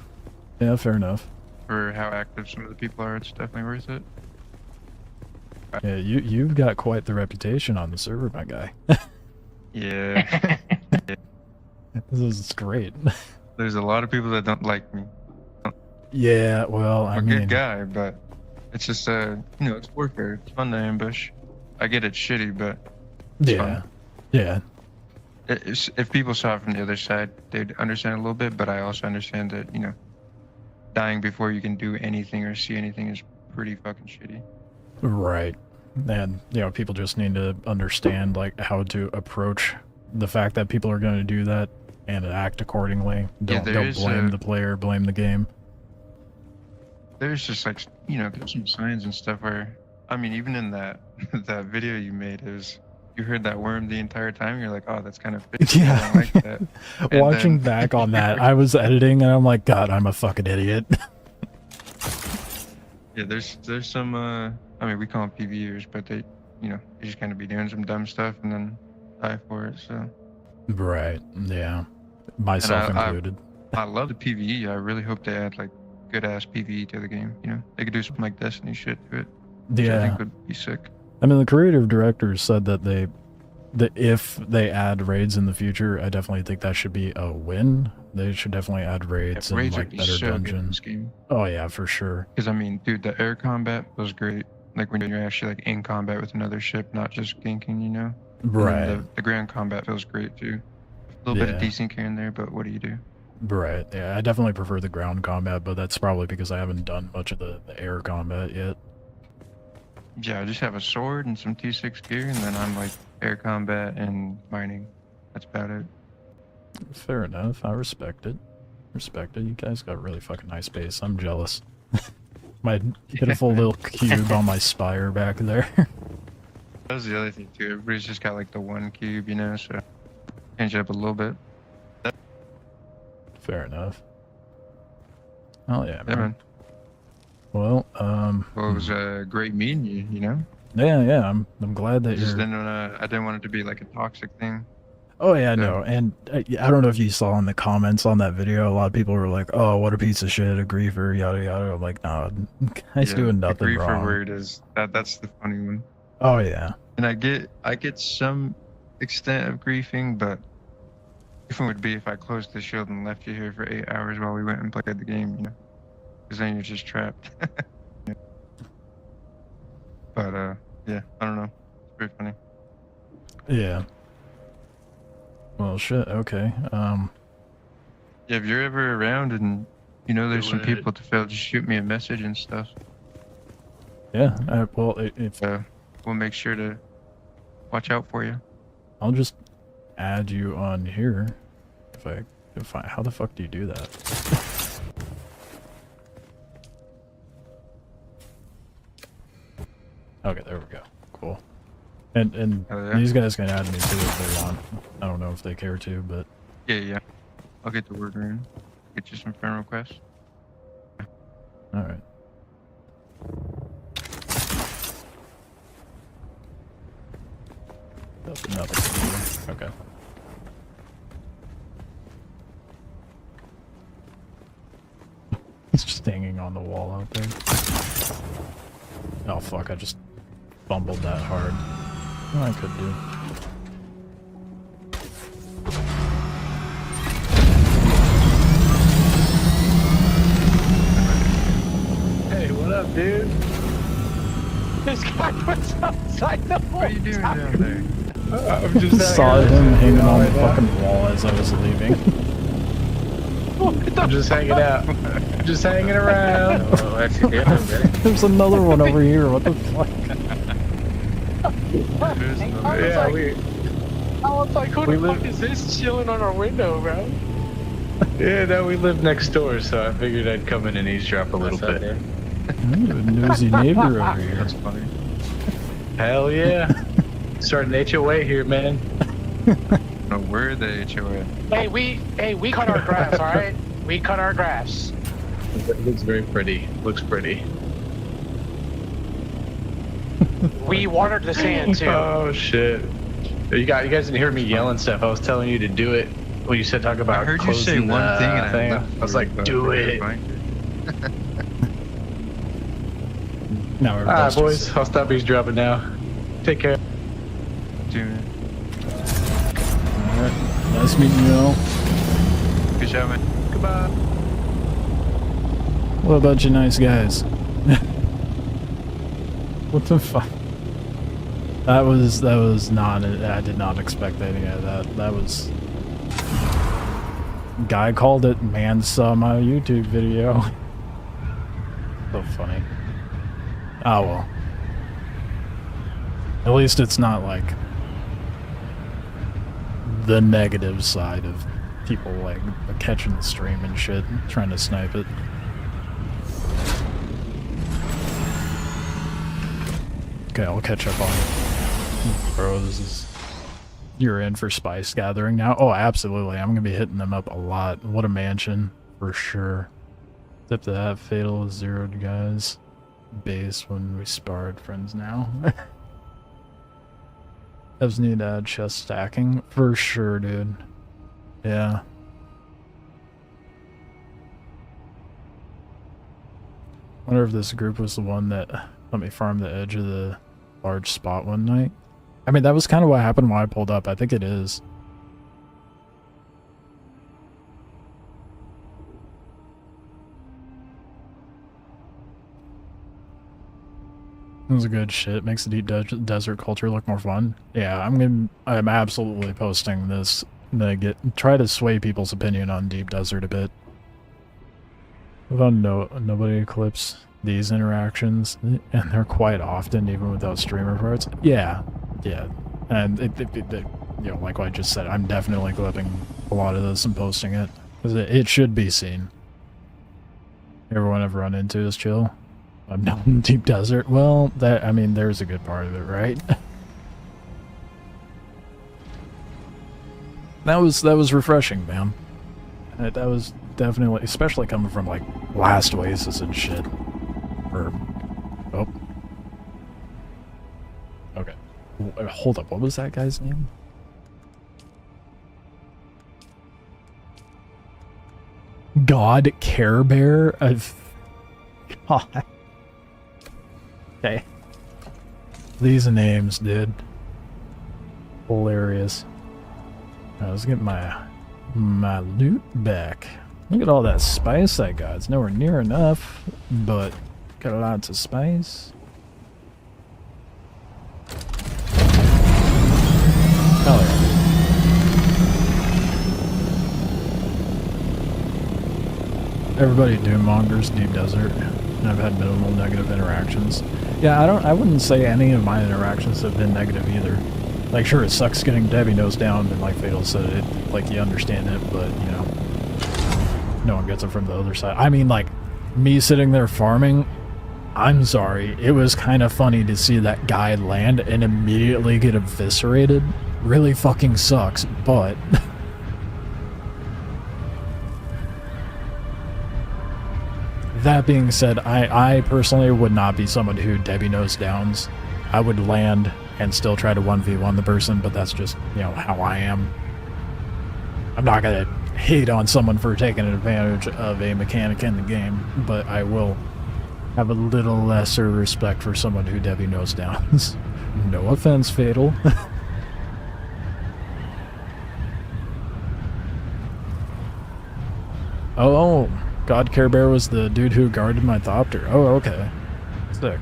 Yeah, fair enough. For how active some of the people are, it's definitely worth it. Yeah, you've got quite the reputation on the server, my guy. Yeah. This is great. There's a lot of people that don't like me. Yeah, well, I'm a good guy, but it's just you know, it's warfare. It's fun to ambush. I get it's shitty, but it's fun. Yeah. If people saw it from the other side, they'd understand a little bit. But I also understand that, you know, dying before you can do anything or see anything is pretty fucking shitty. Right. And, you know, people just need to understand, like, how to approach the fact that people are going to do that and act accordingly. Don't blame the player, blame the game. There's just, like, you know, there's some signs and stuff where, I mean, even in that video you made, you heard that worm the entire time. You're like, oh, that's kind of fishy. Yeah. I don't like that. Watching back on that, I was editing and I'm like, God, I'm a fucking idiot. Yeah, there's some, I mean, we call them PvEers, but they, you know, they just kind of be doing some dumb stuff and then die for it, so. Right, yeah. Myself included. I love the PvE. I really hope they add like good ass PvE to the game. You know, they could do something like Destiny shit to it, which I think would be sick. I mean, the creative directors said that if they add raids in the future, I definitely think that should be a win. They should definitely add raids and raids like would be better so good in dungeons. this game. Oh yeah, for sure. Because I mean, dude, the air combat was great. Like when you're actually like in combat with another ship, not just ganking, you know. Right. And the ground combat feels great too. A little bit of desync here and there, but what do you do? Right. Yeah, I definitely prefer the ground combat, but that's probably because I haven't done much of the air combat yet. Yeah, I just have a sword and some T6 gear, and then I'm like air combat and mining. That's about it. Fair enough. I respect it. Respect it. You guys got really fucking nice base. I'm jealous. My pitiful little cube on my spire back there. That was the other thing too. Everybody's just got like the one cube, you know, so change it up a little bit. Fair enough. Oh yeah, man. Yeah, man. Well, Well, it was great meeting you, you know? Yeah, I'm glad that I just you're... I didn't want it to be like a toxic thing. Oh yeah, no, and I don't know if you saw in the comments on that video, a lot of people were like, "Oh, what a piece of shit, a griefer, yada yada." I'm like, "No, guy's doing nothing the griefer wrong." word is that's the funny one. Oh yeah. And I get some extent of griefing, but griefing would be if I closed the shield and left you here for 8 hours while we went and played the game, you know, because then you're just trapped. But yeah, I don't know. It's pretty funny. Yeah. Well, shit. Okay. Yeah, if you're ever around and you know there's some people to fail, just shoot me a message and stuff. Yeah. Well, if we'll make sure to watch out for you. I'll just add you on here. If I, how the fuck do you do that? Okay, there we go. Cool. And these guys can add me too if they want. I don't know if they care to, but Yeah. I'll get the word in. Get you some friend requests. all right. Nothing. Okay. It's just hanging on the wall out there. Oh fuck! I just fumbled that hard. I could do. Hey, what up, dude? This guy was outside the whole What are you doing down there? I'm just Saw him hanging on the fucking wall as I was leaving. I'm just hanging out. Just hanging around. Oh, that's different. There's another one over here. What the fuck? Yeah, I was like, who the fuck is this chilling on our window, bro? Yeah, no, we live next door, so I figured I'd come in and eavesdrop a little bit. Nosy neighbor over here. That's funny. Hell yeah. Starting HOA here, man. No, we're the HOA. Hey, we cut our grass, alright? We cut our grass. It looks very pretty. Looks pretty. We watered the sand too. Oh shit. You guys didn't hear me yelling stuff. I was telling you to do it when you said talk about I heard you say closing one thing and thing. I was like, do it. Now Alright, boys. I'll stop eavesdropping now. Take care. Dune. Alright. Nice meeting you all. Good job, man. Goodbye. What about you nice guys? What the fuck? That was not, I did not expect any of that. That was... Guy called it, man saw my YouTube video. So funny. Oh well. At least it's not like the negative side of people like catching the stream and shit, trying to snipe it. Okay, I'll catch up on it. Bro, this is... You're in for Spice Gathering now? Oh, absolutely. I'm gonna be hitting them up a lot. What a mansion, for sure. Except that Fatal is zeroed, guys. Base when we sparred friends now. Devs need to add chest stacking. For sure, dude. Yeah. wonder if this group was the one that let me farm the edge of the large spot one night. I mean, that was kind of what happened when I pulled up. I think it is. It was a good shit. Makes the deep desert culture look more fun. Yeah, I'm absolutely posting this to try to sway people's opinion on deep desert a bit. Although nobody clips these interactions, and they're quite often, even without streamer parts. Yeah, and you know, like what I just said, I'm definitely clipping a lot of this and posting it because it should be seen. Everyone I've run into is chill. I'm down in deep desert. Well, I mean, there's a good part of it, right? That was refreshing, man. That was definitely, especially coming from like Last Oasis and shit. Or, oh, okay. Hold up, what was that guy's name? God Care Bear? God. Okay. These names, dude. Hilarious. Right, let's get my loot back. Look at all that spice I got. It's nowhere near enough, but got lots of spice. Hell yeah. Everybody Dune mongers deep desert, and I've had minimal negative interactions. Yeah, I wouldn't say any of my interactions have been negative either. Like, sure, it sucks getting Debbie nose down, and like Fatal said, it, like, you understand it, but, you know, no one gets it from the other side. I mean, like, me sitting there farming, I'm sorry, it was kind of funny to see that guy land and immediately get eviscerated. Really fucking sucks, but... That being said, I personally would not be someone who Debbie nose downs. I would land and still try to 1v1 the person, but that's just, you know, how I am. I'm not gonna hate on someone for taking advantage of a mechanic in the game, but I will have a little lesser respect for someone who Debbie nose downs. No offense, Fatal. Oh, God Care Bear was the dude who guarded my thopter. Oh, okay. Sick.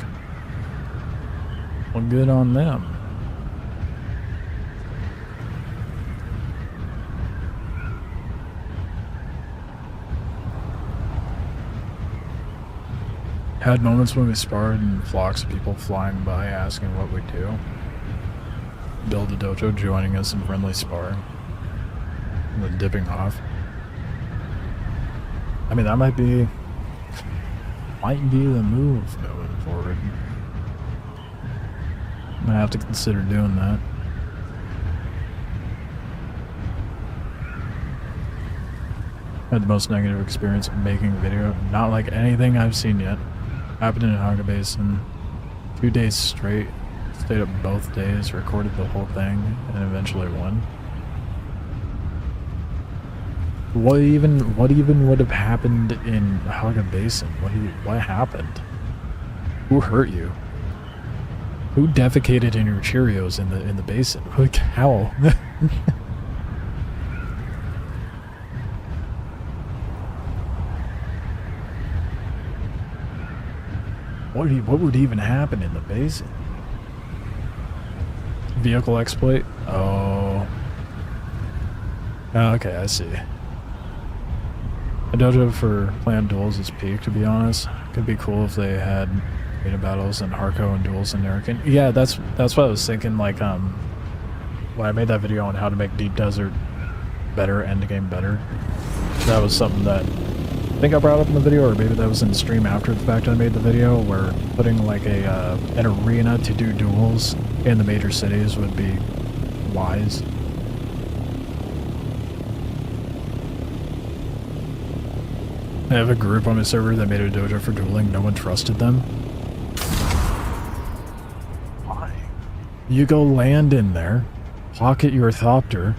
Well, good on them. Had moments when we sparred and flocks of people flying by asking what we do. Build a dojo joining us in friendly spar. And then dipping off. I mean, that might be the move going forward. I have to consider doing that. Had the most negative experience making a video. Not like anything I've seen yet. Happened in Haga Basin. 2 days straight. Stayed up both days, recorded the whole thing, and eventually won. What even would have happened in Haga Basin? What happened? Who hurt you? Who defecated in your Cheerios in the basin? Like, how? What would even happen in the basin? Vehicle exploit? Oh. Okay, I see. A dojo for planned duels is peak, to be honest. Could be cool if they had arena battles and Harco and duels in American. Yeah, that's what I was thinking, like, when I made that video on how to make Deep Desert better, endgame better. That was something that I think I brought up in the video, or maybe that was in the stream after the fact I made the video, where putting like an arena to do duels in the major cities would be wise. I have a group on my server that made a dojo for dueling. No one trusted them. Why? You go land in there, pocket your thopter,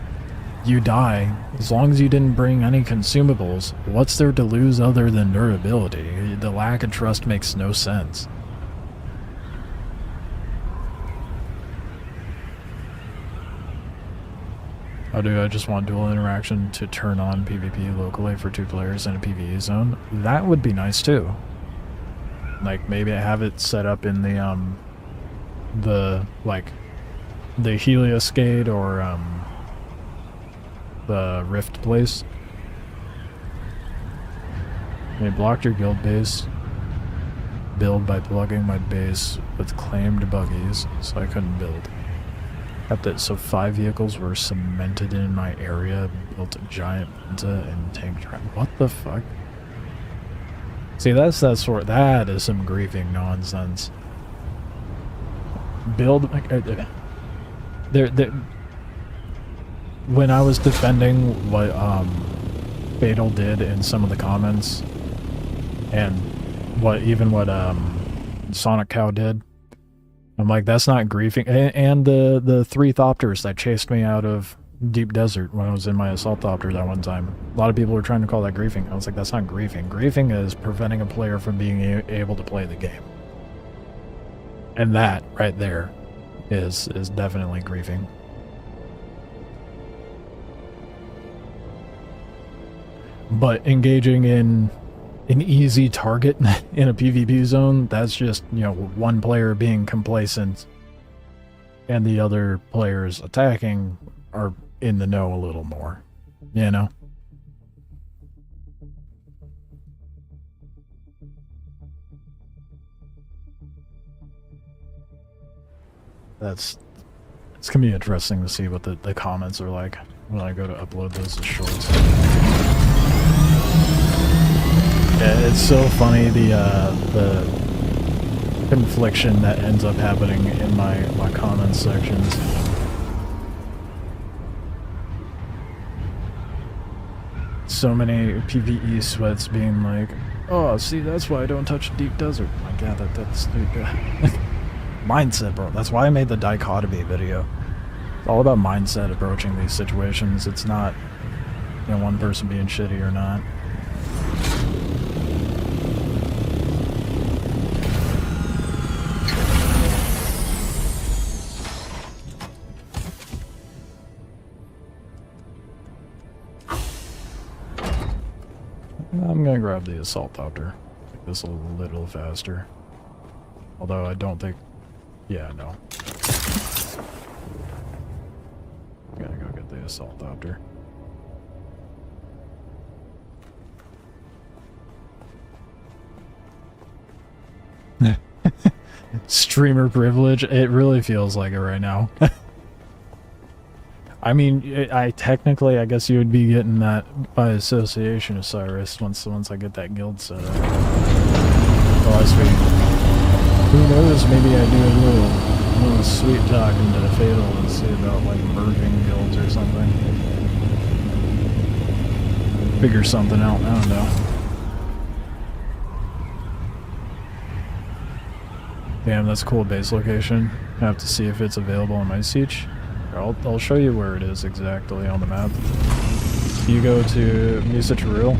you die. As long as you didn't bring any consumables, what's there to lose other than durability? The lack of trust makes no sense. Oh, dude, I just want dual interaction to turn on PvP locally for 2 players in a PvE zone. That would be nice too. Like maybe I have it set up in the Helioscade or the Rift place. They blocked your guild base. Build by plugging my base with claimed buggies, so I couldn't build. Kept it so 5 vehicles were cemented in my area, built a giant Penta and tank trap. What the fuck? See, that is some griefing nonsense. Build when I was defending what Fatal did in some of the comments, and what Sonic Cow did, I'm like, that's not griefing. And the 3 Thopters that chased me out of Deep Desert when I was in my Assault Thopter that one time. A lot of people were trying to call that griefing. I was like, that's not griefing. Griefing is preventing a player from being able to play the game. And that right there is definitely griefing. But engaging in an easy target in a PvP zone, that's just, you know, one player being complacent and the other players attacking are in the know a little more, you know? It's gonna be interesting to see what the comments are like when I go to upload those as shorts. Yeah, it's so funny the confliction that ends up happening in my comments sections. So many PvE sweats being like, oh, see, that's why I don't touch Deep Desert. Like, yeah, that's mindset, bro. That's why I made the dichotomy video. It's all about mindset approaching these situations. It's not, you know, one person being shitty or not. I'm gonna grab the Assault Thopter. Make this a little faster. Although I don't think... Yeah, no. Gotta go get the Assault Thopter. Streamer privilege? It really feels like it right now. I mean, I technically, I guess you would be getting that by association, Osiris, once I get that guild set up. Well, I speak. Who knows, maybe I do a little sweet talking to Fatal and see about, like, merging guilds or something. Figure something out, I don't know. Damn, that's a cool base location. I have to see if it's available on my Siege. I'll show you where it is exactly on the map. You go to Musitarul,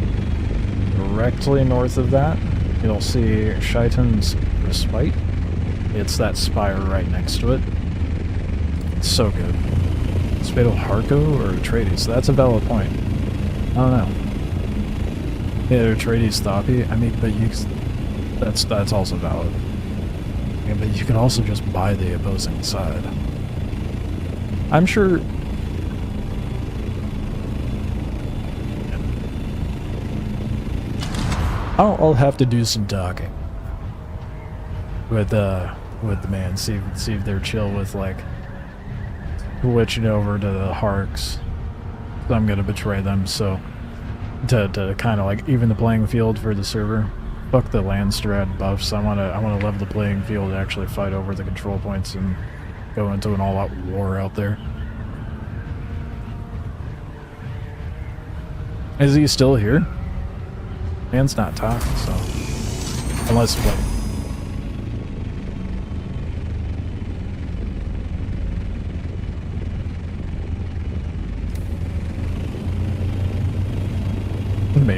directly north of that, you'll see Shaitan's Respite. It's that spire right next to it. It's so good. Is Fatal Harko or Atreides? That's a valid point. I don't know. Yeah, Atreides Thoppy. I mean, but you... That's also valid. Yeah, but you can also just buy the opposing side. I'm sure... I'll have to do some talking with the man, see if they're chill with, like, switching over to the Harks. I'm gonna betray them, so to kind of like even the playing field for the server. Fuck the land strat buffs. I wanna level the playing field and actually fight over the control points and go into an all-out war out there. Is he still here? Man's not talking, so... Unless, what?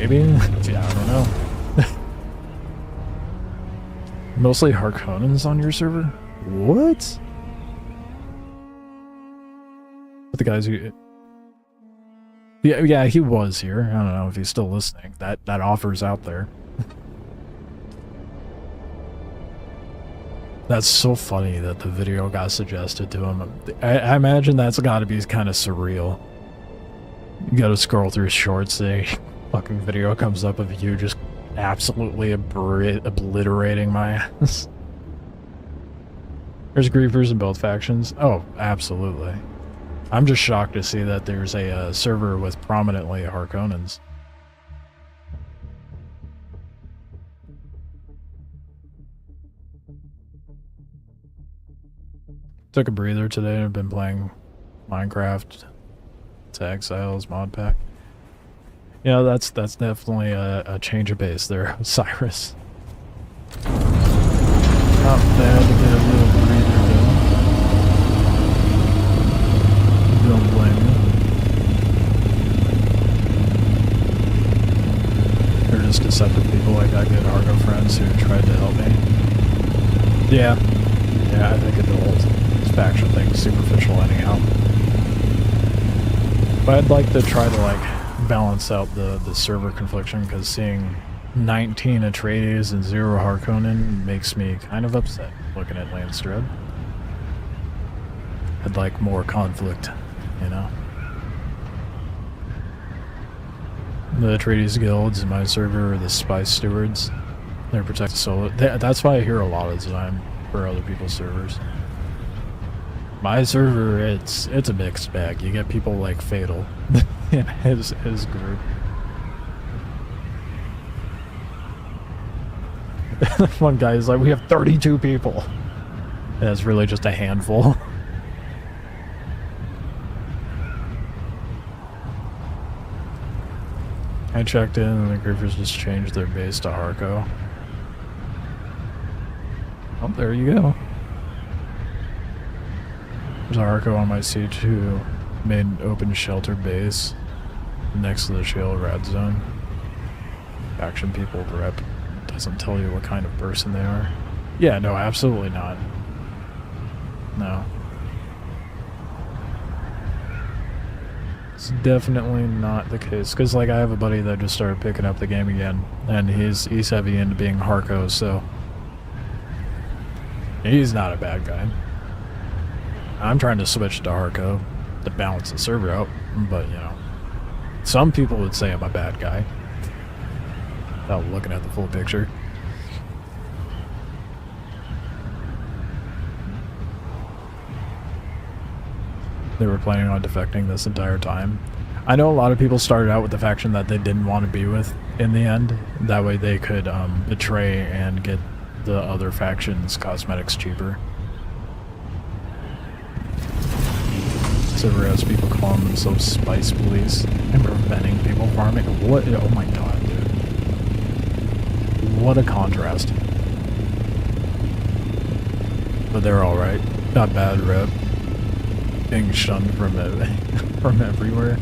Maybe? Yeah, I don't know. Mostly Harkonnens on your server? What? But the guys who... Yeah, he was here. I don't know if he's still listening. That offer's out there. That's so funny that the video got suggested to him. I imagine that's gotta be kind of surreal. You gotta scroll through shorts, a fucking video comes up of you just absolutely obliterating my ass. There's griefers in both factions. Oh, absolutely. I'm just shocked to see that there's a server with prominently Harkonnens. Took a breather today. I've been playing Minecraft to Exiles mod pack. Yeah, that's definitely a change of pace there, Cyrus. Not bad to get a little breather though. Don't blame me. They're just deceptive people. I got good Argo friends who tried to help me. Yeah, I think the whole faction thing's superficial anyhow. But I'd like to try to like balance out the server confliction, because seeing 19 Atreides and 0 Harkonnen makes me kind of upset looking at Landstrad. I'd like more conflict, you know? The Atreides guilds in my server are the Spice Stewards. They're protected solo. That's why I hear a lot of the time for other people's servers. My server, it's a mixed bag. You get people like Fatal in his group. One guy is like, we have 32 people. And it's really just a handful. I checked in and the griefers just changed their base to Harko. Oh, there you go. There's a Harko on my siege who made an open shelter base next to the Shale Red Zone. Faction people rep doesn't tell you what kind of person they are. Yeah, no, absolutely not. No. It's definitely not the case, because like I have a buddy that just started picking up the game again, and he's heavy into being Harko, so he's not a bad guy. I'm trying to switch to Harko to balance the server out, but you know, some people would say I'm a bad guy without looking at the full picture. They were planning on defecting this entire time. I know a lot of people started out with the faction that they didn't want to be with in the end. That way they could betray and get the other faction's cosmetics cheaper. Server has people calling themselves Spice Police and preventing people farming. What? Oh my god, dude. What a contrast. But they're alright. Not bad rep. Being shunned from everywhere.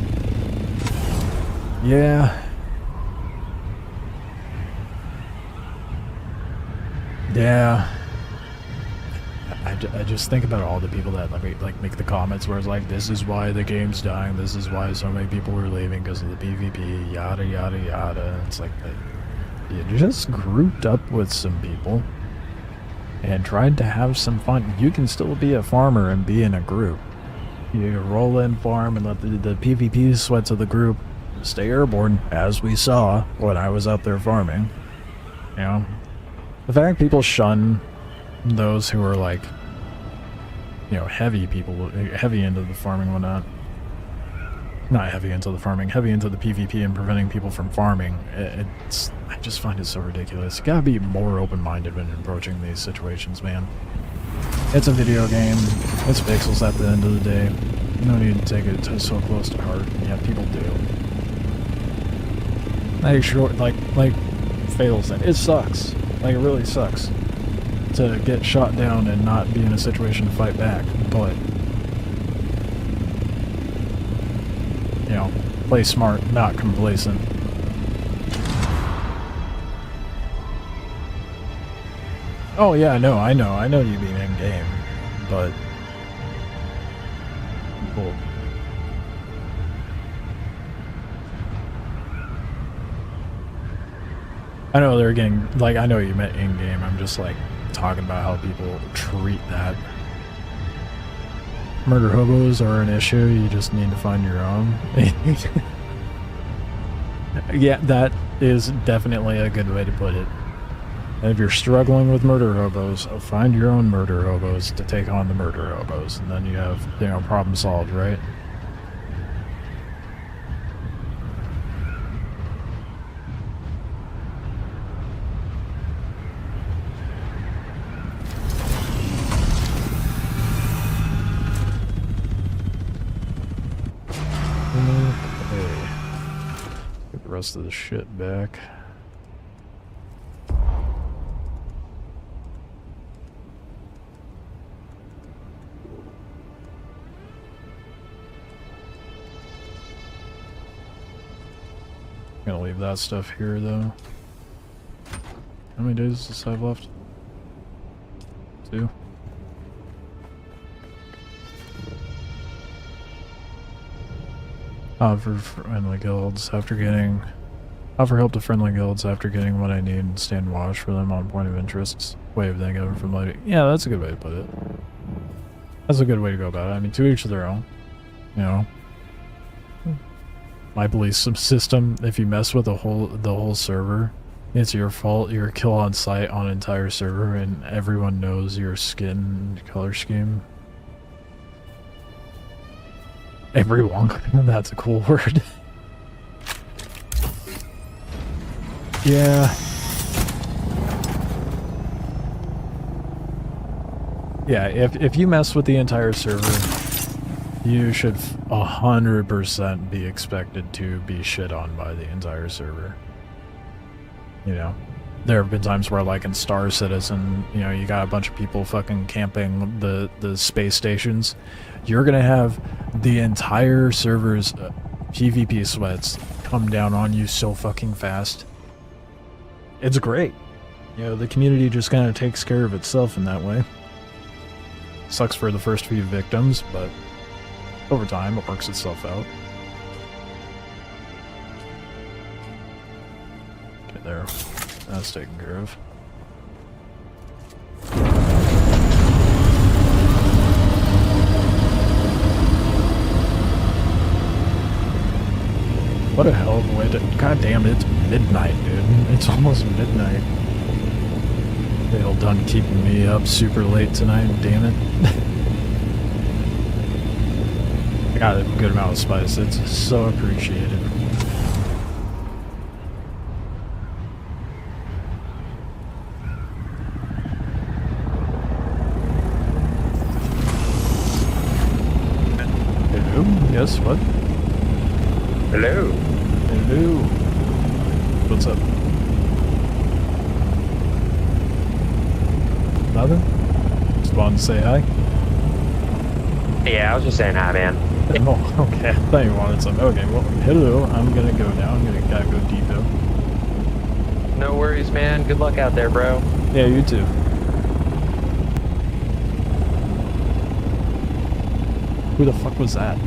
Yeah. Yeah. I just think about all the people that like make the comments where it's like, this is why the game's dying, this is why so many people are leaving because of the PvP, yada yada yada. It's like you just grouped up with some people and tried to have some fun. You can still be a farmer and be in a group. You roll in farm and let the PvP sweats of the group stay airborne, as we saw when I was out there farming. You know, the fact people shun those who are like, you know, heavy people, heavy into the farming and whatnot. Not heavy into the farming, heavy into the PvP and preventing people from farming. I just find it so ridiculous. You gotta be more open-minded when approaching these situations, man. It's a video game. It's pixels at the end of the day. No need to take it so close to heart. Yeah, people do. Like Fatal said, it sucks. Like, it really sucks to get shot down and not be in a situation to fight back, but you know, play smart, not complacent. Oh yeah, no, I know you mean in game, but cool. I know they're getting, like, I know you meant in game. I'm just like talking about how people treat that. Murder hobos are an issue. You just need to find your own. Yeah, that is definitely a good way to put it. And if you're struggling with murder hobos, find your own murder hobos to take on the murder hobos, and then you have, you know, problem solved, right? Okay. Get the rest of the shit back. Gonna leave that stuff here though. How many days does I have left? 2. Offer friendly guilds after getting... Offer help to friendly guilds after getting what I need and stand watch for them on point of interests. Wave them over from lighting. Yeah, that's a good way to put it. That's a good way to go about it. I mean, to each their own. You know? My belief system, if you mess with the whole server, it's your fault. You're a kill on sight on an entire server and everyone knows your skin color scheme. Everyone. That's a cool word. Yeah. Yeah, if you mess with the entire server, you should 100% be expected to be shit on by the entire server. You know? There have been times where, like in Star Citizen, you know, you got a bunch of people fucking camping the space stations. You're gonna have the entire server's PvP sweats come down on you so fucking fast. It's great. You know, the community just kind of takes care of itself in that way. Sucks for the first few victims, but over time it works itself out. Okay, there. That's taken care of. What a hell of a way to... God damn, it's midnight, dude. It's almost midnight. They all done keeping me up super late tonight, damn it. I got a good amount of spice. It's so appreciated. Hello? Yes, what? Hello. Hello. What's up? Nothing? Just wanted to say hi? Yeah, I was just saying hi, man. Oh, okay. I thought you wanted some. Okay, well, hello. I'm gonna go now. Gotta go depot. No worries, man. Good luck out there, bro. Yeah, you too. Who the fuck was that?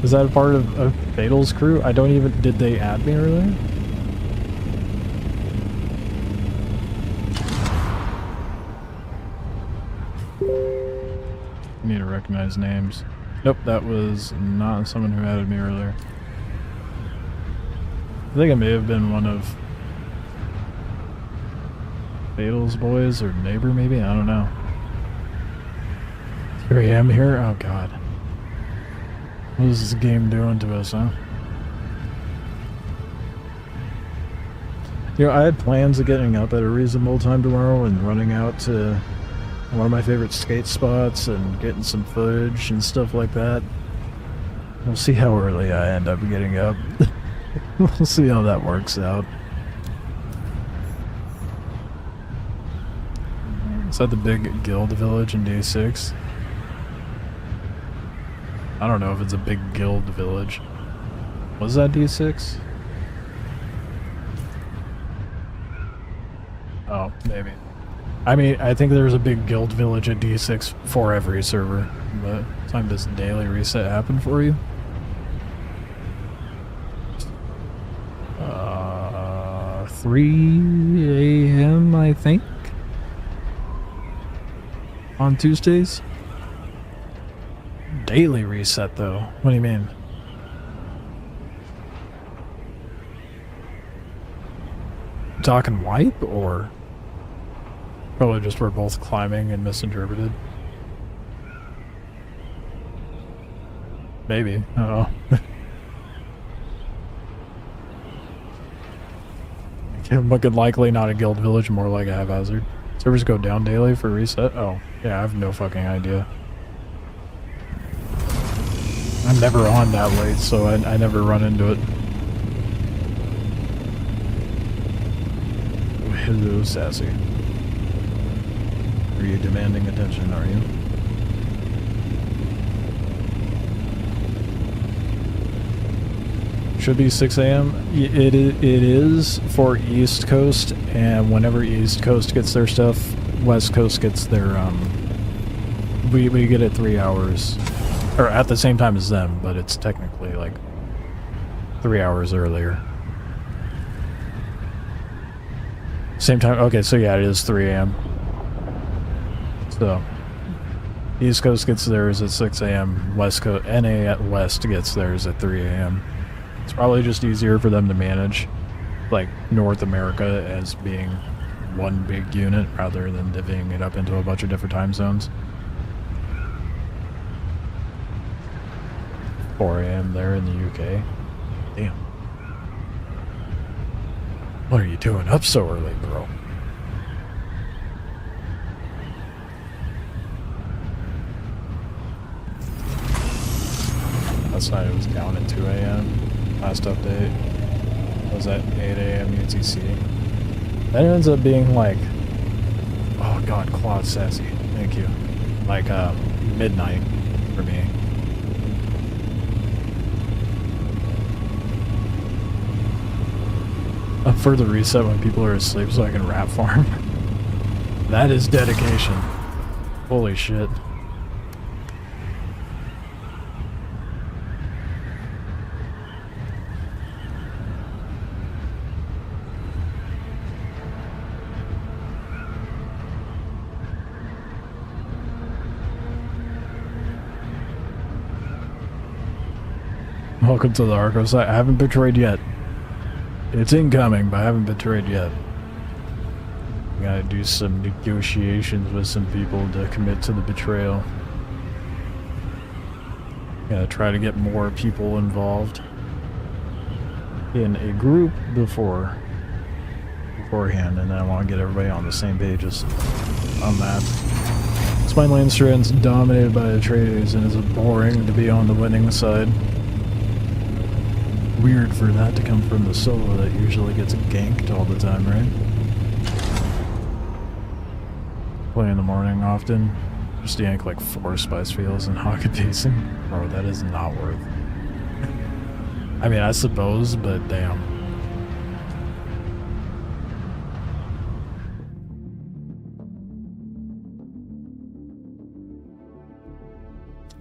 Is that a part of Fatal's crew? I don't even... Did they add me earlier? I need to recognize names. Nope, that was not someone who added me earlier. I think I may have been one of Fatal's boys or neighbor maybe? I don't know. Here I am here? Oh god. What is this game doing to us, huh? You know, I had plans of getting up at a reasonable time tomorrow and running out to one of my favorite skate spots and getting some footage and stuff like that. We'll see how early I end up getting up. We'll see how that works out. Is that the big guild village in D6? I don't know if it's a big guild village. Was that D6? Oh, maybe. I mean, I think there's a big guild village at D6 for every server. But what time does daily reset happen for you? 3 a.m. I think? On Tuesdays? Daily reset though. What do you mean? Talking wipe or probably just we're both climbing and misinterpreted? Maybe. I don't know. Looking likely not a guild village, more like a haphazard. Servers go down daily for reset? Oh, yeah, I have no fucking idea. I'm never on that late, so I never run into it. Hello, Sassy. Are you demanding attention, are you? Should be 6 a.m. It is for East Coast, and whenever East Coast gets their stuff, West Coast gets their, we get it 3 hours, or at the same time as them, but it's technically like 3 hours earlier. Same time, okay, so yeah, it is 3 a.m. So, East Coast gets theirs at 6 a.m., West Coast, NA at West gets theirs at 3 a.m. It's probably just easier for them to manage, like, North America as being one big unit rather than divvying it up into a bunch of different time zones. 4 a.m. there in the UK. Damn. What are you doing up so early, bro? Last night it was down at 2 a.m. Last update was at 8 a.m. UTC. That ends up being like, oh god, Claude Sassy, thank you. Like midnight for me. Up for the reset when people are asleep so I can rat farm. That is dedication. Holy shit. Welcome to the Arco site. I haven't betrayed yet. It's incoming, but I haven't betrayed yet. Gotta do some negotiations with some people to commit to the betrayal. Gotta try to get more people involved in a group beforehand, and then I want to get everybody on the same pages on that. Spine Lane Strand's dominated by the traders, and it's boring to be on the winning side. Weird for that to come from the solo that usually gets ganked all the time, right? Play in the morning often. Just yank like 4 spice fields and Hawk pacing. Bro, that is not worth. I mean, I suppose, but damn.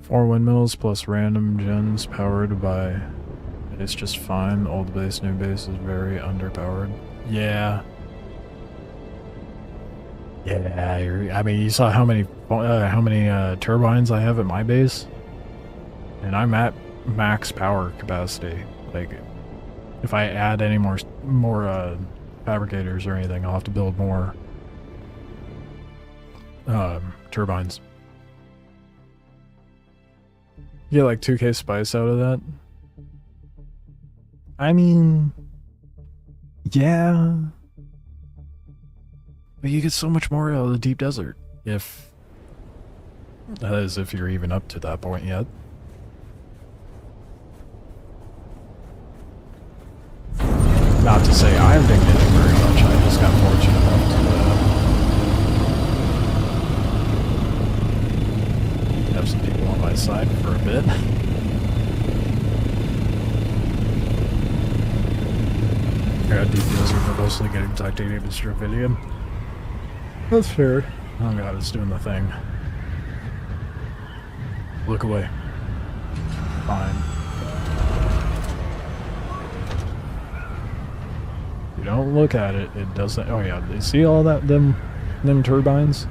Four windmills plus random gens powered by... It's just fine. Old base, new base is very underpowered. Yeah. Yeah, I mean, you saw how many turbines I have at my base? And I'm at max power capacity. Like, if I add any more fabricators or anything, I'll have to build more turbines. You get like 2k spice out of that? I mean, yeah, but you get so much more out of the deep desert, if that is, if you're even up to that point yet. Not to say I've been getting very much, I just got fortunate enough to have some people on my side for a bit. Deep desert, but mostly getting titanium and strophidium. That's fair. Oh god, it's doing the thing. Look away. Fine. If you don't look at it, it doesn't. Oh yeah, you see all that them turbines?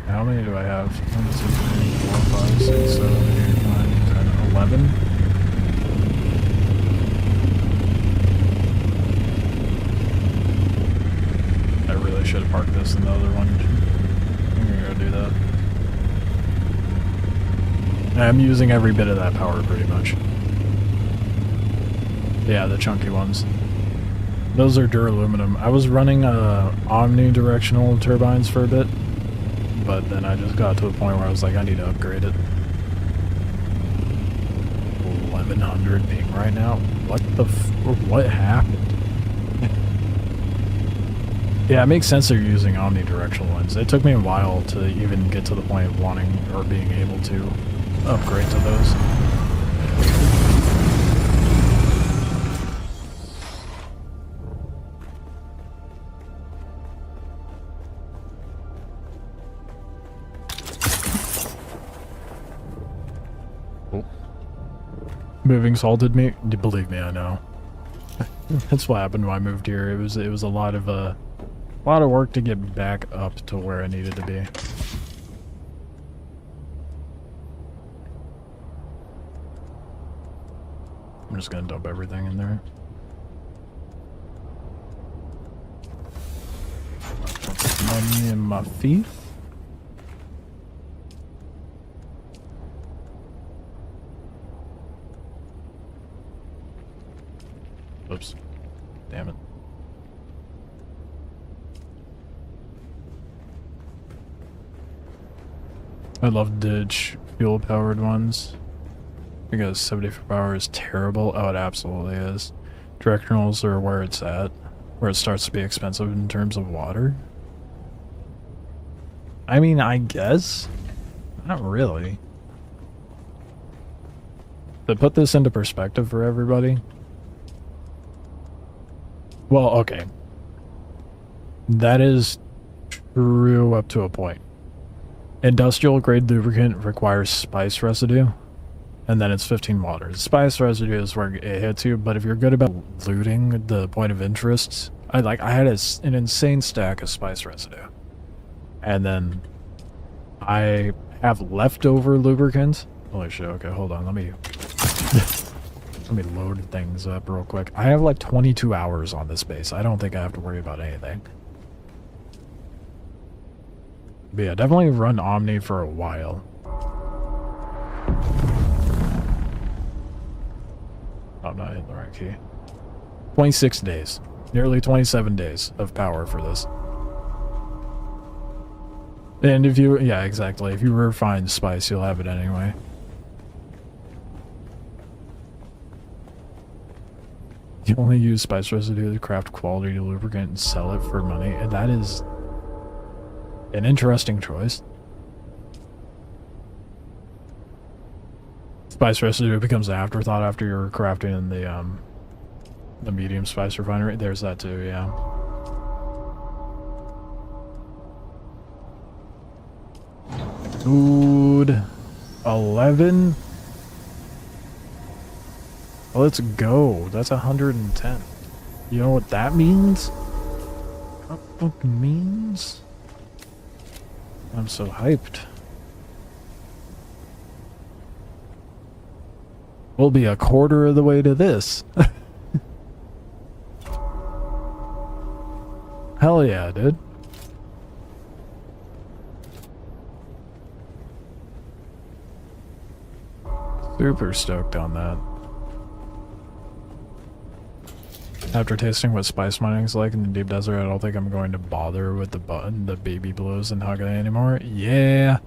How many do I have? 1, 2, 3, 4, 5, 6, 7, 8, 9, 10, 11. I really should have parked this in the other one. I'm gonna go do that. I'm using every bit of that power pretty much. Yeah, the chunky ones. Those are duraluminum. I was running omnidirectional turbines for a bit, but then I just got to a point where I was like, I need to upgrade it. 1100 ping right now? What the what happened? Yeah, it makes sense they're using omnidirectional ones. It took me a while to even get to the point of wanting or being able to upgrade to those. Moving salted me? Believe me, I know. That's what happened when I moved here. It was a lot of work to get back up to where I needed to be. I'm just gonna dump everything in there. Money in my feet. Oops. Damn it. I love ditch fuel-powered ones. Because 74 power is terrible. Oh, it absolutely is. Directionals are where it's at. Where it starts to be expensive in terms of water. I mean, I guess. Not really. To put this into perspective for everybody. Well, okay. That is true up to a point. Industrial grade lubricant requires spice residue, and then it's 15 waters. Spice residue is where it hits you, but if you're good about looting the point of interest, I had an insane stack of spice residue. And then I have leftover lubricant. Holy shit, okay, hold on, let me load things up real quick. I have like 22 hours on this base. I don't think I have to worry about anything. But yeah, definitely run Omni for a while. I'm not hitting the right key. 26 days. Nearly 27 days of power for this. And if you, yeah, exactly. If you refine spice, you'll have it anyway. You only use spice residue to craft quality lubricant and sell it for money, and that is an interesting choice. Spice residue becomes an afterthought after you're crafting in the medium spice refinery. There's that too, yeah. Dude, 11. Let's go. That's 110. You know what that means? What fucking means? I'm so hyped. We'll be a quarter of the way to this. Hell yeah, dude. Super stoked on that. After tasting what spice mining's like in the deep desert, I don't think I'm going to bother with the baby blues and Haggadah anymore. Yeah.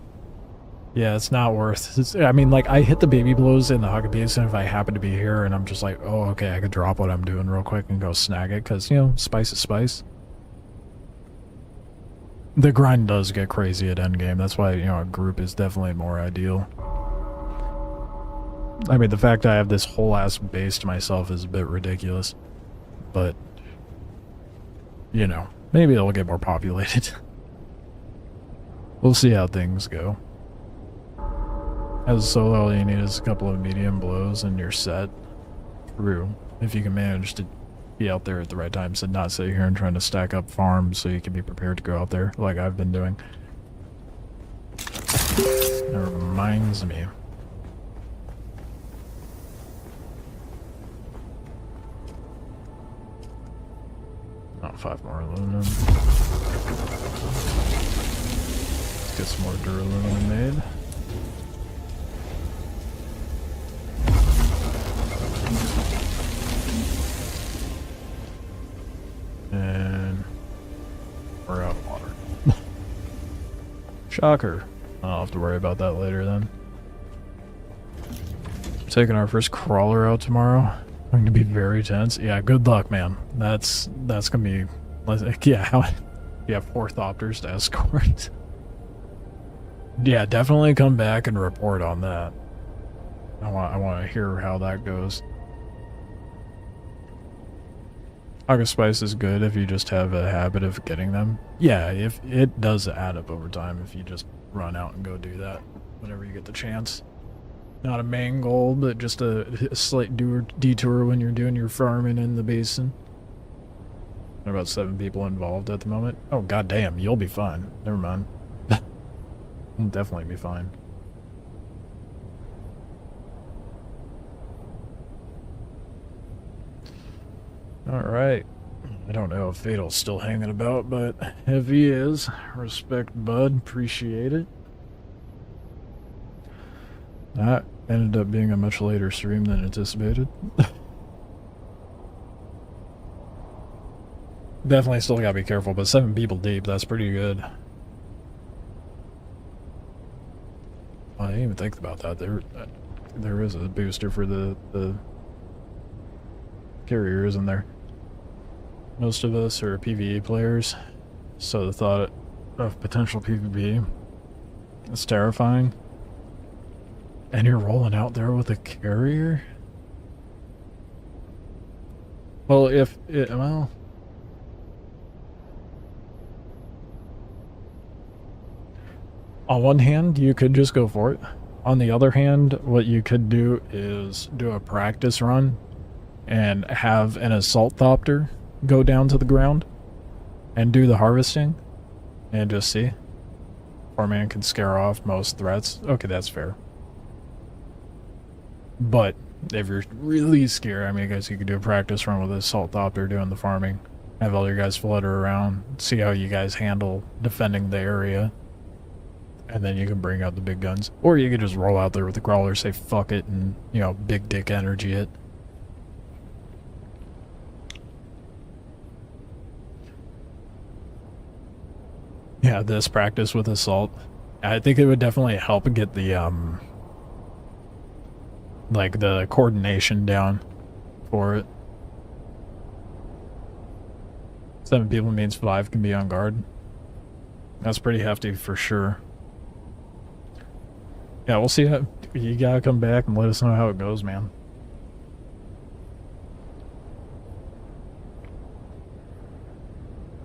Yeah, it's not worth it. I mean, like, I hit the baby blues in the Haggadah, and if I happen to be here and I'm just like, oh, okay, I could drop what I'm doing real quick and go snag it, because, you know, spice is spice. The grind does get crazy at endgame. That's why, you know, a group is definitely more ideal. I mean, the fact I have this whole ass base to myself is a bit ridiculous. But, you know, Maybe it'll get more populated. We'll see how things go. As a solo, all you need is a couple of medium blows and you're set. True. If you can manage to be out there at the right times and not sit here and trying to stack up farms so you can be prepared to go out there like I've been doing. That reminds me. Oh, 5 more aluminum. Let's get some more duraluminum made. And we're out of water. Shocker. I'll have to worry about that later then. Taking our first crawler out tomorrow. Going to be very tense. Yeah, good luck, man. That's gonna be like, yeah, how you have 4 thopters to escort. Yeah, definitely come back and report on that. I want to hear how that goes. August Spice is good if you just have a habit of getting them. Yeah, if it does add up over time if you just run out and go do that whenever you get the chance. Not a main goal, but just a slight detour when you're doing your farming in the basin. There are about 7 people involved at the moment. Oh, goddamn, you'll be fine. Never mind. You'll definitely be fine. Alright. I don't know if Fatal's still hanging about, but if he is, respect bud, appreciate it. That ended up being a much later stream than anticipated. Definitely still gotta be careful, but 7 people deep, that's pretty good. I didn't even think about that. There is a booster for the carrier, isn't there? Most of us are PvE players, so the thought of potential PvP is terrifying. And you're rolling out there with a carrier? Well, well... On one hand, you could just go for it. On the other hand, what you could do is do a practice run and have an assault thopter go down to the ground and do the harvesting and just see. Farming can scare off most threats. Okay, that's fair. But if you're really scared, I mean, I guess you could do a practice run with an assault thopter doing the farming. Have all your guys flutter around, see how you guys handle defending the area. And then you can bring out the big guns. Or you could just roll out there with the crawler, say fuck it, and, you know, big dick energy it. Yeah, this practice with assault. I think it would definitely help get the, like, the coordination down for it. 7 people means 5 can be on guard. That's pretty hefty for sure. Yeah, we'll see how... You gotta come back and let us know how it goes, man.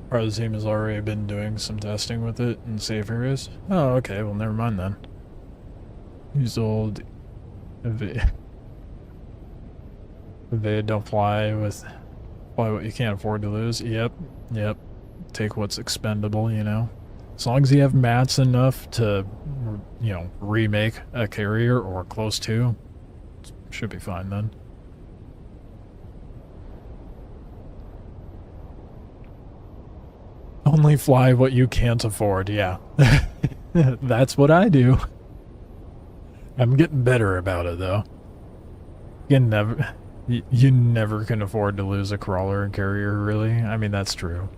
Part of the team has already been doing some testing with it in safe areas. Oh, okay, well, never mind then. Use old... If they don't fly with... Fly what you can't afford to lose. Yep. Take what's expendable, you know. As long as you have mats enough to, you know, remake a carrier or close to, should be fine then. Only fly what you can't afford, yeah. That's what I do. I'm getting better about it, though. You never can afford to lose a crawler and carrier, really. I mean, that's true.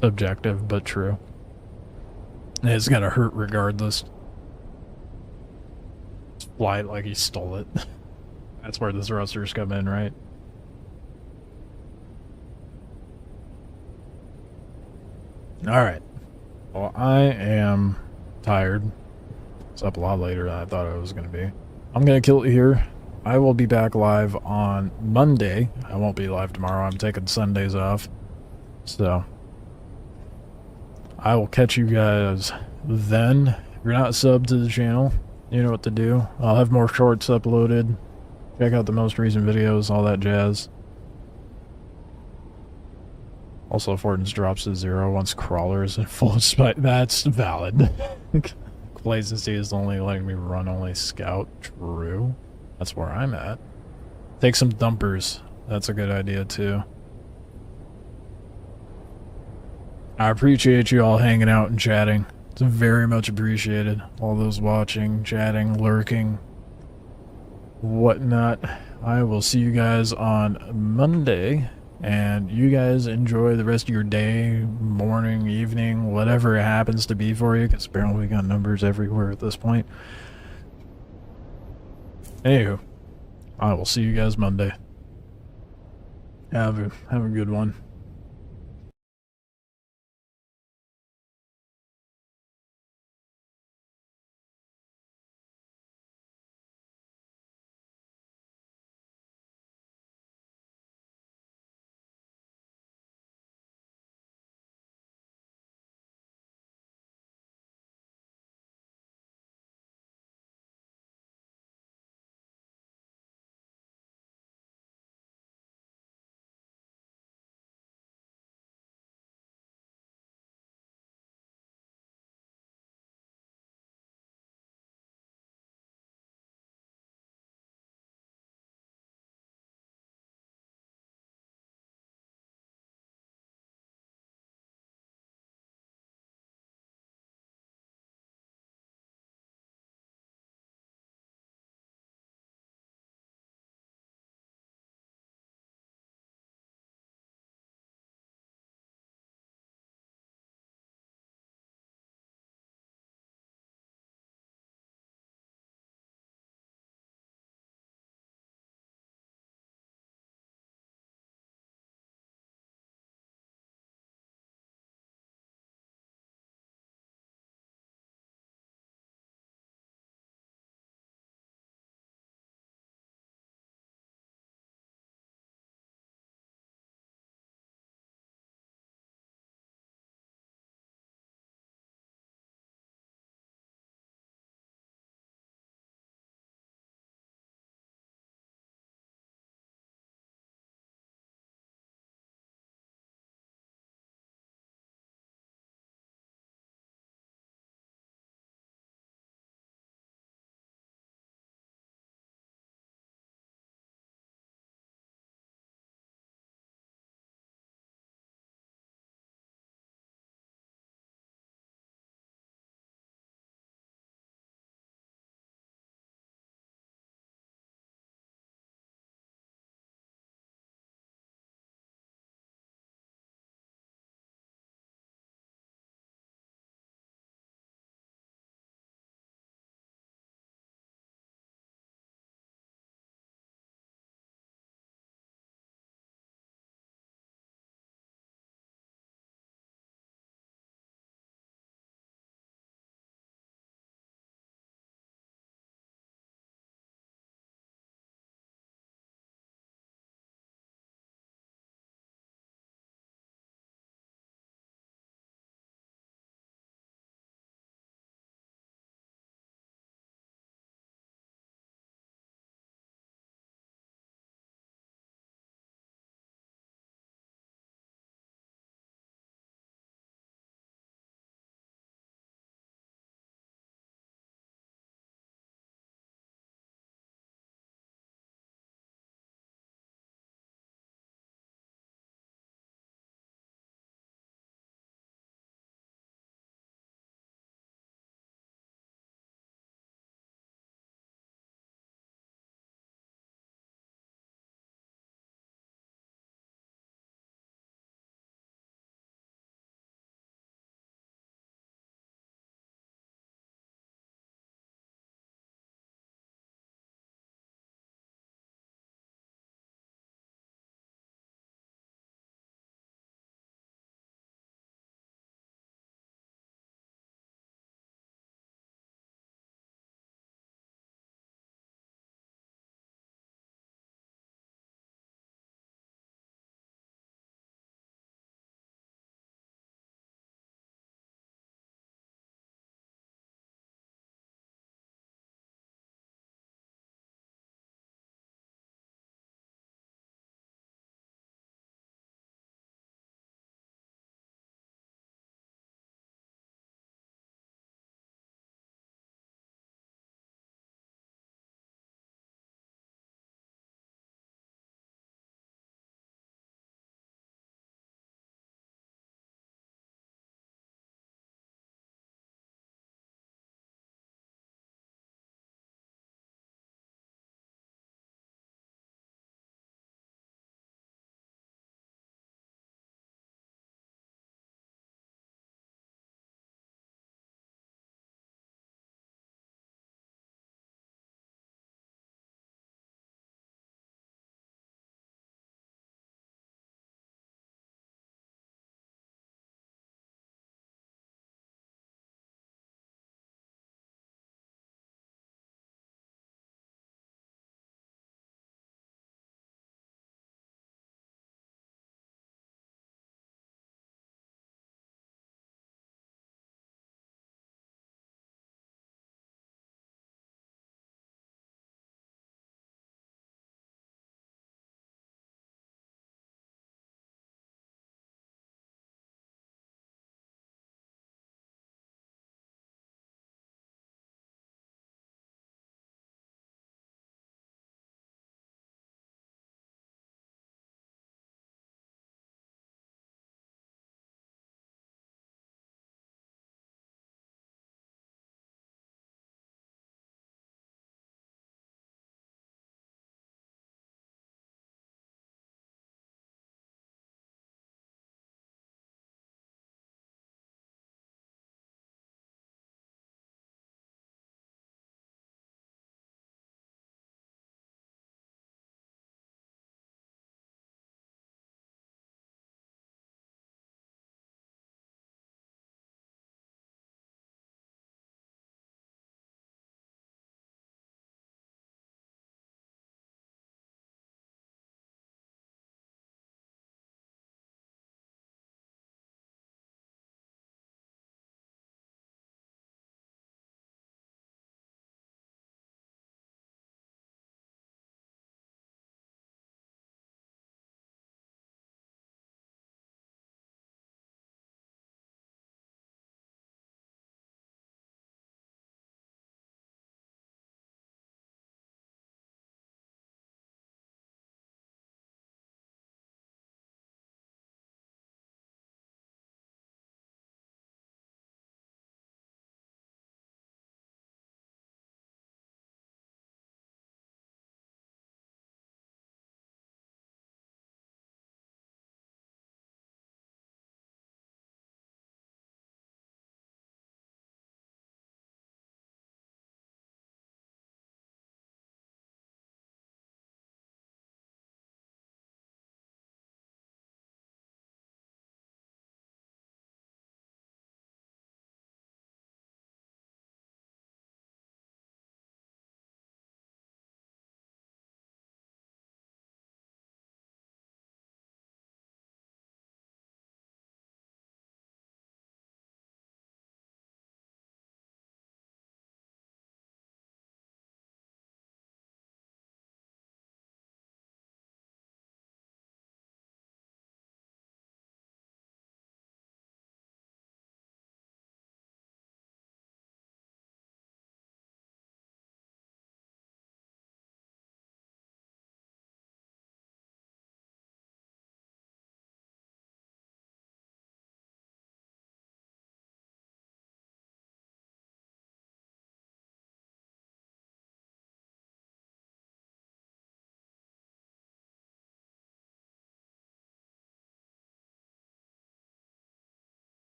Subjective, but true. It's gonna hurt regardless. Just fly it like he stole it. That's where the thrusters come in, right? Alright. Well, I am tired. It's up a lot later than I thought it was gonna be. I'm gonna kill it here. I will be back live on Monday. I won't be live tomorrow. I'm taking Sundays off. So, I will catch you guys then. If you're not subbed to the channel, you know what to do. I'll have more shorts uploaded. Check out the most recent videos, all that jazz. Also, Fortins drops to 0 once crawlers in full spike. That's valid. Complacency is only letting me run only scout. True. That's where I'm at. Take some dumpers. That's a good idea too. I appreciate you all hanging out and chatting. It's very much appreciated. All those watching, chatting, lurking, whatnot. I will see you guys on Monday. And you guys enjoy the rest of your day, morning, evening, whatever it happens to be for you, because apparently we got numbers everywhere at this point. Anywho, I will see you guys Monday. Have a good one.